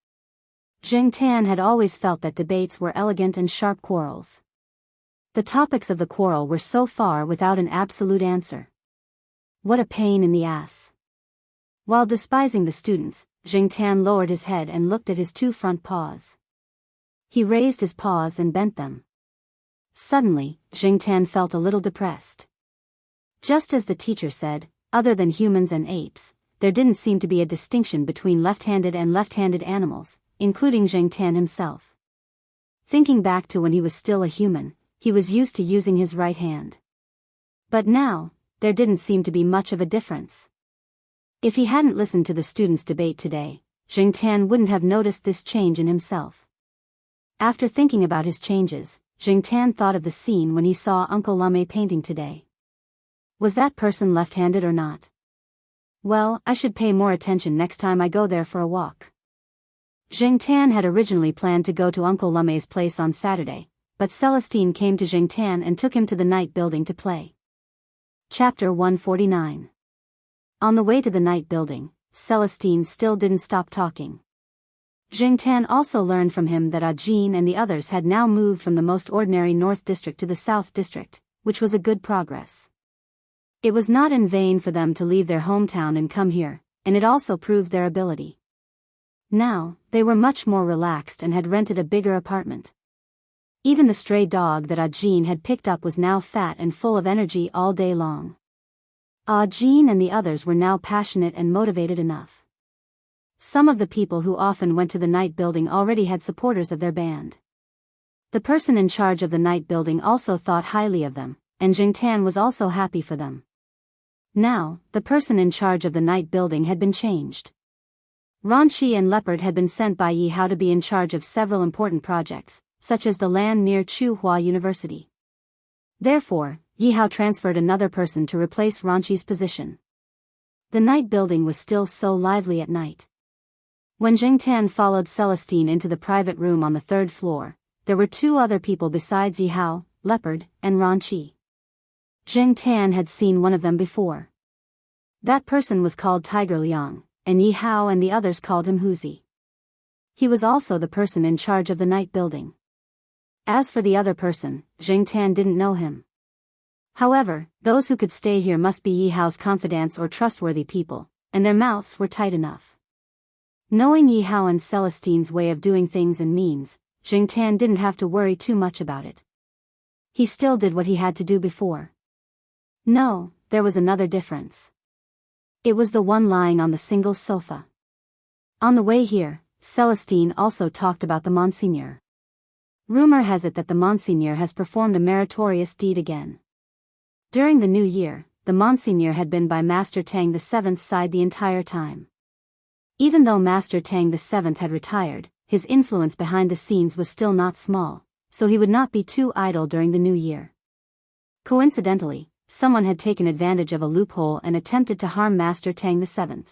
Zheng Tan had always felt that debates were elegant and sharp quarrels. The topics of the quarrel were so far without an absolute answer. What a pain in the ass. While despising the students, Zheng Tan lowered his head and looked at his two front paws. He raised his paws and bent them. Suddenly, Jingtan felt a little depressed. Just as the teacher said, other than humans and apes, there didn't seem to be a distinction between left-handed and left-handed animals, including Jingtan himself. Thinking back to when he was still a human, he was used to using his right hand. But now, there didn't seem to be much of a difference. If he hadn't listened to the students' debate today, Jingtan wouldn't have noticed this change in himself. After thinking about his changes, Jingtan thought of the scene when he saw Uncle Lame painting today. Was that person left-handed or not? Well, I should pay more attention next time I go there for a walk. Jingtan had originally planned to go to Uncle Lame's place on Saturday, but Celestine came to Jingtan and took him to the night building to play. Chapter 149. On the way to the night building, Celestine still didn't stop talking. Jingtan also learned from him that Ajin and the others had now moved from the most ordinary North District to the South District, which was a good progress. It was not in vain for them to leave their hometown and come here, and it also proved their ability. Now, they were much more relaxed and had rented a bigger apartment. Even the stray dog that Ajin had picked up was now fat and full of energy all day long. Ajin and the others were now passionate and motivated enough. Some of the people who often went to the night building already had supporters of their band. The person in charge of the night building also thought highly of them, and Jingtan was also happy for them. Now, the person in charge of the night building had been changed. Ranchi and Leopard had been sent by Yihao to be in charge of several important projects, such as the land near Chuhua University. Therefore, Yihao transferred another person to replace Ranchi's position. The night building was still so lively at night. When Jingtan followed Celestine into the private room on the third floor, there were two other people besides Yihao, Leopard, and Ranchi. Jingtan had seen one of them before. That person was called Tiger Liang, and Yihao and the others called him Huzi. He was also the person in charge of the night building. As for the other person, Jingtan didn't know him. However, those who could stay here must be Yihao's confidants or trustworthy people, and their mouths were tight enough. Knowing Yihao and Celestine's way of doing things and means, Jingtan didn't have to worry too much about it. He still did what he had to do before. No, there was another difference. It was the one lying on the single sofa. On the way here, Celestine also talked about the Monseigneur. Rumor has it that the Monseigneur has performed a meritorious deed again. During the new year, the Monseigneur had been by Master Tang VII's side the entire time. Even though Master Tang VII had retired, his influence behind the scenes was still not small, so he would not be too idle during the new year. Coincidentally, someone had taken advantage of a loophole and attempted to harm Master Tang VII.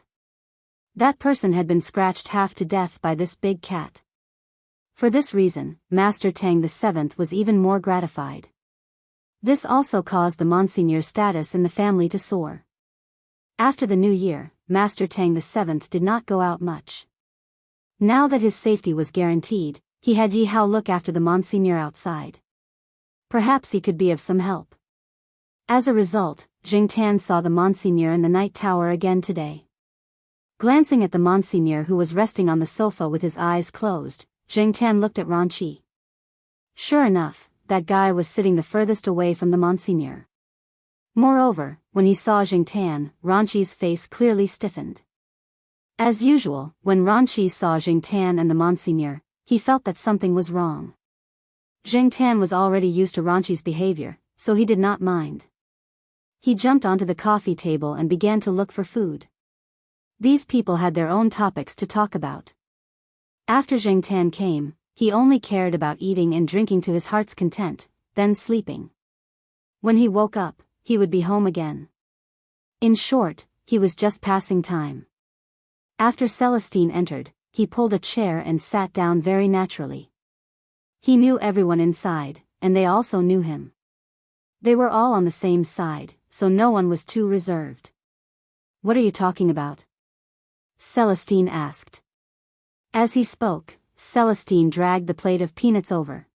That person had been scratched half to death by this big cat. For this reason, Master Tang VII was even more gratified. This also caused the Monseigneur's status in the family to soar. After the new year, Master Tang VII did not go out much. Now that his safety was guaranteed, he had Yihao look after the Monseigneur outside. Perhaps he could be of some help. As a result, Jingtan saw the Monseigneur in the night tower again today. Glancing at the Monseigneur who was resting on the sofa with his eyes closed, Jingtan looked at Ranchi. Sure enough, that guy was sitting the furthest away from the Monseigneur. Moreover, when he saw Jingtan, Ranchi's face clearly stiffened. As usual, when Ranchi saw Jingtan and the Monseigneur, he felt that something was wrong. Jingtan was already used to Ranchi's behavior, so he did not mind. He jumped onto the coffee table and began to look for food. These people had their own topics to talk about. After Jingtan came, he only cared about eating and drinking to his heart's content, then sleeping. When he woke up, he would be home again. In short, he was just passing time. After Celestine entered, he pulled a chair and sat down very naturally. He knew everyone inside, and they also knew him. They were all on the same side, so no one was too reserved. "What are you talking about?" Celestine asked. As he spoke, Celestine dragged the plate of peanuts over.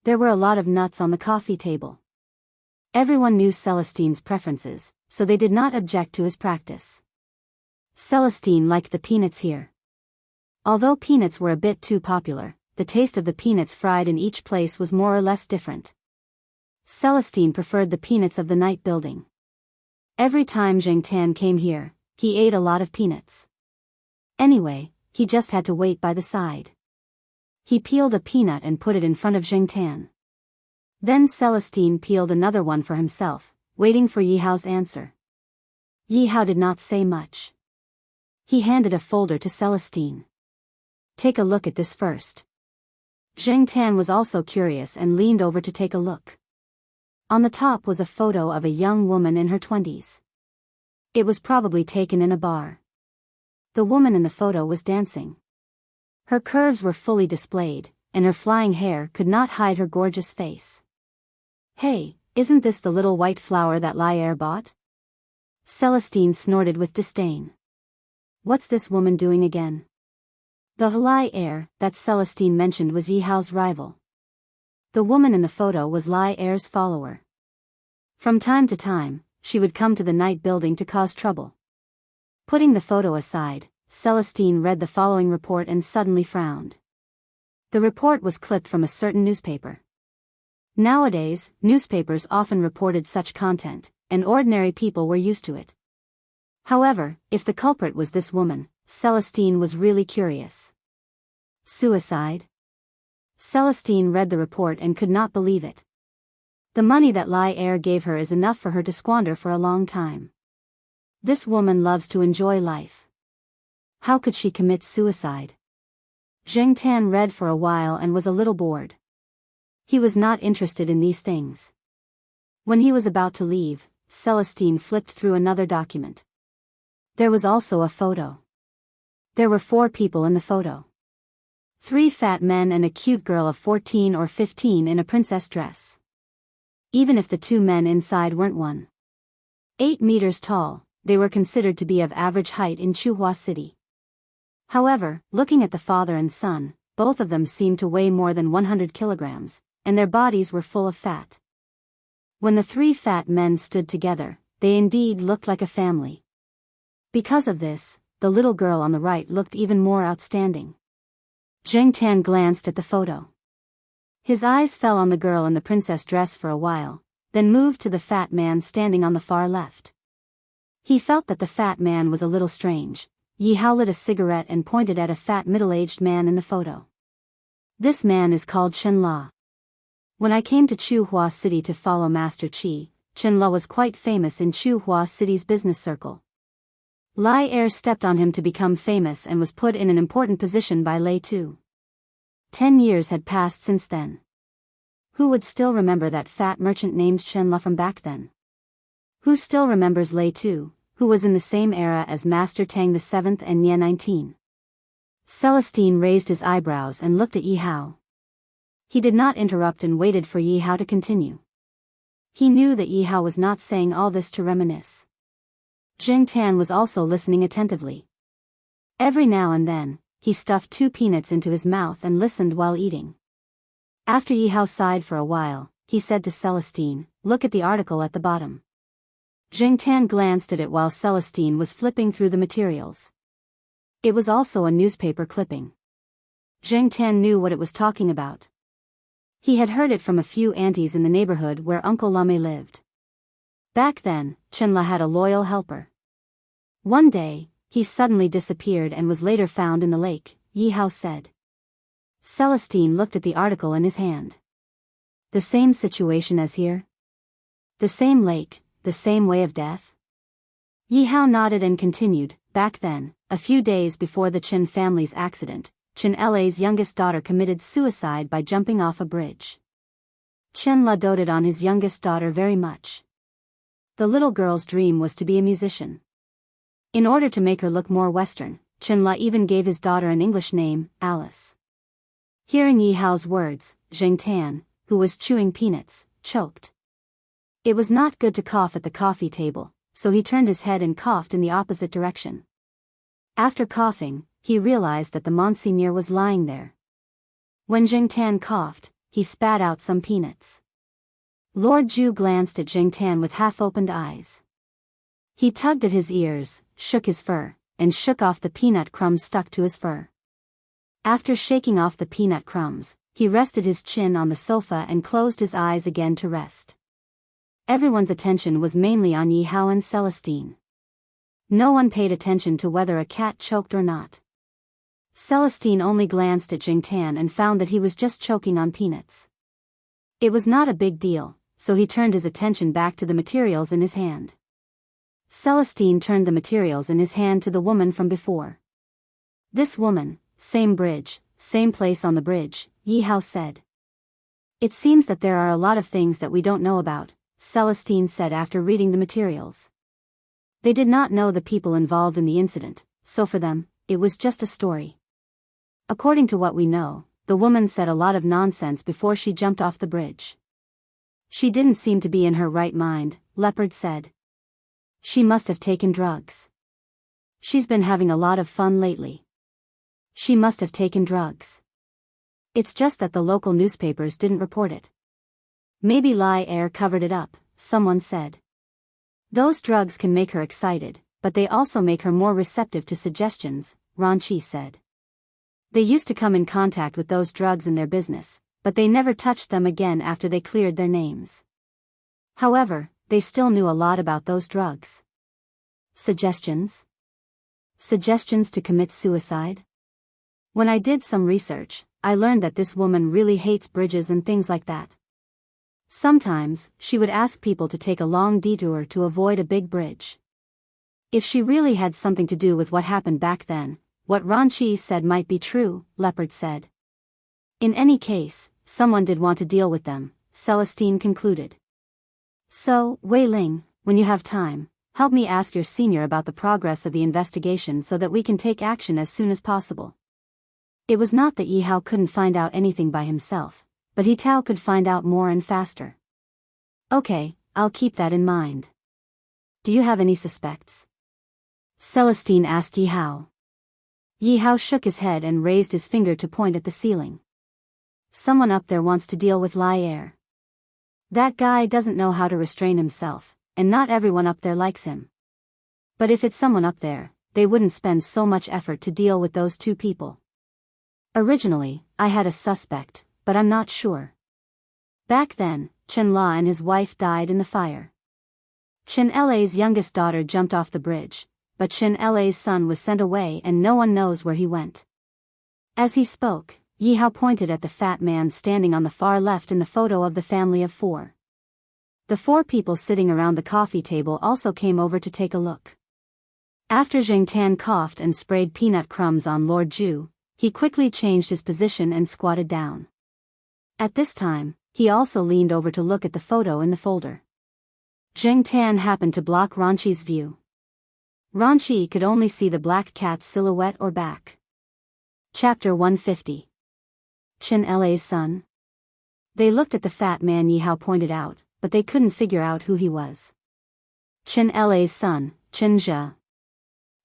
There were a lot of nuts on the coffee table. Everyone knew Celestine's preferences, so they did not object to his practice. Celestine liked the peanuts here. Although peanuts were a bit too popular, the taste of the peanuts fried in each place was more or less different. Celestine preferred the peanuts of the night building. Every time Zheng Tan came here, he ate a lot of peanuts. Anyway, he just had to wait by the side. He peeled a peanut and put it in front of Zheng Tan. Then Celestine peeled another one for himself, waiting for Yi Hao's answer. Yi Hao did not say much. He handed a folder to Celestine. Take a look at this first. Zheng Tan was also curious and leaned over to take a look. On the top was a photo of a young woman in her 20s. It was probably taken in a bar. The woman in the photo was dancing. Her curves were fully displayed, and her flying hair could not hide her gorgeous face. Hey, isn't this the little white flower that Lai bought? Celestine snorted with disdain. What's this woman doing again? The Lai that Celestine mentioned was Yi Hao's rival. The woman in the photo was Lai follower. From time to time, she would come to the night building to cause trouble. Putting the photo aside, Celestine read the following report and suddenly frowned. The report was clipped from a certain newspaper. Nowadays, newspapers often reported such content, and ordinary people were used to it. However, if the culprit was this woman, Celestine was really curious. Suicide? Celestine read the report and could not believe it. The money that Lai gave her is enough for her to squander for a long time. This woman loves to enjoy life. How could she commit suicide? Zheng Tan read for a while and was a little bored. He was not interested in these things. When he was about to leave, Celestine flipped through another document. There was also a photo. There were 4 people in the photo. 3 fat men and a cute girl of 14 or 15 in a princess dress. Even if the 2 men inside weren't 1.8 meters tall, they were considered to be of average height in Chuhua City. However, looking at the father and son, both of them seemed to weigh more than 100 kilograms, and their bodies were full of fat. When the 3 fat men stood together, they indeed looked like a family. Because of this, the little girl on the right looked even more outstanding. Zheng Tan glanced at the photo. His eyes fell on the girl in the princess dress for a while, then moved to the fat man standing on the far left. He felt that the fat man was a little strange. Yi Hao lit a cigarette and pointed at a fat middle-aged man in the photo. This man is called Chen La. When I came to Chuhua City to follow Master Qi, Chen La was quite famous in Chuhua City's business circle. Lai stepped on him to become famous and was put in an important position by Lei Tu. 10 years had passed since then. Who would still remember that fat merchant named Chen La from back then? Who still remembers Lei Tu, who was in the same era as Master Tang VII and Nye 19? Celestine raised his eyebrows and looked at Yi Hao. He did not interrupt and waited for Yi Hao to continue. He knew that Yi Hao was not saying all this to reminisce. Zheng Tan was also listening attentively. Every now and then, he stuffed 2 peanuts into his mouth and listened while eating. After Yi Hao sighed for a while, he said to Celestine, "Look at the article at the bottom." Zheng Tan glanced at it while Celestine was flipping through the materials. It was also a newspaper clipping. Zheng Tan knew what it was talking about. He had heard it from a few aunties in the neighborhood where Uncle Lame lived. Back then, Chen La had a loyal helper. One day, he suddenly disappeared and was later found in the lake, Yi Hao said. Celestine looked at the article in his hand. The same situation as here? The same lake, the same way of death? Yi Hao nodded and continued. Back then, a few days before the Chen family's accident, Chen La's youngest daughter committed suicide by jumping off a bridge. Chen La doted on his youngest daughter very much. The little girl's dream was to be a musician. In order to make her look more Western, Chen La even gave his daughter an English name, Alice. Hearing Yi Hao's words, Zheng Tan, who was chewing peanuts, choked. It was not good to cough at the coffee table, so he turned his head and coughed in the opposite direction. After coughing, he realized that the Monsignor was lying there. When Zheng Tan coughed, he spat out some peanuts. Lord Zhu glanced at Zheng Tan with half-opened eyes. He tugged at his ears, shook his fur, and shook off the peanut crumbs stuck to his fur. After shaking off the peanut crumbs, he rested his chin on the sofa and closed his eyes again to rest. Everyone's attention was mainly on Yi Hao and Celestine. No one paid attention to whether a cat choked or not. Celestine only glanced at Jing Tan and found that he was just choking on peanuts. It was not a big deal, so he turned his attention back to the materials in his hand. Celestine turned the materials in his hand to the woman from before. This woman, same bridge, same place on the bridge, Yi Hao said. It seems that there are a lot of things that we don't know about, Celestine said after reading the materials. They did not know the people involved in the incident, so for them, it was just a story. According to what we know, the woman said a lot of nonsense before she jumped off the bridge. She didn't seem to be in her right mind, Leopard said. She must have taken drugs. She's been having a lot of fun lately. She must have taken drugs. It's just that the local newspapers didn't report it. Maybe Lai Air covered it up, someone said. Those drugs can make her excited, but they also make her more receptive to suggestions, Ran Chi said. They used to come in contact with those drugs in their business, but they never touched them again after they cleared their names. However, they still knew a lot about those drugs. Suggestions? Suggestions to commit suicide? When I did some research, I learned that this woman really hates bridges and things like that. Sometimes, she would ask people to take a long detour to avoid a big bridge. If she really had something to do with what happened back then, what Ran Chi said might be true, Leopard said. In any case, someone did want to deal with them, Celestine concluded. So, Wei Ling, when you have time, help me ask your senior about the progress of the investigation so that we can take action as soon as possible. It was not that Yi Hao couldn't find out anything by himself, but Yi Tao could find out more and faster. Okay, I'll keep that in mind. Do you have any suspects? Celestine asked Yi Hao. Yi Hao shook his head and raised his finger to point at the ceiling. Someone up there wants to deal with Lai Air. That guy doesn't know how to restrain himself, and not everyone up there likes him. But if it's someone up there, they wouldn't spend so much effort to deal with those two people. Originally, I had a suspect, but I'm not sure. Back then, Chen La and his wife died in the fire. Chen La's youngest daughter jumped off the bridge, but Chen La's son was sent away and no one knows where he went. As he spoke, Yi Hao pointed at the fat man standing on the far left in the photo of the family of 4. The 4 people sitting around the coffee table also came over to take a look. After Jing Tan coughed and sprayed peanut crumbs on Lord Zhu, he quickly changed his position and squatted down. At this time, he also leaned over to look at the photo in the folder. Jing Tan happened to block Ran Chi's view. Ran Chi could only see the black cat's silhouette or back. Chapter 150. Chen La's son. They looked at the fat man Yi Hao pointed out, but they couldn't figure out who he was. Chen La's son, Chen Zhe.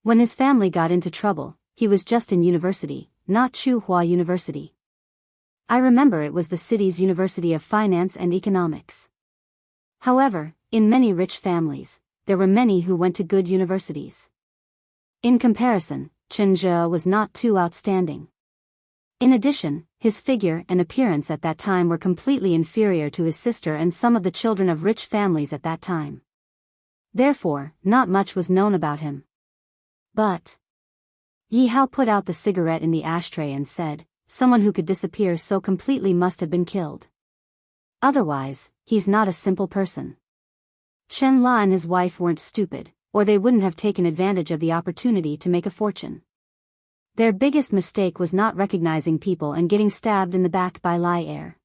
When his family got into trouble, he was just in university, not Tsinghua University. I remember it was the city's University of Finance and Economics. However, in many rich families, there were many who went to good universities. In comparison, Chen Zhe was not too outstanding. In addition, his figure and appearance at that time were completely inferior to his sister and some of the children of rich families at that time. Therefore, not much was known about him. But Yi Hao put out the cigarette in the ashtray and said, someone who could disappear so completely must have been killed. Otherwise, he's not a simple person. Chen La and his wife weren't stupid, or they wouldn't have taken advantage of the opportunity to make a fortune. Their biggest mistake was not recognizing people and getting stabbed in the back by Lai Air.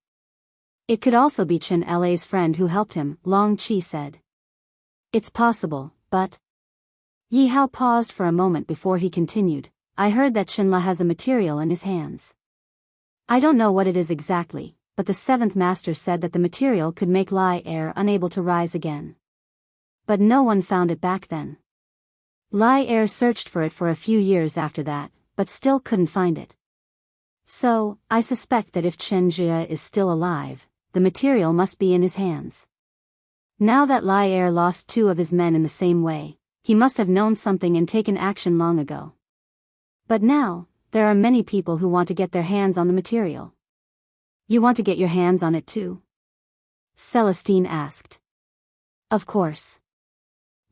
It could also be Chen La's friend who helped him, Long Chi said. It's possible, but... Yi Hao paused for a moment before he continued, I heard that Chen La has a material in his hands. I don't know what it is exactly, but the 7th master said that the material could make Lai Air unable to rise again. But no one found it back then. Lai Air searched for it for a few years after that, but still couldn't find it. So, I suspect that if Chen Zhe is still alive, the material must be in his hands. Now that Lai Air lost 2 of his men in the same way, he must have known something and taken action long ago. But now, there are many people who want to get their hands on the material. You want to get your hands on it too? Celestine asked. Of course.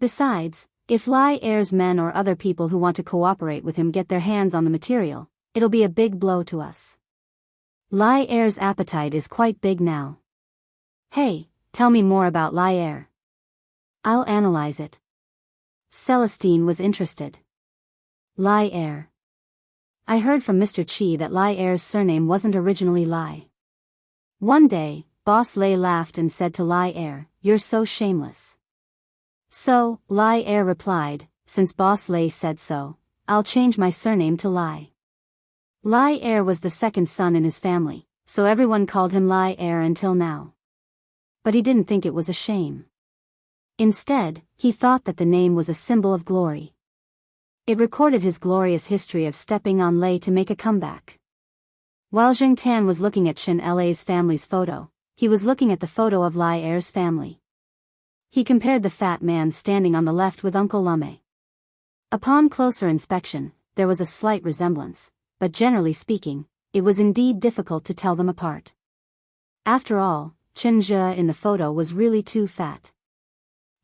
Besides, if Lai Er's men or other people who want to cooperate with him get their hands on the material, it'll be a big blow to us. Lai Er's appetite is quite big now. Hey, tell me more about Lai Er. I'll analyze it. Celestine was interested. Lai Er. I heard from Mr. Qi that Lai Er's surname wasn't originally Lai. One day, Boss Lei laughed and said to Lai Er, "You're so shameless." So, Lai Er replied, "Since Boss Lei said so, I'll change my surname to Lai." Lai Er was the second son in his family, so everyone called him Lai Er until now. But he didn't think it was a shame. Instead, he thought that the name was a symbol of glory. It recorded his glorious history of stepping on Lei to make a comeback. While Zheng Tan was looking at Chen La's family's photo, he was looking at the photo of Lai Er's family. He compared the fat man standing on the left with Uncle Lame. Upon closer inspection, there was a slight resemblance, but generally speaking, it was indeed difficult to tell them apart. After all, Chen Zhe in the photo was really too fat.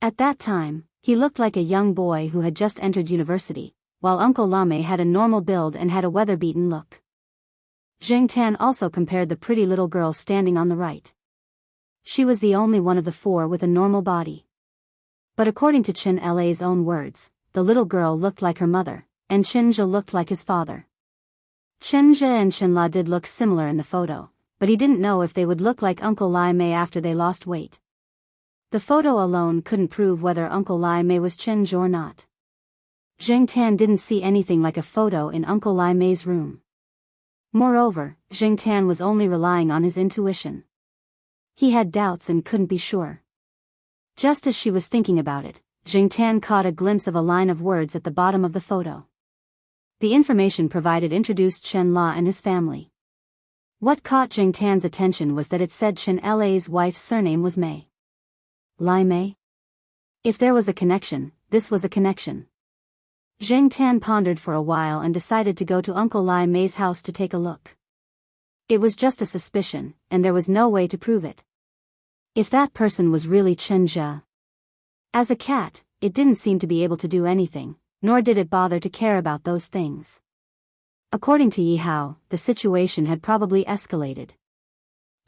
At that time, he looked like a young boy who had just entered university, while Uncle Lame had a normal build and had a weather-beaten look. Zheng Tan also compared the pretty little girl standing on the right. She was the only one of the four with a normal body. But according to Chen La's own words, the little girl looked like her mother, and Chen Zhe looked like his father. Chen Zhe and Chen La did look similar in the photo, but he didn't know if they would look like Uncle Lai Mei after they lost weight. The photo alone couldn't prove whether Uncle Lai Mei was Chen Zhe or not. Zheng Tan didn't see anything like a photo in Uncle Lai Mei's room. Moreover, Zheng Tan was only relying on his intuition. He had doubts and couldn't be sure. Just as she was thinking about it, Zheng Tan caught a glimpse of a line of words at the bottom of the photo. The information provided introduced Chen La and his family. What caught Zheng Tan's attention was that it said Chen La's wife's surname was Mei. Lai Mei? If there was a connection, this was a connection. Zheng Tan pondered for a while and decided to go to Uncle Lai Mei's house to take a look. It was just a suspicion, and there was no way to prove it. If that person was really Chen Zhe. As a cat, it didn't seem to be able to do anything, nor did it bother to care about those things. According to Yi Hao, the situation had probably escalated.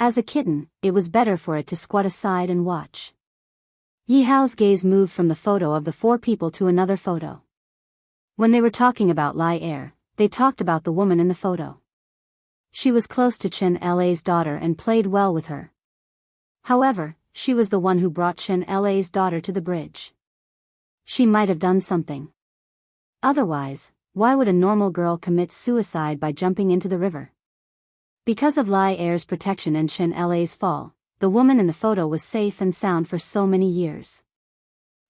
As a kitten, it was better for it to squat aside and watch. Yi Hao's gaze moved from the photo of the four people to another photo. When they were talking about Lai Er, they talked about the woman in the photo. She was close to Chen La's daughter and played well with her. However, she was the one who brought Chen La's daughter to the bridge. She might have done something. Otherwise, why would a normal girl commit suicide by jumping into the river? Because of Lai Er's protection and Chen La's fall, the woman in the photo was safe and sound for so many years.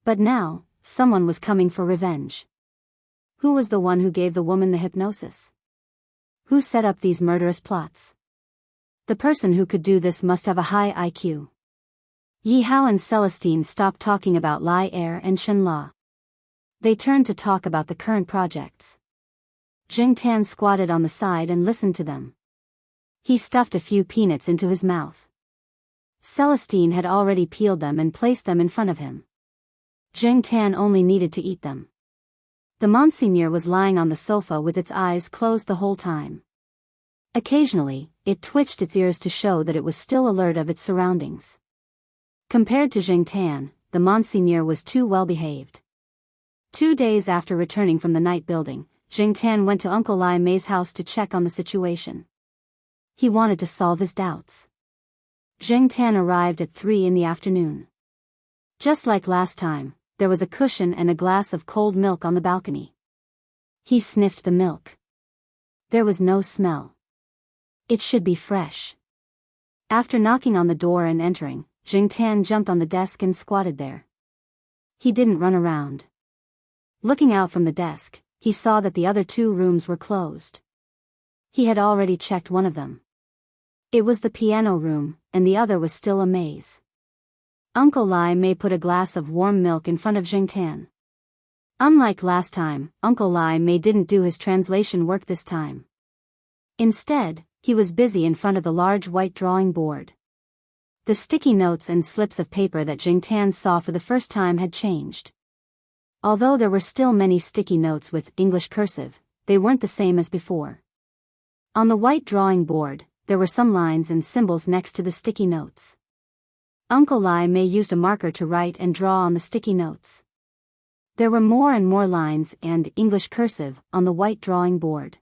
But now, someone was coming for revenge. Who was the one who gave the woman the hypnosis? Who set up these murderous plots? The person who could do this must have a high IQ. Yi Hao and Celestine stopped talking about Lai Er and Chen La. They turned to talk about the current projects. Zheng Tan squatted on the side and listened to them. He stuffed a few peanuts into his mouth. Celestine had already peeled them and placed them in front of him. Zheng Tan only needed to eat them. The Monseigneur was lying on the sofa with its eyes closed the whole time. Occasionally, it twitched its ears to show that it was still alert of its surroundings. Compared to Zheng Tan, the Monseigneur was too well behaved. 2 days after returning from the night building, Zheng Tan went to Uncle Lai Mei's house to check on the situation. He wanted to solve his doubts. Zheng Tan arrived at 3 in the afternoon. Just like last time, there was a cushion and a glass of cold milk on the balcony. He sniffed the milk. There was no smell. It should be fresh. After knocking on the door and entering, Zheng Tan jumped on the desk and squatted there. He didn't run around. Looking out from the desk, he saw that the other 2 rooms were closed. He had already checked one of them. It was the piano room, and the other was still a maze. Uncle Lai Mei put a glass of warm milk in front of Zheng Tan. Unlike last time, Uncle Lai Mei didn't do his translation work this time. Instead, he was busy in front of the large white drawing board. The sticky notes and slips of paper that Jing Tan saw for the first time had changed. Although there were still many sticky notes with English cursive, they weren't the same as before. On the white drawing board, there were some lines and symbols next to the sticky notes. Uncle Lai Mei used a marker to write and draw on the sticky notes. There were more and more lines and English cursive on the white drawing board.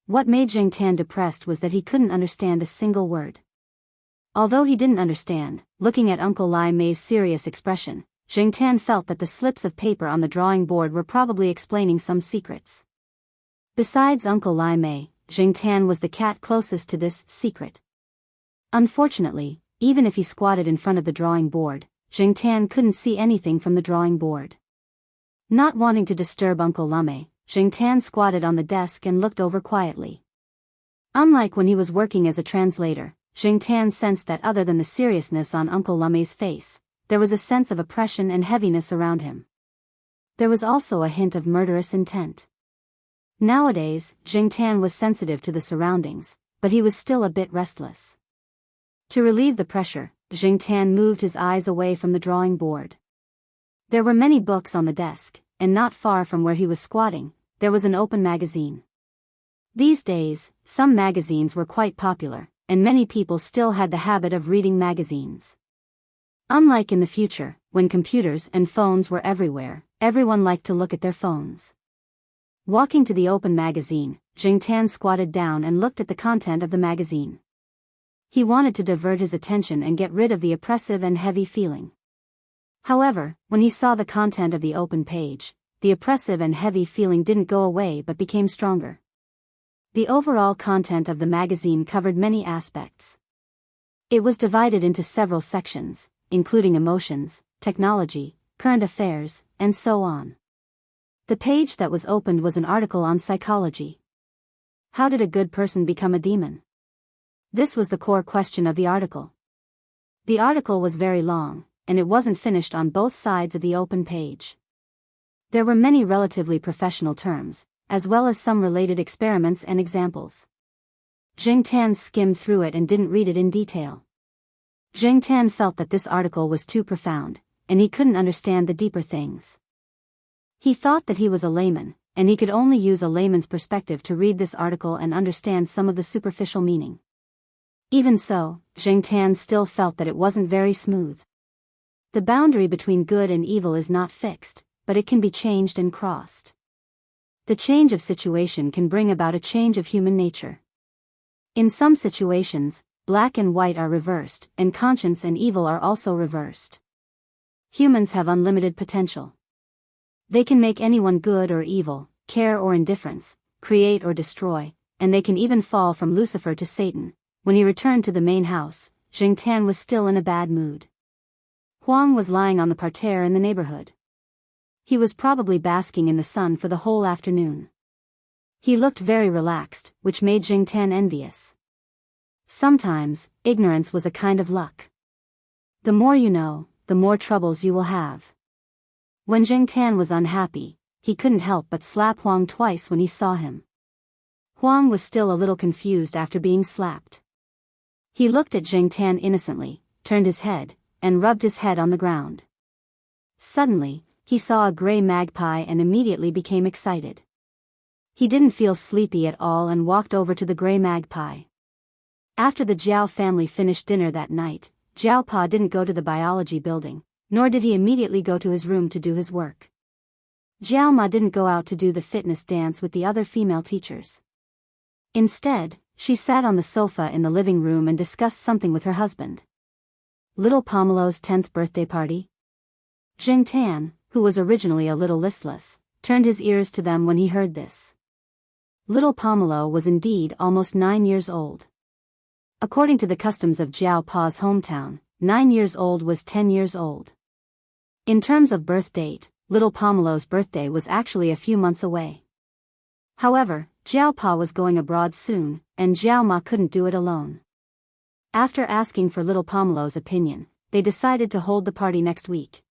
What made Jing Tan depressed was that he couldn't understand a single word. Although he didn't understand, looking at Uncle Lai Mei's serious expression, Jing Tan felt that the slips of paper on the drawing board were probably explaining some secrets. Besides Uncle Lai Mei, Jing Tan was the cat closest to this secret. Unfortunately, even if he squatted in front of the drawing board, Jing Tan couldn't see anything from the drawing board. Not wanting to disturb Uncle Lai Mei, Jing Tan squatted on the desk and looked over quietly. Unlike when he was working as a translator, Jing Tan sensed that other than the seriousness on Uncle Lai Mei's face, there was a sense of oppression and heaviness around him. There was also a hint of murderous intent. Nowadays, Jing Tan was sensitive to the surroundings, but he was still a bit restless. To relieve the pressure, Jing Tan moved his eyes away from the drawing board. There were many books on the desk, and not far from where he was squatting, there was an open magazine. These days, some magazines were quite popular, and many people still had the habit of reading magazines. Unlike in the future, when computers and phones were everywhere, everyone liked to look at their phones. Walking to the open magazine, Jing Tan squatted down and looked at the content of the magazine. He wanted to divert his attention and get rid of the oppressive and heavy feeling. However, when he saw the content of the open page, the oppressive and heavy feeling didn't go away but became stronger. The overall content of the magazine covered many aspects. It was divided into several sections, including emotions, technology, current affairs, and so on. The page that was opened was an article on psychology. How did a good person become a demon? This was the core question of the article. The article was very long, and it wasn't finished on both sides of the open page. There were many relatively professional terms, as well as some related experiments and examples. Jing Tan skimmed through it and didn't read it in detail. Jing Tan felt that this article was too profound, and he couldn't understand the deeper things. He thought that he was a layman, and he could only use a layman's perspective to read this article and understand some of the superficial meaning. Even so, Jing Tan still felt that it wasn't very smooth. The boundary between good and evil is not fixed, but it can be changed and crossed. The change of situation can bring about a change of human nature. In some situations, black and white are reversed, and conscience and evil are also reversed. Humans have unlimited potential. They can make anyone good or evil, care or indifference, create or destroy, and they can even fall from Lucifer to Satan. When he returned to the main house, Jing Tan was still in a bad mood. Huang was lying on the parterre in the neighborhood. He was probably basking in the sun for the whole afternoon. He looked very relaxed, which made Jing Tan envious. Sometimes, ignorance was a kind of luck. The more you know, the more troubles you will have. When Jing Tan was unhappy, he couldn't help but slap Huang twice when he saw him. Huang was still a little confused after being slapped. He looked at Jing Tan innocently, turned his head, and rubbed his head on the ground. Suddenly, he saw a gray magpie and immediately became excited. He didn't feel sleepy at all and walked over to the gray magpie. After the Jiao family finished dinner that night, Jiao Pa didn't go to the biology building, nor did he immediately go to his room to do his work. Jiao Ma didn't go out to do the fitness dance with the other female teachers. Instead, she sat on the sofa in the living room and discussed something with her husband. Little Pomelo's 10th birthday party? Jing Tan, who was originally a little listless, turned his ears to them when he heard this. Little Pomelo was indeed almost 9 years old. According to the customs of Jiao Pa's hometown, 9 years old was 10 years old. In terms of birth date, little Pomelo's birthday was actually a few months away. However, Jiao Pa was going abroad soon, and Jiao Ma couldn't do it alone. After asking for little Pomelo's opinion, they decided to hold the party next week.